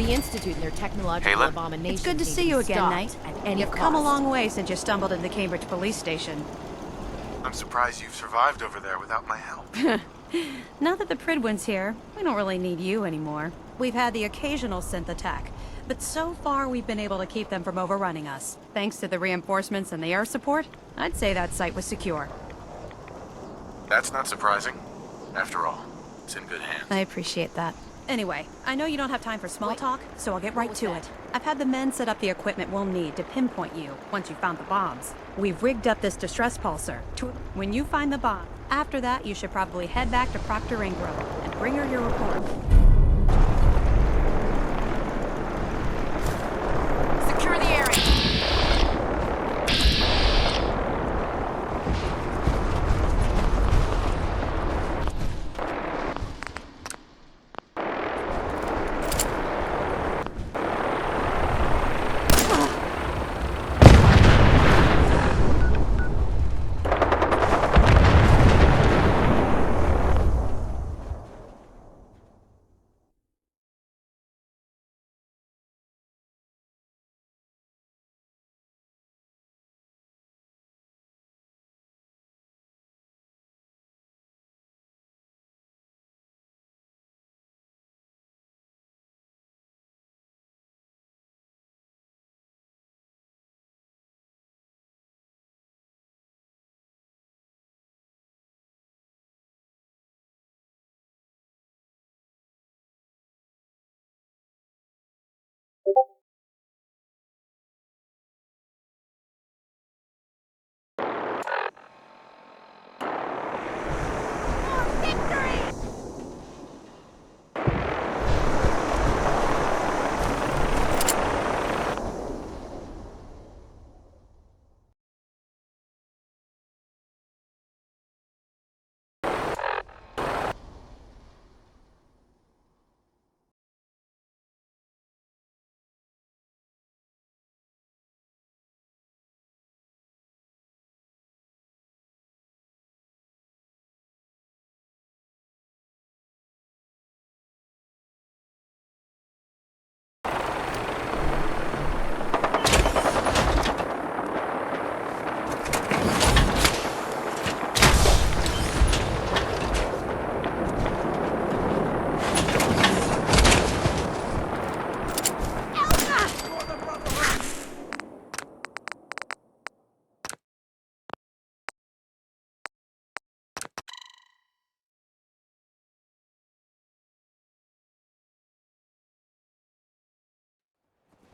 The Institute and their technological Halen? abominations. It's good to need see be you again, stopped Knight. At any You've come a cost. long way since you stumbled into the Cambridge police station. I'm surprised you've survived over there without my help. Now that the Pridwin's here, we don't really need you anymore. We've had the occasional synth attack, but so far we've been able to keep them from overrunning us. Thanks to the reinforcements and the air support, I'd say that site was secure. That's not surprising. After all, it's in good hands. I appreciate that. Anyway, I know you don't have time for small talk, so I'll get right to it. I've had the men set up the equipment we'll need to pinpoint you once you found the bombs. We've rigged up this distress pulsar. When you find the bomb, after that you should probably head back to Proctor Ingram and bring her your report. Secure the area.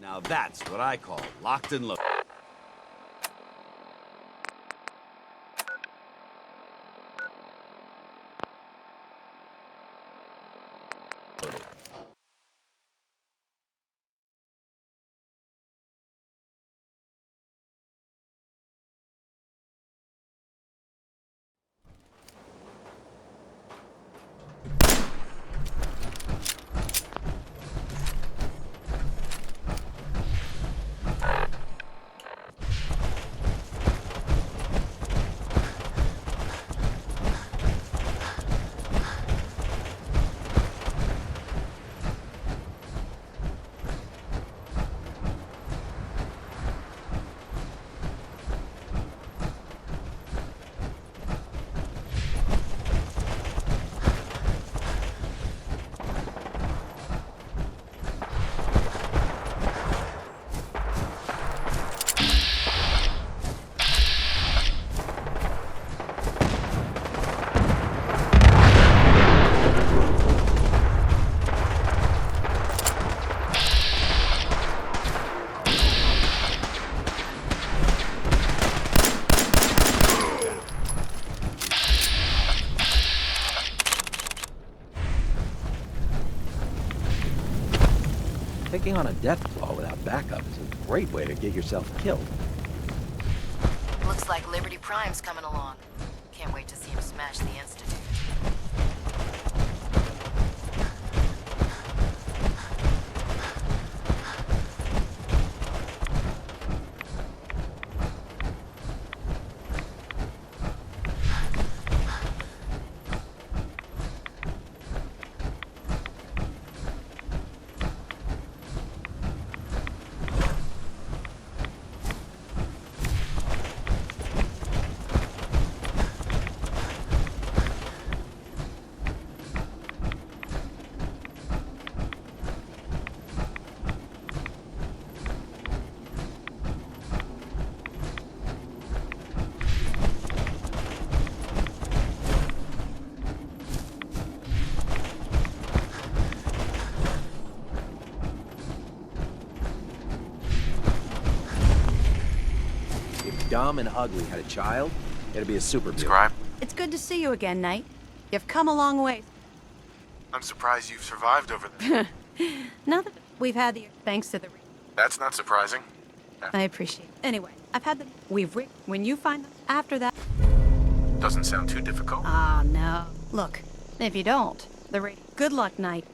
Now that's what I call locked and loaded. Taking on a death claw without backup is a great way to get yourself killed. Looks like Liberty Prime's coming along. Can't wait to see him smash the Institute. dumb and ugly had a child, it'd be a super beauty. Scribe? It's good to see you again, Knight. You've come a long way. I'm surprised you've survived over there. Now that we've had the... Thanks to the... That's not surprising. I appreciate it. Anyway, I've had the... When you find them, after that... Doesn't sound too difficult. Ah, no. Look, if you don't, the radio... Good luck, Knight.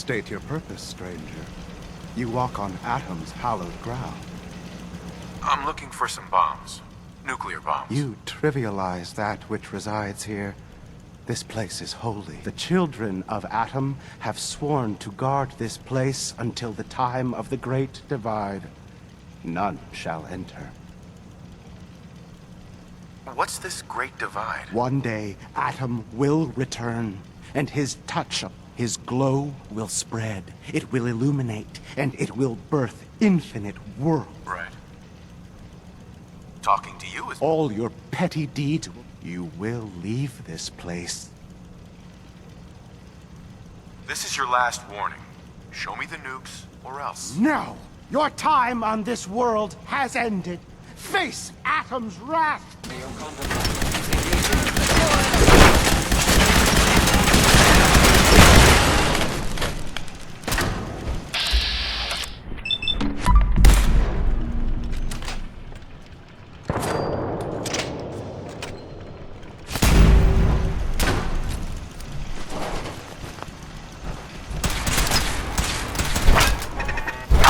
State your purpose, stranger. You walk on Atom's hallowed ground. I'm looking for some bombs. Nuclear bombs. You trivialize that which resides here. This place is holy. The children of Atom have sworn to guard this place until the time of the Great Divide. None shall enter. What's this Great Divide? One day, Atom will return, and his touch, his glow will spread. It will illuminate, and it will birth infinite worlds. Right. Talking to you is... All your petty deeds, you will leave this place. This is your last warning. Show me the nukes, or else. No! Your time on this world has ended. Face Atom's wrath!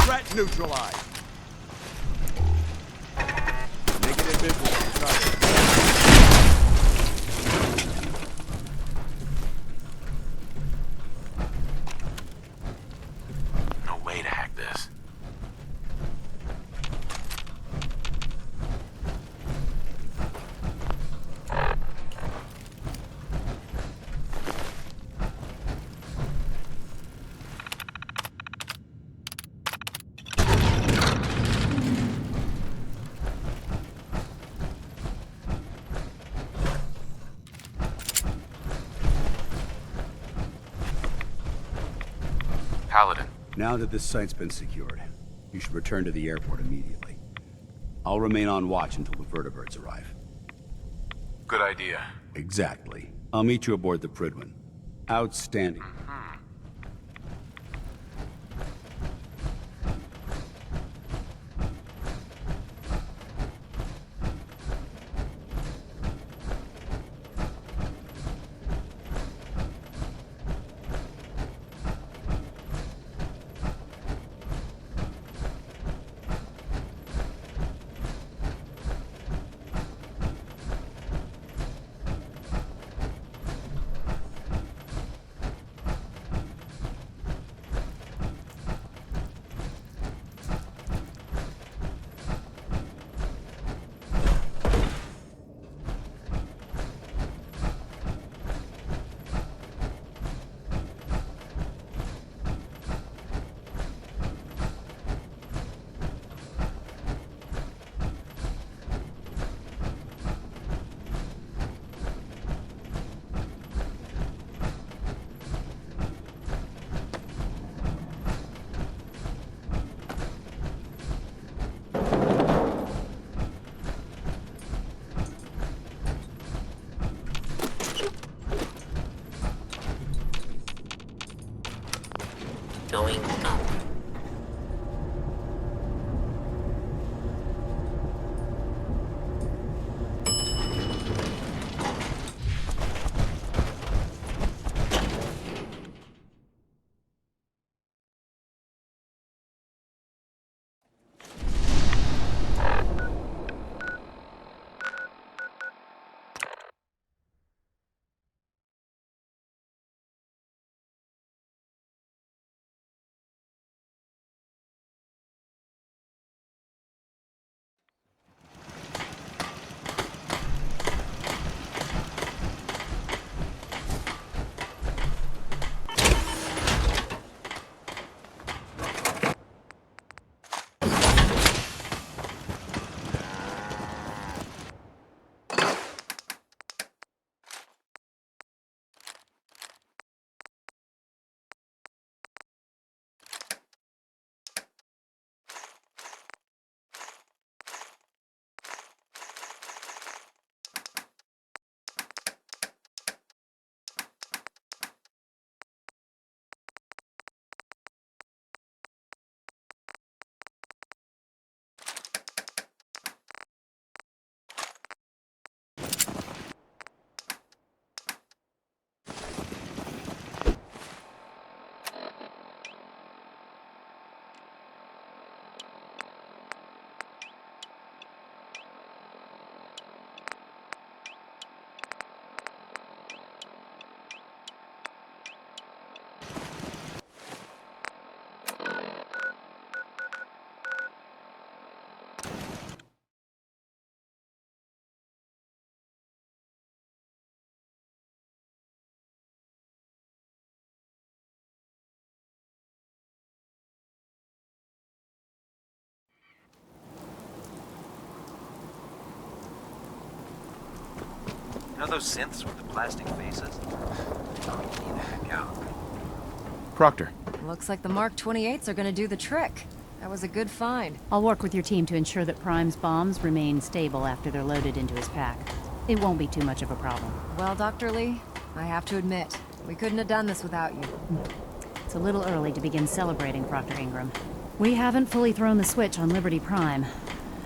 Threat neutralized. Negative visual on target. No way to hack this. Paladin. Now that this site's been secured, you should return to the airport immediately. I'll remain on watch until the vertibirds arrive. Good idea. Exactly. I'll meet you aboard the Prydwen. Outstanding. know those synths with the plastic faces? Need to heck out. Proctor. Looks like the Mark 28s are gonna do the trick. That was a good find. I'll work with your team to ensure that Prime's bombs remain stable after they're loaded into his pack. It won't be too much of a problem. Well, Dr. Lee, I have to admit, we couldn't have done this without you. It's a little early to begin celebrating, Proctor Ingram. We haven't fully thrown the switch on Liberty Prime,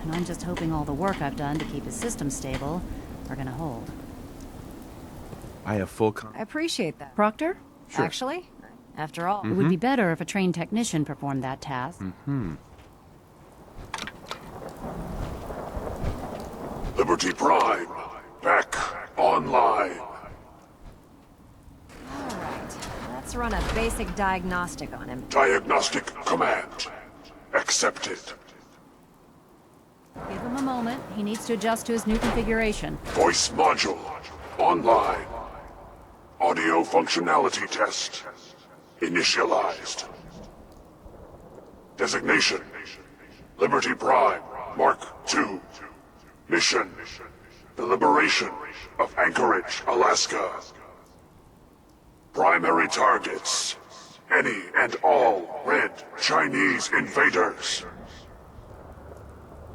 and I'm just hoping all the work I've done to keep his system stable are gonna hold. I have full I appreciate that. Proctor? Sure. Actually, after all, It would be better if a trained technician performed that task. Liberty Prime, back online. Let's run a basic diagnostic on him. Diagnostic command accepted. Give him a moment. He needs to adjust to his new configuration. Voice module online. Audio functionality test initialized. Designation: Liberty Prime Mark II. Mission: the liberation of Anchorage, Alaska. Primary targets: any and all red Chinese invaders.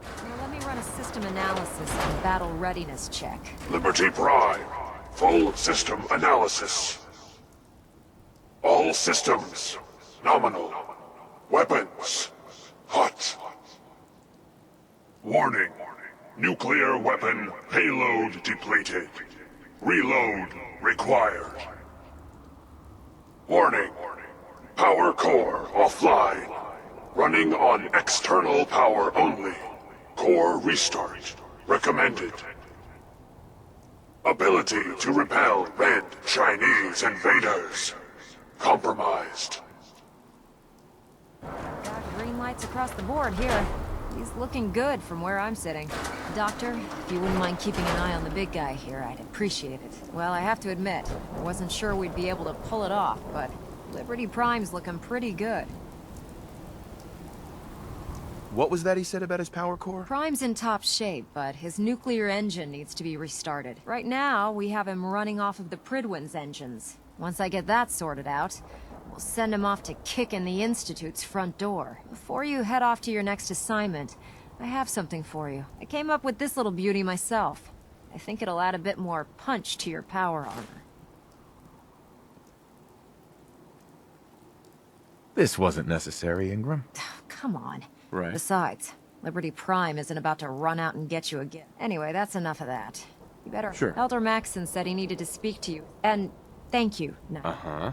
Now let me run a system analysis and battle readiness check. Liberty Prime, full system analysis. All systems nominal. Weapons hot. Warning: nuclear weapon payload depleted. Reload required. Warning: power core offline. Running on external power only. Core restart recommended. Ability to repel red Chinese invaders compromised. Got green lights across the board here. He's looking good from where I'm sitting. Doctor, if you wouldn't mind keeping an eye on the big guy here, I'd appreciate it. Well, I have to admit, I wasn't sure we'd be able to pull it off, but Liberty Prime's looking pretty good. What was that he said about his power core? Prime's in top shape, but his nuclear engine needs to be restarted. Right now, we have him running off of the Pridwin's engines. Once I get that sorted out, we'll send him off to kick in the Institute's front door. Before you head off to your next assignment, I have something for you. I came up with this little beauty myself. I think it'll add a bit more punch to your power armor. This wasn't necessary, Ingram. Come on. Right. Besides, Liberty Prime isn't about to run out and get you again. Anyway, that's enough of that. You better... Sure. Elder Maxson said he needed to speak to you. And thank you. No. Uh-huh.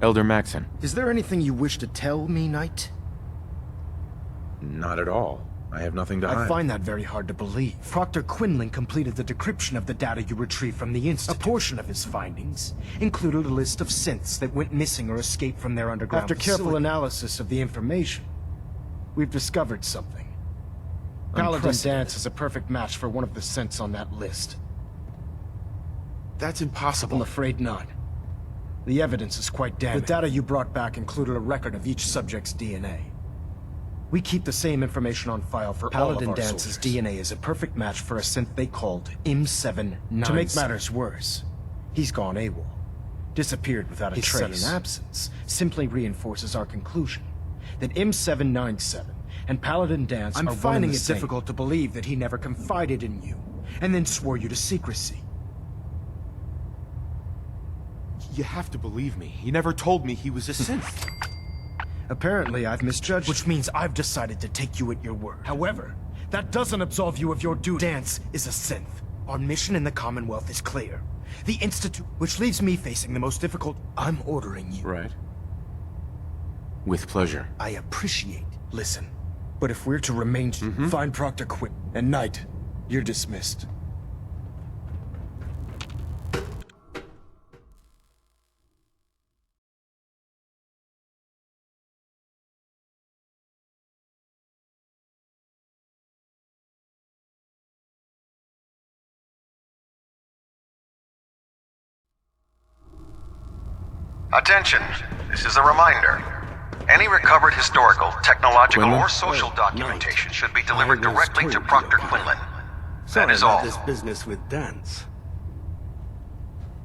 Elder Maxson. Is there anything you wish to tell me, Knight? Not at all. I have nothing to hide. I find that very hard to believe. Proctor Quinlan completed the decryption of the data you retrieved from the Institute. A portion of his findings included a list of synths that went missing or escaped from their underground facility. After careful analysis of the information, we've discovered something. Paladin Dance is a perfect match for one of the synths on that list. That's impossible. I'm afraid not. The evidence is quite damning. The data you brought back included a record of each subject's DNA. We keep the same information on file for Paladin all of our Dance's soldiers. DNA is a perfect match for a synth they called M797. To make matters worse, he's gone AWOL. Disappeared without a trace. His sudden absence simply reinforces our conclusion that M797 and Paladin Dance are one and the same. I'm finding it difficult to believe that he never confided in you, and then swore you to secrecy. You have to believe me. He never told me he was a synth. Apparently, I've misjudged, which means I've decided to take you at your word. However, that doesn't absolve you of your duty. Dance is a synth. Our mission in the Commonwealth is clear. The Institute, which leaves me facing the most difficult. I'm ordering you. Right. With pleasure. I appreciate. Listen, but if we're to remain, find Proctor Quinn. And Knight, you're dismissed. Attention, this is a reminder. Any recovered historical, technological, Quinlan? or social documentation should be delivered directly to Proctor Quinlan. That is all. This business with Dance.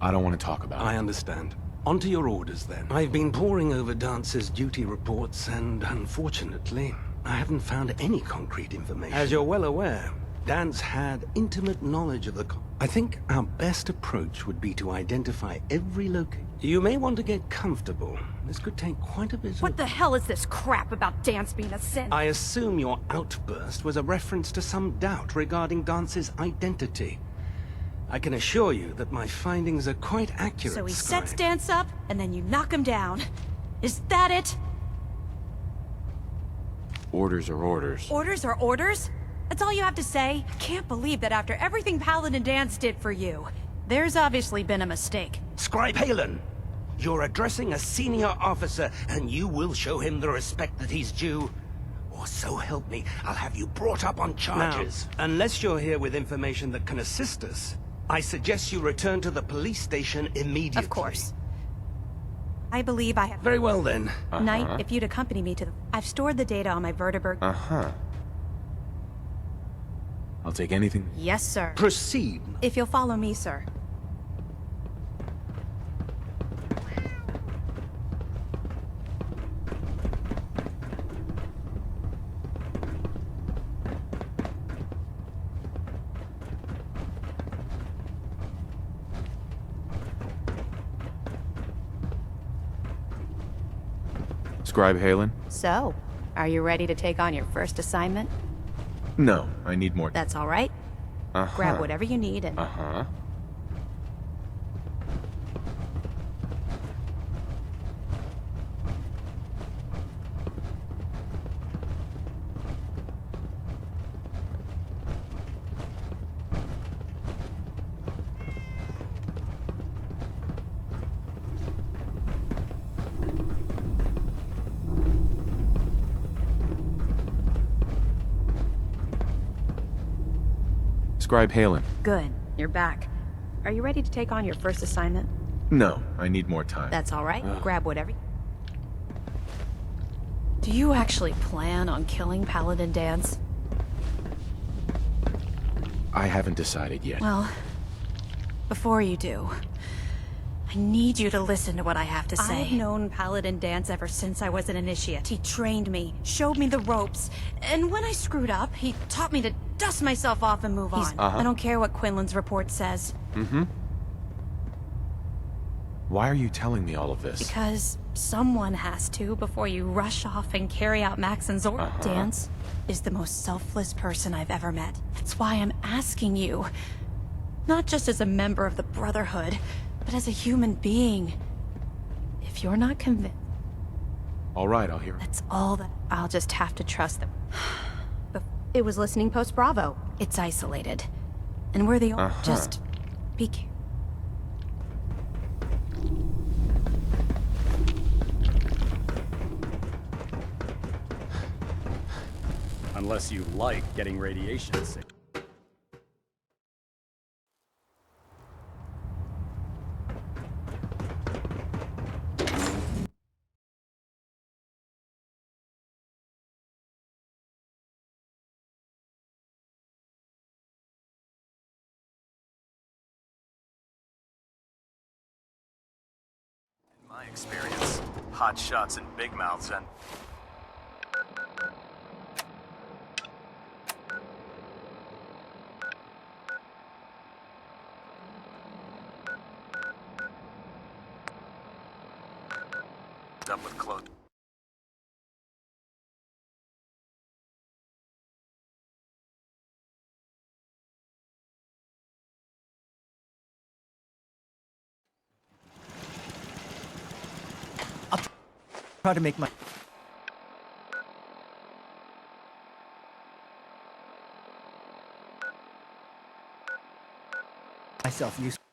I don't want to talk about it. I understand. On to your orders, then. I've been poring over Dance's duty reports, and unfortunately, I haven't found any concrete information. As you're well aware, Dance had intimate knowledge of the I think our best approach would be to identify every location. You may want to get comfortable. This could take quite a bit What the hell is this crap about Dance being a synth? I assume your outburst was a reference to some doubt regarding Dance's identity. I can assure you that my findings are quite accurate, So he Sky. sets Dance up, and then you knock him down. Is that it? Orders are orders. Orders are orders? That's all you have to say? I can't believe that after everything Paladin Dance did for you, there's obviously been a mistake. Scribe Halen, you're addressing a senior officer, and you will show him the respect that he's due. Or so help me, I'll have you brought up on charges. Now, unless you're here with information that can assist us, I suggest you return to the police station immediately. Of course. I believe I have... Very well, then. Knight, if you'd accompany me to the... I've stored the data on my vertibird... I'll take anything. Yes, sir. Proceed. If you'll follow me, sir. Scribe Halen? So, are you ready to take on your first assignment? No, I need more. That's all right. Grab whatever you need and... Scribe Halen. Good. You're back. Are you ready to take on your first assignment? No, I need more time. That's all right. Grab whatever... Do you actually plan on killing Paladin Dance? I haven't decided yet. Well, before you do, I need you to listen to what I have to say. I've known Paladin Dance ever since I was an initiate. He trained me, showed me the ropes, and when I screwed up, he taught me to dust myself off and move on. I don't care what Quinlan's report says. Why are you telling me all of this? Because someone has to before you rush off and carry out Maxon's order. Dance is the most selfless person I've ever met. That's why I'm asking you. Not just as a member of the Brotherhood, but as a human being. If you're not convinced... All right, I'll hear it. That's all that... I'll just have to trust them. But it was listening post Bravo. It's isolated. And we're the only... Just... be careful. Unless you like getting radiation sick. In my experience, hot shots and big mouths and... with close. Try to make myself useful.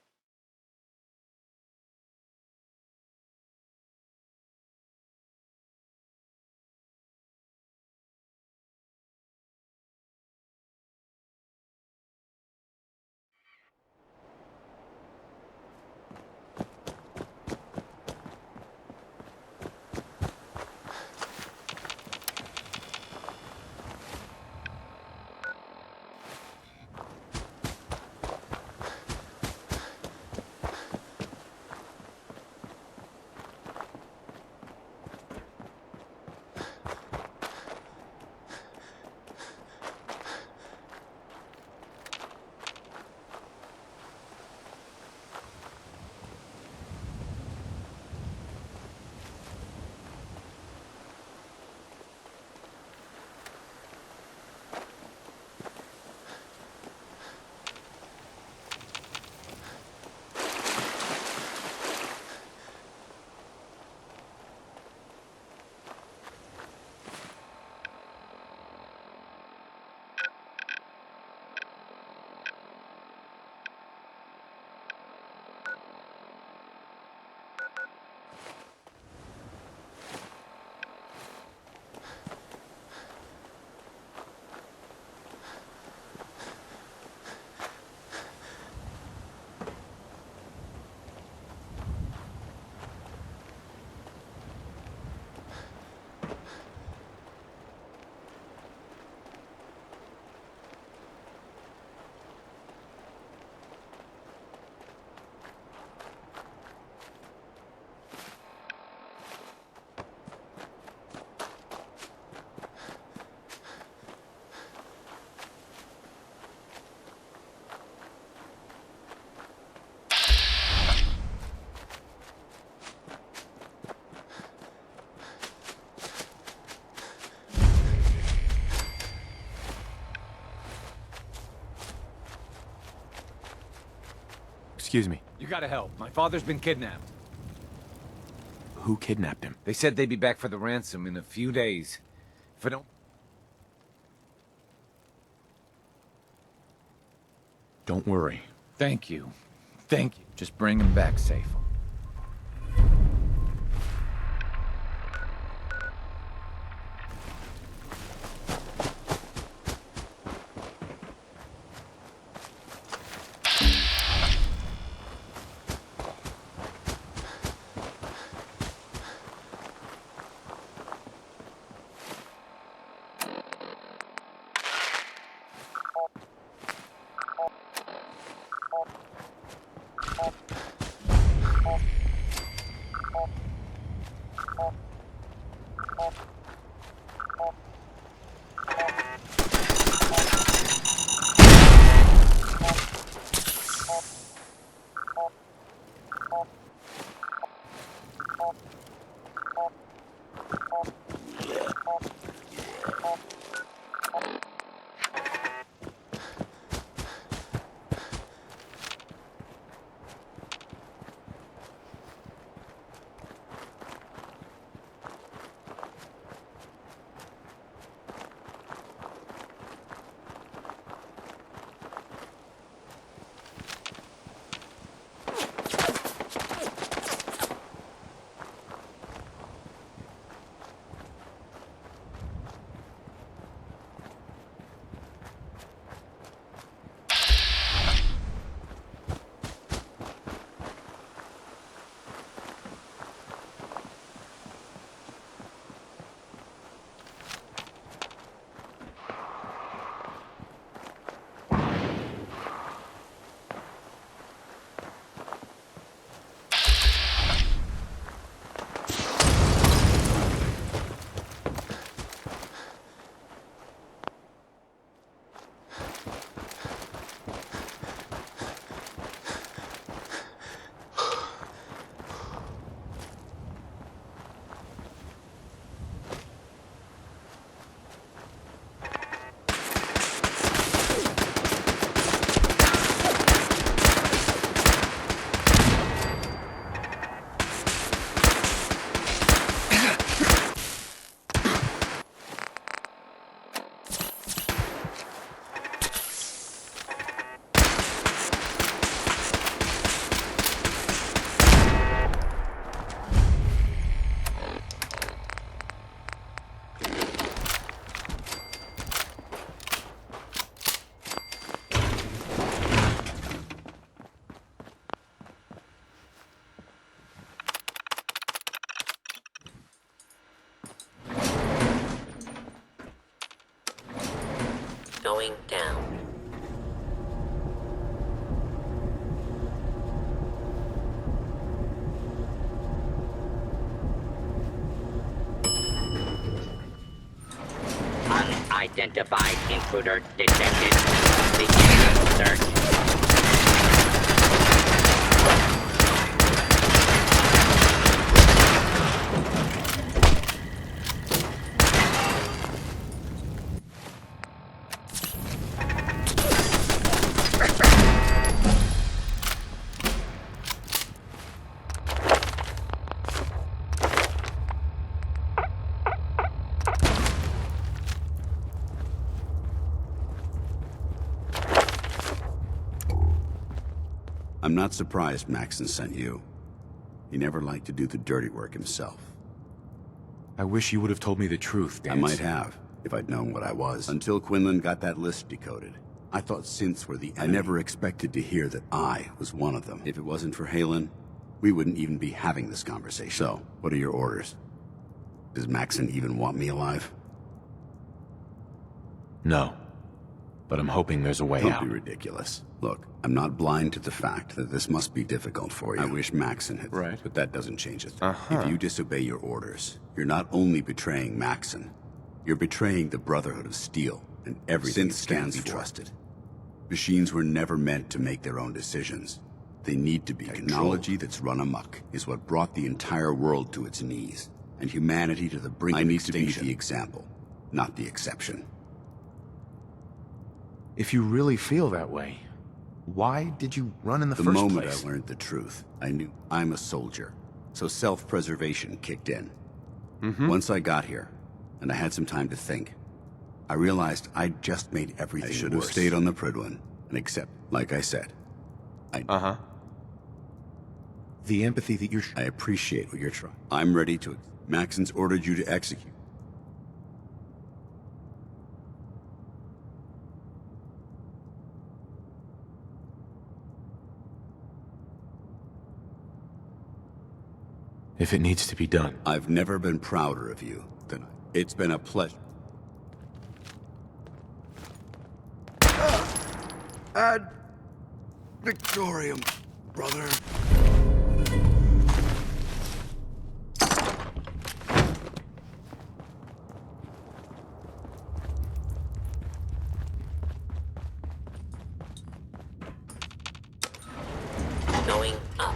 Excuse me. You gotta help. My father's been kidnapped. Who kidnapped him? They said they'd be back for the ransom in a few days. If I don't... Don't worry. Thank you. Thank you. Just bring him back safe. Going down. Unidentified intruder detected. Beginning search. I'm not surprised Maxon sent you. He never liked to do the dirty work himself. I wish you would have told me the truth, Dan. I might have, if I'd known what I was. Until Quinlan got that list decoded. I thought synths were the enemy. I never expected to hear that I was one of them. If it wasn't for Halen, we wouldn't even be having this conversation. So, what are your orders? Does Maxon even want me alive? No. But I'm hoping there's a way out. Don't be ridiculous. Look, I'm not blind to the fact that this must be difficult for you. I wish Maxon had. Right. But that doesn't change it. If you disobey your orders, you're not only betraying Maxon, you're betraying the Brotherhood of Steel and everything it stands for. Trusted. Machines were never meant to make their own decisions. They need to be controlled. Technology that's run amok is what brought the entire world to its knees, and humanity to the brink of extinction. I need to be the example, not the exception. If you really feel that way, why did you run in the first place? The moment I learned the truth, I knew I'm a soldier, so self-preservation kicked in. Once I got here, and I had some time to think, I realized I'd just made everything worse. I should have stayed on the Prydwen, and accept, like I said. The empathy that you're... I appreciate what you're trying. I'm ready to... Maxon's ordered you to execute. If it needs to be done. I've never been prouder of you than it's been a pleasure. Ad Victorium, brother. Going up.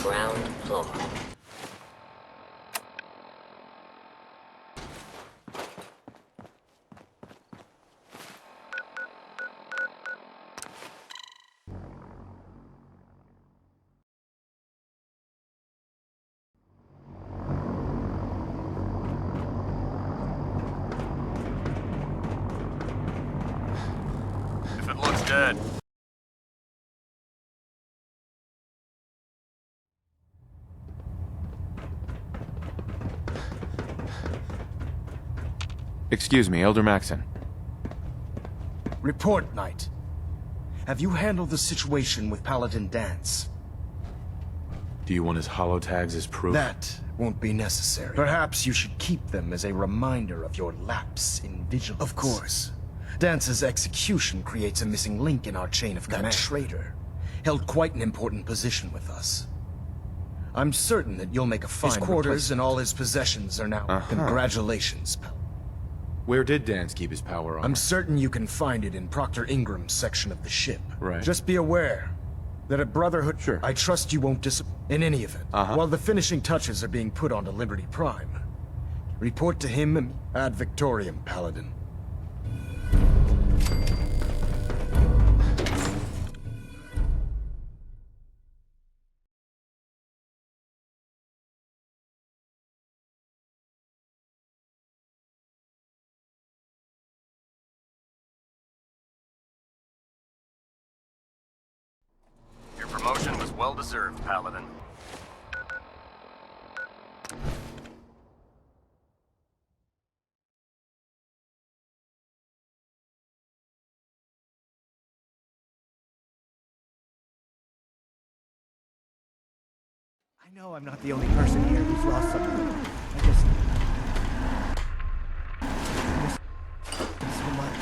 Ground floor. If it looks dead. Excuse me, Elder Maxon. Report, Knight. Have you handled the situation with Paladin Danse? Do you want his holotags as proof? That won't be necessary. Perhaps you should keep them as a reminder of your lapse in vigilance. Of course. Dance's execution creates a missing link in our chain of command. That traitor held quite an important position with us. I'm certain that you'll make a fine replacement. His quarters and all his possessions are now... Congratulations, Paladin. Where did Danse keep his power armor? I'm certain you can find it in Proctor Ingram's section of the ship. Right. Just be aware that at Brotherhood... Sure. I trust you won't disappoint. In any event, while the finishing touches are being put onto Liberty Prime, report to him ad Victorium, Paladin. Your promotion was well deserved, Paladin. know I'm not the only person here who's lost someone. I just... miss so much.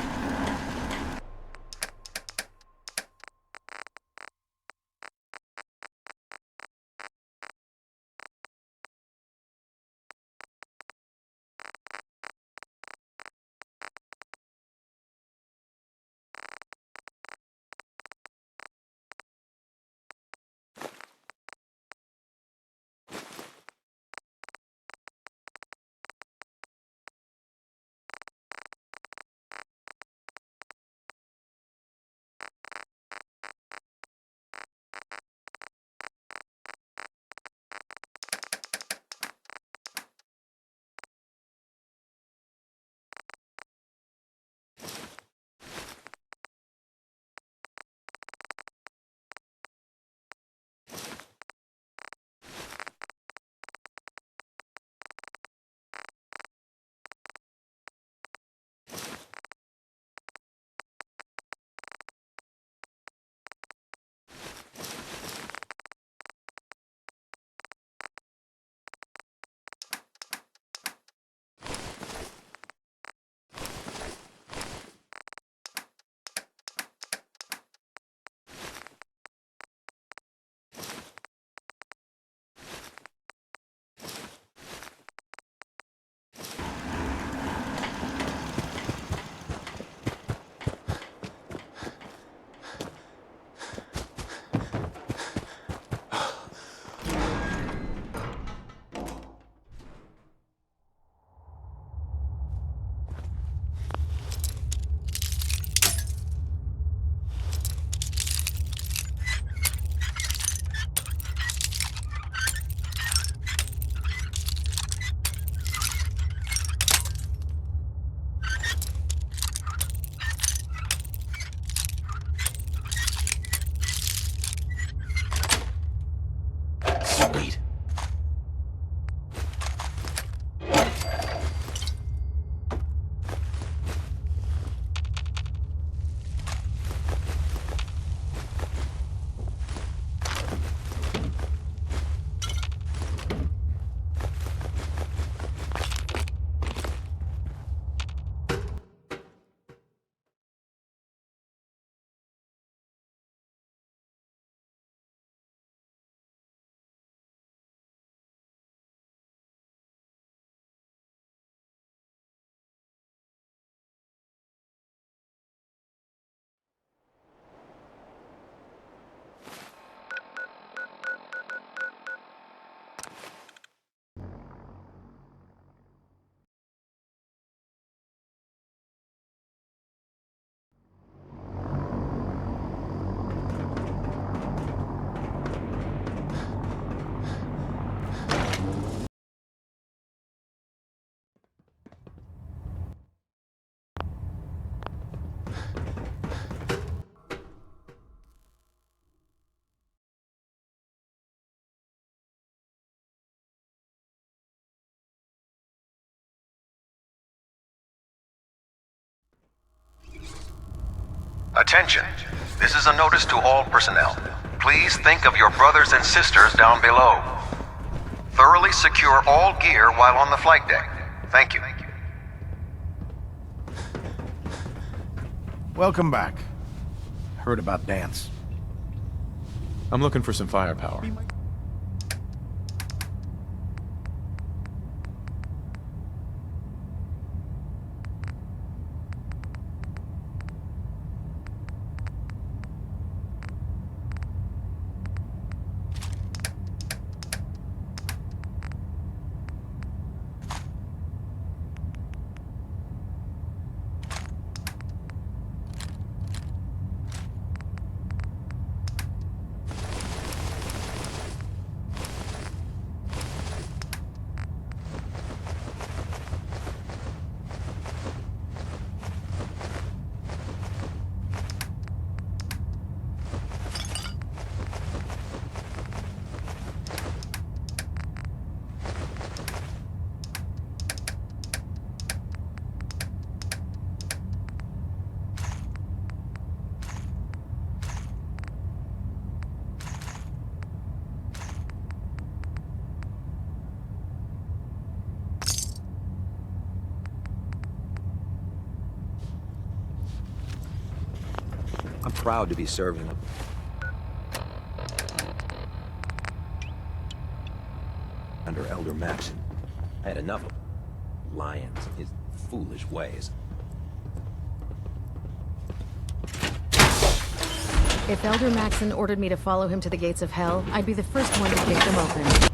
Sweet. Attention. This is a notice to all personnel. Please think of your brothers and sisters down below. Thoroughly secure all gear while on the flight deck. Thank you. Welcome back. Heard about Dance. I'm looking for some firepower. proud to be serving them. Under Elder Maxon. I had enough of Lyons and his foolish ways. If Elder Maxon ordered me to follow him to the gates of hell, I'd be the first one to kick them open.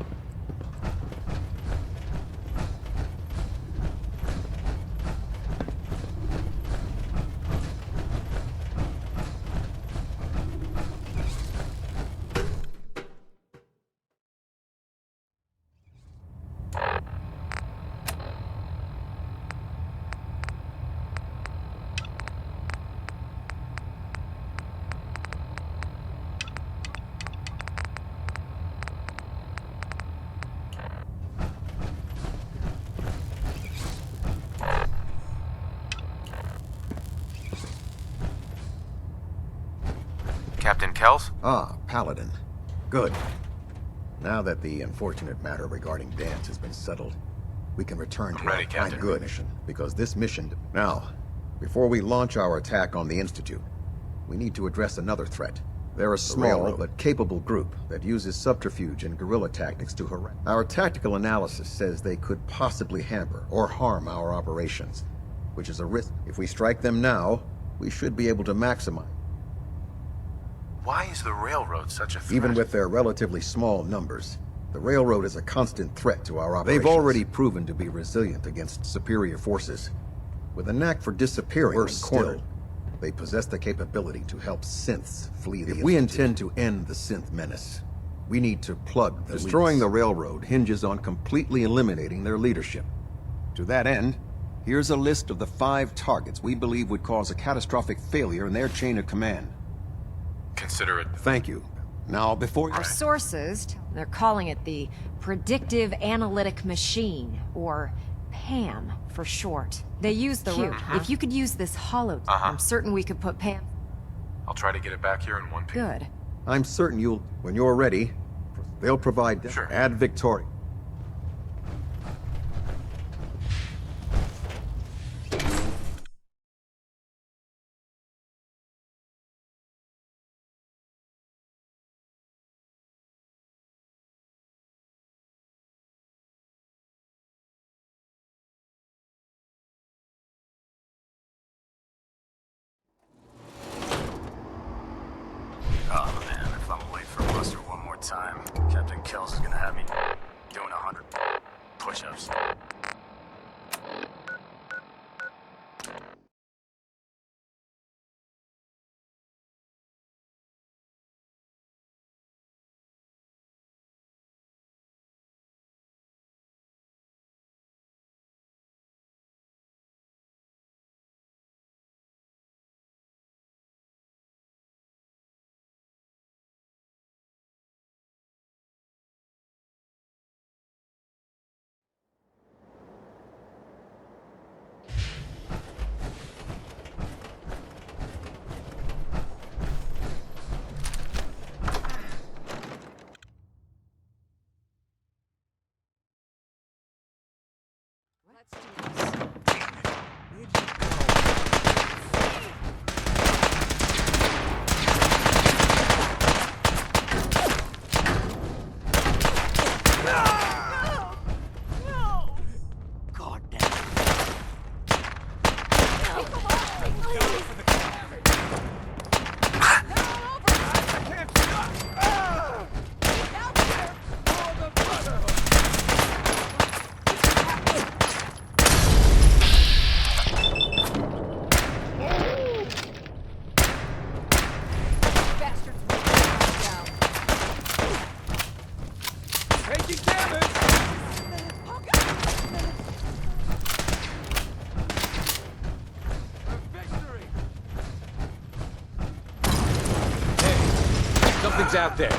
Captain Kells? Ah, Paladin. Good. Now that the unfortunate matter regarding Dance has been settled, we can return to our good mission, because this mission... Now, before we launch our attack on the Institute, we need to address another threat. They're a small but capable group that uses subterfuge and guerrilla tactics to harass. Our tactical analysis says they could possibly hamper or harm our operations, which is a risk. If we strike them now, we should be able to maximize. Why is the railroad such a threat? Even with their relatively small numbers, the railroad is a constant threat to our operations. They've already proven to be resilient against superior forces. With a knack for disappearing when cornered, they possess the capability to help synths flee the Institute. If we intend to end the synth menace, we need to plug the Destroying the railroad hinges on completely eliminating their leadership. To that end, here's a list of the 5 targets we believe would cause a catastrophic failure in their chain of command. Consider it. Thank you. Now, before... Our sources, they're calling it the Predictive Analytic Machine, or PAM for short. They use the cube. If you could use this holo, I'm certain we could put PAM... I'll try to get it back here in one piece. Good. I'm certain you'll... When you're ready, they'll provide... Sure. Ad Victoria. Oh man, if I'm late for muster one more time, Captain Kells is gonna have me doing 100 push-ups. Something's out there.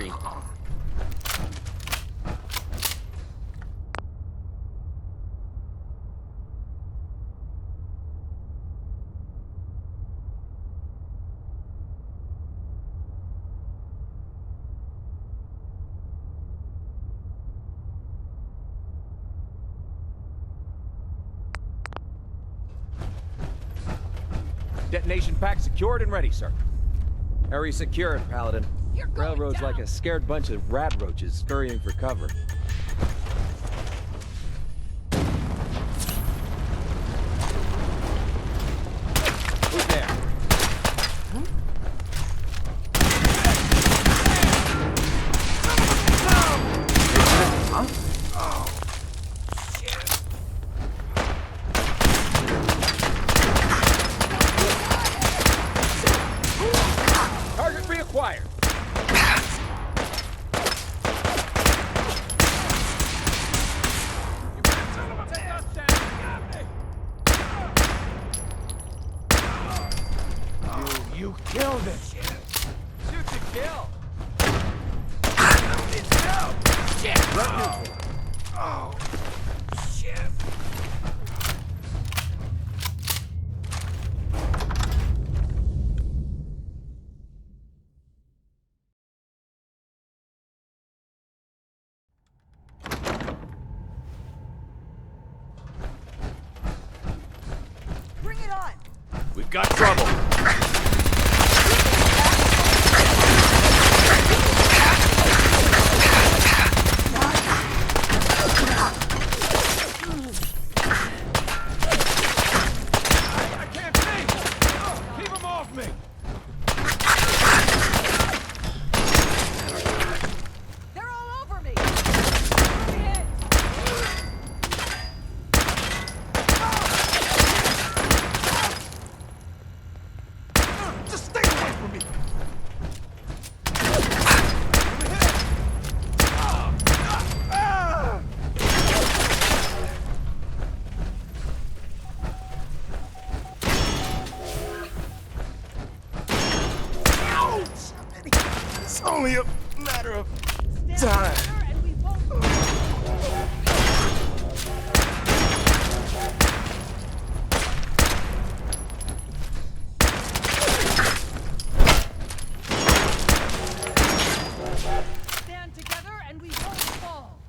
screen. Detonation pack secured and ready, sir. Area secured, Paladin. Railroad's like a scared bunch of rat roaches scurrying for cover. Who's there? Target reacquired. You killed it! Shoot to kill. Shit! Let neutral. Oh, shit! Bring it on! We've got trouble. I can't see! Keep him off me! They're all over me! Hurry in! Just stay away from me! It's only a matter of time. Stand together and we won't fall!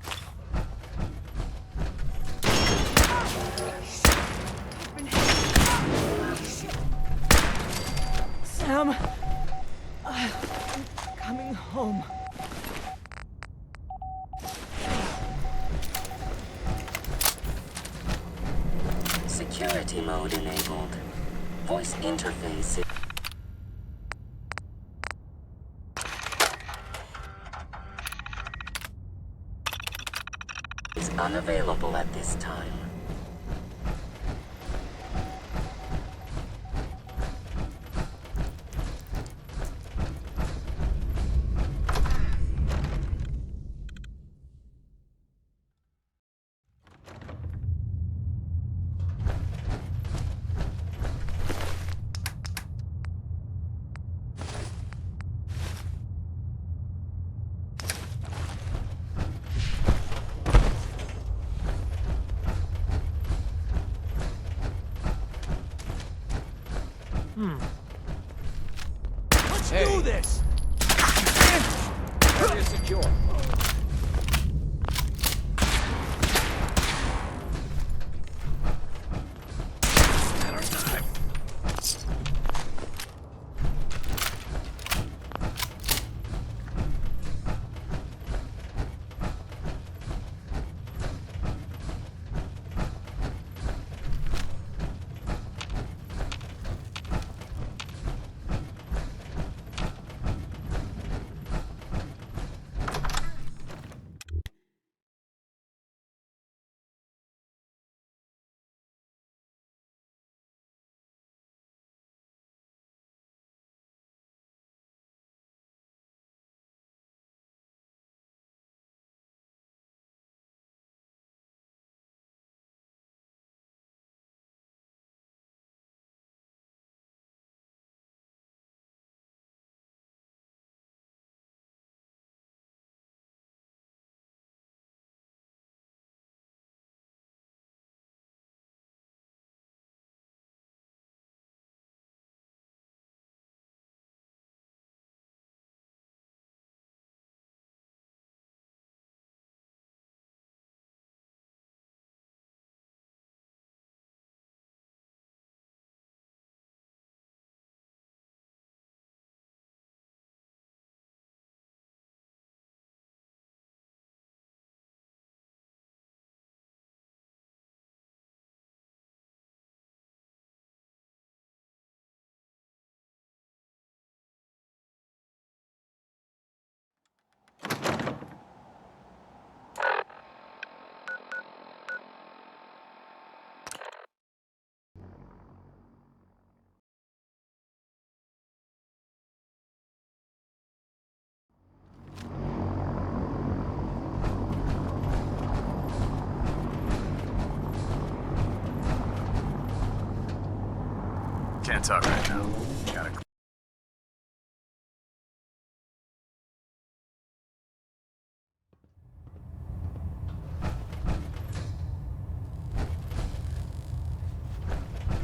Sam, I'm coming home. Security mode enabled. Voice interface is unavailable at this time. Let's do this! Area secure. Can't talk right now. Gotta...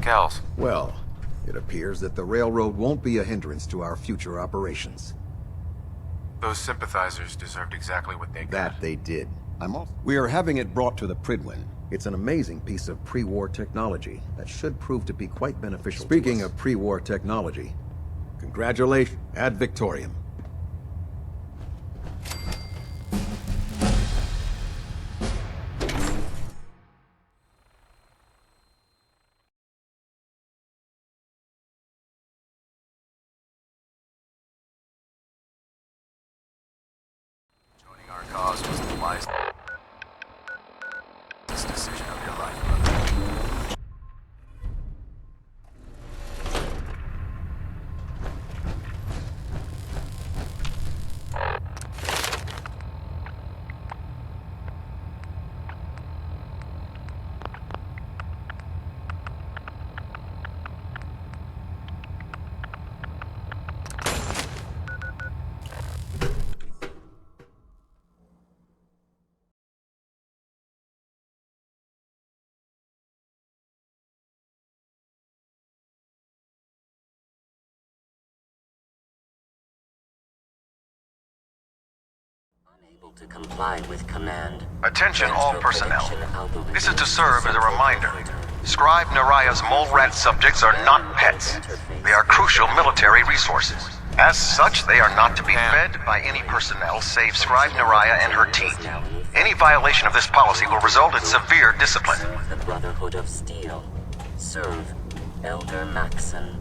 Kells. Well, it appears that the railroad won't be a hindrance to our future operations. Those sympathizers deserved exactly what they got. That they did. We are having it brought to the Pridwin. It's an amazing piece of pre-war technology that should prove to be quite beneficial. Speaking of pre-war technology, congratulations, ad Victoriam. Joining our cause was the wisest decision of your life, brother. Unable to comply with command. Attention all personnel. This is to serve as a reminder. Scribe Naraya's mole rat subjects are not pets. They are crucial military resources. As such, they are not to be fed by any personnel save Scribe Naraya and her team. Any violation of this policy will result in severe discipline. The Brotherhood of Steel. Serve Elder Maxon.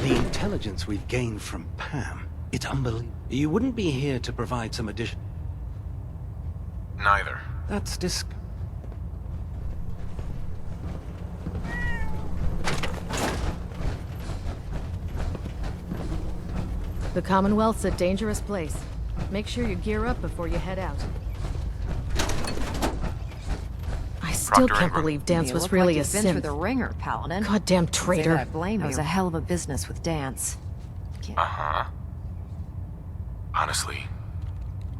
The intelligence we've gained from Pam, it's unbelievable. You wouldn't be here to provide some addition. Neither. That's The Commonwealth's a dangerous place. Make sure you gear up before you head out. I still can't believe Dance was really a You've been through synth. the ringer, Paladin. Goddamn traitor. I blame you. It was a hell of a business with Dance. Uh-huh. Honestly,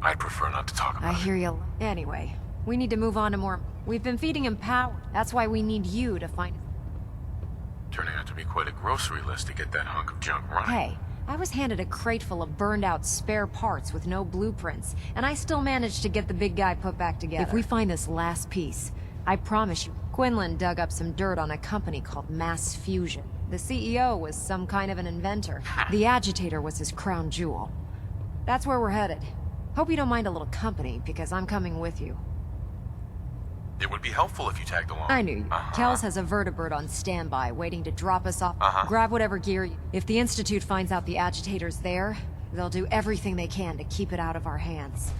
I'd prefer not to talk about I hear you. Anyway, we need to move on to more. We've been feeding him power. That's why we need you to find. Turning out to be quite a grocery list to get that hunk of junk running. Hey, I was handed a crate full of burned-out spare parts with no blueprints, and I still managed to get the big guy put back together. If we find this last piece, I promise you, Quinlan dug up some dirt on a company called Mass Fusion. The CEO was some kind of an inventor. The agitator was his crown jewel. That's where we're headed. Hope you don't mind a little company, because I'm coming with you. It would be helpful if you tagged along. I knew you. Kells has a vertibird on standby, waiting to drop us off. Grab whatever gear If the Institute finds out the agitator's there, they'll do everything they can to keep it out of our hands.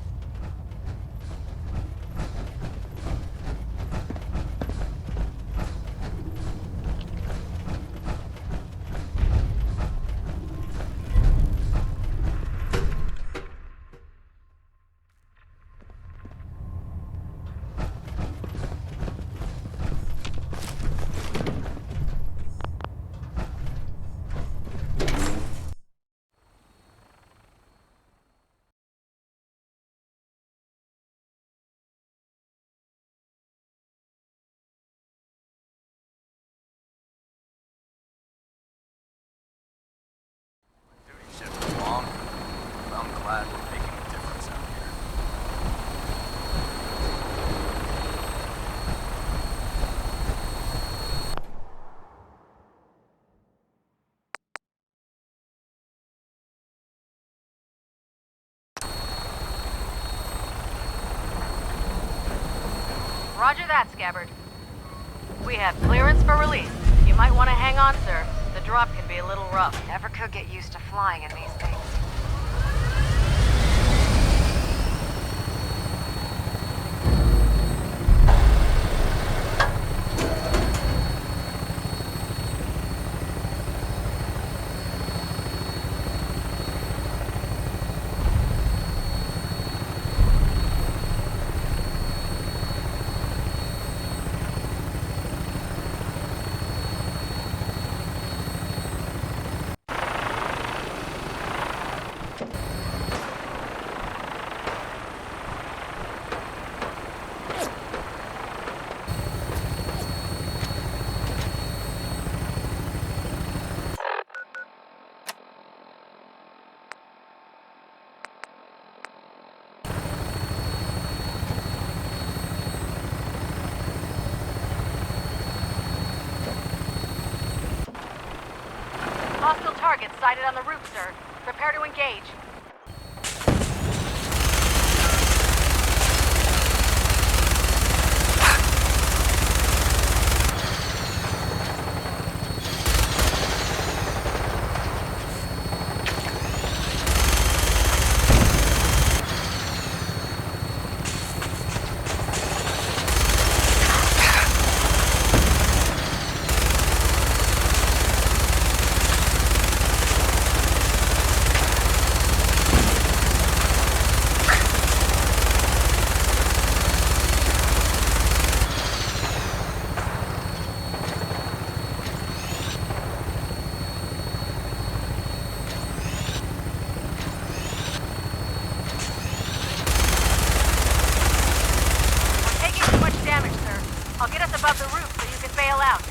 I'm glad we're making a difference out here. Roger that, Scabbard. We have clearance for release. You might want to hang on, sir. The drop can be a little rough. Never could get used to flying in these things. targets sighted on the roof, sir. Prepare to engage. I'll get us above the roof so you can bail out.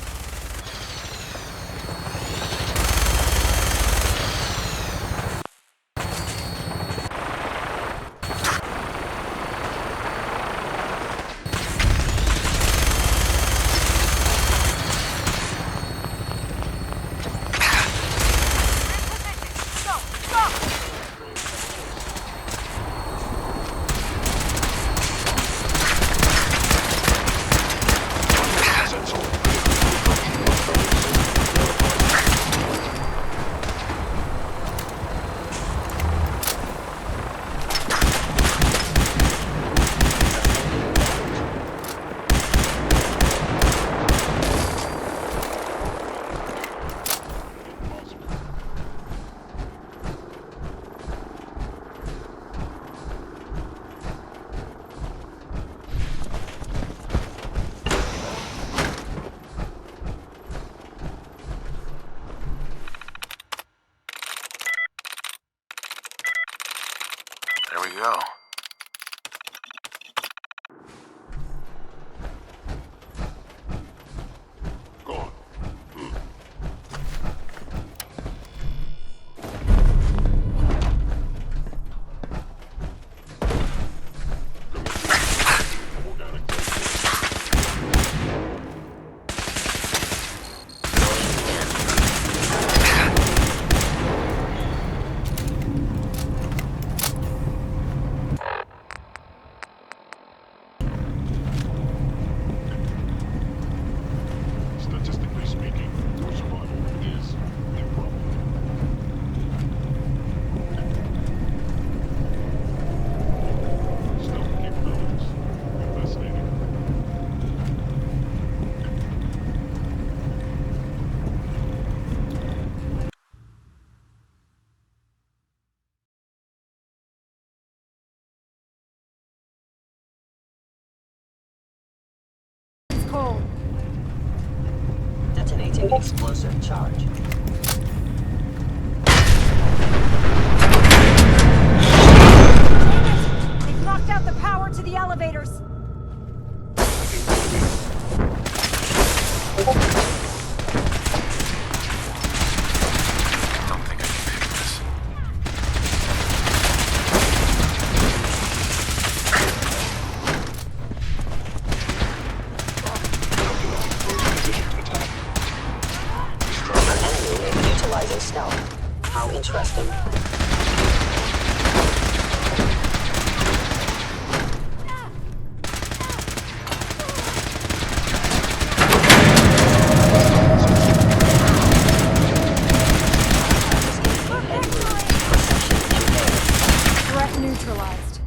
There we go. Detonating explosive charge. They've knocked out the power to the elevators. Utilizing stealth. How interesting. Threat neutralized.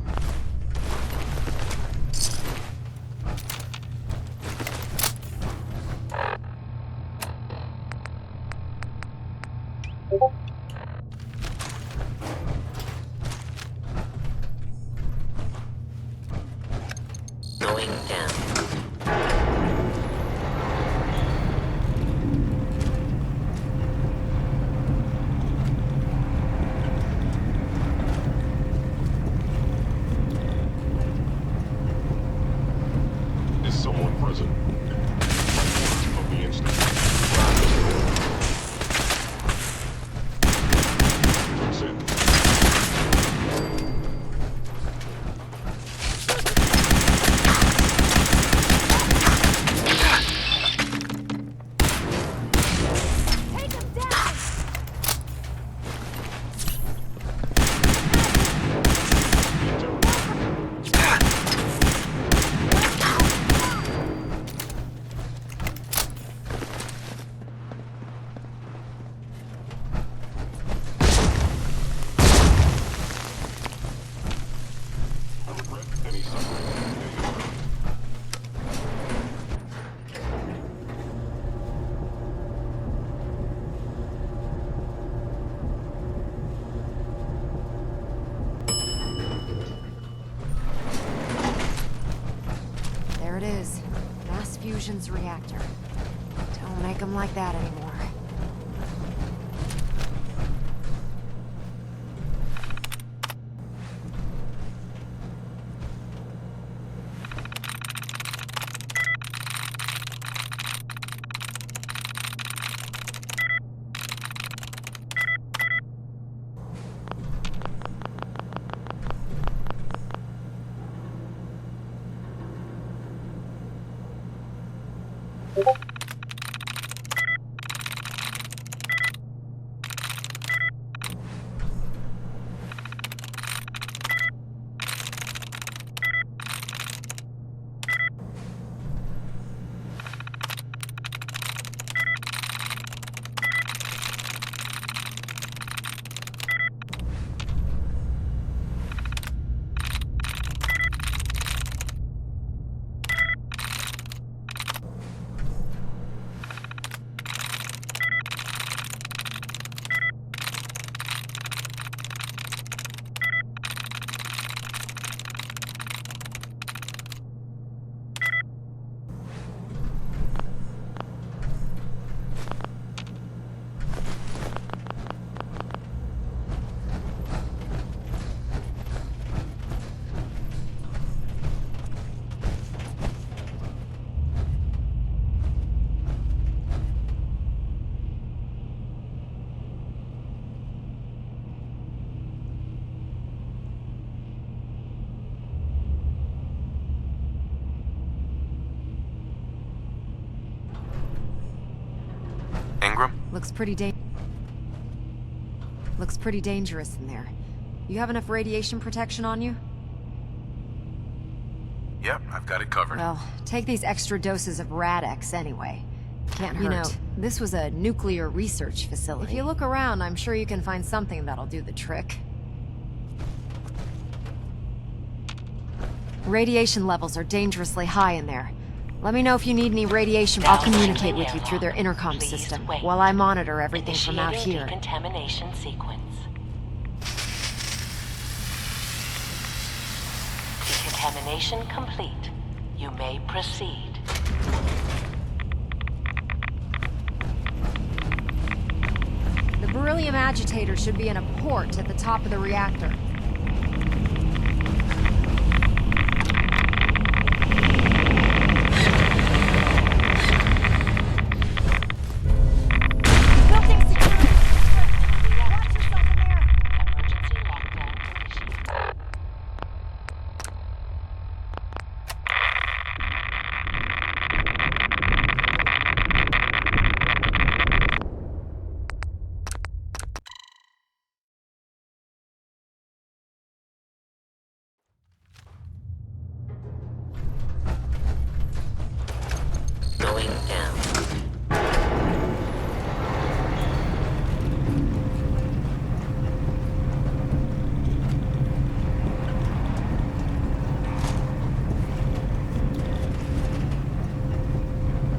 Going down. Is someone present? Of the instant. Jumps in. make them like that anymore. Looks pretty dangerous in there. You have enough radiation protection on you? Yep, I've got it covered. Well, take these extra doses of Rad-X anyway. Can't hurt. You know, this was a nuclear research facility. If you look around, I'm sure you can find something that'll do the trick. Radiation levels are dangerously high in there. Let me know if you need any radiation. I'll communicate with you through their intercom system while I monitor everything from out here. Decontamination sequence. Decontamination complete. You may proceed. The beryllium agitator should be in a port at the top of the reactor.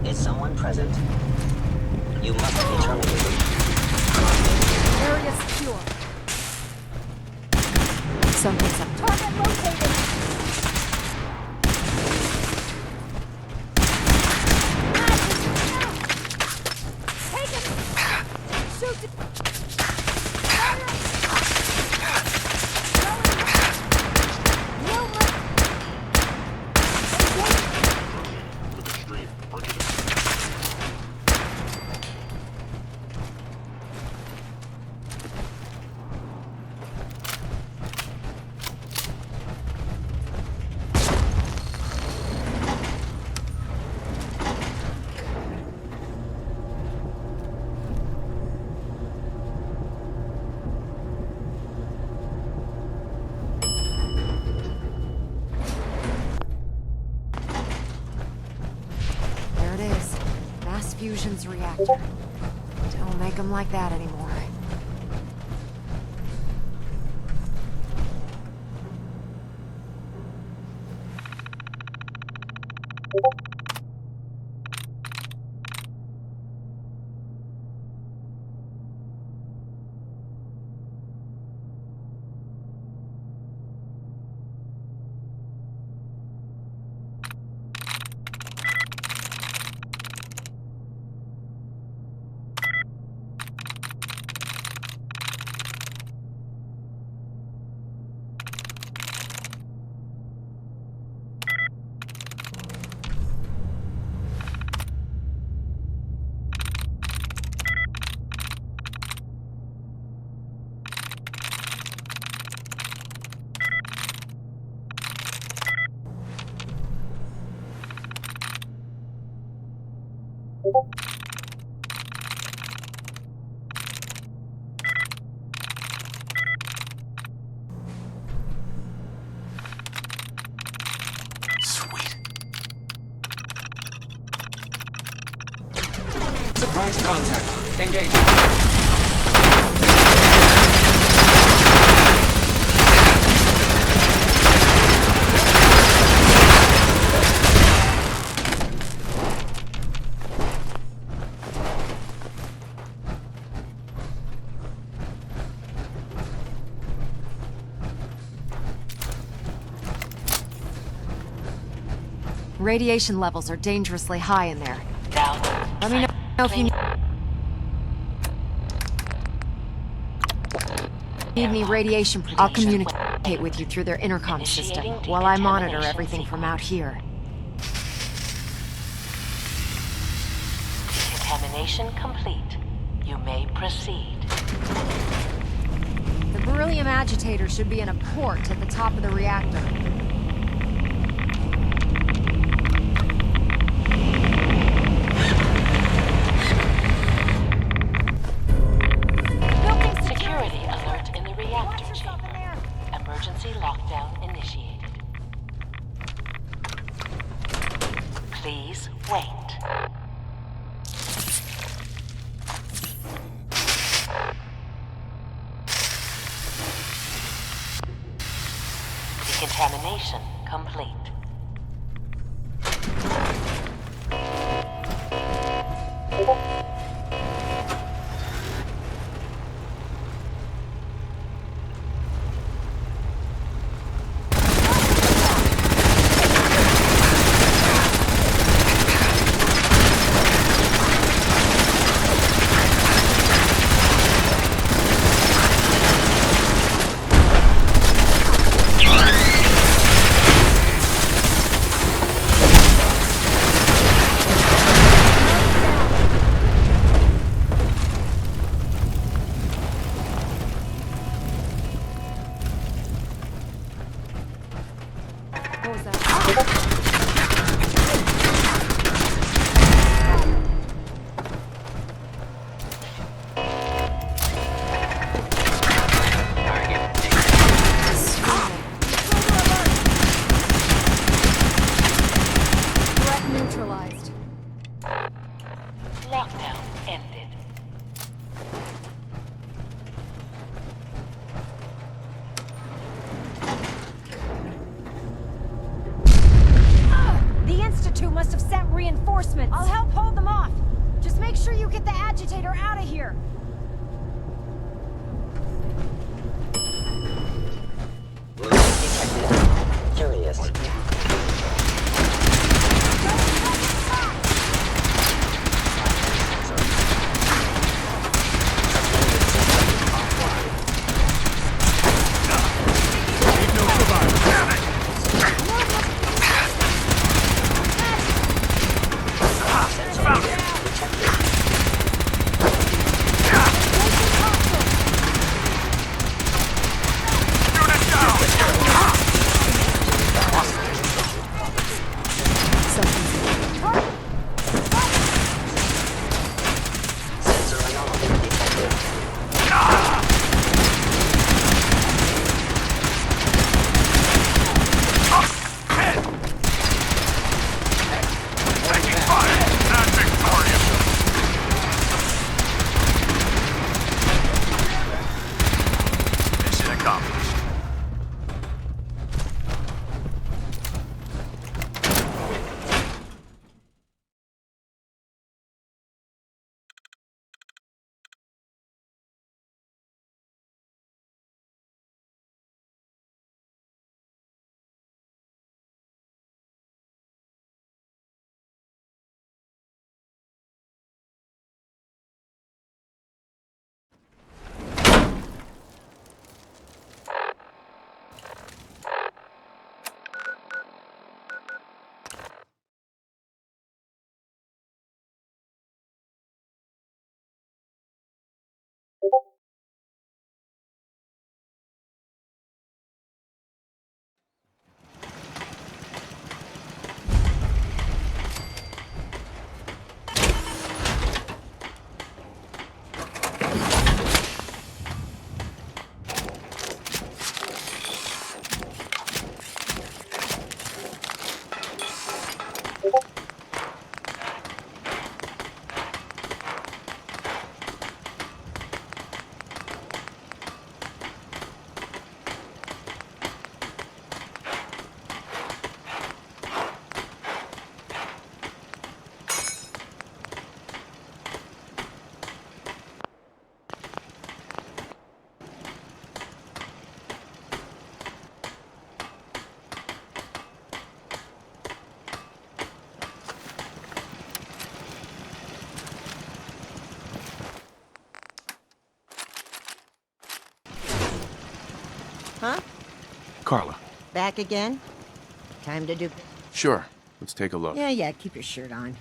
Is someone present? You must be terminated. Area secure. Something's up. Target located. Take it. Shoot it. Fusion's reactor. Don't make them like that anymore. contact. Engage. Radiation levels are dangerously high in there. Let me know if you need any radiation protection. I'll communicate with you through their intercom system while I monitor everything from out here. Decontamination complete. You may proceed. The beryllium agitator should be in a port at the top of the reactor. Security alert in the reactor chamber. Emergency lockdown initiated. Please wait. Decontamination complete. What was that? Threat neutralized. Lockdown ended. The Institute must have sent reinforcements. I'll help hold them off. Just make sure you get the agitator out of here. Curious. Huh? Carla. Back again? Time to do... Sure. Let's take a look. Yeah, keep your shirt on.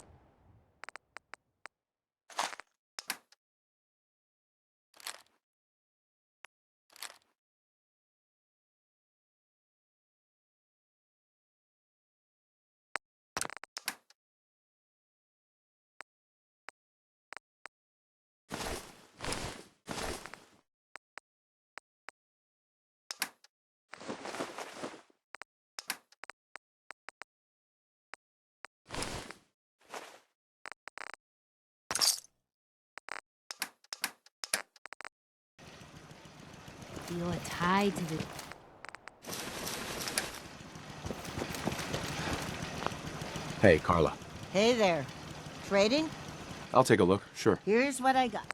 Feel it tied to the... Hey, Carla. Hey there. Trading? I'll take a look, sure. Here's what I got.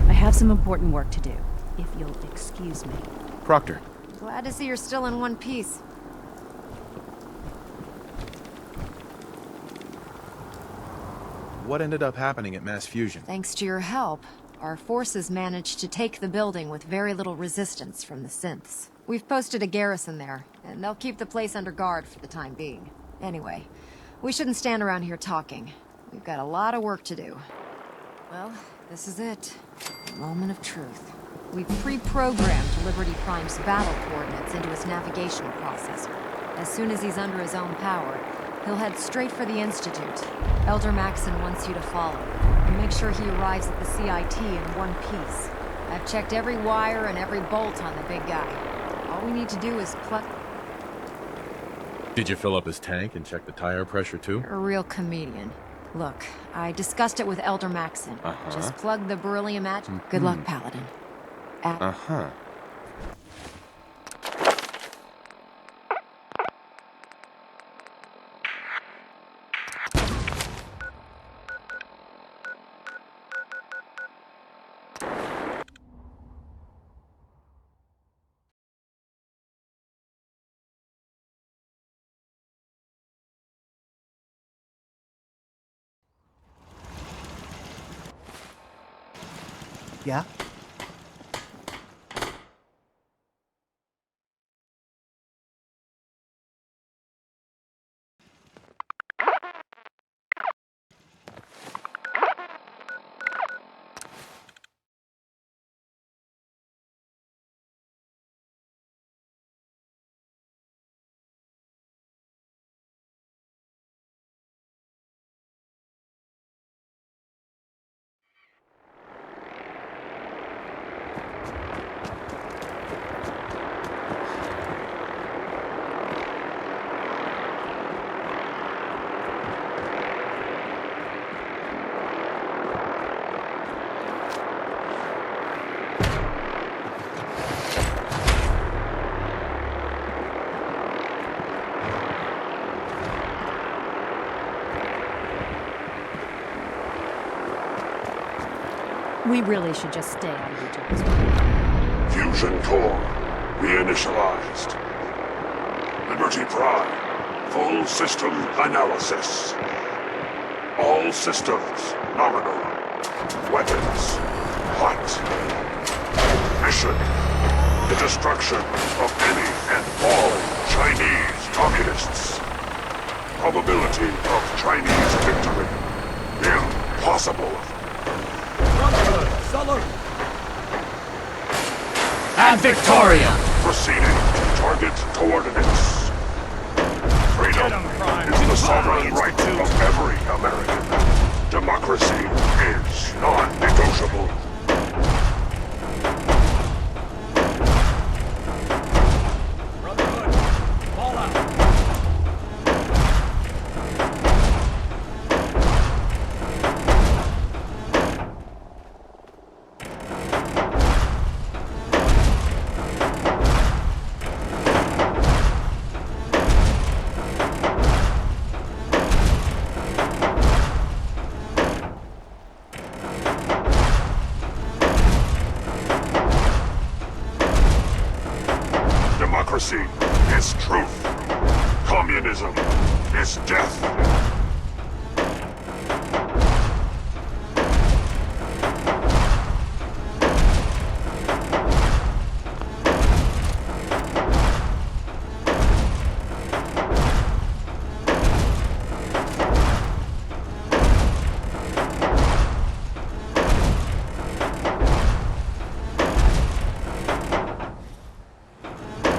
I have some important work to do, if you'll excuse me. Proctor. Glad to see you're still in one piece. What ended up happening at Mass Fusion? Thanks to your help, our forces managed to take the building with very little resistance from the synths. We've posted a garrison there, and they'll keep the place under guard for the time being. Anyway, we shouldn't stand around here talking. We've got a lot of work to do. Well, this is it. The moment of truth. We've pre-programmed Liberty Prime's battle coordinates into his navigational processor. As soon as he's under his own power, he'll head straight for the Institute. Elder Maxon wants you to follow, and make sure he arrives at the CIT in one piece. I've checked every wire and every bolt on the big guy. All we need to do is plug... Did you fill up his tank and check the tire pressure too? You're a real comedian. Look, I discussed it with Elder Maxon. Just plug the beryllium at... Good luck, Paladin. Yeah? We really should just stay out of each other's way. Fusion core reinitialized. Liberty Prime, full system analysis. All systems nominal. Weapons hot. Mission: the destruction of any and all Chinese communists. Probability of Chinese victory: impossible. Salute! And Victoria! Proceeding to target coordinates. Freedom is the sovereign right of every American. Democracy is non-negotiable. Brotherhood, fall out! Democracy is truth. Communism is death.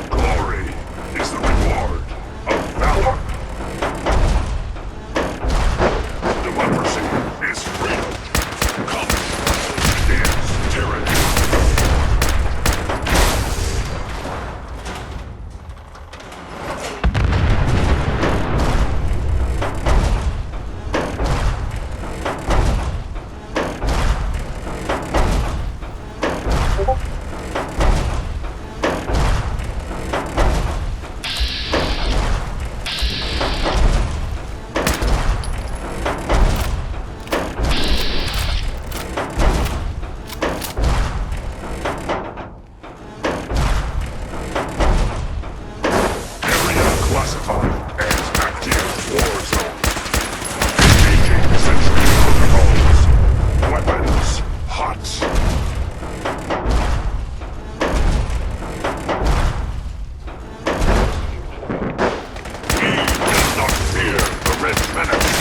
Glory is the reward of valor. Democracy is freedom. Communism is tyranny. Area classified as active war zone. Engaging sentry protocols. Weapons hot. We will not fear the Red Menace.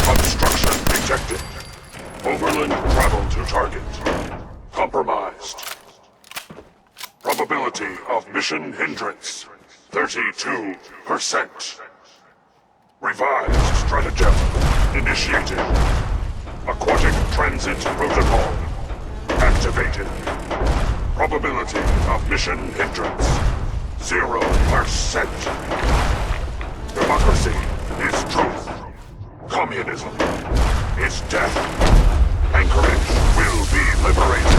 Obstruction detected. Overland travel to target. Compromised. Probability of mission hindrance: 32%. Revised stratagem initiated. Aquatic transit protocol activated. Probability of mission hindrance: 0%. Democracy is truth. Communism is death. Anchorage will be liberated.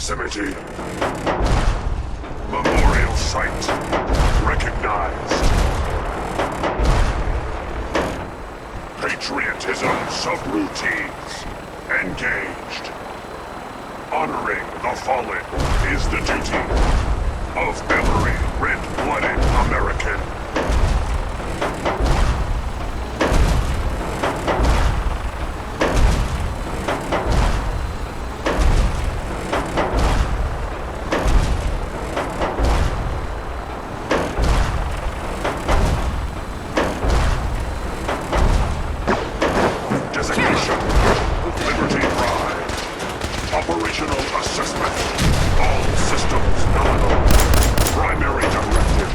proximity. Memorial site recognized. Patriotism subroutines engaged. Honoring the fallen is the duty of every red-blooded American. Designation, Liberty Drive. Operational assessment. All systems nominal. Primary directive.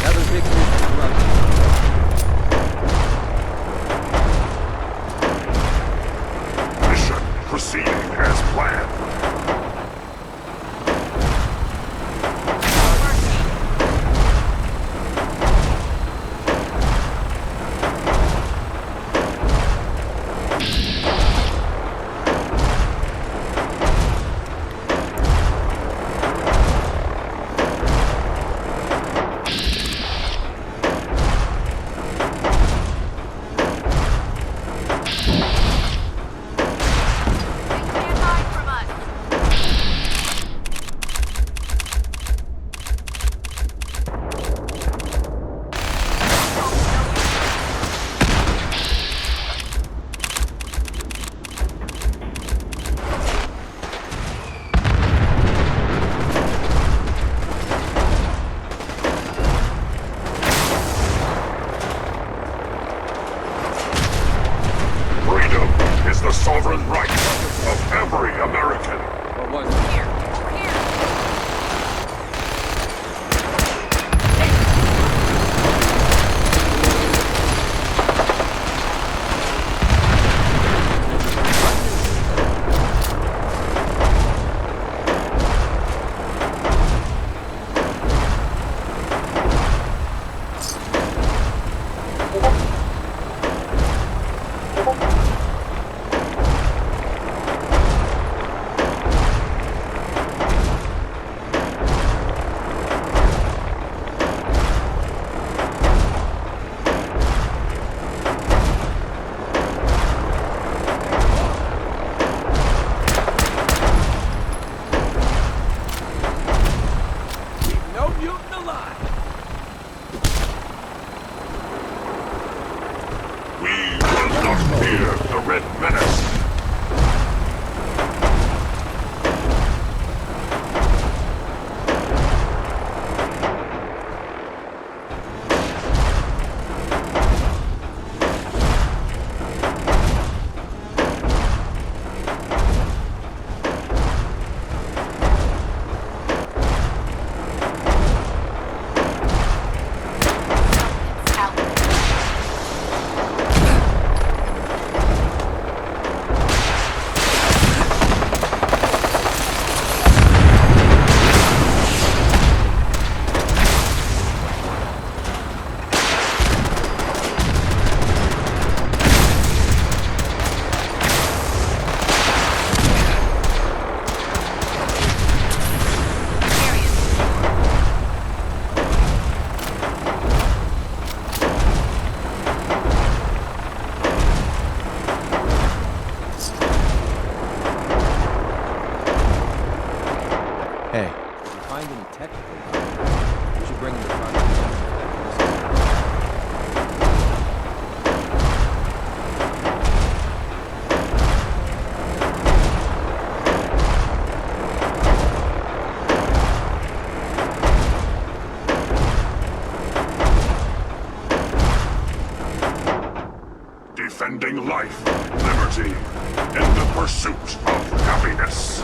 Another big move for Russia. Mission proceeding as planned. Freedom is the sovereign right of every American. Or was it? Here, over here. No mutant alive! We will not fear the Red Menace. Hey, If you find any technical problems, you should bring them to Project. Defending life, liberty, in the pursuit of happiness.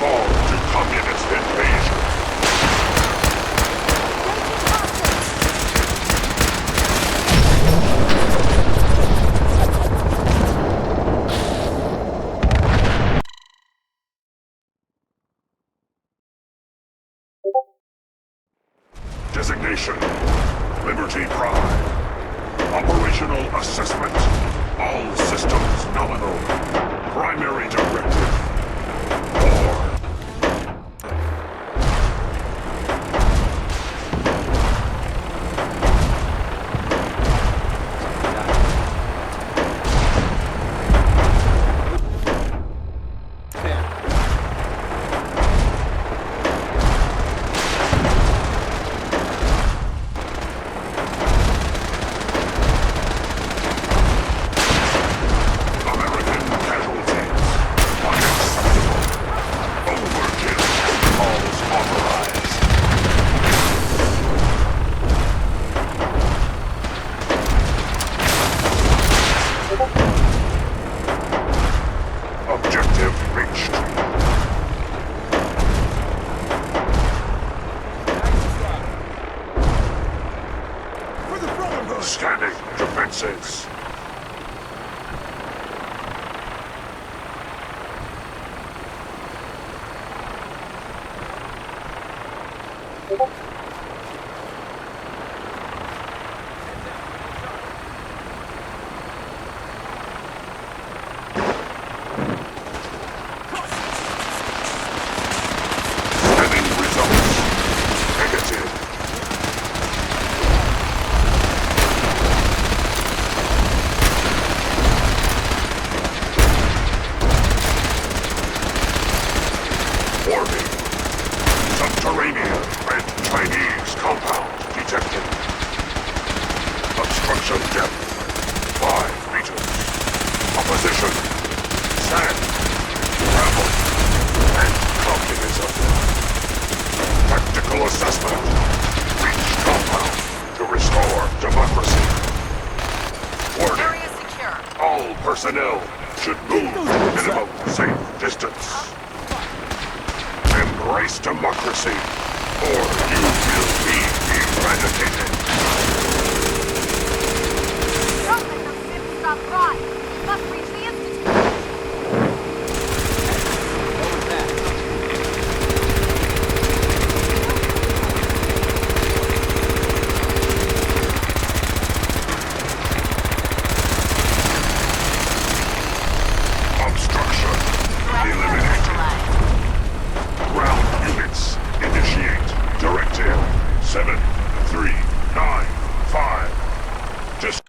fall to communist invasion. Designation, Liberty Prime. Operational assessment. All systems nominal. Primary directive. War. Objective reached. For the Brotherhood! Scanning defenses. Scanning results. Negative. Warning. Subterranean and Chinese compound detected. Obstruction depth 5 meters. Opposition. Sand. Gravel. And communism. Tactical assessment. Reach compound to restore democracy. Warning. Area secure. All personnel should move minimum safe distance. Embrace democracy, or you will be eradicated. Don't let them simply stop crying. We must reach the Institute. What was that? Obstruction eliminated. Ground units initiate. Directive 7395. Just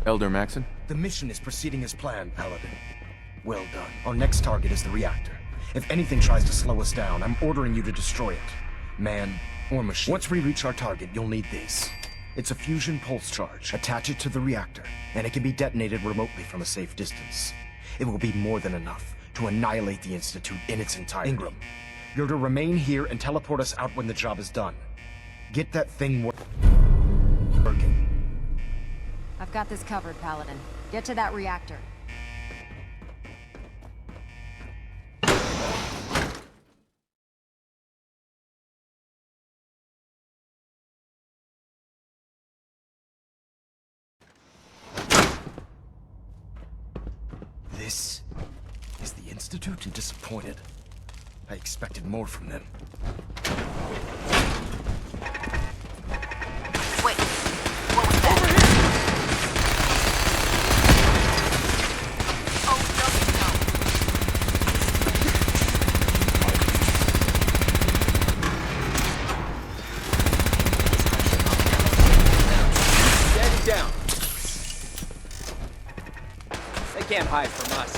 Elder Maxon? The mission is proceeding as planned, Paladin. Well done. Our next target is the reactor. If anything tries to slow us down, I'm ordering you to destroy it. Man or machine. Once we reach our target, you'll need this. It's a fusion pulse charge. Attach it to the reactor, and it can be detonated remotely from a safe distance. It will be more than enough to annihilate the Institute in its entirety. Ingram, you're to remain here and teleport us out when the job is done. Get that thing working. I've got this covered, Paladin. Get to that reactor. This is the Institute? I'm disappointed. I expected more from them. Wait. What was that? Oh, no, no. Stand down. They can't hide from us.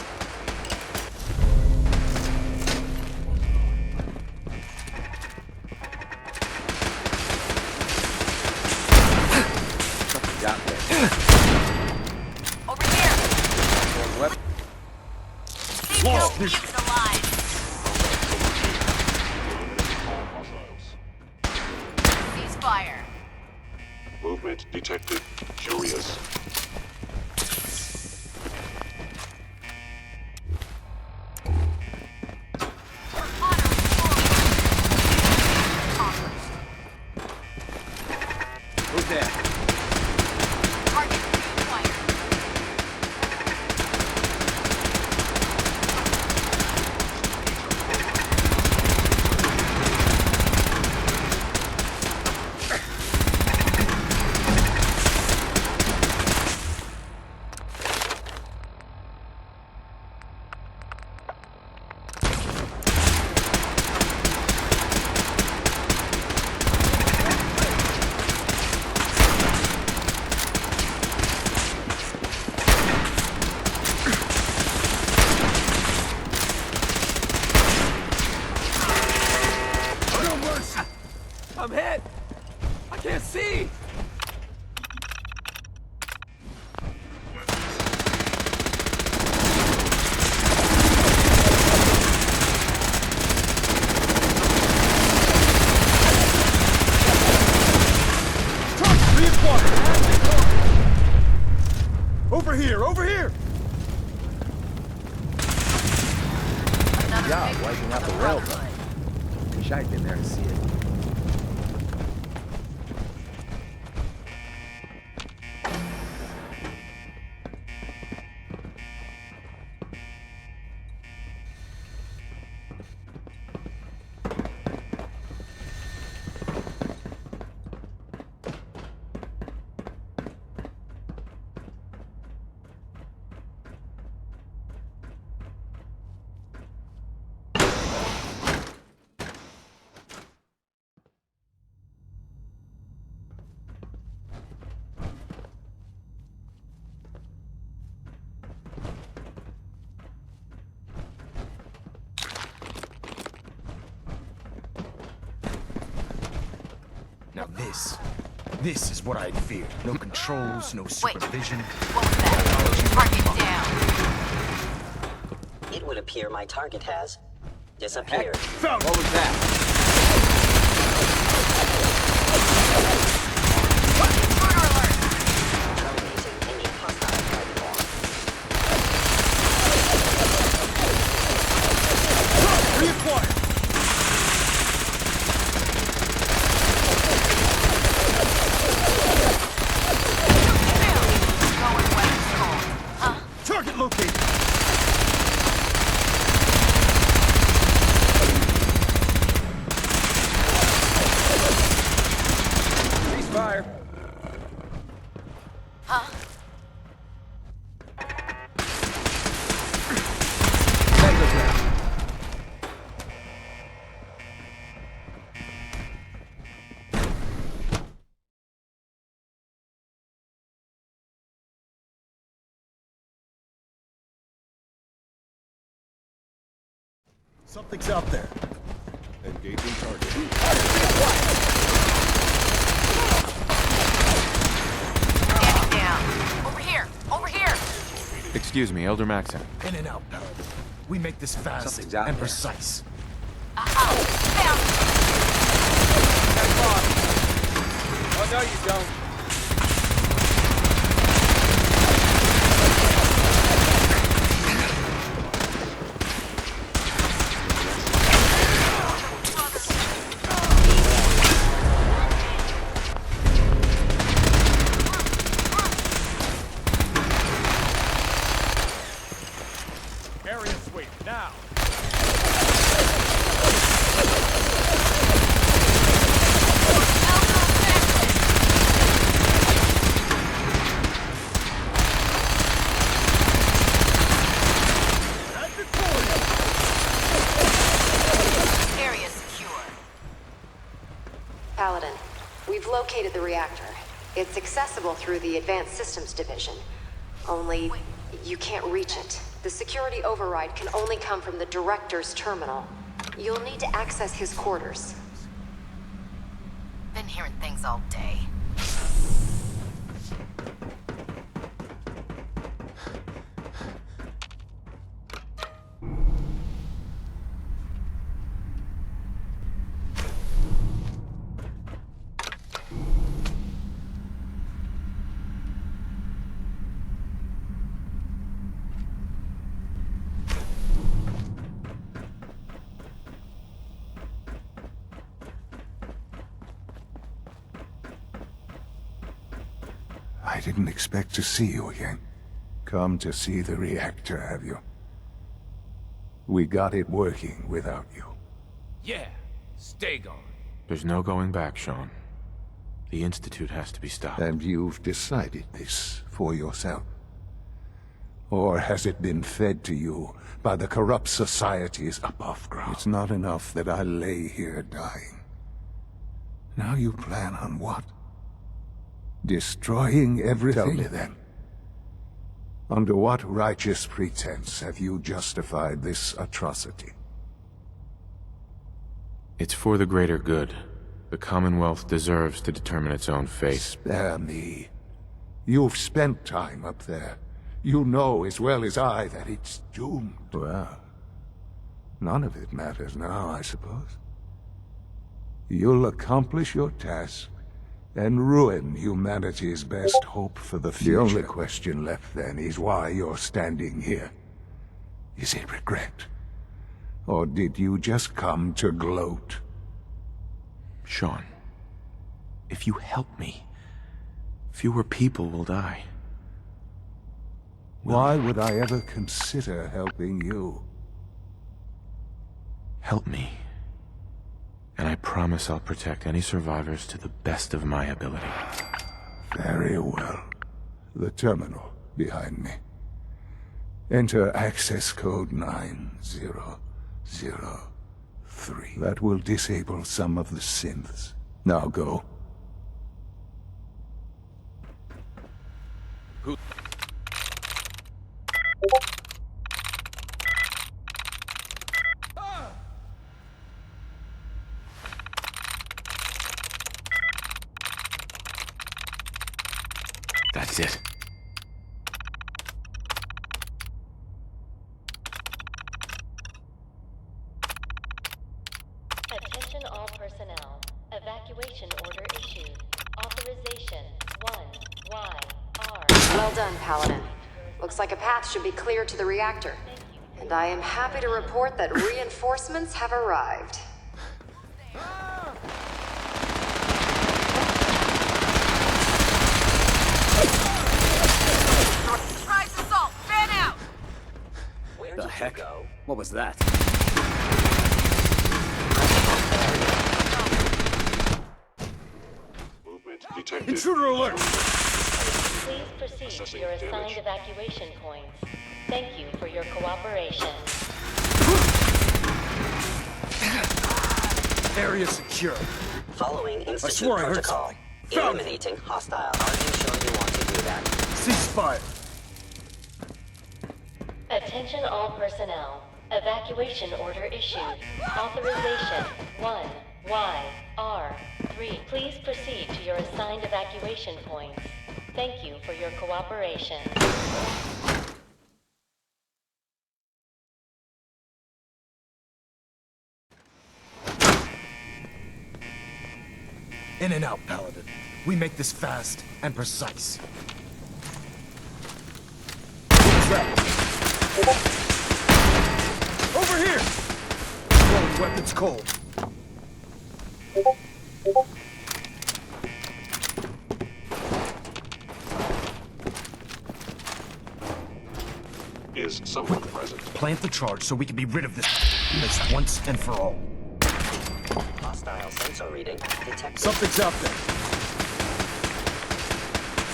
Over here. He's alive. Ceasefire. Movement detected. Curious. Who's there? Target reacquired. I'm hit! I can't see! Over here! Over here! Yeah, wiping out the railroad. Wish I'd been there to see it. Now this is what I'd feared. No controls, no supervision. What was that? Target down. It would appear my target has disappeared. What was that? Target located! Ceasefire. Huh? Tango's now. Something's out there. Engaging target. Stand down. Over here. Over here. Excuse me, Elder Maxon. In and out, Paladin. We make this fast Something's out and there. precise. Found Oh, no, you don't. Area sweep, now! Area secure. Paladin, we've located the reactor. It's accessible through the Advanced Systems Division. Only, you can't reach it. The security override can only come from the Director's terminal. You'll need to access his quarters. Been hearing things all day. I didn't expect to see you again. Come to see the reactor, have you? We got it working without you. Yeah, stay gone. There's no going back, Sean. The Institute has to be stopped. And you've decided this for yourself? Or has it been fed to you by the corrupt societies above ground? It's not enough that I lay here dying. Now you plan on what? Destroying everything? Tell me then. Under what righteous pretense have you justified this atrocity? It's for the greater good. The Commonwealth deserves to determine its own fate. Spare me. You've spent time up there. You know as well as I that it's doomed. Well, none of it matters now, I suppose. You'll accomplish your task and ruin humanity's best hope for the future. The only question left then is why you're standing here. Is it regret? Or did you just come to gloat? Sean, if you help me, fewer people will die. Why would I ever consider helping you? Help me, and I promise I'll protect any survivors to the best of my ability. Very well. The terminal behind me. Enter access code 9003. That will disable some of the synths. Now go. That's it. Attention all personnel. Evacuation order issued. Authorization 1YR. Well done, Paladin. Looks like a path should be clear to the reactor. And I am happy to report that reinforcements have arrived. Surprise assault! Fan out! Where the heck? What was that? Movement detected. Intruder alert! Please proceed to your assigned evacuation points. Thank you for your cooperation. Area secure. Following Institute swore I heard protocol. something. Found it. Eliminating hostile. Are you sure you want to do that? Ceasefire. Attention all personnel. Evacuation order issued. Authorization 1YR3. Please proceed to your assigned evacuation points. Thank you for your cooperation. In and out, Paladin. We make this fast and precise. What's that? Over here! Throwing weapons cold. Is someone present? Plant the charge so we can be rid of this place once and for all. Hostile sensor reading detected. Something's out there.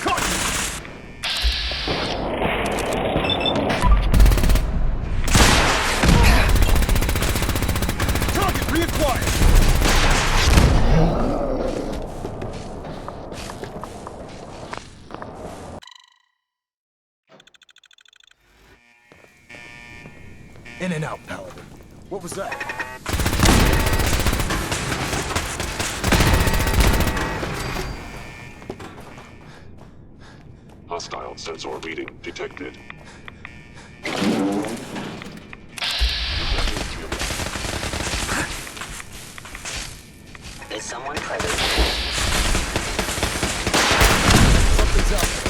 Cut! Target reacquired! In and out, Paladin. What was that? Hostile sensor reading detected. Is someone present? Something's out there.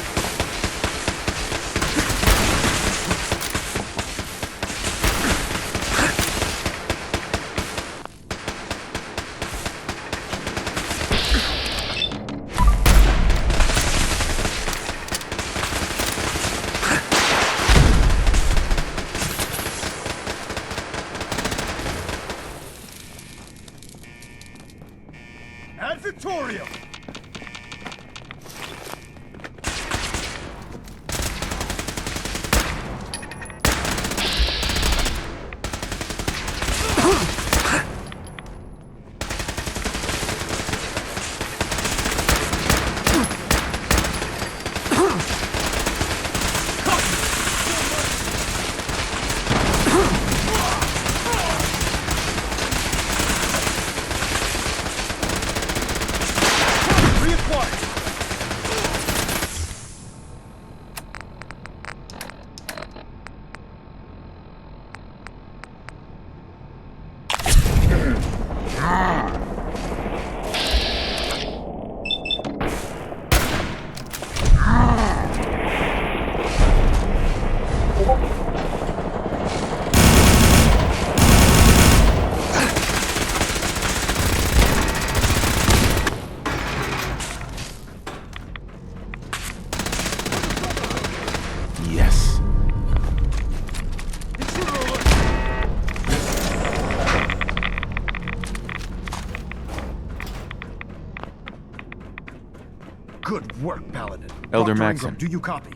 work, Paladin. Elder Dr. Maxon. Ingram, do you copy?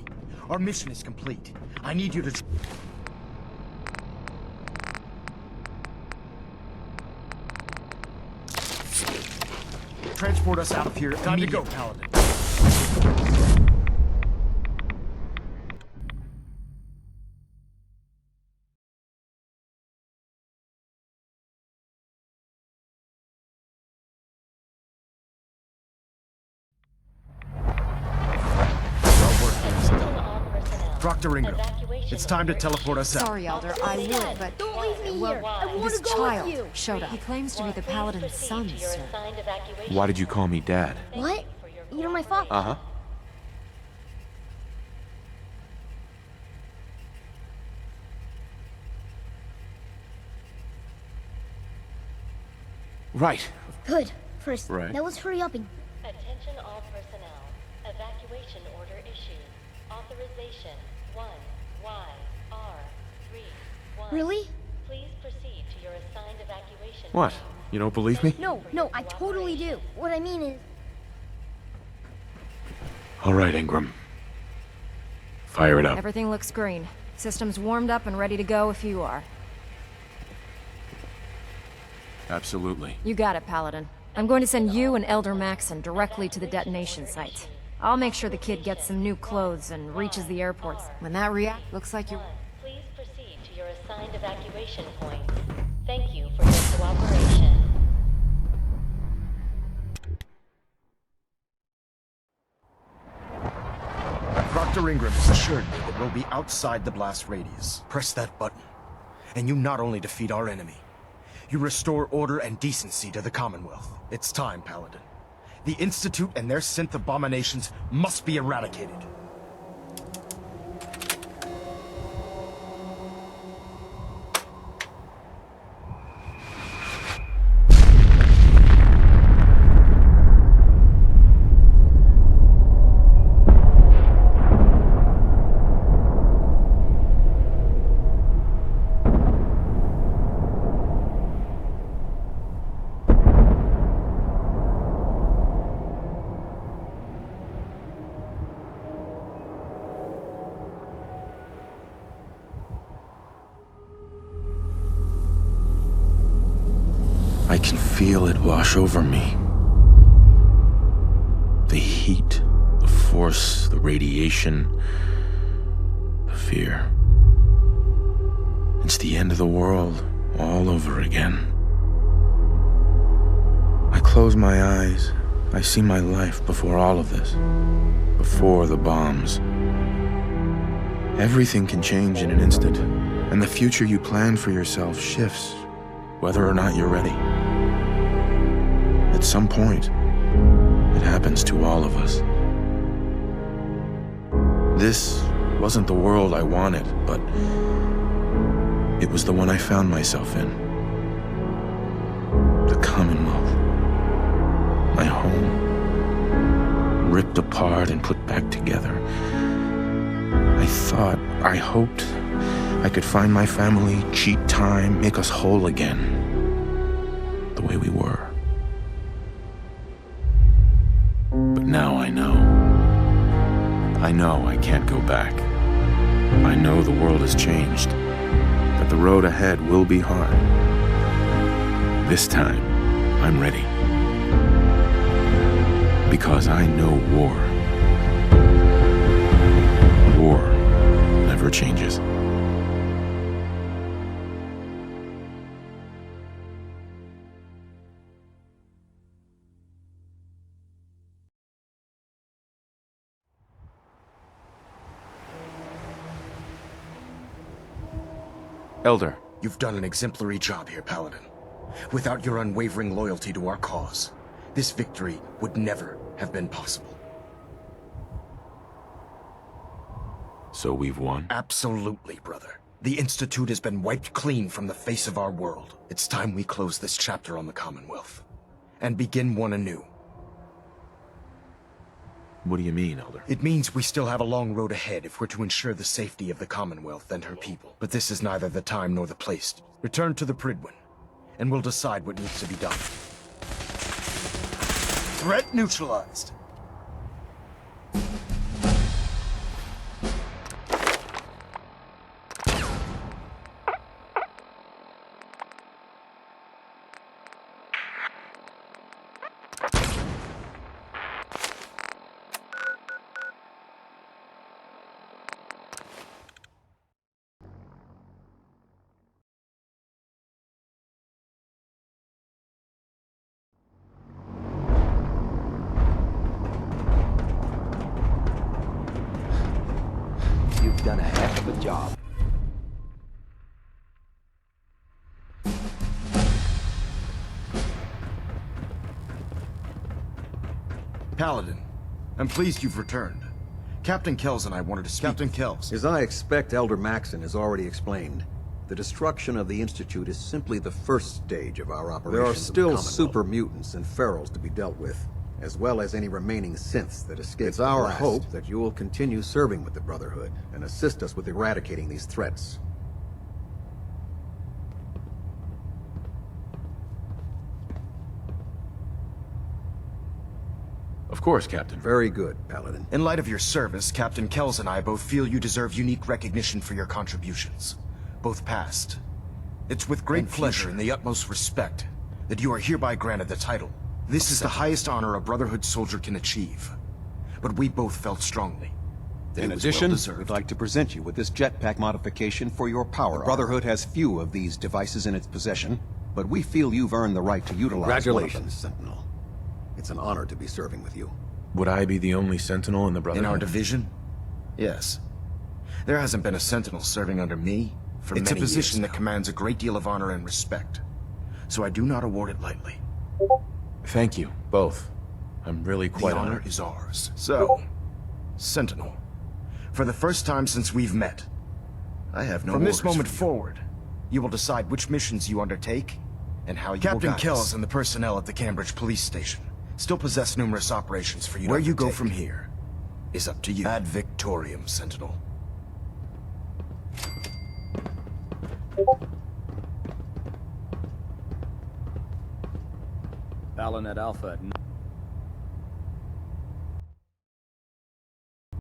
Our mission is complete. I need you to... transport us out of here. Time to go, Paladin. Dr. Ingram, it's time to teleport us out. Sorry, Elder, I would, but... Don't leave me here. I want This to go child with you. showed up. He claims to be the Paladin's son, sir. Why did you call me Dad? What? You're my father. Uh-huh. Right. Good. First, Right. now let's hurry up and... Attention all personnel. Evacuation order issued. Authorization 1YR31. Really? Please proceed to your assigned evacuation. What? You don't believe me? No, I totally do. What I mean is... All right, Ingram. Fire it up. Everything looks green. System's warmed up and ready to go if you are. Absolutely. You got it, Paladin. I'm going to send you and Elder Maxon directly to the detonation site. I'll make sure the kid gets some new clothes and reaches the airport. When that looks like you're... Please proceed to your assigned evacuation points. Thank you for your cooperation. Dr. Ingram has assured me that we'll be outside the blast radius. Press that button, and you not only defeat our enemy, you restore order and decency to the Commonwealth. It's time, Paladin. The Institute and their synth abominations must be eradicated. I can feel it wash over me. The heat, the force, the radiation, the fear. It's the end of the world all over again. I close my eyes. I see my life before all of this. Before the bombs. Everything can change in an instant, and the future you plan for yourself shifts, whether or not you're ready. At some point, it happens to all of us. This wasn't the world I wanted, but it was the one I found myself in. The Commonwealth. My home. Ripped apart and put back together. I hoped I could find my family, cheat time, make us whole again. The way we were. But now I know. I know I can't go back. I know the world has changed. That the road ahead will be hard. This time, I'm ready. Because I know war. War never changes. Elder. You've done an exemplary job here, Paladin. Without your unwavering loyalty to our cause, this victory would never have been possible. So we've won? Absolutely, brother. The Institute has been wiped clean from the face of our world. It's time we close this chapter on the Commonwealth and begin one anew. What do you mean, Elder? It means we still have a long road ahead if we're to ensure the safety of the Commonwealth and her people. But this is neither the time nor the place. Return to the Pridwin, and we'll decide what needs to be done. Threat neutralized. done a heck of a job. Paladin, I'm pleased you've returned. Captain Kells and I wanted to speak. Captain Kells. As I expect Elder Maxon has already explained, the destruction of the Institute is simply the first stage of our operation. There are still super mutants and ferals to be dealt with, as well as any remaining synths that escape. It's our hope that you will continue serving with the Brotherhood and assist us with eradicating these threats. Of course, Captain. Very good, Paladin. In light of your service, Captain Kells and I both feel you deserve unique recognition for your contributions, both past. It's with great pleasure and the utmost respect that you are hereby granted the title. This is the highest honor a Brotherhood soldier can achieve, but we both felt strongly that In it was addition, well-deserved. we'd like to present you with this jetpack modification for your power. The Brotherhood has few of these devices in its possession, but we feel you've earned the right to utilize one of them. Congratulations, Sentinel. It's an honor to be serving with you. Would I be the only Sentinel in the Brotherhood? In our division? Yes. There hasn't been a Sentinel serving under me for many years. It's a position that commands a great deal of honor and respect, so I do not award it lightly. Thank you, both. I'm really quite honored. The honor is ours. So, Sentinel, for the first time since we've met, I have no orders. From this moment forward, you will decide which missions you undertake and how you will guide us. Captain Kells and the personnel at the Cambridge police station still possess numerous operations for you to undertake. Where you go from here is up to you. Ad Victorium, Sentinel. Balinette Alpha.